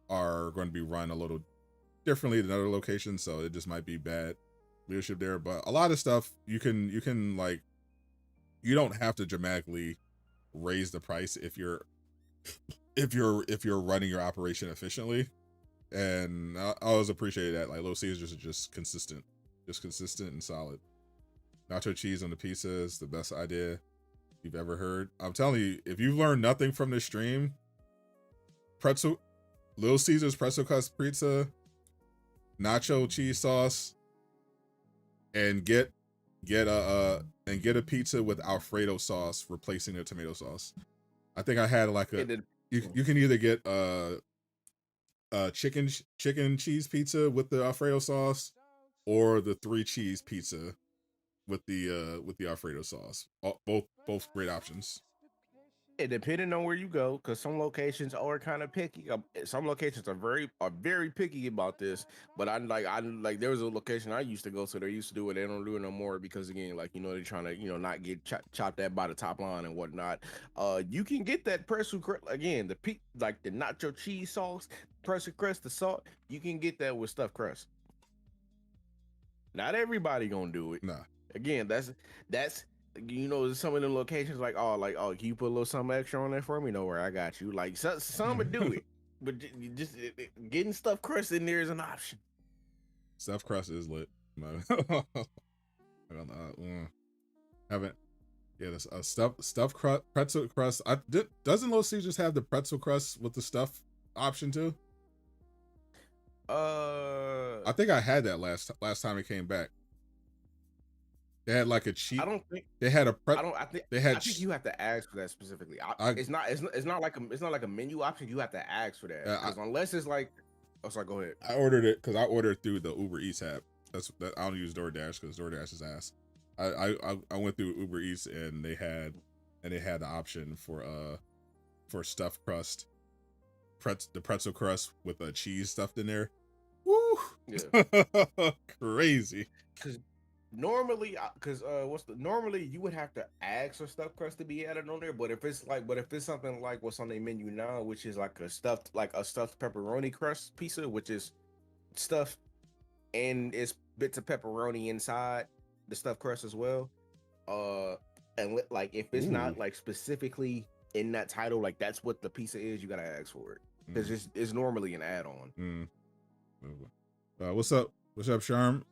are going to be run a little differently than other locations, so it just might be bad leadership there. But a lot of stuff you can like, you don't have to dramatically raise the price if you're running your operation efficiently. And I always appreciate that. Like Little Caesars are just consistent just consistent and solid. Nacho cheese on the pizza is the best idea you've ever heard. I'm telling you, if you've learned nothing from this stream, Little Caesar's pretzel crust pizza, nacho cheese sauce, and get a pizza with Alfredo sauce replacing the tomato sauce. I think I had like you can either get chicken cheese pizza with the Alfredo sauce, or the 3 cheese pizza with the Alfredo sauce. Both great options. It depending on where you go, because some locations are kind of picky. Some locations are very picky about this. But I like there was a location I used to go to. They used to do it. They don't do it no more because again, like they're trying to not get chopped at by the top line and whatnot. You can get that pretzel crust again. The nacho cheese sauce, pretzel crust, the salt. You can get that with stuffed crust. Not everybody gonna do it. Nah. Again, that's some of them locations can you put a little something extra on there for me? No, where I got you. Like some would do it, but just getting stuffed crust in there is an option. Stuffed crust is lit. Haven't. Yeah, this stuffed crust, pretzel crust. Doesn't Little Caesars have the pretzel crust with the stuff option too? I think I had that last time it came back. They had like a cheap. I don't think they had a. I think you have to ask for that specifically. It's not like a menu option. You have to ask for that unless it's like. Oh, sorry. Go ahead. I ordered it because I ordered through the Uber Eats app. I don't use DoorDash because DoorDash is ass. I went through Uber Eats and they had the option for stuffed crust, the pretzel crust with a cheese stuffed in there. Woo! Yeah. Crazy. Normally you would have to ask for stuffed crust to be added on there, but if it's something like what's on the menu now, which is like a stuffed pepperoni crust pizza, which is stuffed and it's bits of pepperoni inside the stuffed crust as well. And like if it's not like specifically in that title, like that's what the pizza is, you gotta ask for it because it's normally an add-on. What's up, Sharm?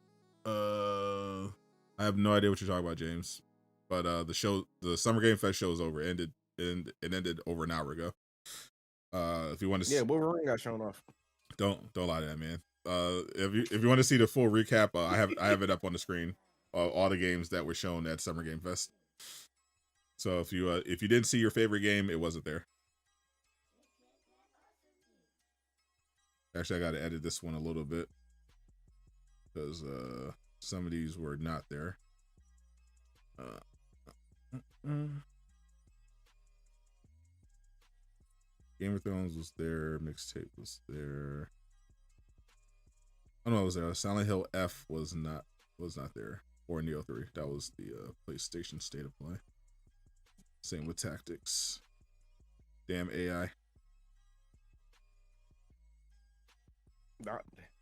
I have no idea what you're talking about, James. But the Summer Game Fest show is over. It ended over an hour ago. If you want to, Wolverine got shown off. Don't lie to that man. If you want to see the full recap, I have it up on the screen. All the games that were shown at Summer Game Fest. So if you didn't see your favorite game, it wasn't there. Actually, I got to edit this one a little bit because some of these were not there. Game of Thrones was there. Mixtape was there. Oh no, it was there. Silent Hill F was not there. Or Neo 3. That was the PlayStation State of Play. Same with Tactics. Damn AI.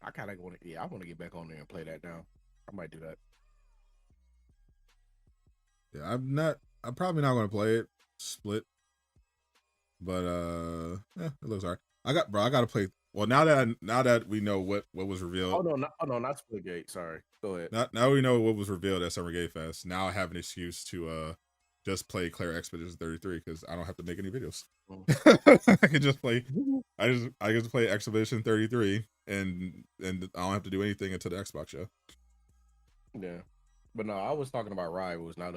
I kind of want to. I want to get back on there and play that now. I might do that. Yeah, I'm probably not going to play it. Split. But it looks alright. I got to play. Well, now that we know what was revealed. Oh no, not Splitgate. Sorry. Go ahead. Now we know what was revealed at Summer Game Fest. Now I have an excuse to just play Claire Expedition 33 because I don't have to make any videos. I can just play. I just play Expedition 33 and I don't have to do anything until the Xbox show. Yeah, but no, I was talking about Rivals, not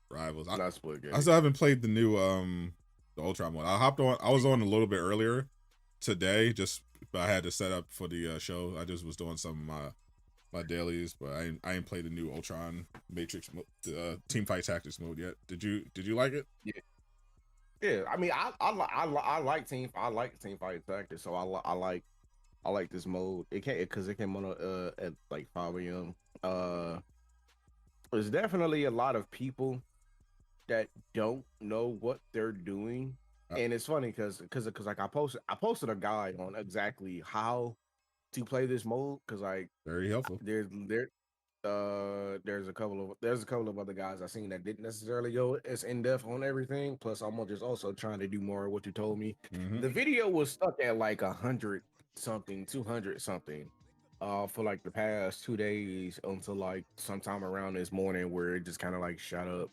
Rivals. Not Splitgate. I still haven't played the new the Ultron one. I was on a little bit earlier today, but I had to set up for the show. I just was doing some of my dailies, but I ain't played the new Ultron Matrix team fight tactics mode yet. Did you like it? Yeah. I mean, I like team fight tactics, so I like this mode. It came on at like 5 a.m. There's definitely a lot of people that don't know what they're doing, and it's funny because like I posted a guide on exactly how to play this mode because like very helpful. There's a couple of other guys I seen that didn't necessarily go as in depth on everything. Plus, I'm just also trying to do more of what you told me. The video was stuck at like 100 something, 200 something. for like the past 2 days until like sometime around this morning where it just kind of like shot up.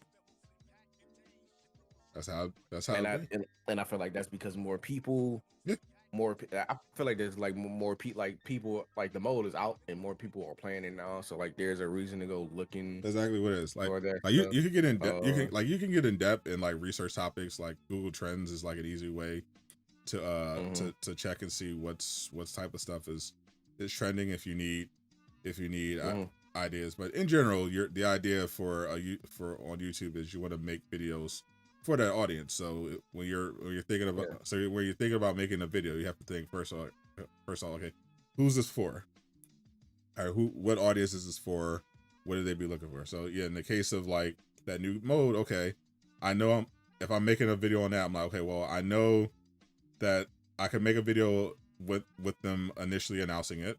That's how And it I be. and I feel like that's because more people, I feel like there's like more people like the mode is out and more people are playing it now. So like there's a reason to go looking. That's exactly what it is. Like for that you stuff. can get in depth. You can get in depth and like research topics. Like Google Trends is like an easy way to to check and see what type of stuff is trending if you need ideas. But in general, the idea for on YouTube is you want to make videos for that audience. So when you're thinking about when you're thinking about making a video, you have to think first of all, okay, who's this for? Or what audience is this for? What do they be looking for? So yeah, in the case of like that new mode, okay, I know if I'm making a video on that, I'm like, okay, well, I know that I can make a video with them initially announcing it,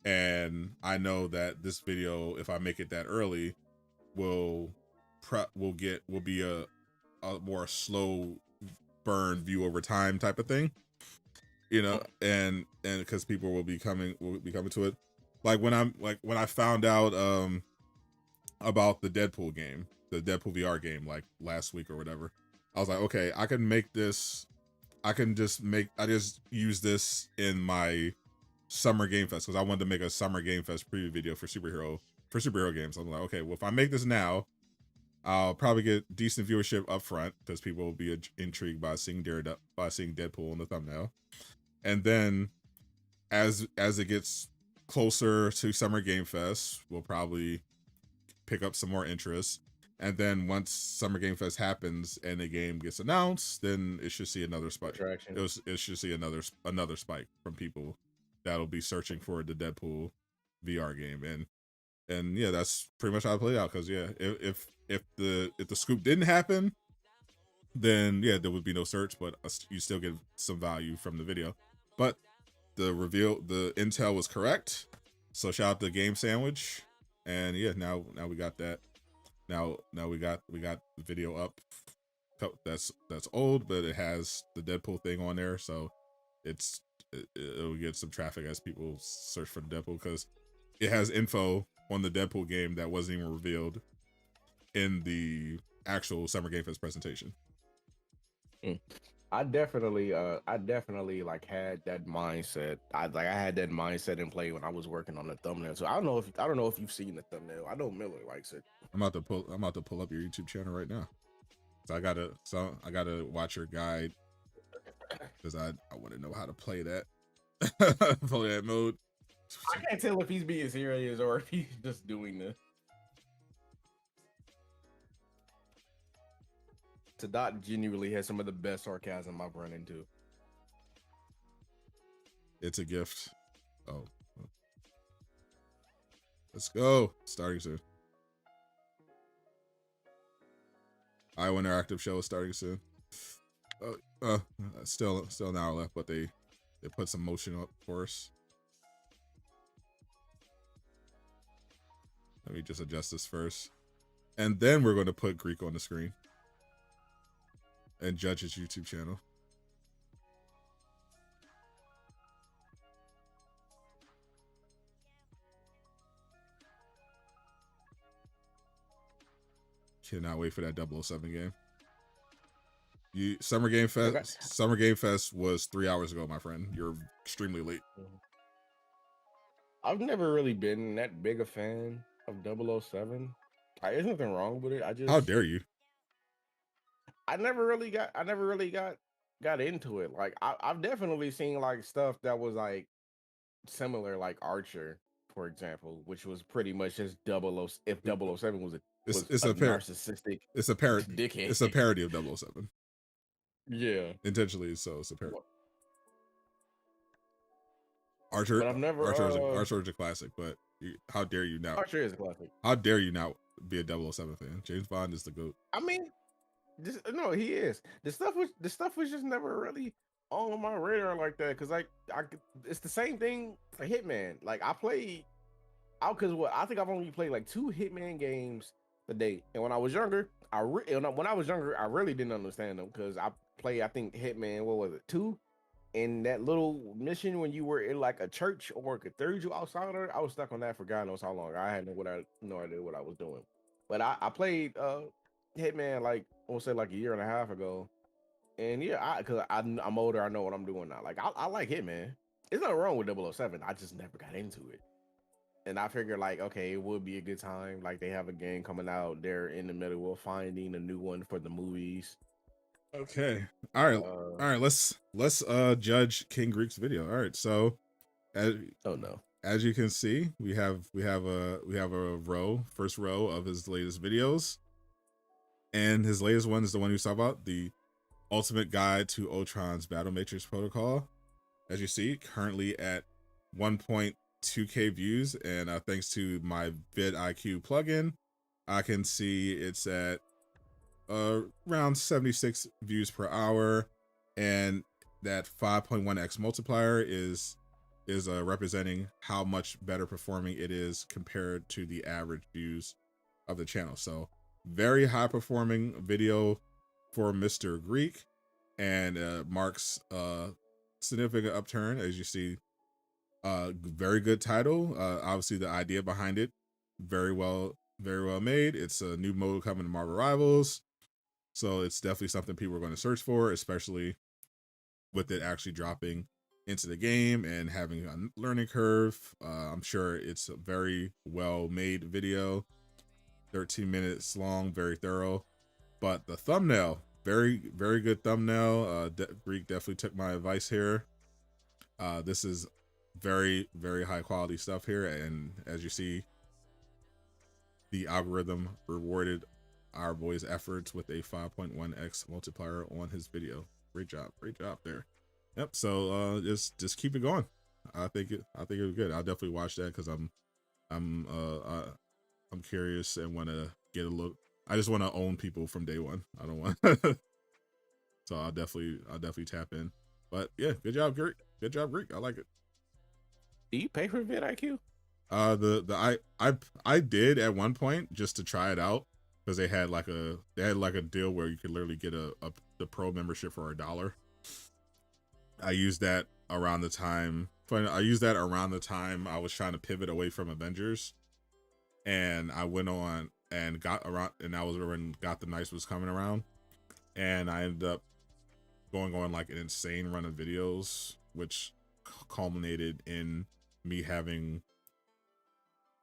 and I know that this video, if I make it that early, will be a more slow burn view over time type of thing, you know, and because people will be coming to it. Like when I found out about the Deadpool game, the Deadpool VR game, like last week or whatever, I was like, okay, I can make this. I just use this in my Summer Game Fest, because I wanted to make a Summer Game Fest preview video for superhero games. I'm like, okay, well, if I make this now, I'll probably get decent viewership up front because people will be intrigued by seeing Deadpool in the thumbnail, and then as it gets closer to Summer Game Fest, we'll probably pick up some more interest. And then once Summer Game Fest happens and the game gets announced, then it should see another spike. It should see another spike from people that'll be searching for the Deadpool VR game. And yeah, that's pretty much how I played out. Because yeah, if the scoop didn't happen, then yeah, there would be no search, but you still get some value from the video. But the intel was correct. So shout out to Game Sandwich. And yeah, now we got that. Now we got the video up. That's old, but it has the Deadpool thing on there, so it'll get some traffic as people search for the Deadpool, because it has info on the Deadpool game that wasn't even revealed in the actual Summer Game Fest presentation. I definitely like had that mindset. I had that mindset in play when I was working on the thumbnail. So I don't know if you've seen the thumbnail. I know Miller likes it. I'm about to pull up your YouTube channel right now. So I gotta watch your guide, because I want to know how to play that play that mode. I can't tell if he's being serious or if he's just doing this. Sadot genuinely has some of the best sarcasm I've run into. It's a gift. Oh, let's go. Starting soon. IOI Interactive show is starting soon. Still an hour left, but they put some motion up for us. Let me just adjust this first, and then we're going to put Greek on the screen and judge his YouTube channel. Cannot wait for that 007 game. Summer Game Fest was 3 hours ago, my friend. You're extremely late. I've never really been that big a fan of 007. There's nothing wrong with it. How dare you? I never really got into it. Like I've definitely seen like stuff that was like similar, like Archer, for example, which was pretty much just 00. If 007 was a narcissistic, it's a parody. Dickhead. It's a parody of 007. Yeah, intentionally. So it's a parody. Archer, but I've never. Archer is a classic, but how dare you now? Archer is a classic. How dare you now be a 007 fan? James Bond is the GOAT. I mean, no, he is. The stuff was just never really on my radar like that, because it's the same thing for Hitman. Like I think I've only played like 2 Hitman games a day, and when I was younger, I really didn't understand them, because I think Hitman, what was it, 2, in that little mission when you were in like a church or a cathedral outside there, I was stuck on that for God knows how long. I had no idea what I was doing. But I played Hitman like I would say like a year and a half ago. And yeah, cause I'm older, I know what I'm doing now. Like I like Hitman. There's nothing wrong with 007. I just never got into it. And I figured like, okay, it would be a good time. Like they have a game coming out. They're in the middle of finding a new one for the movies. Okay. All right. Let's judge King Greek's video. All right. So, as oh no, as you can see, we have a first row of his latest videos, and his latest one is the one you saw about, the Ultimate Guide to Ultron's Battle Matrix Protocol. As you see, currently at 1.2K views, and thanks to my vidIQ plugin, I can see it's at around 76 views per hour, and that 5.1x multiplier is representing how much better performing it is compared to the average views of the channel. So very high performing video for Mr. Greek, and marks significant upturn. As you see, very good title. Obviously the idea behind it, very well made. It's a new mode coming to Marvel Rivals, so it's definitely something people are going to search for, especially with it actually dropping into the game and having a learning curve. I'm sure it's a very well made video, 13 minutes long, very thorough. But the thumbnail, very good thumbnail. Greek definitely took my advice here. This is very high quality stuff here, and as you see, the algorithm rewarded our boy's efforts with a 5.1x multiplier on his video. Great job there. Yep. So just keep it going. I think it was good. I'll definitely watch that because I'm curious and want to get a look. I just want to own people from day one. I don't want so I'll definitely tap in. But yeah, good job, Greek. I like it. Do you pay for vidIQ? I did at one point just to try it out, because they had like a deal where you could literally get the pro membership for $1. I used that around the time I was trying to pivot away from Avengers, and I went on and got around, and that was when Got the Nice was coming around, and I ended up going on like an insane run of videos, which culminated in me having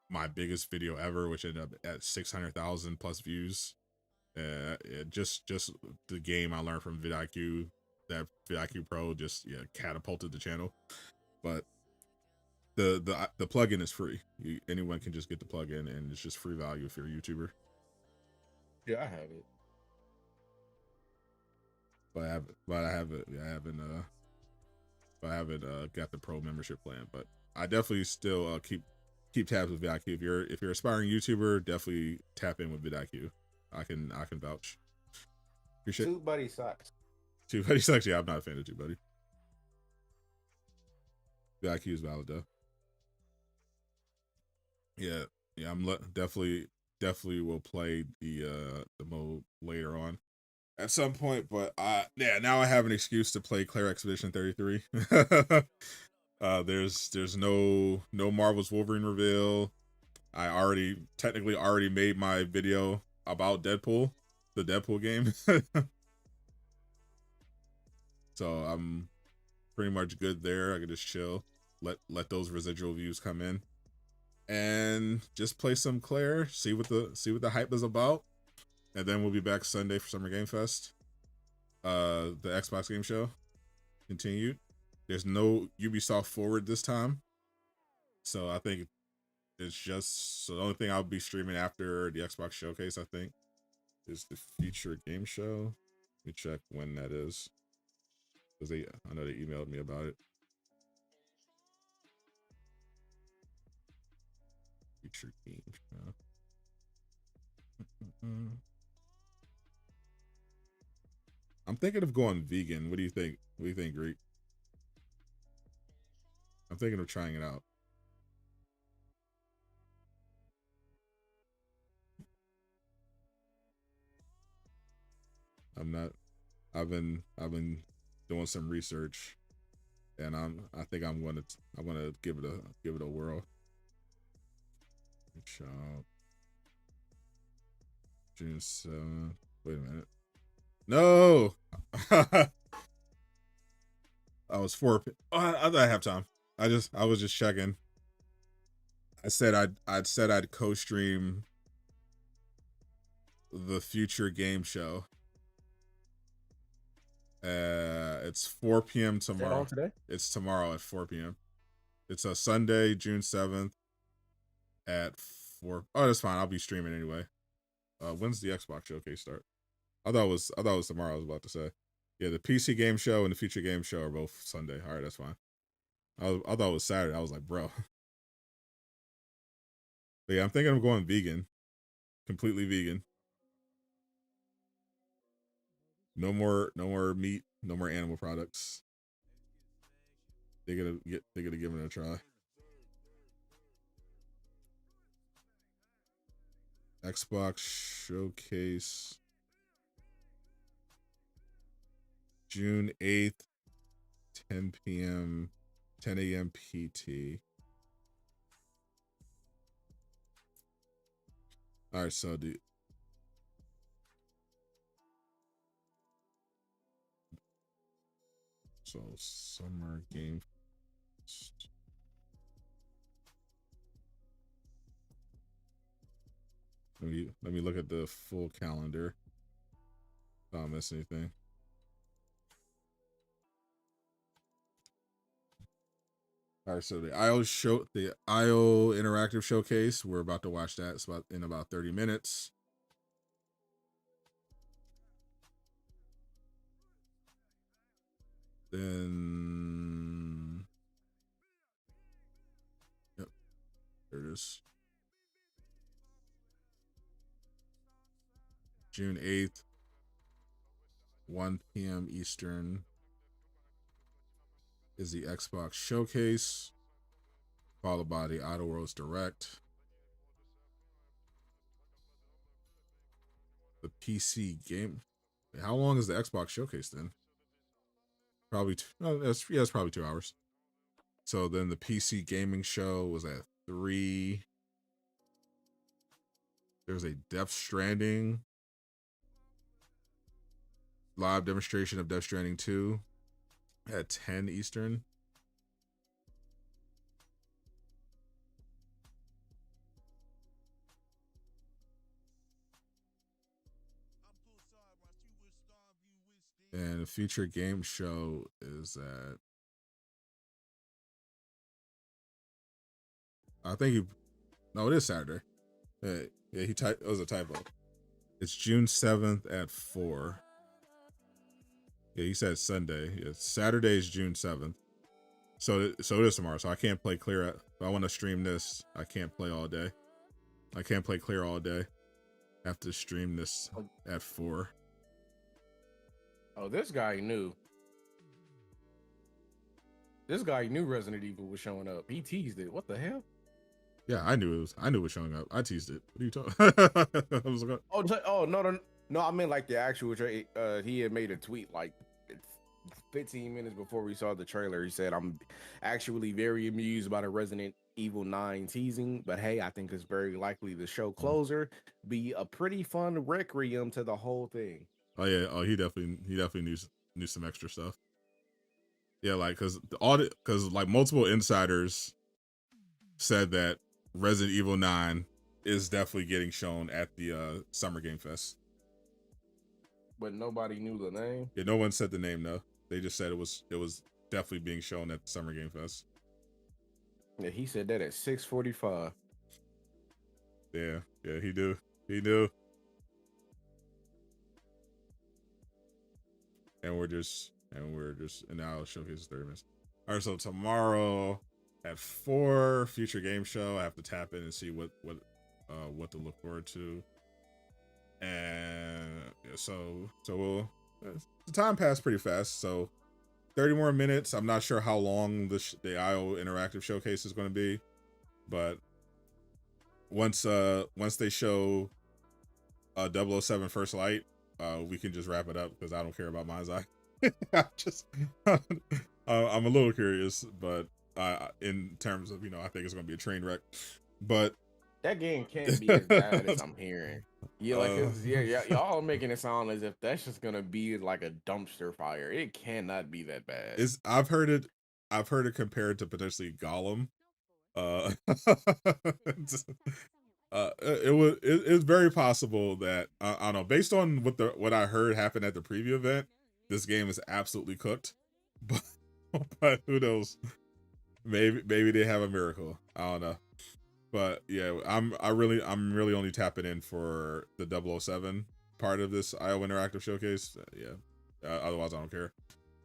my biggest video ever, which ended up at 600,000 plus views. Just the game I learned from vidIQ, that vidIQ Pro just catapulted the channel. But the plugin is free. Anyone can just get the plugin, and it's just free value if you're a YouTuber. Yeah, I have it. But I haven't got the pro membership plan. But I definitely still keep tabs with vidIQ. If you're an aspiring YouTuber, definitely tap in with vidIQ. I can vouch. Appreciate Two Buddy sucks. Two Buddy sucks. Yeah, I'm not a fan of Two Buddy. vidIQ is valid though. Yeah, I'm definitely will play the mode later on at some point. But now I have an excuse to play Claire Expedition 33. There's no Marvel's Wolverine reveal. I technically already made my video about Deadpool, the Deadpool game. So I'm pretty much good there. I can just chill, let those residual views come in, and just play some Claire, see what the hype is about, and then we'll be back Sunday for Summer Game Fest. The Xbox Game Show continued. There's no Ubisoft Forward this time, so I think it's just the only thing I'll be streaming after the Xbox Showcase, I think, is the Future Game Show. Let me check when that is, because I know they emailed me about it. Future Game Show. I'm thinking of going vegan. What do you think? What do you think, Greek? I'm thinking of trying it out. I've been doing some research and I think I'm gonna give it a whirl. Shop. June 7th. Wait a minute. No. I was 4. Oh, I thought I have time. I was just checking. I said I'd co-stream the future game show. It's 4 p.m. tomorrow. Is that on today? It's tomorrow at 4 p.m. It's a Sunday, June 7th at 4. Oh, that's fine. I'll be streaming anyway. When's the Xbox showcase start? I thought it was tomorrow. I was about to say. Yeah, the PC game show and the future game show are both Sunday. All right, that's fine. I thought it was Saturday. I was like, bro. But yeah, I'm thinking of going vegan. Completely vegan. No more meat, no more animal products. They're gonna give it a try. Xbox showcase June 8th, 10 p.m., 10 a.m. PT. All right, so summer game. Let me look at the full calendar. If I don't miss anything. All right, so the IO interactive showcase. We're about to watch that. It's in about 30 minutes. Then, yep, there it is. June 8th, 1 p.m. Eastern is the Xbox showcase, followed by the Outer Worlds Direct. The PC game. How long is the Xbox showcase then? Probably it's probably 2 hours. So then the PC gaming show was at 3. There's a Death Stranding live demonstration of Death Stranding 2 at 10 Eastern. And the future game show is at, I think no, it is Saturday. Yeah, it was a typo. It's June 7th at 4. Yeah, he said Sunday. Yeah, Saturday is June 7th. So it is tomorrow. So I can't play clear. If I want to stream this, I can't play all day. I can't play clear all day. I have to stream this at 4. Oh, this guy knew. This guy knew Resident Evil was showing up. He teased it. What the hell? Yeah, I knew it was showing up. I teased it. What are you talking? I was like, no, I meant like the actual he had made a tweet like 15 minutes before we saw the trailer. He said, "I'm actually very amused by the Resident Evil 9 teasing, but hey, I think it's very likely the show closer be a pretty fun requiem to the whole thing." Oh yeah, he definitely knew some extra stuff. Yeah, like because like multiple insiders said that Resident Evil 9 is definitely getting shown at the Summer Game Fest. But nobody knew the name. Yeah, no one said the name though. They just said it was definitely being shown at the Summer Game Fest. Yeah, he said that at 6:45. Yeah, he knew. And we're just now showcase 30 minutes. All right, so tomorrow at 4, future game show. I have to tap in and see what to look forward to. And yeah, so we'll the time passed pretty fast. So 30 more minutes. I'm not sure how long the IO interactive showcase is going to be, but once they show 007 First Light, we can just wrap it up because I don't care about Mindseye. I'm a little curious, but in terms of, I think it's gonna be a train wreck. But that game can't be as bad as I'm hearing. Yeah, like y'all making it sound as if that's just gonna be like a dumpster fire. It cannot be that bad. I've heard it compared to potentially Gollum. It's very possible that I don't know, based on what I heard happened at the preview event, this game is absolutely cooked. But who knows? Maybe they have a miracle. I don't know. But yeah, I'm really only tapping in for the 007 part of this IO Interactive Showcase. Otherwise I don't care.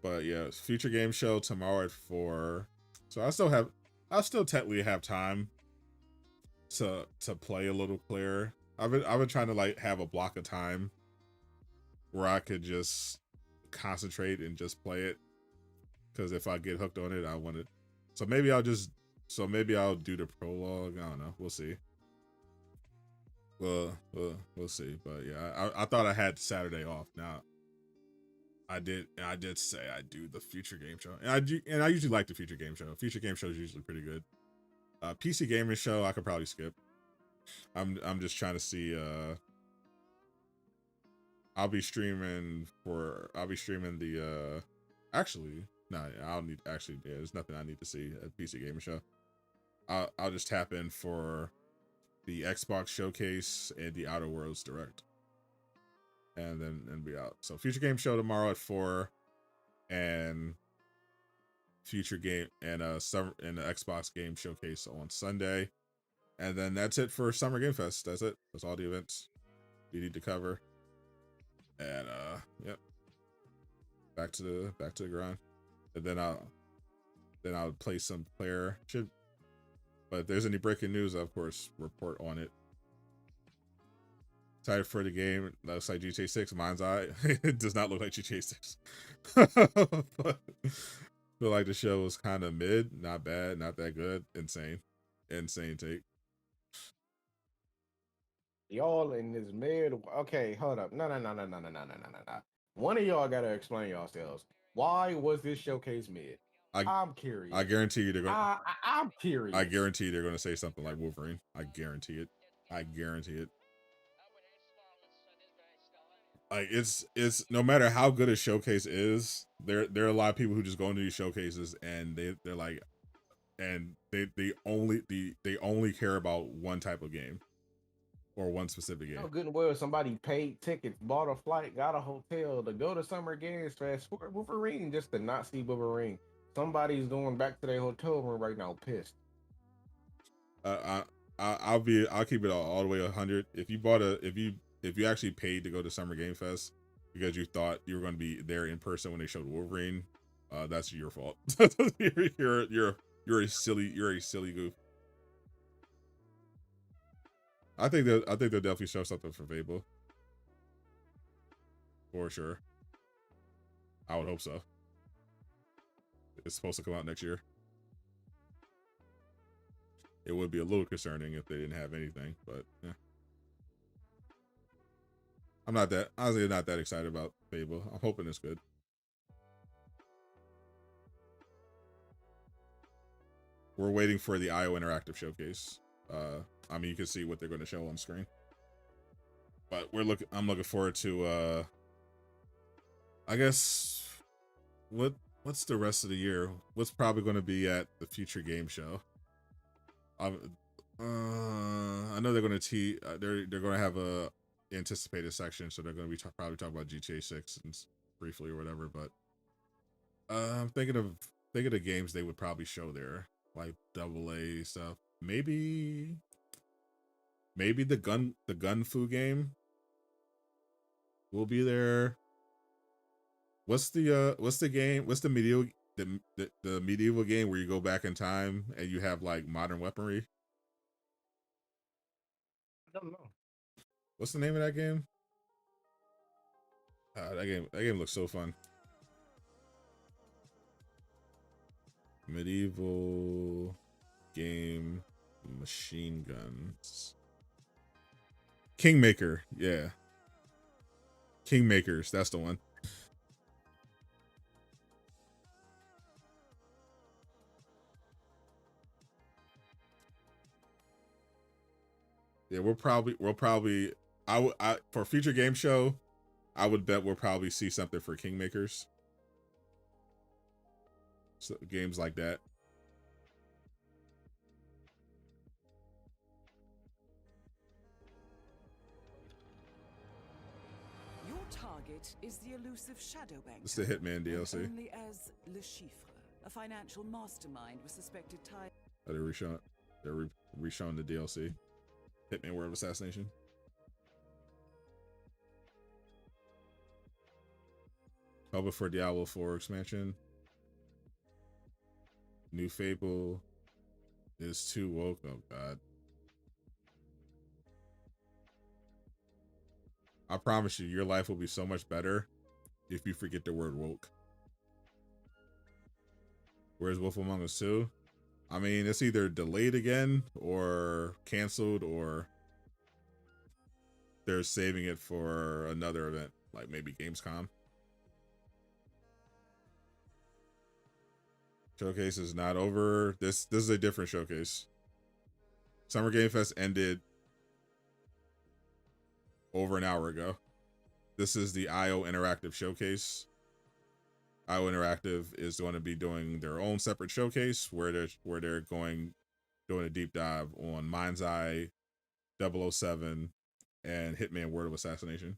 But yeah, future game show tomorrow at 4. So I still technically have time to play a little clear. I've been trying to like have a block of time where I could just concentrate and just play it. Because if I get hooked on it, I want it. So maybe I'll do the prologue. I don't know. We'll see. We'll see. But yeah, I thought I had Saturday off. Now I did say I do the future game show, and I usually like the future game show. Future game show is usually pretty good. PC gaming show I could probably skip. I'm just trying to see. I'll be streaming the. Actually, no, there's nothing I need to see at PC gaming show. I'll just tap in for the Xbox showcase and the Outer Worlds Direct, and then be out. So future game show tomorrow at 4, and future game and the Xbox game showcase on Sunday, and then that's it for Summer Game Fest. That's it. That's all the events we need to cover. And yep, back to the grind. And then I'll play some player. But if there's any breaking news, I'll, of course, report on it. Excited for the game. Looks like GTA 6. Mindseye. It does not look like GTA 6. But feel like the show was kind of mid. Not bad. Not that good. Insane take. Y'all in this mid. Okay, hold up. No. One of y'all gotta explain yourselves. Why was this showcase mid? I'm curious. I guarantee you they're going. I'm curious. I guarantee they're going to say something like Wolverine. I guarantee it. Like it's no matter how good a showcase is, there are a lot of people who just go into these showcases and they're like, and they only care about one type of game or one specific game. You know good and well somebody paid tickets, bought a flight, got a hotel to go to Summer Games Fest for Wolverine just to not see Wolverine. Somebody's going back to their hotel room right now, pissed. I'll keep it all the way 100. If you actually paid to go to Summer Game Fest because you thought you were going to be there in person when they showed Wolverine, that's your fault. you're a silly goof. I think they'll definitely show something for Fable. For sure. I would hope so. It's supposed to come out next year. It would be a little concerning if they didn't have anything, but yeah. I'm not that excited about Fable. I'm hoping it's good. We're waiting for the IO Interactive Showcase. I mean, you can see what they're going to show on screen. But I'm looking forward to I guess what's the rest of the year? What's probably going to be at the future game show? I know they're going to they're going to have a anticipated section, so they're going to be probably talking about GTA 6 and briefly or whatever. But I'm thinking of the games they would probably show there, like AA stuff. Maybe the gun fu game will be there. What's the game? What's the medieval game where you go back in time and you have like modern weaponry? I don't know. What's the name of that game? That game looks so fun. Medieval game machine guns. Kingmaker, yeah. Kingmakers, that's the one. Yeah, we'll probably I for future game show, I would bet we'll probably see something for Kingmakers. So, games like that. Your target is the elusive shadow banker. It's the Hitman DLC. known only as Le Chiffre, a financial mastermind with suspected ties. Oh, they're re-showing the DLC. Hitman World of Assassination. Hoping for Diablo 4 expansion. New Fable is too woke. Oh god. I promise you, your life will be so much better if you forget the word woke. Where's Wolf Among Us 2? I mean, it's either delayed again or canceled, or they're saving it for another event, like maybe Gamescom. Showcase is not over. This is a different showcase. Summer Game Fest ended over an hour ago. This is the IO Interactive Showcase. IO Interactive is going to be doing their own separate showcase where they're doing a deep dive on Mindseye, 007, and Hitman World of Assassination.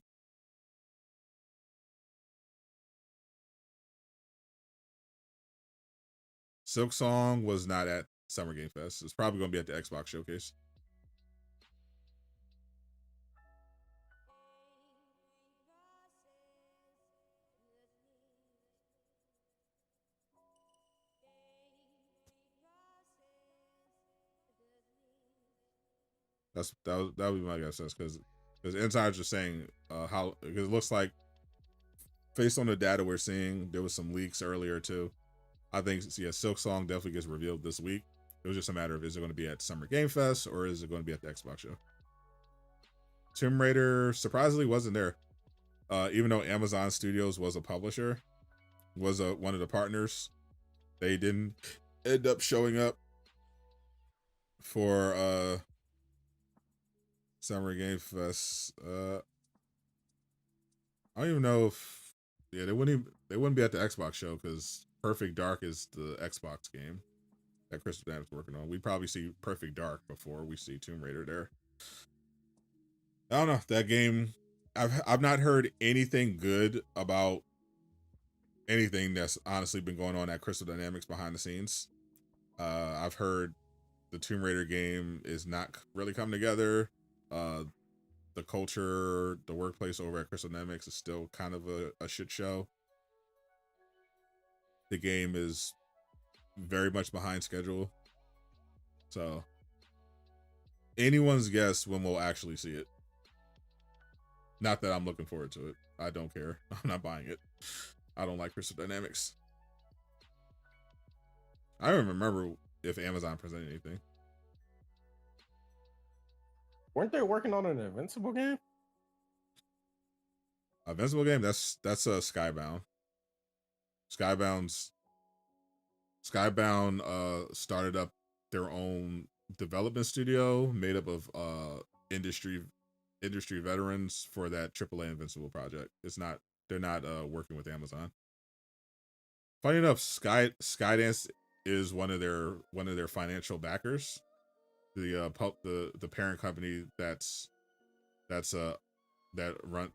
Silk Song was not at Summer Game Fest. It's probably going to be at the Xbox Showcase. That would be my guess, because insiders are saying how, because it looks like based on the data we're seeing, there was some leaks earlier too. I think, yeah, Silk Song definitely gets revealed this week. It was just a matter of, is it going to be at Summer Game Fest or is it going to be at the Xbox show? Tomb Raider surprisingly wasn't there, even though Amazon Studios was a publisher, was one of the partners. They didn't end up showing up for Summer Game Fest. I don't even know if, yeah, they wouldn't be at the Xbox show because Perfect Dark is the Xbox game that Crystal Dynamics working on. We'd probably see Perfect Dark before we see Tomb Raider there. I don't know, that game, I've not heard anything good about anything that's honestly been going on at Crystal Dynamics behind the scenes. I've heard the Tomb Raider game is not really coming together. The culture, the workplace over at Crystal Dynamics is still kind of a shit show. The game is very much behind schedule. So anyone's guess when we'll actually see it. Not that I'm looking forward to it. I don't care. I'm not buying it. I don't like Crystal Dynamics. I don't remember if Amazon presented anything. Weren't they working on an Invincible game? Invincible game? That's Skybound. Skybound started up their own development studio made up of industry veterans for that AAA Invincible project. They're not working with Amazon. Funny enough, Skydance is one of their financial backers. The parent company that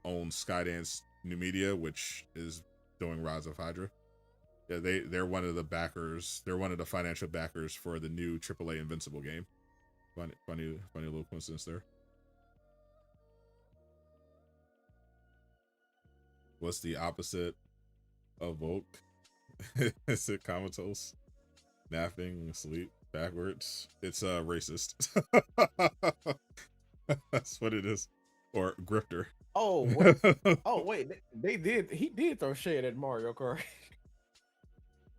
owns Skydance New Media, which is doing Rise of Hydra. Yeah, they're one of the backers. They're one of the financial backers for the new AAA Invincible game. Funny little coincidence there. What's the opposite of woke? Is it comatose? Napping, sleep, backwards? It's racist. That's what it is. Or grifter. Oh, wait. He did throw shade at Mario Kart.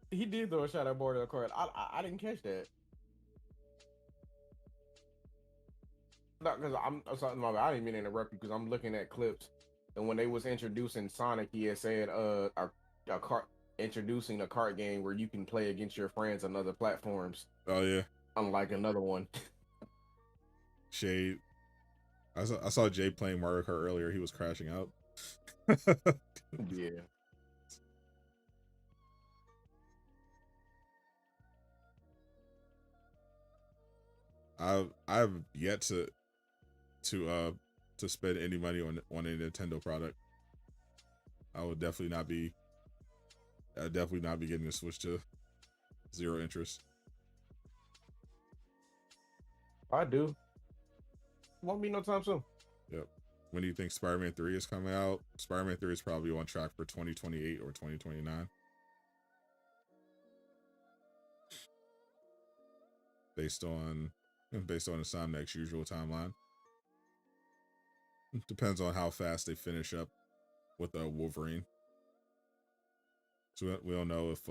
He did throw a shot at Mario Kart. I didn't catch that. No, because I didn't mean to interrupt you because I'm looking at clips, and when they was introducing Sonic, he had said introducing a cart game where you can play against your friends on other platforms. Oh yeah. Unlike another one. Shade. I saw Jay playing Mario Kart earlier. He was crashing out. Yeah. I've yet to spend any money on a Nintendo product. I'd definitely not be getting a Switch to zero interest. I do. Won't be no time soon. Yep. When do you think Spider-Man 3 is coming out? Spider-Man 3 is probably on track for 2028 or 2029. Based on Insomniac's usual timeline. It depends on how fast they finish up with Wolverine. So we don't know if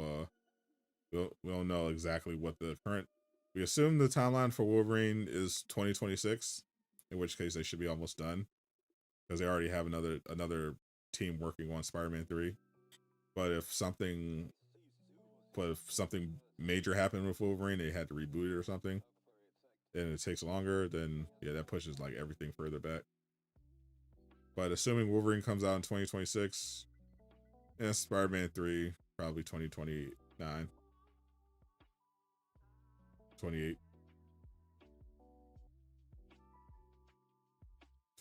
we don't know exactly what the current. We assume the timeline for Wolverine is 2026, in which case they should be almost done, because they already have another team working on Spider-Man 3. But if something major happened with Wolverine, they had to reboot it or something, and it takes longer, then yeah, that pushes like everything further back. But assuming Wolverine comes out in 2026, yeah, Spider-Man 3 probably 2029. 28.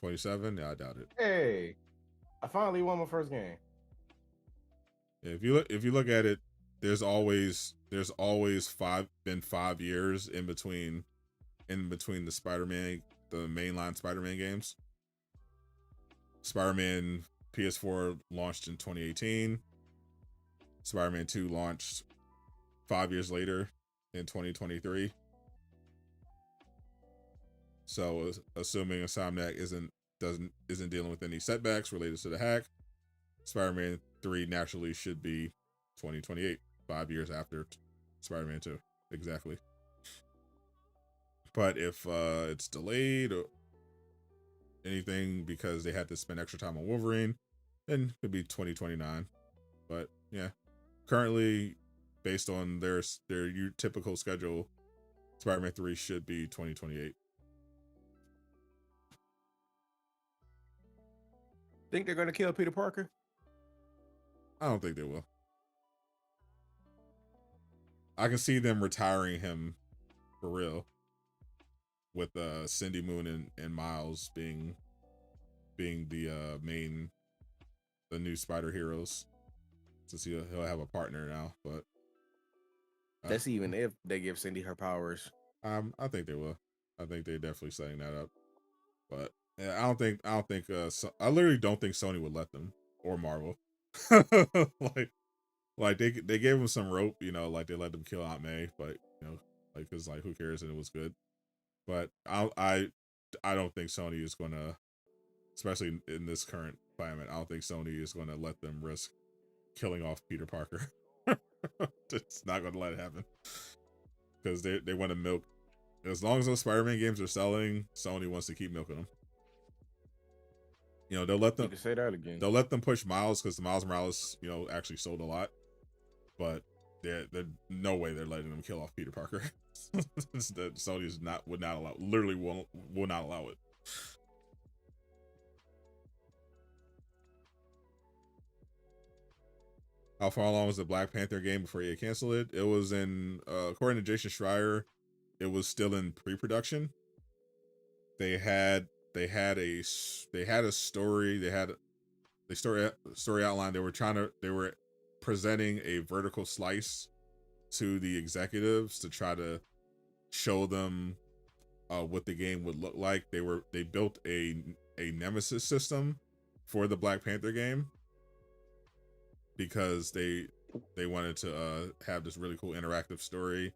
27? Yeah, I doubt it. Hey, I finally won my first game. Yeah, if you look at it, there's always been 5 years in between the Spider-Man, the mainline Spider-Man games. Spider-Man PS4 launched in 2018. Spider-Man 2 launched 5 years later in 2023. So assuming Insomniac isn't dealing with any setbacks related to the hack, Spider-Man 3 naturally should be 2028, 5 years after Spider-Man 2. Exactly. But if it's delayed or anything because they had to spend extra time on Wolverine, then it could be 2029. But yeah, currently, based on their typical schedule, Spider-Man 3 should be 2028. Think they're gonna kill Peter Parker? I don't think they will. I can see them retiring him for real, with Cindy Moon and Miles being the new Spider heroes, since he'll have a partner now. But that's even if they give Cindy her powers. I think they will. I think they're definitely setting that up. But yeah, I literally don't think Sony would let them, or Marvel. like they gave him some rope, like they let them kill Aunt May, but because who cares, and it was good. But I don't think Sony is gonna, especially in this current climate, I don't think Sony is gonna let them risk killing off Peter Parker. It's not gonna let it happen, because they want to milk. As long as those Spider-Man games are selling, Sony wants to keep milking them. They'll let them. You can say that again. They'll let them push Miles, because the Miles Morales, actually sold a lot. But they're no way they're letting them kill off Peter Parker. Sony would not allow. Literally will not allow it. How far along was the Black Panther game before you canceled it? It was in, according to Jason Schreier, it was still in pre-production. They had a story. They had the story outline. They were presenting a vertical slice to the executives to try to show them what the game would look like. They built a nemesis system for the Black Panther game, because they wanted to have this really cool interactive story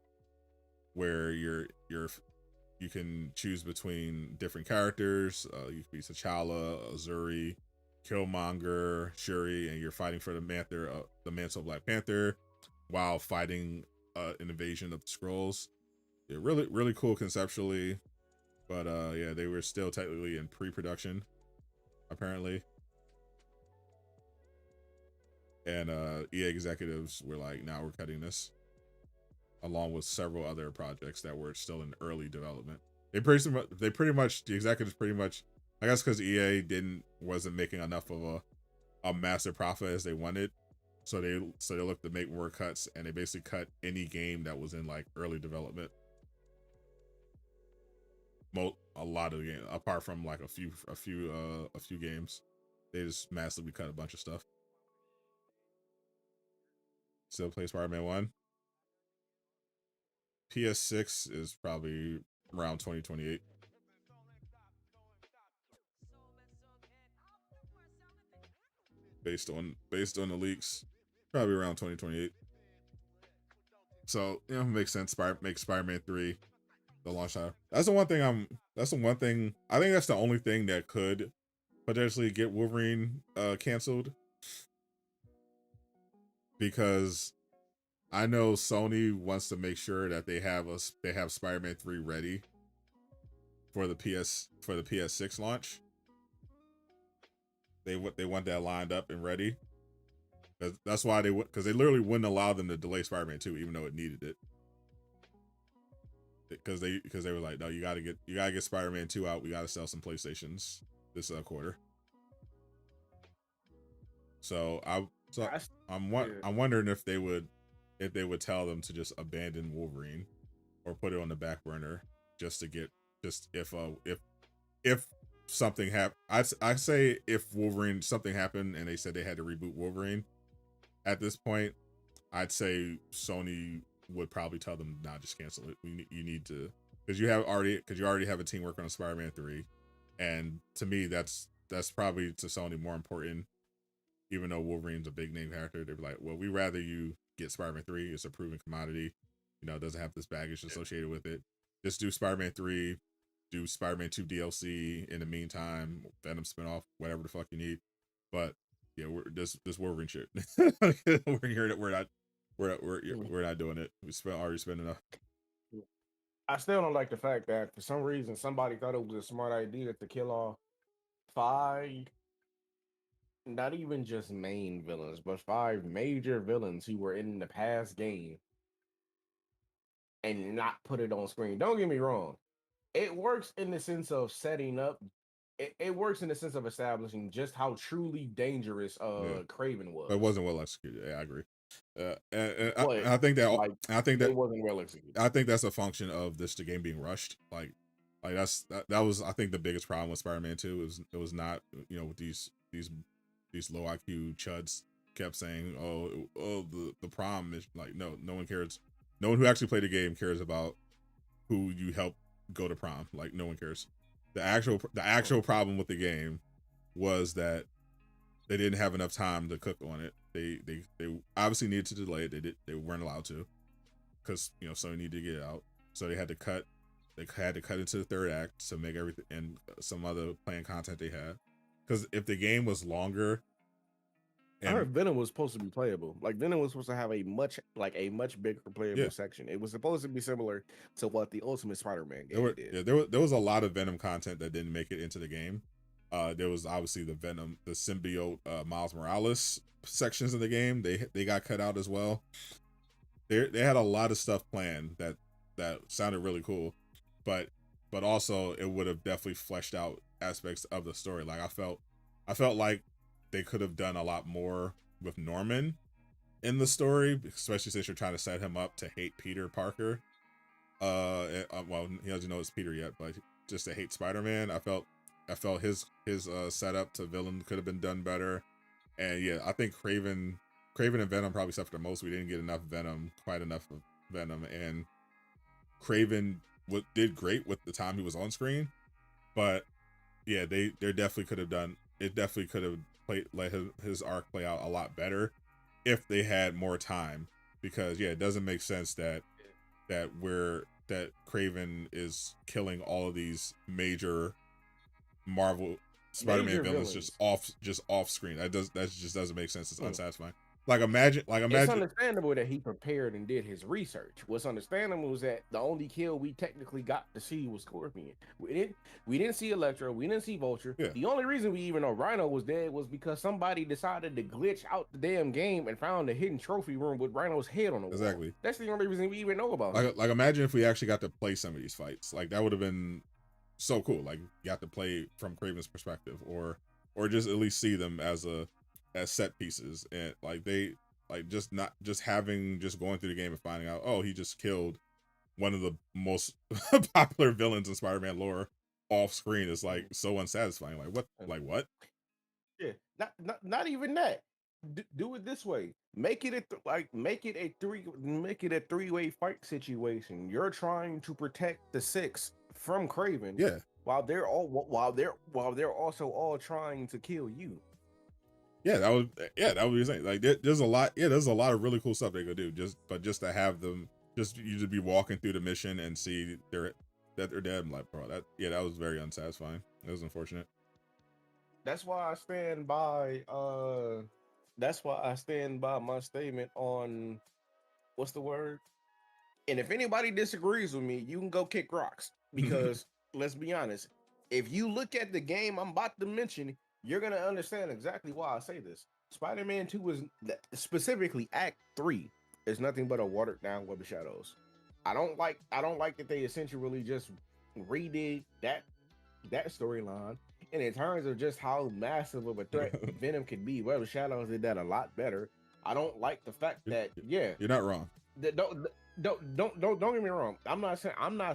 where you can choose between different characters. You could be T'Challa, Azuri, Killmonger, Shuri, and you're fighting for the mantle of Black Panther while fighting an invasion of the Skrulls. Yeah, really, really cool conceptually, but yeah, they were still technically in pre-production, apparently. And EA executives were like, "Now we're cutting this," along with several other projects that were still in early development. The executives pretty much I guess because EA wasn't making enough of a massive profit as they wanted, so they looked to make more cuts, and they basically cut any game that was in like early development. A lot of the games, apart from like a few games, they just massively cut a bunch of stuff. Still play Spider-Man 1. PS6 is probably around 2028. Based on the leaks, probably around 2028. So, makes sense. Make Spider-Man 3 the launch title. That's the one thing I think that's the only thing that could potentially get Wolverine canceled, because I know Sony wants to make sure that they have Spider-Man 3 ready for the PS6 launch. They want that lined up and ready. That's why because they literally wouldn't allow them to delay Spider-Man 2 even though it needed it. Because they were like, no, you gotta get Spider-Man 2 out. We gotta sell some PlayStations this quarter. So I'm wondering if they would tell them to just abandon Wolverine or put it on the back burner just if something happened. I say if Wolverine something happened and they said they had to reboot Wolverine, at this point, I'd say Sony would probably tell them, nah, just cancel it. You need to, because you already have a team working on Spider-Man 3, and to me that's probably to Sony more important. Even though Wolverine's a big name character, they'd be like, well, we rather you get Spider-Man 3. It's a proven commodity. It doesn't have this baggage associated with it. Just do Spider-Man 3, do Spider-Man 2 DLC in the meantime, Venom spinoff, whatever the fuck you need. But yeah, this Wolverine shit. We're here that we're not doing it. Already spent enough. I still don't like the fact that for some reason somebody thought it was a smart idea to kill off 5, not even just main villains, but 5 major villains who were in the past game and not put it on screen. Don't get me wrong. It works in the sense of setting up. It works in the sense of establishing just how truly dangerous Kraven was. But it wasn't well executed. Yeah, I agree. I think that it wasn't well executed. I think that's a function of the game being rushed. Like that was I think the biggest problem with Spider-Man 2 it was not with these low IQ chuds kept saying the prom is like no one cares. No one who actually played the game cares about who you help go to prom. Like no one cares. The actual problem with the game was that they didn't have enough time to cook on it. They obviously needed to delay it. They weren't allowed to, because Sony needed to get it out. So they had to cut. They had to cut into the third act to make everything and some other planned content they had. Because if the game was longer, I heard Venom was supposed to be playable. Like Venom was supposed to have a much bigger playable section. It was supposed to be similar to what the Ultimate Spider-Man game did. Yeah, there was a lot of Venom content that didn't make it into the game. There was obviously the symbiote Miles Morales sections of the game. They got cut out as well. They had a lot of stuff planned that sounded really cool, but also it would have definitely fleshed out aspects of the story. Like I felt like they could have done a lot more with Norman in the story, especially since you're trying to set him up to hate Peter Parker. Well, he doesn't know it's Peter yet, but just to hate Spider-Man. I felt his setup to villain could have been done better. And yeah, I think Kraven and Venom probably suffered the most. We didn't get quite enough of Venom, and Kraven did great with the time he was on screen. But yeah, they definitely could have done it. Definitely could have let his arc play out a lot better if they had more time. Because yeah, it doesn't make sense that Kraven is killing all of these major Marvel Spider-Man villains just off screen. That just doesn't make sense. It's unsatisfying. Like imagine. It's understandable that he prepared and did his research. What's understandable is that the only kill we technically got to see was Scorpion. We didn't see Electro. We didn't see Vulture. Yeah. The only reason we even know Rhino was dead was because somebody decided to glitch out the damn game and found a hidden trophy room with Rhino's head on the wall. Exactly. That's the only reason we even know about it. Like imagine if we actually got to play some of these fights. Like that would have been so cool. Like you have to play from Kraven's perspective, or just at least see them as set pieces, and like they just not just having just going through the game and finding out, oh, he just killed one of the most popular villains in Spider-Man lore off screen is like so unsatisfying. Like what? Like what? Yeah, not even that. Do it this way. Make it a three-way fight situation. You're trying to protect the six from Kraven. Yeah. While they're also all trying to kill you. Yeah, that would be insane. Like there's a lot. Yeah, there's a lot of really cool stuff they could do. Just to have them, just you to be walking through the mission and see that they're dead. I'm like, bro, that was very unsatisfying. It was unfortunate. That's why I stand by my statement on what's the word? And if anybody disagrees with me, you can go kick rocks. Because let's be honest, if you look at the game I'm about to mention, you're gonna understand exactly why I say this. Spider-Man 2 is specifically Act 3 is nothing but a watered down Web of Shadows. I don't like that they essentially just redid that storyline. And in terms of just how massive of a threat Venom could be, Web of Shadows did that a lot better. I don't like the fact that you're not wrong. Don't get me wrong. I'm not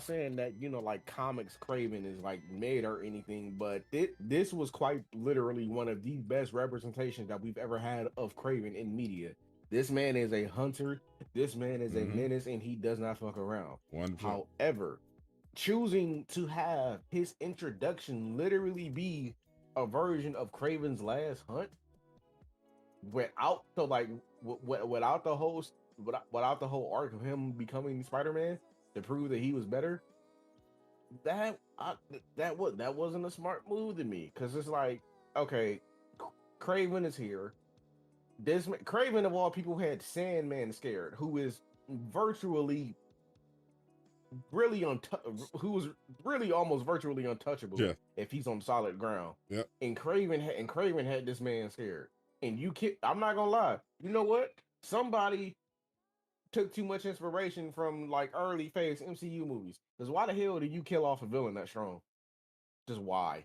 saying that like comics Kraven is like made or anything, but this was quite literally one of the best representations that we've ever had of Kraven in media. This man is a hunter. This man is a menace, and he does not fuck around. However, choosing to have his introduction literally be a version of Kraven's last hunt without the whole arc of him becoming Spider-Man to prove that he was better, that wasn't a smart move to me, because it's like, okay, Kraven is here. This Kraven of all people had Sandman scared, who is virtually who was really almost virtually untouchable if he's on solid ground. Yep. And Kraven had this man scared. And I'm not gonna lie. You know what? Somebody took too much inspiration from like early phase MCU movies. Because why the hell do you kill off a villain that strong? Just why?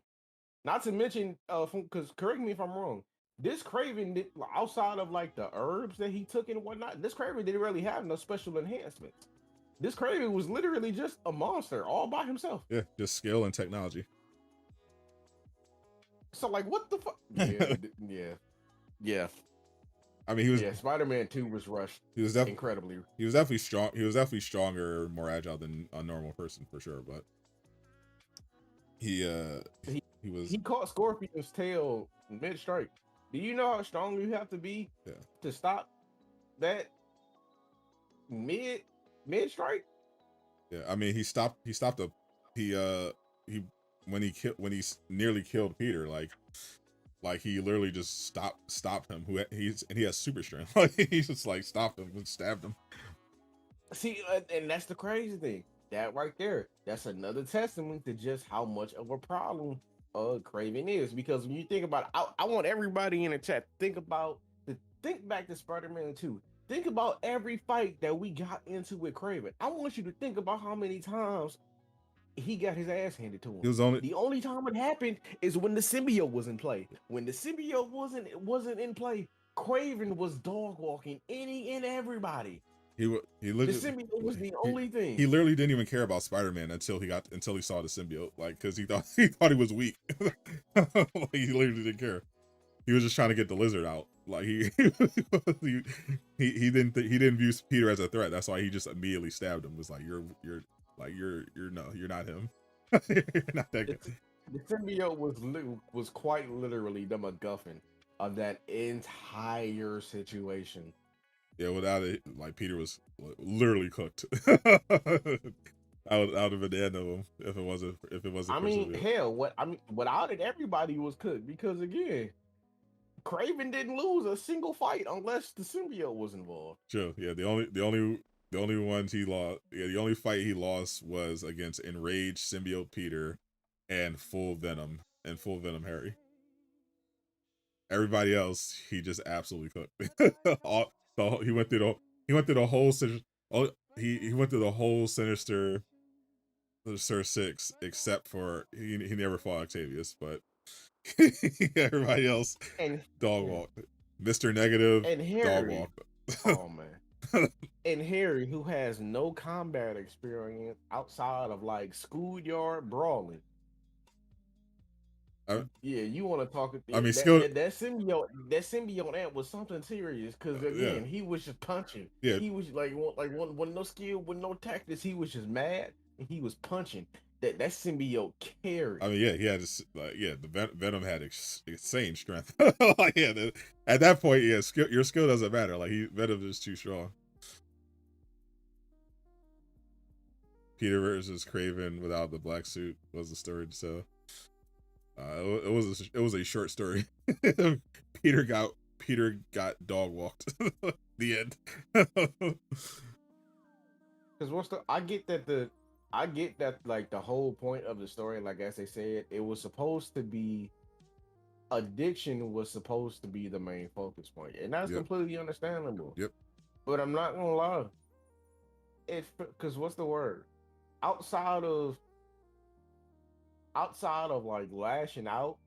Not to mention, because correct me if I'm wrong, this Kraven did, outside of like the herbs that he took and whatnot, this Kraven didn't really have no special enhancements. This Kraven was literally just a monster all by himself. Yeah, just skill and technology. So like, what the fuck? Yeah. I mean, he was. Yeah, Spider-Man 2 was rushed. He was incredibly. He was definitely strong. He was definitely stronger, more agile than a normal person for sure. But he caught Scorpion's tail mid-strike. Do you know how strong you have to be to stop that mid-strike? Yeah, I mean, when he nearly killed Peter, like he literally just stopped him. He has super strength. Like he just like stopped him and stabbed him. See, and that's the crazy thing. That right there, that's another testament to just how much of a problem Kraven is. Because when you think about it, I want everybody in the chat think back to Spider-Man 2. Think about every fight that we got into with Kraven. I want you to think about how many times he got his ass handed to him. The only time it happened is when the symbiote was in play. When the symbiote wasn't in play, Kraven was dog walking any and everybody. The symbiote was the only thing. He literally didn't even care about Spider-Man until he saw the symbiote. Like, because he thought he was weak. Like, he literally didn't care. He was just trying to get the lizard out. Like he didn't view Peter as a threat. That's why he just immediately stabbed him. Was like, you're not him. You're not that guy. The symbiote was quite literally the MacGuffin of that entire situation. Yeah, without it, like Peter was literally cooked. out of the end of him if it wasn't. I mean, hell, without it, everybody was cooked, because again, Kraven didn't lose a single fight unless the symbiote was involved. Sure. Yeah. The only ones he lost. Yeah. The only fight he lost was against enraged symbiote Peter and full Venom Harry. Everybody else, he just absolutely cooked. He went through the whole Sinister Sir Six, except for he never fought Octavius, but everybody else And dog walk. Mr. Negative, and dog Harry. walk. Oh man. And Harry, who has no combat experience outside of like schoolyard brawling. Yeah, you want to talk? I mean, that symbiote ant was something serious because again, he was just punching. Yeah. He was like one no skill, with no tactics. He was just mad and he was punching. That symbiote carried. I mean, yeah, he had this, the Venom had insane strength. Like, yeah, at that point, yeah, your skill doesn't matter. Like, Venom is too strong. Peter versus Craven without the black suit was the story. So, it was a short story. Peter got dog walked. The end. Because I get that like the whole point of the story, like as they said, it was supposed to be addiction was supposed to be the main focus point, and that's completely understandable. Yep. But I'm not gonna lie, because what's the word? Outside of like lashing out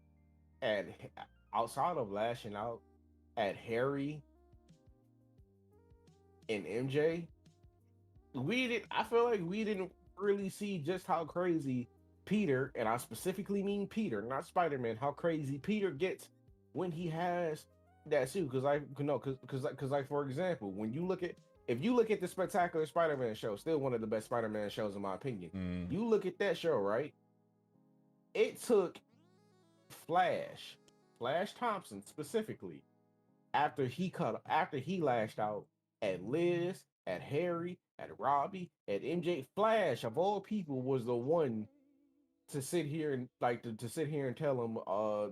at Harry and MJ, I feel like we didn't really see just how crazy Peter, and I specifically mean Peter, not Spider-Man, how crazy Peter gets when he has that suit. Because like for example, if you look at the Spectacular Spider-Man show, still one of the best Spider-Man shows in my opinion. You look at that show, right? It took Flash Thompson specifically, after he lashed out at Liz, at Harry, at Robbie, at MJ. Flash of all people was the one to sit here and tell him,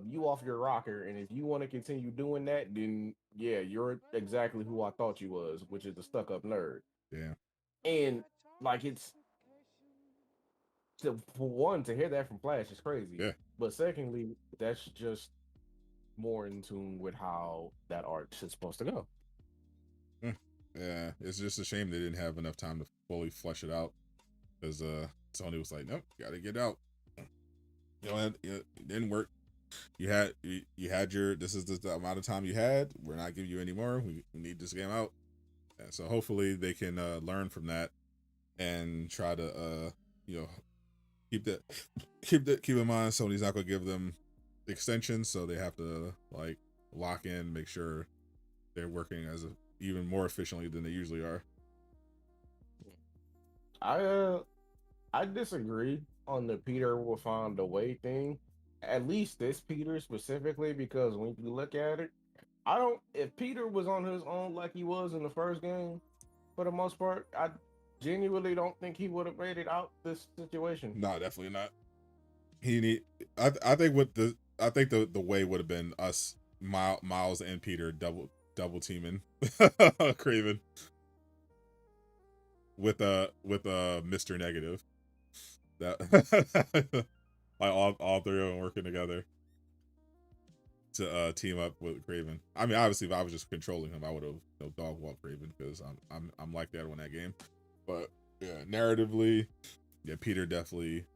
you off your rocker, and if you want to continue doing that, then yeah, you're exactly who I thought you was, which is the stuck-up nerd. Yeah. And like for one, to hear that from Flash is crazy. Yeah. But secondly, that's just more in tune with how that art is supposed to go. Yeah, it's just a shame they didn't have enough time to fully flesh it out, because Sony was like, nope, gotta get out. It didn't work. You had your, this is the amount of time you had. We're not giving you any more. We need this game out. And so hopefully they can learn from that and try to keep in mind Sony's not gonna give them extensions, so they have to like lock in, make sure they're working as even more efficiently than they usually are. I disagree on the Peter will find a way thing. At least this Peter specifically, because when you look at it, if Peter was on his own like he was in the first game, for the most part, I genuinely don't think he would have made it out this situation. No, definitely not. I think the way would have been us, Miles and Peter double teaming Craven with Mr. Negative. That like all three of them working together to team up with Craven. I mean, obviously, if I was just controlling him, I would have dog walked Craven, because I'm like that on that game. But yeah, narratively, yeah, Peter definitely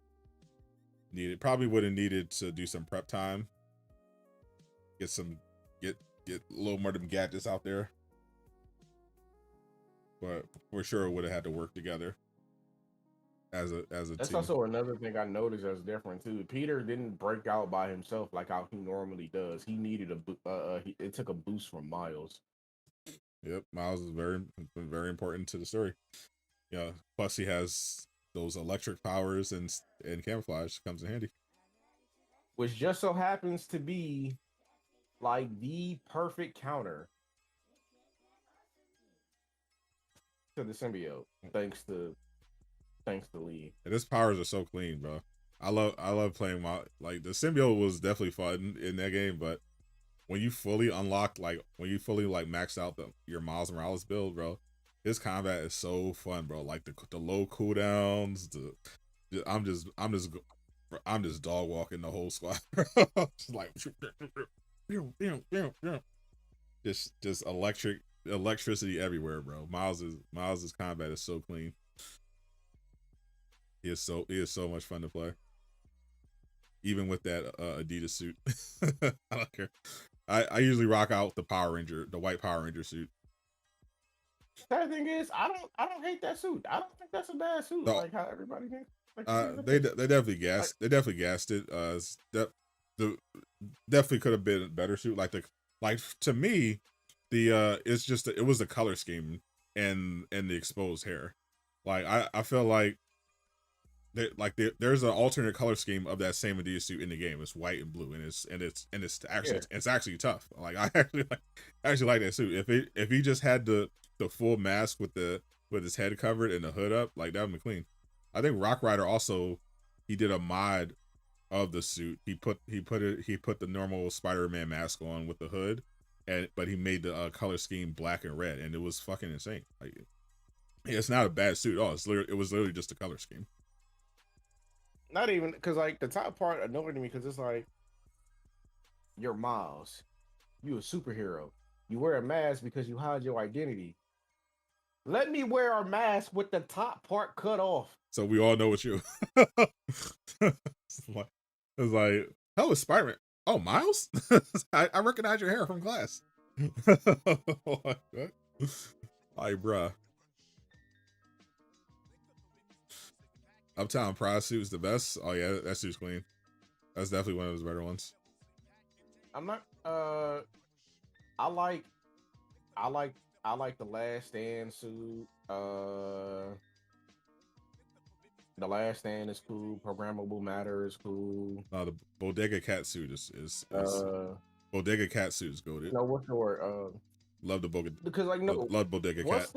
probably would have needed to do some prep time, get a little more of them gadgets out there, but for sure would have had to work together as a That's team. also another thing I noticed that's different too. Peter didn't break out by himself like how he normally does. He needed it took a boost from Miles. Yep, Miles is very important to the story. Yeah, plus he has those electric powers and camouflage comes in handy. Which just so happens to be like the perfect counter to the symbiote, thanks to Lee. And his powers are so clean, bro. I love playing like the symbiote was definitely fun in that game, but when you fully unlock, like when you fully like maxed out your Miles Morales build, bro, his combat is so fun, bro. Like the low cooldowns, I'm just dog walking the whole squad, bro. Just like just electricity everywhere, bro. Miles's combat is so clean. He is so much fun to play. Even with that Adidas suit. I don't care. I usually rock out the white Power Ranger suit. Sad thing is, I don't hate that suit. I don't think that's a bad suit. No. Like how everybody thinks. They definitely gassed it. Definitely could have been a better suit. Like to me, it's just it was the color scheme and the exposed hair. Like I feel like there's an alternate color scheme of that same Adidas suit in the game. It's white and blue, and it's actually tough. Like I actually like that suit. If he just had the full mask with his head covered and the hood up, like that would be clean. I think Rock Rider also, he did a mod of the suit. He put the normal Spider-Man mask on with the hood, but he made the color scheme black and red, and it was fucking insane. Like, it's not a bad suit at all. It was literally just a color scheme. Not even because like the top part annoyed me because it's like you're Miles, you a superhero. You wear a mask because you hide your identity. Let me wear a mask with the top part cut off. So we all know it's you. It's like, oh, it's Spider-Man. Oh, Miles? I recognize your hair from class. What? Like, bruh. Uptown Pride suit's the best. Oh yeah, that suit's clean. That's definitely one of those better ones. I'm not. I like the Last Stand suit. The Last Stand is cool. Programmable Matter is cool. The Bodega Cat suit is Bodega Cat suit is goated. No, what's the word? Love the Bodega. Because like no, love Bodega Cat.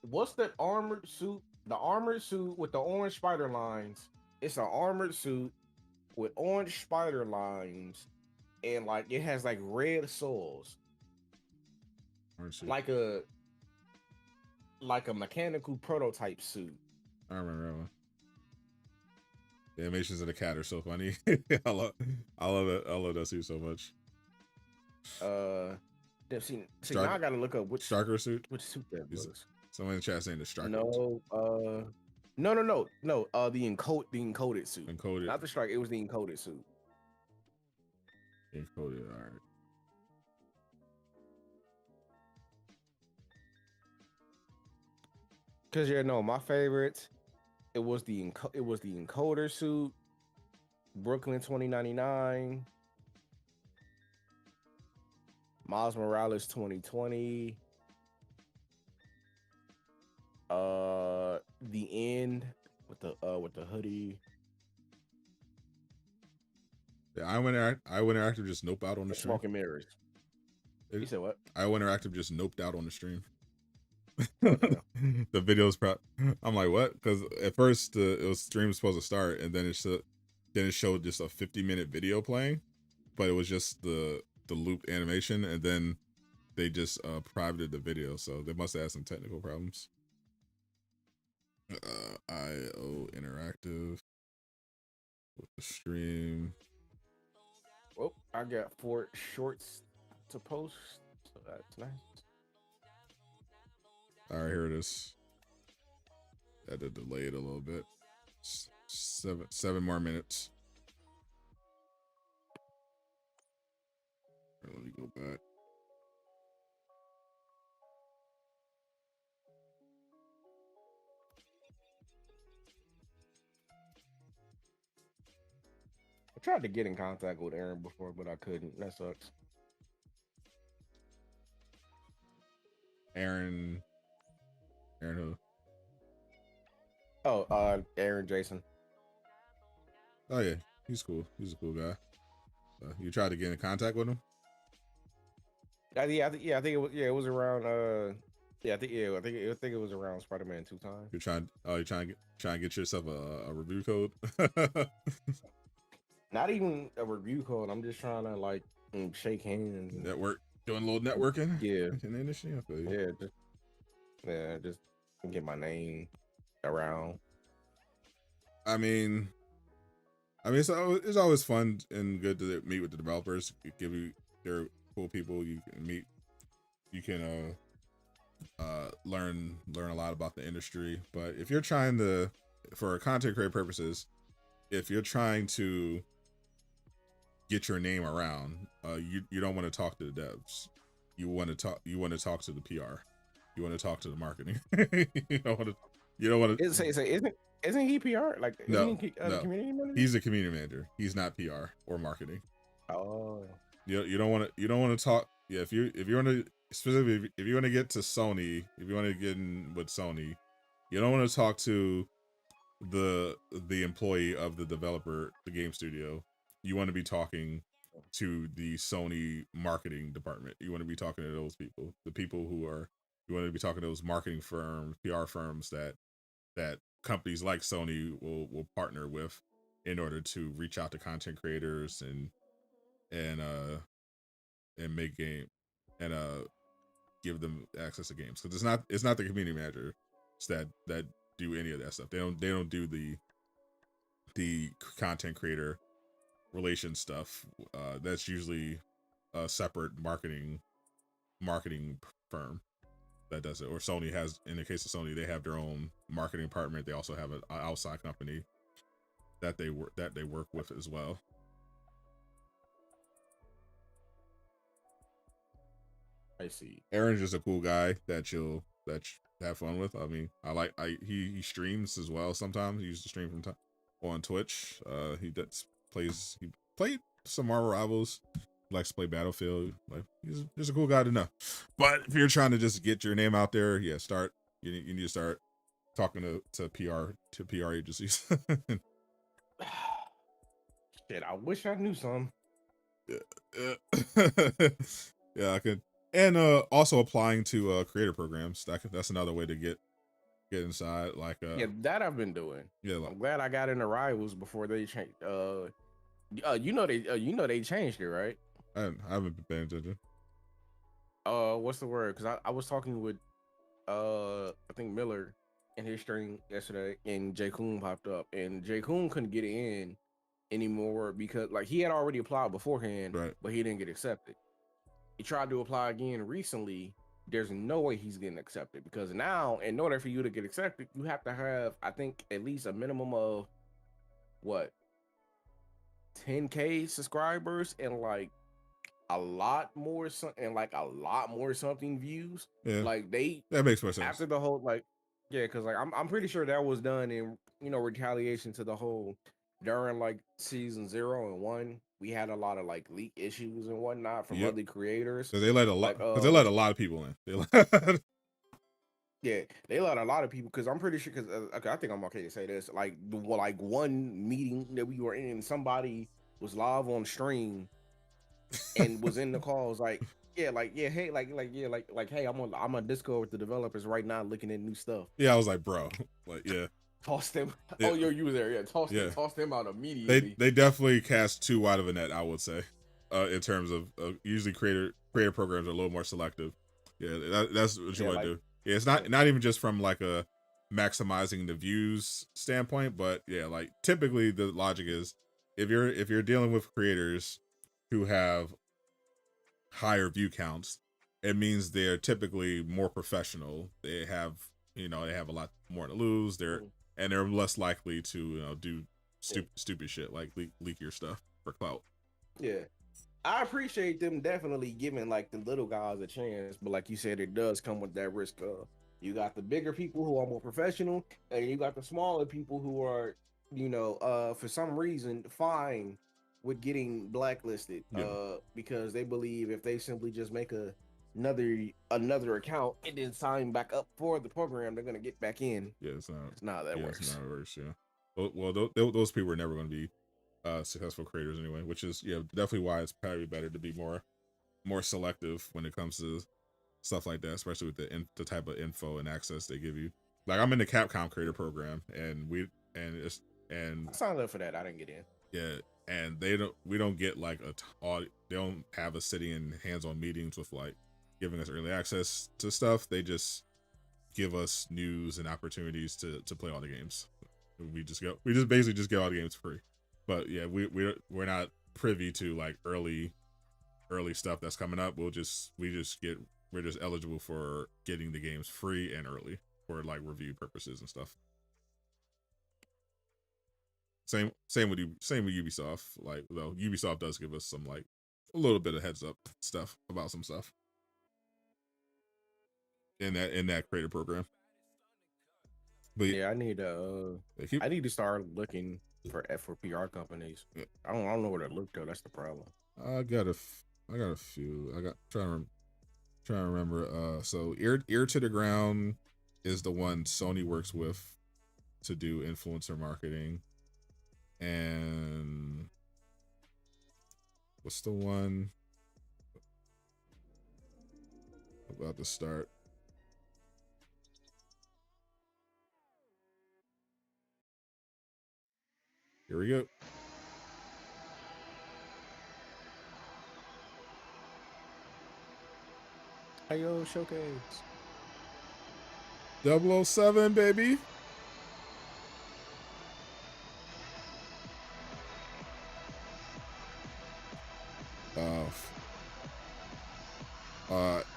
What's the armored suit? The armored suit with the orange spider lines. It's an armored suit with orange spider lines, and like it has like red soles. Like a mechanical prototype suit. I remember that one. The animations of the cat are so funny. I love it. I love that suit so much. See now I gotta look up which Striker suit. Which suit that was. Someone in the chat saying the Striker. No. The encoded suit. Encoded. Not the Striker. It was the encoded suit. Encoded. All right. Cause my favorite, it was the encoder suit, Brooklyn 2099, Miles Morales 2020, the end with the hoodie. Yeah, I went interactive just nope out on the stream. Smoking mirrors. You said what? I went interactive just noped out on the stream. The video's I'm like, what? Because at first stream was supposed to start, and then it showed just a 50-minute video playing, but it was just the looped animation, and then they just privated the video, so they must have had some technical problems. IO interactive with the stream. Well, I got 4 shorts to post, so that's nice. All right, here it is. I had to delay it a little bit. 7 more minutes. All right, let me go back. I tried to get in contact with Aaron before, but I couldn't. That sucks. Aaron who? Oh, Aaron Jason. Oh yeah, he's cool. He's a cool guy. You tried to get in contact with him? I think it was around. I think it was around Spider-Man 2 times. You're trying to get yourself a review code. Not even a review code. I'm just trying to like shake hands. Network, doing a little networking. Yeah. In the industry, I feel you. Just get my name around. I mean, it's always fun and good to meet with the developers. They're cool people you can meet. You can learn a lot about the industry. But if you're trying to for content creator purposes, if you're trying to get your name around, you don't want to talk to the devs. You want to talk to the PR. You want to talk to the marketing. you don't want to. Isn't he PR? Like, No, he, no. community manager? He's a community manager. He's not PR or marketing. Oh. You don't want to talk. Yeah, if you want to specifically, if you want to get to Sony, if you want to get in with Sony, you don't want to talk to the employee of the developer, the game studio. You want to be talking to the Sony marketing department. You want to be talking to those people, the people who are. You want to be talking to those marketing firms, PR firms that companies like Sony will partner with in order to reach out to content creators and make game and give them access to games. Because it's not the community managers that do any of that stuff. They don't do the content creator relation stuff. That's usually a separate marketing firm that does it. Or Sony has, in the case of Sony, they have their own marketing department. They also have an outside company that they work with as well. I see. Aaron's just a cool guy that you have fun with. I mean, he streams as well sometimes. He used to stream on Twitch. He played some Marvel Rivals. Likes to play Battlefield. Like, he's just a cool guy to know. But if you're trying to just get your name out there, yeah, you need to start talking to PR agencies. Shit, I wish I knew some. Yeah, I could. And also applying to creator programs. That's another way to get inside. Like yeah, that I've been doing. Yeah, I'm glad I got into Rivals before they changed. They changed it, right? I haven't been paying attention. What's the word? Because I was talking with I think Miller in his stream yesterday, and J. Coon popped up, and J. Coon couldn't get in anymore because like he had already applied beforehand, right, but he didn't get accepted. He tried to apply again recently. There's no way he's getting accepted because now, in order for you to get accepted, you have to have, I think, at least a minimum of what, 10K subscribers and like a lot more something views. Yeah, like that makes more sense after the whole because like I'm pretty sure that was done in retaliation to the whole during like season 0 and 1. We had a lot of like leak issues and whatnot from other creators. Because they let a lot. Because they let a lot of people in. Yeah, they let a lot of people. Because I'm pretty sure. Because I think I'm okay to say this. Like one meeting that we were in, somebody was live on stream and was in the calls like, hey, I'm on Discord with the developers right now, looking at new stuff. Yeah, I was like, bro, like, yeah. Toss them. Yeah. Oh, you were there. Yeah, toss them out immediately. They definitely cast too wide of a net, I would say, in terms of usually creator programs are a little more selective. Yeah, that's what you want to do. Yeah, it's not even just from like a maximizing the views standpoint, but yeah, like typically the logic is if you're dealing with creators who have higher view counts, it means they're typically more professional. They have a lot more to lose. And they're less likely to do stupid shit like leak your stuff for clout. Yeah, I appreciate them definitely giving like the little guys a chance, but like you said, it does come with that risk. You got the bigger people who are more professional, and you got the smaller people who are, for some reason fine with getting blacklisted, because they believe if they simply just make another account and then sign back up for the program, they're gonna get back in. Yeah, it's not that works. It's not how it works. Yeah. Well, those people are never going to be successful creators anyway, which is definitely why it's probably better to be more selective when it comes to stuff like that, especially with the type of info and access they give you. Like I'm in the Capcom creator program, and I signed up for that. I didn't get in. Yeah, and we don't get like they don't have us sitting in hands-on meetings with like giving us early access to stuff. They just give us news and opportunities to play all the games. We just basically get all the games free. But yeah, we're not privy to like early stuff that's coming up. We're just eligible for getting the games free and early for like review purposes and stuff. Same with Ubisoft. Like, though Ubisoft does give us some like a little bit of heads up stuff about some stuff in that creator program. But yeah, I need to start looking for PR companies. I don't know where to look though. That's the problem. I got a few. Trying to remember. So Ear to the Ground is the one Sony works with to do influencer marketing. And what's the one about to start? Here we go. IO Showcase. 007, baby.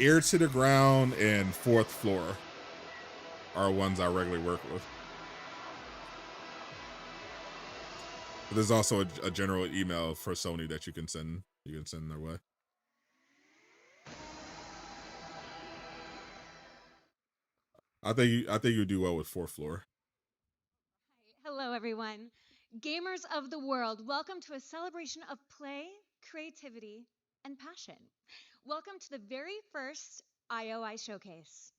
Ear to the Ground and Fourth Floor are ones I regularly work with. But there's also a general email for Sony that you can send their way. I think you do well with Fourth Floor. Hello, everyone. Gamers of the world, welcome to a celebration of play, creativity, and passion. Welcome to the very first IOI Showcase.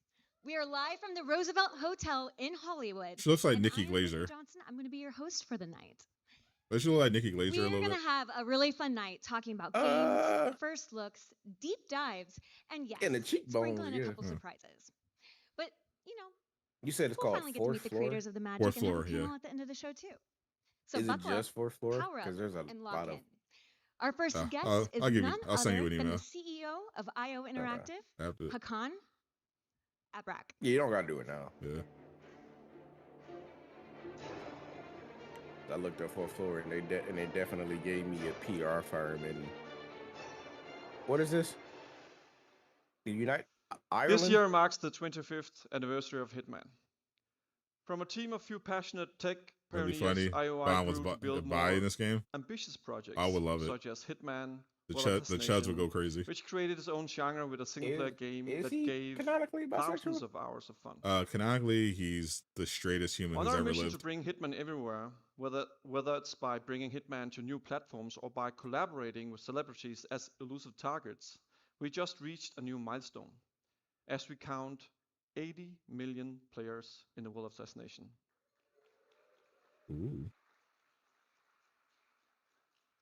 We are live from the Roosevelt Hotel in Hollywood. She looks like Nikki Glaser. Johnson, I'm going to be your host for the night. Does she look like Nikki Glaser a We're little going bit? to have a really fun night talking about games, first looks, deep dives, and yes, And the cheekbones, sprinkle in a yeah. couple surprises. But, you know, You said it's we'll called finally get to Fourth meet the Floor. creators of the magic Fourth and have Floor, a panel yeah. at the end of the show, too. So Is it buckle just up, Fourth Floor? power up, Because there's a and lot lock of. in. Our first guest is none I'll send you other an than the email. CEO of IO Interactive, After. Hakan Abrak. Yeah, you don't gotta do it now. Yeah. I looked up Fourth Floor and they definitely gave me a PR firm. And what is this? The Ireland? This year marks the 25th anniversary of Hitman. From a team of few passionate tech That'd be pioneers, funny. IOI Bond was grew to build buying more this game. ambitious projects. I would love it. Such as Hitman, The Fortnite chuds would Nation, go crazy. which created its own genre with a single-player game is that he gave canonically thousands bisexual? of hours of fun. Canonically, he's the straightest human On who's our ever mission lived. to bring Hitman everywhere, whether it's by bringing Hitman to new platforms or by collaborating with celebrities as elusive targets, we just reached a new milestone, as we count 80 million players in the world of Assassination. Ooh.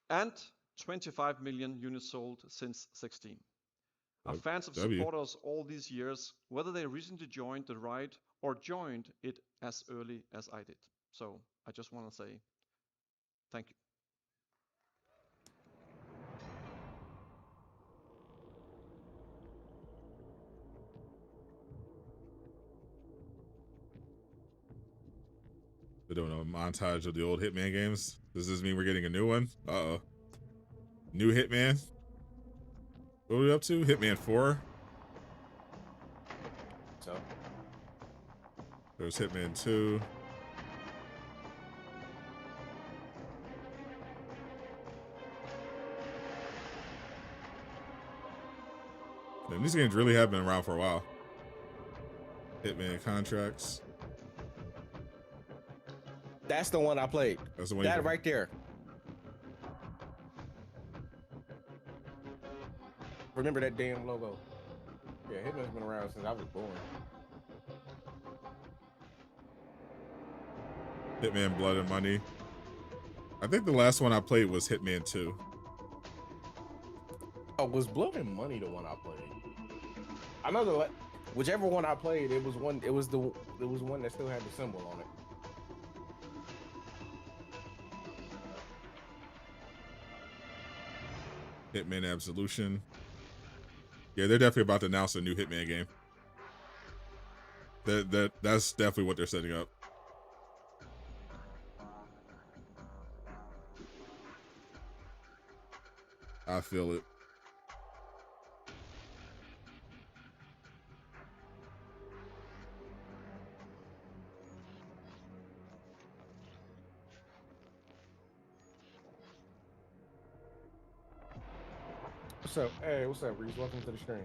And 25 million units sold since 16. Our fans have supported us all these years, whether they recently joined the ride or joined it as early as I did. So I just want to say thank you. They're doing a montage of the old Hitman games. Does this mean we're getting a new one? Uh-oh. New Hitman? What are we up to? Hitman 4? So there's Hitman 2. And these games really have been around for a while. Hitman Contracts. that's the one I played. That's the one. That right there. Remember that damn logo? Yeah, Hitman's been around since I was born. Hitman Blood and Money. I think the last one I played was Hitman 2. Oh, was Blood and Money the one I played? I know whichever one I played, it was one. It was one that still had the symbol on it. Hitman Absolution. Yeah, they're definitely about to announce a new Hitman game. That's definitely what they're setting up. I feel it. What's up? Hey, what's up, Reese? Welcome to the stream.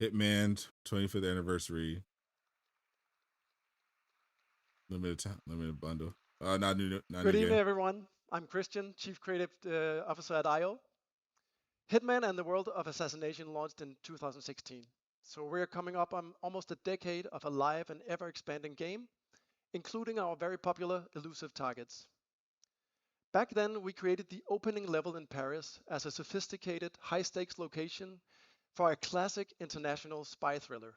Hitman 25th anniversary. Limited bundle. Not new. Good evening, everyone. I'm Christian, Chief Creative Officer at IO. Hitman and the World of Assassination launched in 2016. So we're coming up on almost a decade of a live and ever-expanding game, including our very popular elusive targets. Back then, we created the opening level in Paris as a sophisticated, high-stakes location for a classic international spy thriller.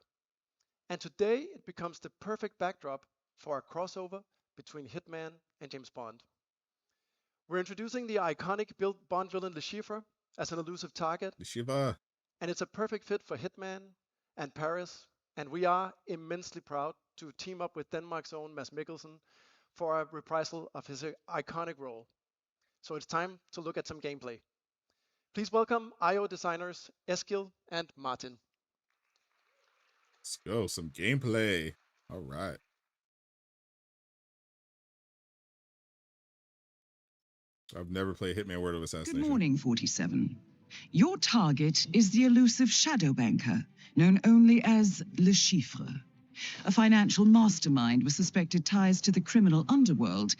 And today, it becomes the perfect backdrop for a crossover between Hitman and James Bond. We're introducing the iconic Bond villain Le Chiffre as an elusive target. Le Chiffre. And it's a perfect fit for Hitman and Paris. And we are immensely proud to team up with Denmark's own Mads Mikkelsen for a reprisal of his iconic role. So it's time to look at some gameplay. Please welcome IO designers Eskil and Martin. Let's go, some gameplay. All right. I've never played Hitman Word of Assassination. Good morning, 47. Your target is the elusive shadow banker, known only as Le Chiffre. A financial mastermind with suspected ties to the criminal underworld,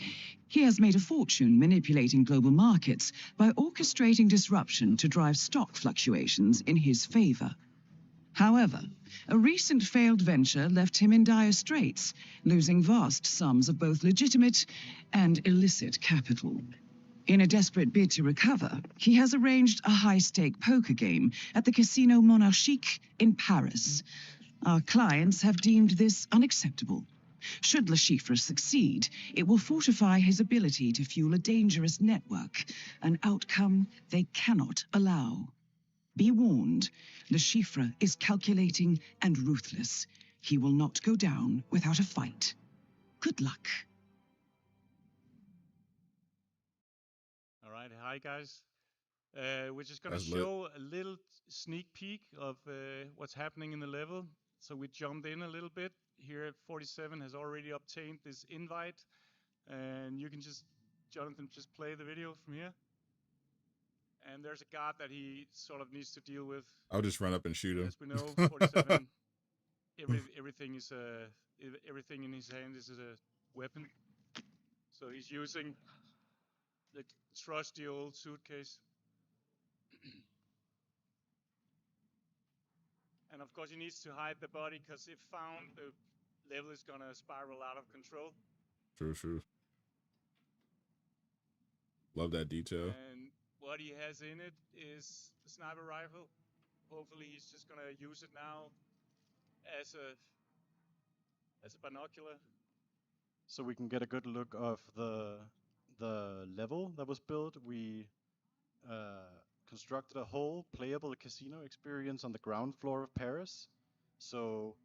he has made a fortune manipulating global markets by orchestrating disruption to drive stock fluctuations in his favor. However, a recent failed venture left him in dire straits, losing vast sums of both legitimate and illicit capital. In a desperate bid to recover, he has arranged a high-stake poker game at the Casino Monarchique in Paris. Our clients have deemed this unacceptable. Should Le Chiffre succeed, it will fortify his ability to fuel a dangerous network, an outcome they cannot allow. Be warned, Le Chiffre is calculating and ruthless. He will not go down without a fight. Good luck. All right, hi guys. We're just gonna show a little sneak peek of what's happening in the level. So we jumped in a little bit. Here 47 has already obtained this invite, and you can just, Jonathan, just play the video from here. And there's a guard that he sort of needs to deal with. I'll just run up and shoot him. As we know, 47, everything is everything in his hand is a weapon. So he's using the trusty old suitcase. And of course he needs to hide the body, because if found, the level is gonna spiral out of control. True. Love that detail. And what he has in it is a sniper rifle. Hopefully he's just gonna use it now as a binocular. So we can get a good look of the level that was built. We constructed a whole playable casino experience on the ground floor of Paris. So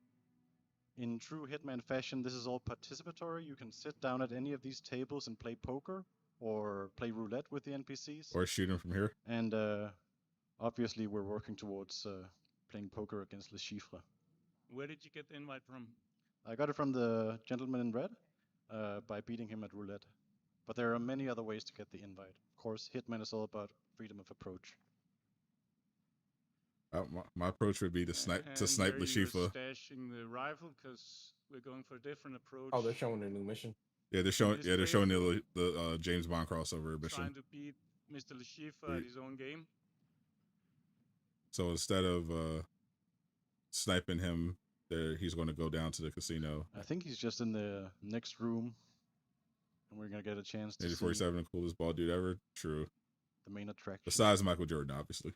in true Hitman fashion, this is all participatory. You can sit down at any of these tables and play poker or play roulette with the NPCs. Or shoot him from here. And obviously we're working towards playing poker against Le Chiffre. Where did you get the invite from? I got it from the gentleman in red by beating him at roulette. But there are many other ways to get the invite. Of course, Hitman is all about freedom of approach. My approach would be to snipe Le Chiffre. Stashing the rifle, because we're going for a different approach. Oh, they're showing a new mission. Yeah, they're showing the James Bond crossover mission. Trying to beat Mr. Le Chiffre at his own game. So instead of sniping him, he's going to go down to the casino. I think he's just in the next room. And we're going to get a chance to 47, the coolest bald dude ever. True. The main attraction. Besides Michael Jordan, obviously.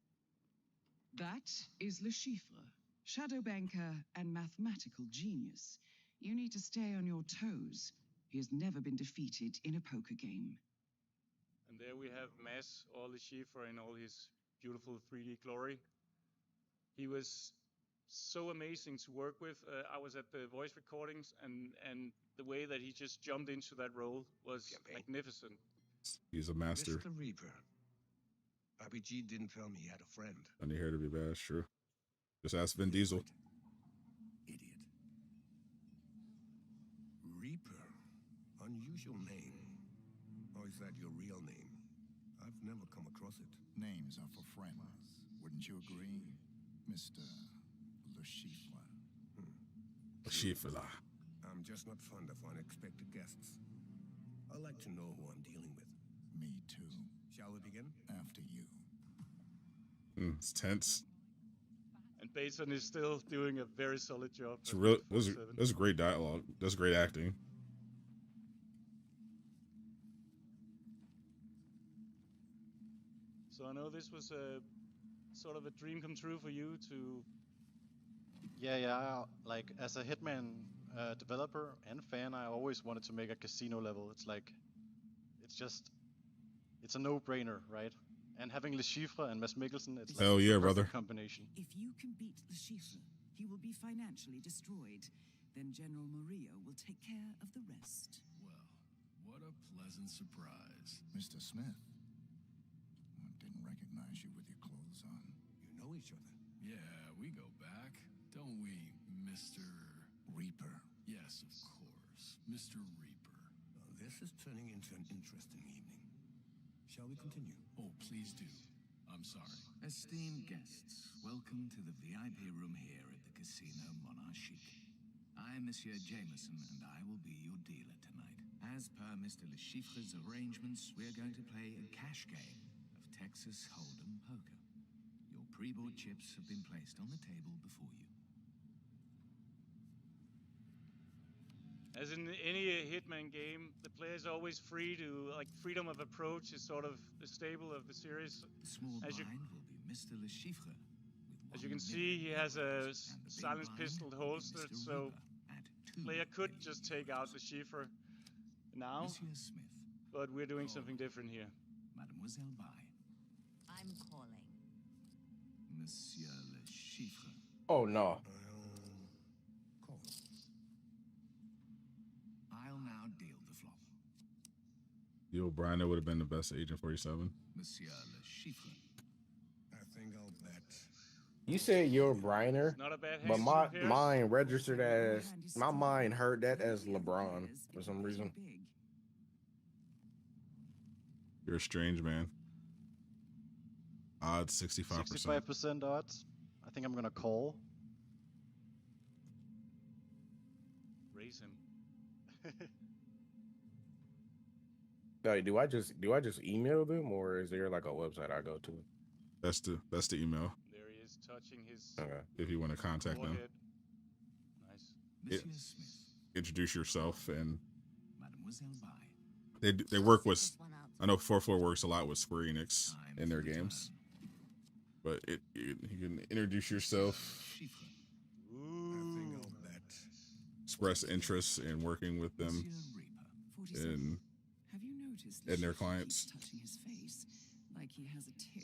That is Le Chiffre, shadow banker and mathematical genius. You need to stay on your toes. He has never been defeated in a poker game. And there we have Mass, all the Schiffer in all his beautiful 3D glory. He was so amazing to work with. I was at the voice recordings, and the way that he just jumped into that role was magnificent. He's a master. Mr. Reaper. RPG didn't tell me he had a friend. I need her to be bad, true. Just ask Vin Diesel. Idiot. Reaper. Unusual name. Or is that your real name? I've never come across it. Names are for friends. Wouldn't you agree, Mr. Le Chiffre? Chiffre. I'm just not fond of unexpected guests. I like to know who I'm dealing with. Me too. Shall we begin? After you. It's tense. And Bateson is still doing a very solid job. It's real. That's great dialogue. That's great acting. So I know this was a sort of a dream come true for you to. Yeah. Like as a Hitman developer and fan, I always wanted to make a casino level. It's like, it's a no-brainer, right? And having Le Chiffre and Mads Mikkelsen, it's like hell yeah, the brother. perfect combination. If you can beat Le Chiffre, he will be financially destroyed. Then General Murillo will take care of the rest. Well, what a pleasant surprise. Mr. Smith. I didn't recognize you with your clothes on. You know each other? Yeah, we go back, don't we, Mr. Reaper? Yes, of course, Mr. Reaper. Well, this is turning into an interesting evening. Shall we continue? Oh, please do. I'm sorry. Esteemed guests, welcome to the VIP room here at the Casino Monarchique. I'm Monsieur Jameson, and I will be your dealer tonight. As per Mr. Le Chiffre's arrangements, we're going to play a cash game of Texas Hold'em poker. Your pre-bought chips have been placed on the table before you. As in any Hitman game, the player is always free to, like, freedom of approach is sort of the staple of the series. The small blind will be Mr. Le Chiffre. As you can see, he has a silenced pistol holstered, so the player could just take out the Schiffer now, Monsieur Smith. but we're doing something different here. Mademoiselle Bai. I'm calling. Monsieur Le Chiffre. Oh no. I'll now deal the flop. Yo, Brian, that would have been the best Agent 47. Monsieur Le Chiffre. I think I'll bet. You said you're Briner, Not a bad but hand, my Pierce. mind registered as my mind heard that as LeBron for some reason. You're a strange man. Odds 65%. 65% odds. I think I'm gonna call. Raise him. No, do I just email them, or is there like a website I go to? That's the email. There he is, touching his. Okay. If you want to contact them. forehead. Nice. Monsieur Smith. Introduce yourself, and Mademoiselle Bai. they work with. I know 4-4 works a lot with Square Enix in their games, but you can introduce yourself, I think I'll bet. express interest in working with them, and Have you noticed and their Le Chiffre clients. keeps touching his face like he has a tick?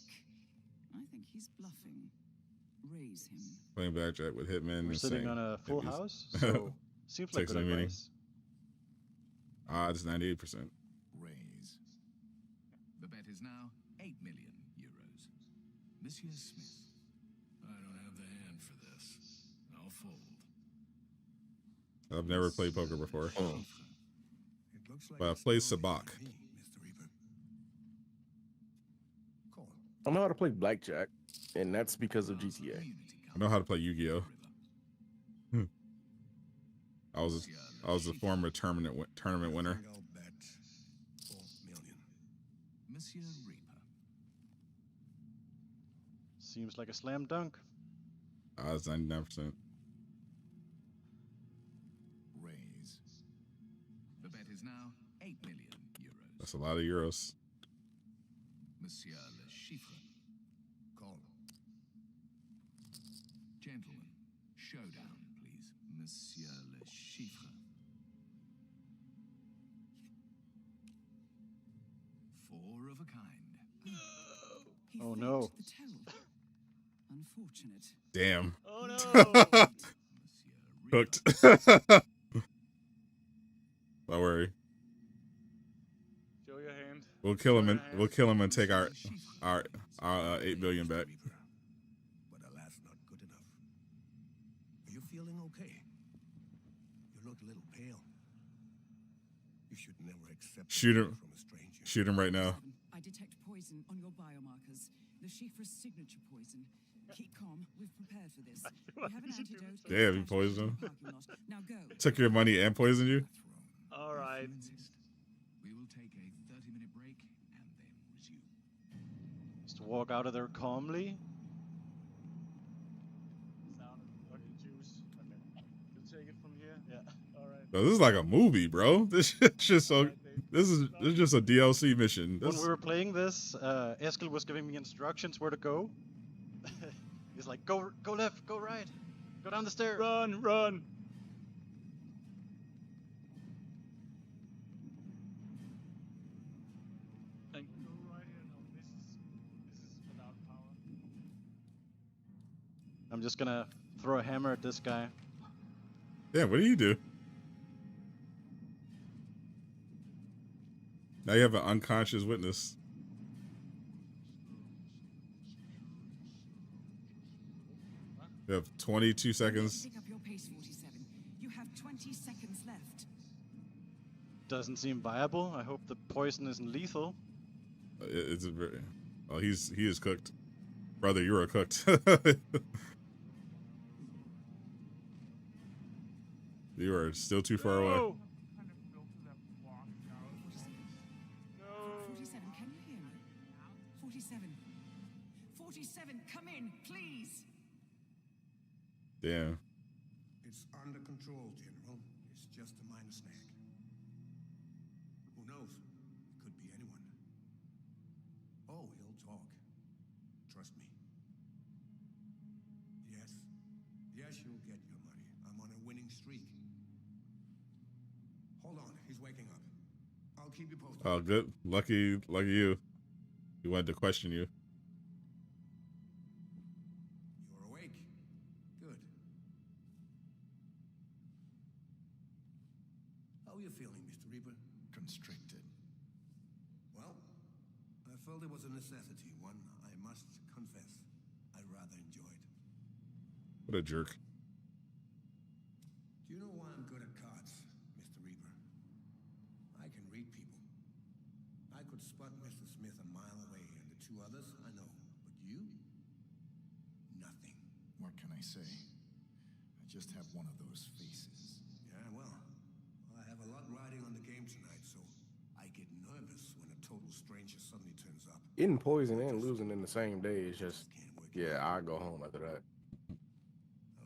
I think he's bluffing. Raise him. Playing blackjack with Hitman. We're and sitting saying on a full that he's- house, so seems like Takes good a meeting. advice. Odds 98%. Raise. The bet is now 8 million euros. Monsieur Smith. I don't have the hand for this. I'll fold. I've never played poker before, It looks like but I it's played still Sabak. VIP, Mr. Reaper. Call. I know how to play blackjack, and that's because of GTA. I know how to play Yu-Gi-Oh. I was a former tournament winner. I think I'll bet 4 million. Monsieur Reaper. Seems like a slam dunk. Odds 99%. Raise. The bet is now 8 million euros. That's a lot of euros. Monsieur Le Chiffre. Call. Gentlemen, showdown, please. Monsieur Le Chiffre. 4 of a Oh no. Unfortunate. Damn. Oh no. Cooked. Don't worry. Show your hand. We'll kill him and take our 8 billion back. But alas, not good enough. Are you feeling okay? You look a little pale. You should never accept Shoot him. from a stranger. Shoot him right now. I detect poison on your biomarkers. The Shifra's signature poison. Keep calm. We've prepared for this. We have an antidote. Damn, you poisoned him. Now go. Took your money and poisoned you? All right. We will take a 30-minute break and then resume. Just walk out of there calmly. You'll take it from here. Yeah. All right. Bro, this is like a movie, bro. This shit's just so. This is just a DLC mission. When we were playing this, Eskil was giving me instructions where to go. He's like, go left, go right, go down the stairs. Run. And go right here. No, this is without power. I'm just gonna throw a hammer at this guy. Yeah, what do you do? Now you have an unconscious witness. You have 22 seconds. Pick up your pace, 47. You have 20 seconds left. Doesn't seem viable. I hope the poison isn't lethal. It's a very. Oh, he is cooked, brother. You are cooked. You are still too far away. 47, can you hear me? 47. 47, come in, please. Damn. It's under control, General. It's just a minor snag. Who knows? It could be anyone. Oh, he'll talk. Trust me. Yes, you'll get your money. I'm on a winning streak. Hold on, he's waking up. I'll keep you posted. Oh, good. Lucky you. He wanted to question you. You're awake. Good. How are you feeling, Mr. Reaper? Constricted. Well, I felt it was a necessity, one I must confess I rather enjoyed. What a jerk. Do you know why I'm good at cards, Mr. Reaper? I can read people. I could spot Mr. Smith a mile away, and the two others I know. But you? Nothing. What can I say? I just have one of those faces. Yeah, well, I have a lot riding on the game tonight, so I get nervous when a total stranger suddenly turns up. Getting poisoned and losing in the same day is just, yeah, I go home after that.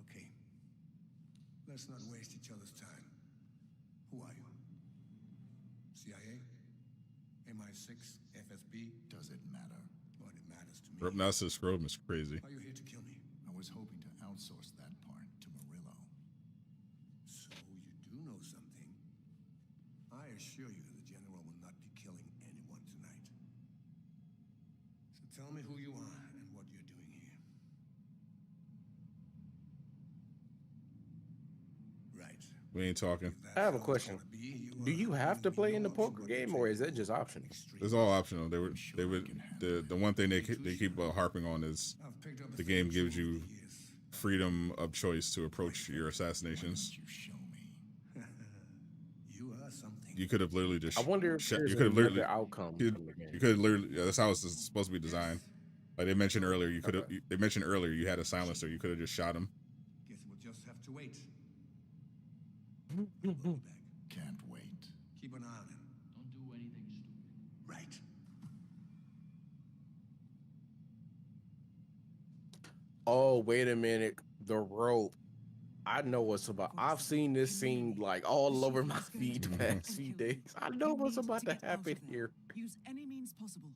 Okay. Let's not waste each other's time. Who are you? CIA? MI6? FSB? Does it matter? Well, it matters to me. Now Scrotum is crazy. Are you here to kill me? I was hoping to outsource that part to Murillo. So you do know something. I assure you the General will not be killing anyone tonight. So tell me who you are and what you're doing here. Right. We ain't talking. I have a question. Do you have to play in the poker game, or is that just optional? It's all optional. The one thing they keep harping on is the game gives you freedom of choice to approach your assassinations. You are something. You could have literally just. I wonder if there's you could have literally another outcome. You could have literally. That's how it's supposed to be designed. Like they mentioned earlier, you could have. They mentioned earlier you had a silencer. You could have just shot him. Guess we'll just have to wait. Can't wait. Keep an eye on him. Don't do anything stupid. Right. Oh, wait a minute. The rope. I know what's about. I've seen this scene like all over my feed the past few days. I know what's about to happen here. Use any means possible.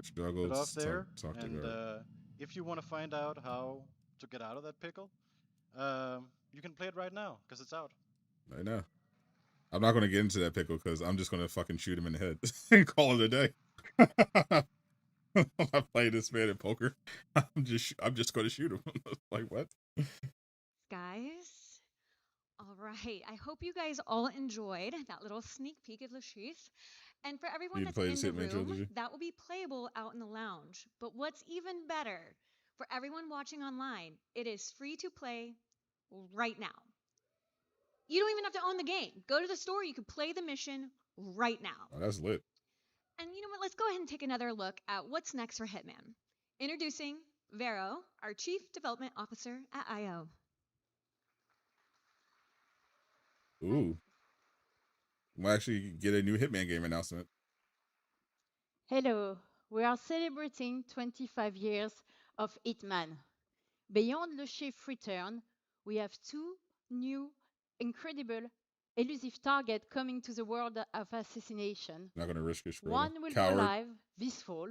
Struggles. Get off there, talk to and her. if you want to find out how to get out of that pickle, you can play it right now because it's out. I know. I'm not gonna get into that pickle because I'm just gonna fucking shoot him in the head and call it a day. I play this man in poker. I'm just going to shoot him. Like what? Guys, all right. I hope you guys all enjoyed that little sneak peek of Le Chiffre. And for everyone that's in the room, that will be playable out in the lounge. But what's even better, for everyone watching online, it is free to play right now. You don't even have to own the game. Go to the store. You can play the mission right now. Oh, that's lit. And you know what? Let's go ahead and take another look at what's next for Hitman. Introducing Vero, our Chief Development Officer at IO. Ooh. We'll actually get a new Hitman game announcement. Hello. We are celebrating 25 years of Hitman. Beyond Le Chiffre return, we have two new, incredible, elusive targets coming to the world of assassination. Not gonna risk it. One will go live this fall,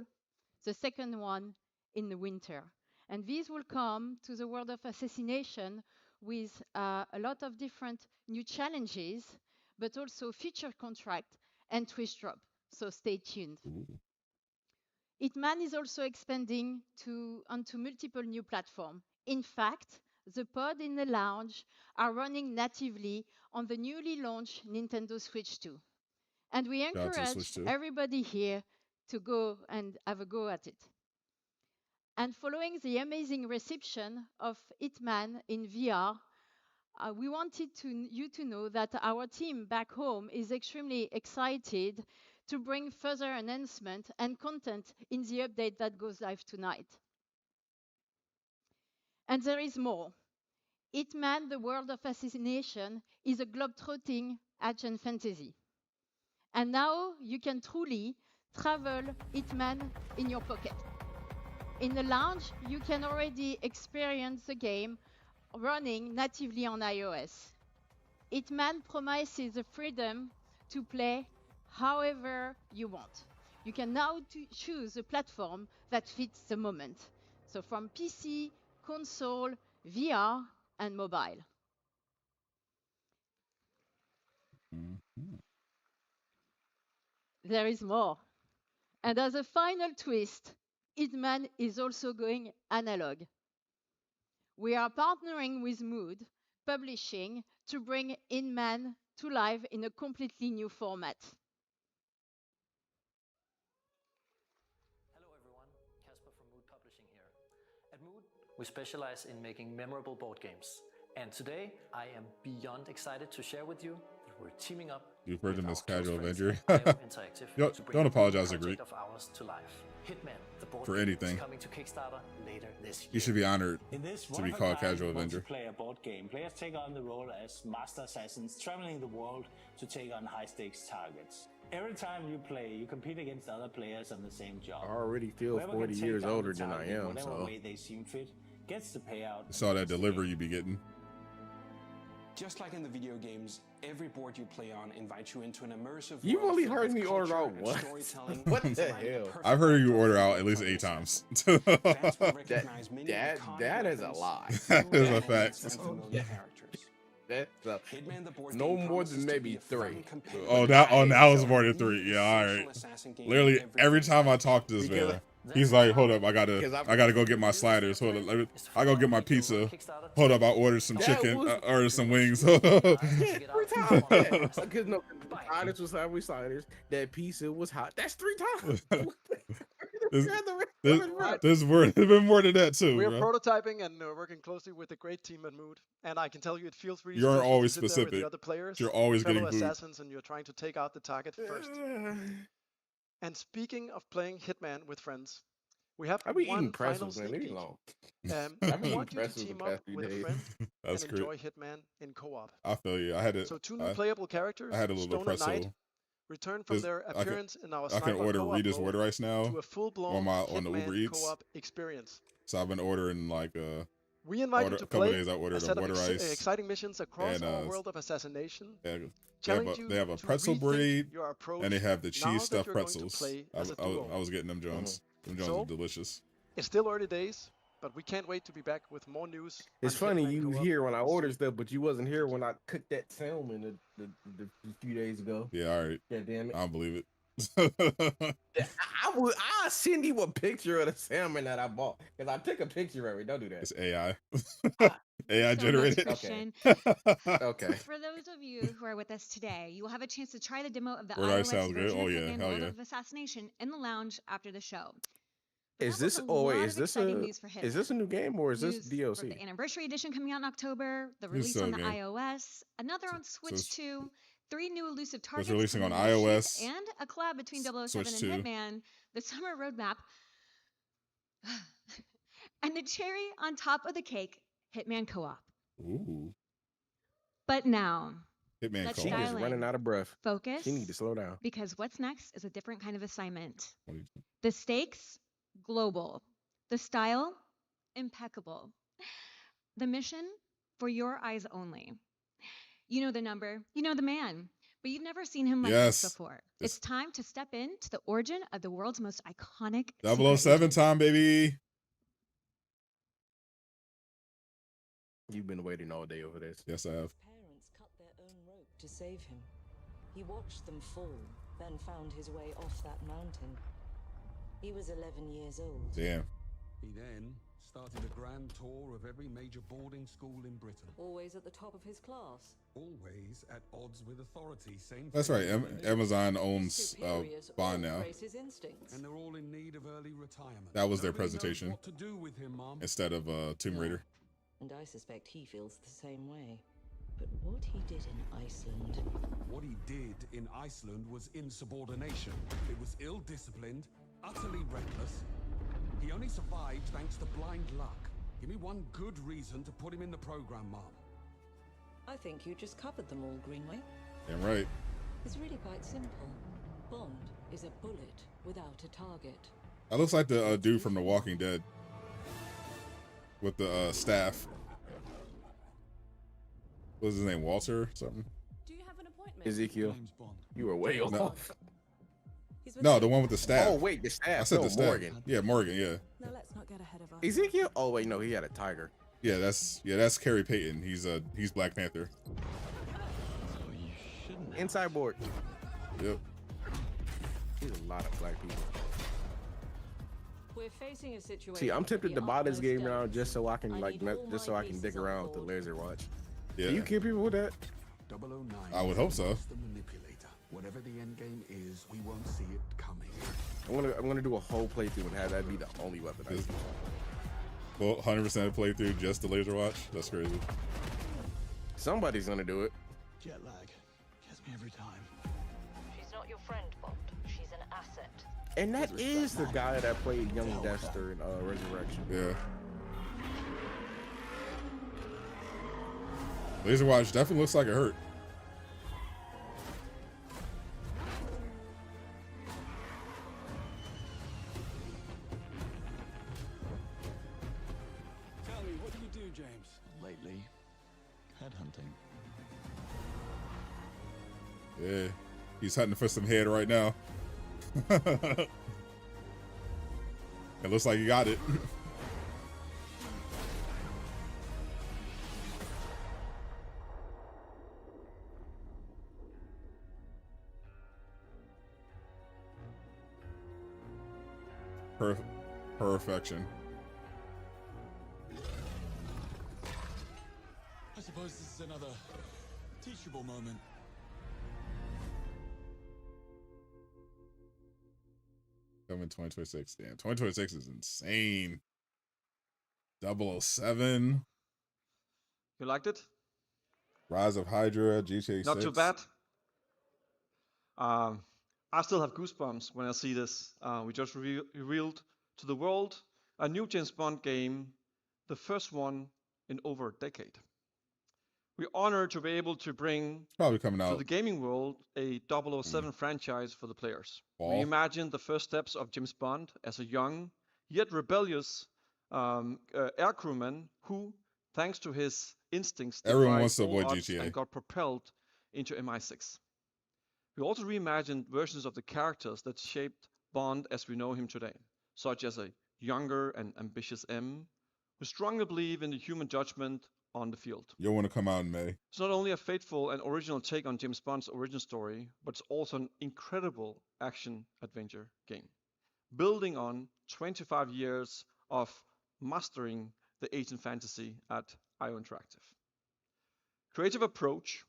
the second one in the winter. And these will come to the world of assassination with a lot of different new challenges, but also feature contract and twist drop. So stay tuned. Ooh. Hitman is also expanding onto multiple new platforms. In fact, the pod in the lounge are running natively on the newly launched Nintendo Switch 2. And we encourage everybody here to go and have a go at it. And following the amazing reception of Hitman in VR, we wanted you to know that our team back home is extremely excited to bring further enhancement and content in the update that goes live tonight. And there is more. Hitman, the World of Assassination, is a globe-trotting action fantasy. And now you can truly travel Hitman in your pocket. In the lounge, you can already experience the game running natively on iOS. Hitman promises the freedom to play however you want. You can now choose a platform that fits the moment. So from PC, console, VR, and mobile. There is more. And as a final twist, Hitman is also going analog. We are partnering with Mood Publishing to bring Hitman to life in a completely new format. Hello everyone, Casper from Mood Publishing here. At Mood, we specialize in making memorable board games. And today, I am beyond excited to share with you that we're teaming up. You've heard them as Casual Avenger. Yo, don't apologize to Greek. Hitman, the board for game anything. Is coming to Kickstarter later this year. You should be honored In this to be called Casual Avenger. multiplayer board game, players take on the role as master assassins, traveling the world to take on high-stakes targets. Every time you play, you compete against other players on the same job. I already feel Whoever 40 can years take down older the than I target am, whatever so. way they seem fit gets the payout. I saw that delivery you be getting. Just like in the video games, every board you play on invites you into an immersive You world only filled heard with me order culture out and once. storytelling. What the Designed hell? perfectly I've heard you for order out every at least player 8 times. Fans will recognize many that iconic is a weapons, lie. That is a fact. and familiar characters. Hitman, the board No game, more promises than to maybe be a fun 3. companion Oh, now it's more than 3. Yeah, all right. assassin game Literally every every time I talk to this man, he's like, "Hold up, I gotta go get my sliders. Hold up, I go get my pizza. Hold up, I ordered some chicken, ordered some wings." Because no, sliders was Subway sliders. That pizza was hot. That's 3 times. There's been more than that too. We're bro. prototyping and working closely with a great team at Mood, and I can tell you it feels really You're special always to sit there specific. with the other players, You're always fellow getting food. assassins, and you're trying to take out the target first. And speaking of playing Hitman with friends, we have I be one eating final pretzels, man. sneak Leave me peek. alone. I I've been want eating you to pretzels team the up past few with a days. friend That's and great. enjoy Hitman in co-op. I feel you. I had it. So 2 new playable characters, I had a little Stone and pretzel. Knight, return from their appearance in our I can sniper order co-op Rita's mode Water Rice now to a full-blown on the Uber Hitman Eats. co-op experience. So I've been ordering like We invite you to a couple play days I ordered a a set of water rice exciting missions across and, our world of assassination. they have a to pretzel rethink breed your approach and they have the now cheese that stuffed you're going to pretzels. play I as a duo. was getting them Jones. Them Jones So, are delicious. It's still early days, but we can't wait to be back with more news. It's on funny Hitman you Co-op. here when I ordered stuff, but you wasn't here when I cooked that salmon a few days ago. Yeah, all right. Yeah, damn it. I don't believe it. I'll send you a picture of the salmon that I bought because I took a picture of it. Don't do that. It's AI. so AI generated. Much, Christian. Okay. For those of you who are with us today, you will have a chance to try the demo of the Fortnite iOS sounds good. version Oh of yeah, Hitman hell World yeah. of Assassination in the lounge after the show. Is this? Oh wait, is this a new game or is this For the DLC? Anniversary Edition coming out in October, the It's release still on a the game. iOS, another on Switch 2, 3 new elusive targets releasing coming on to the ship, iOS, and a collab between 007 Switch and 2. Hitman, the summer roadmap, and the cherry on top of the cake, Hitman Co-op. Ooh. But now, Hitman let's She is dial running in. out of breath. Focus. She need to slow down. Because what's next is a different kind of assignment. The stakes, global. The style, impeccable. The mission, for your eyes only. You know the number, you know the man, but you've never seen him like this before. It's time to step into the origin of the world's most iconic 007 time, baby. You've been waiting all day over this. Yes, I have. Parents cut their own rope to save him. He watched them fall, then found his way off that mountain. He was 11 years old. Damn. He then started a grand tour of every major boarding school in Britain. Always at the top of his class. Always at odds with authority. Same That's right. Amazon owns Bond now. And they're all in need of early retirement. That was their Nobody knows presentation. what to do with him, Mom. Instead of Tomb Raider. And I suspect he feels the same way. But what he did in Iceland... What he did in Iceland was insubordination. It was ill-disciplined, utterly reckless. He only survived thanks to blind luck. Give me one good reason to put him in the program, Mom. I think you just covered them all, Greenway. Damn right. It's really quite simple. Bond is a bullet without a target. That looks like the dude from The Walking Dead. With the staff. What was his name? Walter or something? Do you have an appointment? Ezekiel, you were way off. No, the one with the staff. Oh wait, the staff. I said no, the staff. Morgan. Yeah, Morgan. Yeah. Now let's not get ahead of us. Ezekiel? Oh wait, no, he had a tiger. Yeah, that's Carrie Payton. He's Black Panther. Inside board. Yep. There's a lot of black people. We're facing a situation. See, I'm tempted to buy this game now just so I can dick pieces around on with the board. laser watch. Yeah. Do you kill people with that? 009 I would hope so. is the manipulator. Whatever the end game is, we won't see it coming. I'm gonna do a whole playthrough and have that be the only weapon I use. Well, 100% playthrough just the laser watch. That's crazy. Somebody's gonna do it. Jet lag gets me every time. She's not your friend, Bond. She's an asset. And that is the guy that played young Dexter in Resurrection. Yeah. Laser watch definitely looks like it hurt. Tell me, what do you do, James? Lately, headhunting. Yeah. He's hunting for some head right now. It looks like you got it. Perfection. I suppose this is another teachable moment. Coming 2026. Damn, 2026 is insane. 007. You liked it? Rise of Hydra, GTA 6. Not too bad. I still have goosebumps when I see this. We just revealed to the world a new James Bond game, the first one in over a decade. We're honored to be able to bring probably coming out to the gaming world a 007 franchise for the players. Ball. We imagine the first steps of James Bond as a young yet rebellious air crewman who, thanks to his instincts, Everyone wants to defied all avoid odds GTA. and got propelled into MI6. We also reimagined versions of the characters that shaped Bond as we know him today, such as a younger and ambitious M, who strongly believe in the human judgment on the field. You'll want to come out in May. It's not only a faithful and original take on James Bond's origin story, but it's also an incredible action-adventure game, building on 25 years of mastering the Asian fantasy at IO Interactive. Creative approach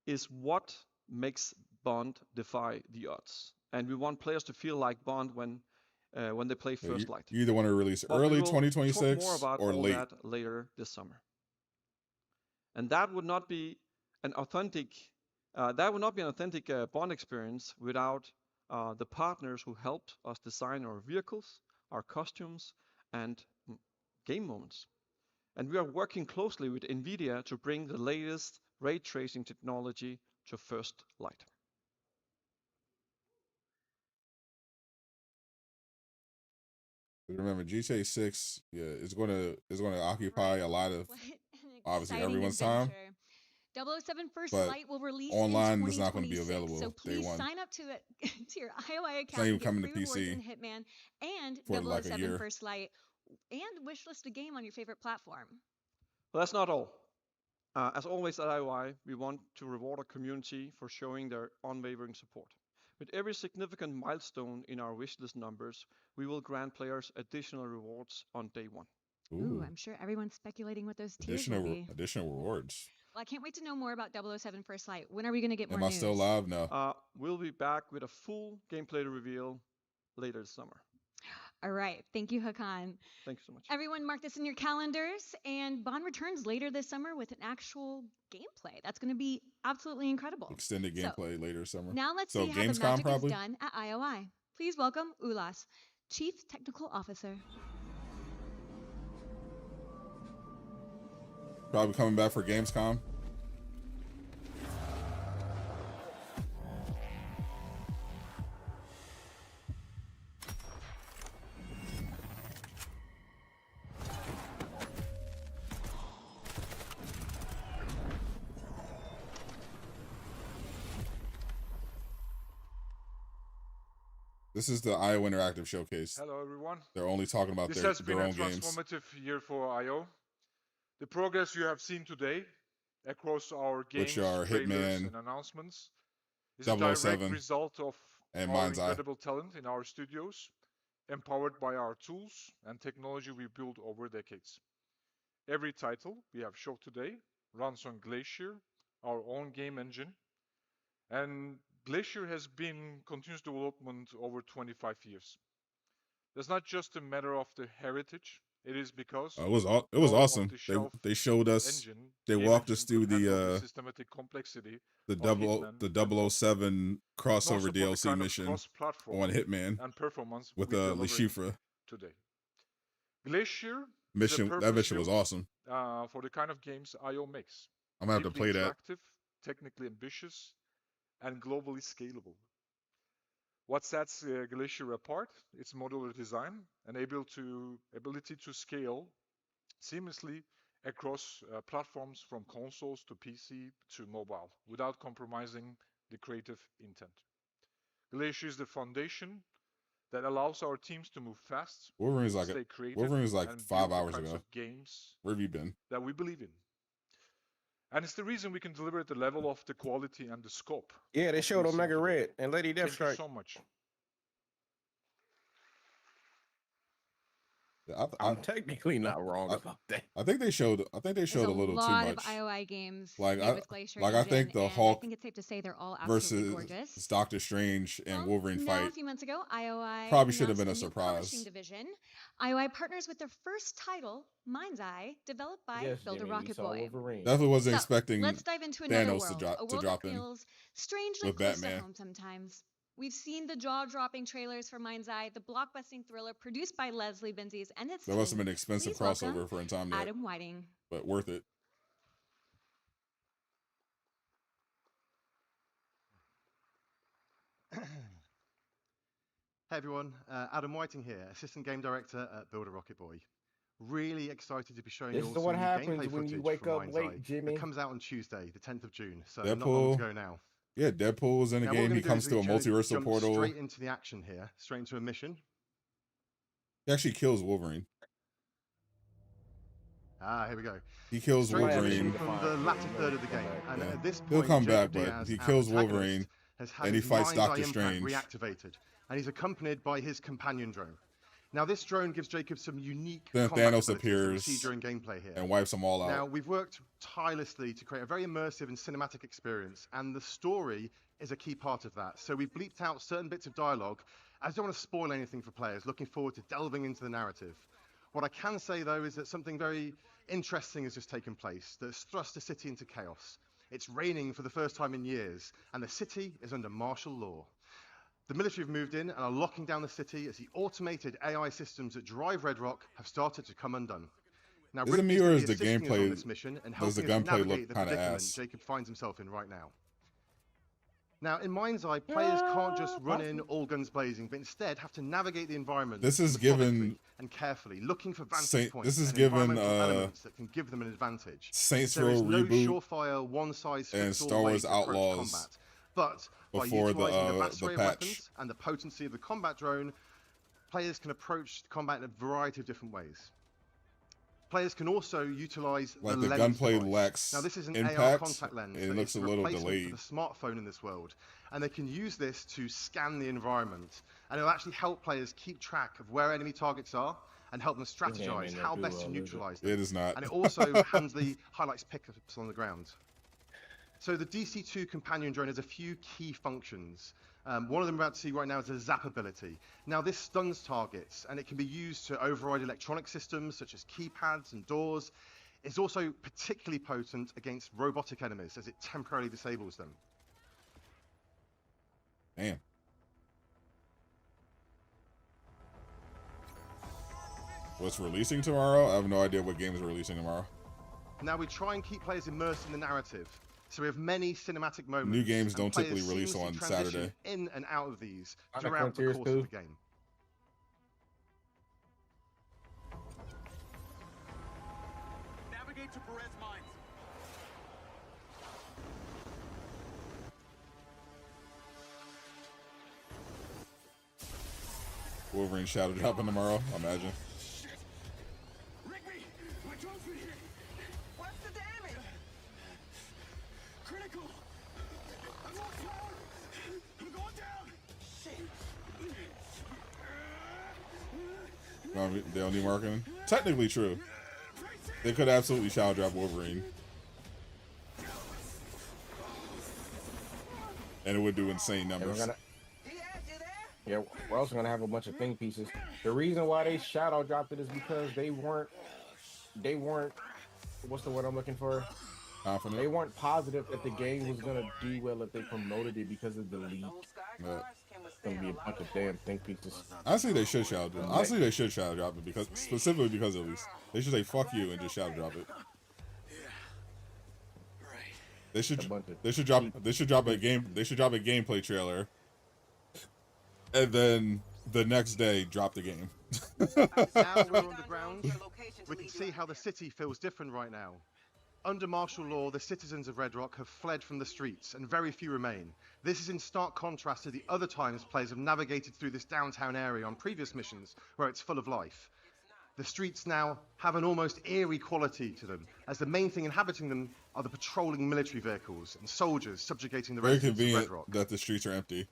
is what makes Bond defy the odds, and we want players to feel like Bond when they play First Light. You either want to release early 2026 more about or all late. that later this summer. And that would not be an authentic Bond experience without the partners who helped us design our vehicles, our costumes, and game moments. And we are working closely with NVIDIA to bring the latest ray tracing technology to First Light. Remember, GTA 6, is going to occupy a lot of obviously everyone's time. 007 First But Light will release online in is not going to be 2026, available so day please one. sign up to your IOI It's not account even and get coming to free rewards PC in Hitman and for like a 007 year. First Light, and wishlist a game on your favorite platform. But that's not all. As always at IOI, we want to reward our community for showing their unwavering support. With every significant milestone in our wishlist numbers, we will grant players additional rewards on day one. Ooh, I'm sure everyone's speculating what those tiers will be. Additional rewards. Well, I can't wait to know more about 007 First Light. When are we going to get more Am I news? still live? No. We'll be back with a full gameplay reveal later this summer. All right. Thank you, Hakan. Thank you so much. Everyone mark this in your calendars. And Bond returns later this summer with an actual gameplay. That's going to be absolutely incredible. Extended gameplay later summer. Now let's so see how Gamescom the magic probably? is done at IOI. Please welcome Ulas, Chief Technical Officer. Probably coming back for Gamescom. This is the IO Interactive Showcase. Hello, everyone. They're only talking about this their has been own a transformative year for IO. The progress you have seen today across our games, which are trailers, Hitman, and announcements is a direct 007, result of and our Mindseye. incredible talent in our studios, empowered by our tools and technology we built over decades. Every title we have showed today runs on Glacier, our own game engine, and Glacier has been continuous development over 25 years. That's not just a matter of the heritage. It is because it was awesome. They showed us. They walked us through the systematic complexity the 007 crossover DLC mission on Hitman and performance with Le Chiffre today. Glacier mission. That mission was awesome. For the kind of games IO makes. I'm gonna have to play that. Technically ambitious, and globally scalable. What sets Glacier apart? Its modular design and ability to scale seamlessly across platforms from consoles to PC to mobile without compromising the creative intent. Glacier is the foundation that allows our teams to move fast, stay creative, Wolverine was like and 5 build hours kinds ago. of games Where have you been? that we believe in. And it's the reason we can deliver at the level of the quality and the scope. Yeah, they showed Omega Red and Lady Death Strike. Thank you so much. I'm technically not wrong about that. I think they showed. I think they showed a little too much. A lot of IOI games with Glacier I think the Hulk I think it's safe to say they're all absolutely versus gorgeous. Doctor Strange and Wolverine Now, a fight few months ago, IOI probably should have been a announced new publishing surprise. division. IOI partners with their first title, Mindseye, developed by Builder Rocket Boy. Definitely wasn't expecting Let's dive into another Thanos world, to a world drop that in feels strangely with close to Batman. home sometimes. We've seen the jaw-dropping trailers for Mindseye, the blockbusting thriller produced by Leslie Benzies and its That must have team. been an expensive Please welcome crossover for Insomniac, Adam Whiting. but worth it. Hey everyone, Adam Whiting here, Assistant Game Director at Builder Rocket Boy. Really excited to be showing This you is all what some happens gameplay when footage you wake from up late, Mindseye. Jimmy. It comes out on Tuesday, the 10th of June, so not long Deadpool. to go now. Yeah, Deadpool is in the Now, what we're game. He gonna do comes is to a literally multiversal jump portal. straight into the action here, straight into a mission. He actually kills Wolverine. Ah, here we go. He kills Strange Wolverine. mission from the latter third of the game, and at this point, He'll come back, Jacob but Diaz, he our kills protagonist, Wolverine, has had and he his fights Mindseye Doctor impact Strange. reactivated, and he's accompanied by his companion drone. Now, this drone gives Jacob some unique Then combat Thanos abilities that we appears see during gameplay here. and wipes them all out. Now, we've worked tirelessly to create a very immersive and cinematic experience, and the story is a key part of that. So we've bleeped out certain bits of dialogue. I don't want to spoil anything for players. Looking forward to delving into the narrative. What I can say, though, is that something very interesting has just taken place that's thrust the city into chaos. It's raining for the first time in years, and the city is under martial law. The military have moved in and are locking down the city as the automated AI systems that drive Red Rock have started to come undone. Now, Is it me Ripley's or gonna is be the assisting us gameplay- on this mission and does the helping us gunplay navigate look the kinda predicament ass? Jacob finds himself in right now. Now, in Mindseye, players can't just run in all guns blazing, but instead have to navigate the environment This is methodically given and carefully, looking for vantage Saint- points this is and given, environmental elements that can give them an advantage. Saints There is Row no reboot surefire, one-size-fits-all and Star way Wars to approach Outlaws combat. But by before utilizing the the vast array of patch. weapons and the potency of the combat drone, players can approach combat in a variety of different ways. Players can also utilize Like the the lens gunplay device. lacks Now, this is an impact, AR contact lens. it that looks is a the little replacement delayed. for the smartphone in this world, and they can use this to scan the environment, and it'll actually help players keep track of where enemy targets are and help them strategize how best to neutralize them. It is not. And it also highlights pickups on the ground. So the DC-2 companion drone has a few key functions. One of them we're about to see right now is a zap ability. Now, this stuns targets, and it can be used to override electronic systems such as keypads and doors. It's also particularly potent against robotic enemies, as it temporarily disables them. Damn. What's releasing tomorrow? I have no idea what game is releasing tomorrow. Now, we try and keep players immersed in the narrative, so we have many cinematic moments. New games and don't players typically release seamlessly on transition Saturday. in and out of these I got throughout the Frontiers course too. of the game. Navigate to Perez Mines. Wolverine shadow dropping tomorrow, I imagine. Rigby, my drone's been hit. What's the damage? Critical. I'm on fire. I'm going down. Shit. They don't need marketing. Technically true. They could absolutely shadow drop Wolverine. And it would do insane numbers. Yeah, we're also gonna have a bunch of think pieces. The reason why they shadow dropped it is because they weren't what's the word I'm looking for? Confident. They weren't positive that the game was gonna do well if they promoted it because of the leak. It's gonna be a bunch of damn think pieces. Honestly, they should shadow drop. Honestly, they should shadow drop it because specifically because at least they should say fuck you and just shadow drop it. They should drop a gameplay trailer, and then the next day drop the game. Now we're on the ground. We can see how the city feels different right now. Under martial law, the citizens of Red Rock have fled from the streets, and very few remain. This is in stark contrast to the other times players have navigated through this downtown area on previous missions, where it's full of life. The streets now have an almost eerie quality to them, as the main thing inhabiting them are the patrolling military vehicles and soldiers subjugating the Very residents of convenient Red Rock. that the streets are empty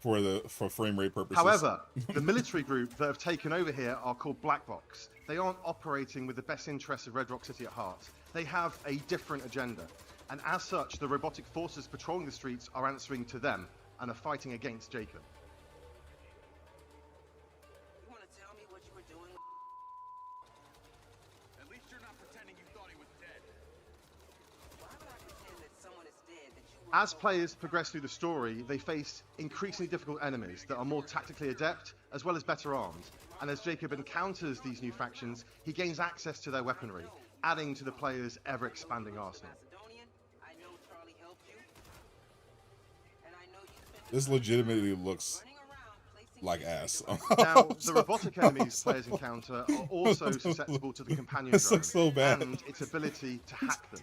for frame rate purposes. However, the military group that have taken over here are called Black Box. They aren't operating with the best interests of Red Rock City at heart. They have a different agenda. And as such, the robotic forces patrolling the streets are answering to them and are fighting against Jacob. You want to tell me what you were doing? At least you're not pretending you thought he was dead. Why would I pretend that someone is dead that you were... As players progress through the story, they face increasingly difficult enemies that are more tactically adept, as well as better armed. And as Jacob encounters these new factions, he gains access to their weaponry, adding to the player's ever-expanding arsenal. This legitimately looks like ass. Now, the robotic enemies players encounter are also susceptible to the companion This drone looks so bad. and its ability to hack them.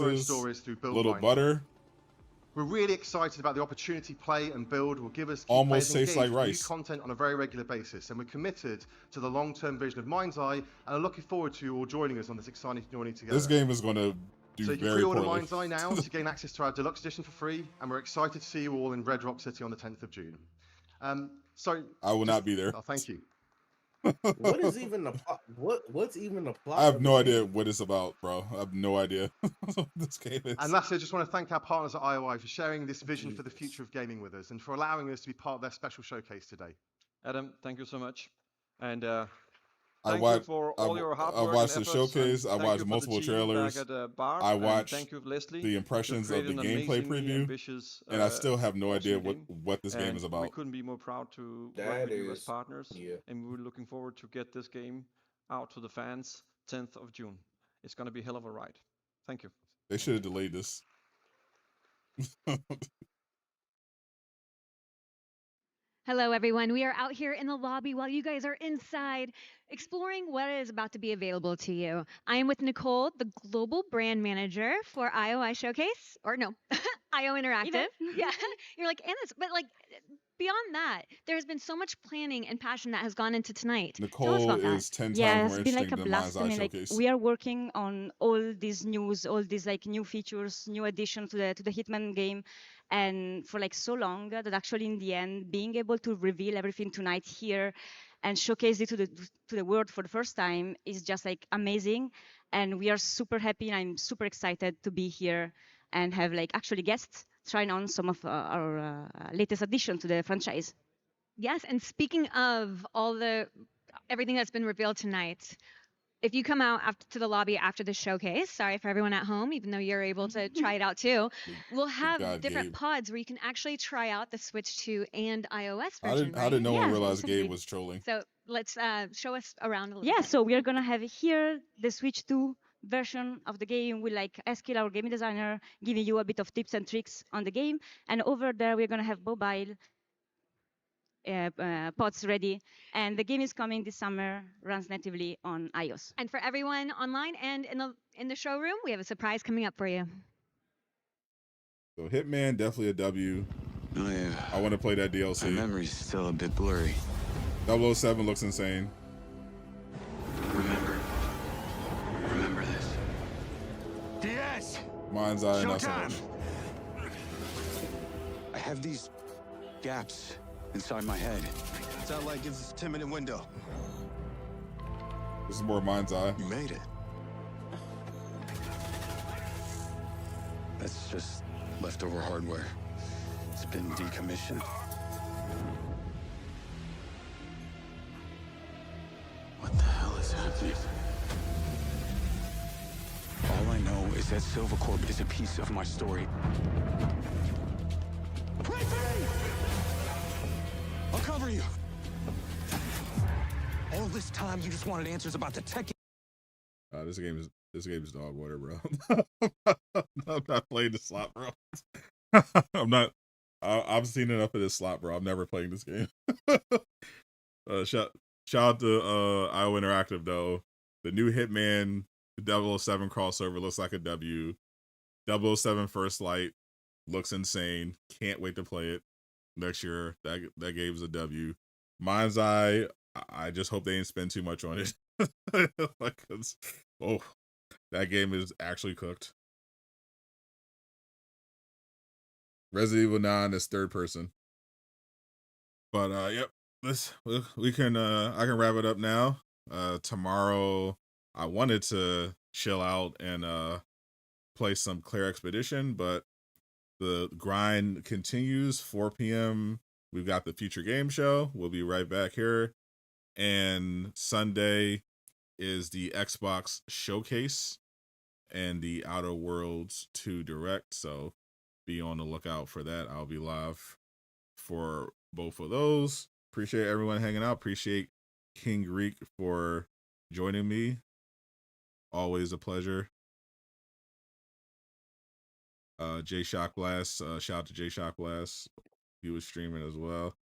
our own glasses, stories through build little binding. butter. We're really excited about the opportunity play and build will give us Almost players tastes like engaged with rice. new content on a very regular basis, and we're committed to the long-term vision of Mindseye, and are looking forward to you all joining us on this exciting journey together. This game is going to do So you can very pre-order poorly. Mindseye now to gain access to our deluxe edition for free, and we're excited to see you all in Red Rock City on the 10th of June. I will not be there. Oh, thank you. What is even the plot? What's even the plot? I have of no the idea game? what it's about, bro. I have no idea what this game is. And lastly, I just want to thank our partners at IOI for sharing this vision for the future of gaming with us, and for allowing us to be part of their special showcase today. Adam, thank you so much. And I thank you watched, for all your hard work watched and the efforts, showcase. and I thank watched you for the multiple team trailers. back at Bar, I and watched thank you, Leslie. the impressions of You've the created an gameplay amazingly preview, ambitious, and I still have no idea awesome what this game and is about. We couldn't be more proud to That work with you as is- partners, yeah. and we're looking forward to get this game out to the fans 10th of June. It's going to be a hell of a ride. Thank you. They should have delayed this. Hello, everyone. We are out here in the lobby while you guys are inside exploring what is about to be available to you. I am with Nicole, the global brand manager for IOI Showcase, or no, IO Interactive. Yeah, you're like, Anna's, but like beyond that, there has been so much planning and passion that has gone into tonight. Tell us Nicole about that. is 10 Yeah, times more it's been like interesting a than blast. I Mindseye mean, like Showcase. we are working on all these news, all these like new features, new addition to the Hitman game, and for like so long that actually in the end, being able to reveal everything tonight here and showcase it to the world for the first time is just like amazing, and we are super happy, and I'm super excited to be here and have like actually guests trying on some of our latest addition to the franchise. Yes, and speaking of everything that's been revealed tonight, if you come out to the lobby after the showcase, sorry for everyone at home, even though you're able to try it out too, we'll have God, different Gabe. pods where you can actually try out the Switch 2 and iOS How version. did no one Yeah, realize exactly. Gabe was trolling? So let's show us around a little Yeah, bit. so we are gonna have here the Switch 2 version of the game with like Eskil, our game designer, giving you a bit of tips and tricks on the game. And over there, we're gonna have mobile pods ready. And the game is coming this summer, runs natively on iOS. And for everyone online and in the showroom, we have a surprise coming up for you. So Hitman, definitely a W. Oh yeah. I want to play that DLC. My memory's still a bit blurry. 007 looks insane. Remember this. DS! Mindseye, not so much. I have these gaps inside my head. Satellite gives us a 10-minute window. This is more Mindseye. You made it. That's just leftover hardware. It's been decommissioned. What the hell is happening? All I know is that Silver Corp is a piece of my story. Wait for me! I'll cover you. All this time, you just wanted answers about the tech. This game is dog water, bro. I'm not playing the slot, bro. I've seen enough of this slot, bro. I'm never playing this game. Shout out to IO Interactive though. The new Hitman 007 crossover looks like a W. 007 Frst Light looks insane. Can't wait to play it next year. That game's a W. Mindseye, I just hope they didn't spend too much on it. Like, that game is actually cooked. Resident Evil 9 is third person. But yep, I can wrap it up now. Tomorrow I wanted to chill out and play some Claire Expedition, but the grind continues. 4 p.m. We've got the Future Game Show. We'll be right back here. And Sunday is the Xbox Showcase and the Outer Worlds 2 Direct. So be on the lookout for that. I'll be live for both of those. Appreciate everyone hanging out. Appreciate King Greek for joining me. Always a pleasure. J Shock Blast, shout out to J Shock Blast. He was streaming as well.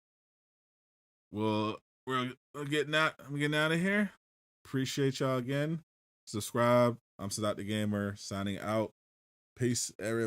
Well, we're getting out. I'm getting out of here. Appreciate y'all again. Subscribe. I'm Sadot The Gamer signing out. Peace, everybody.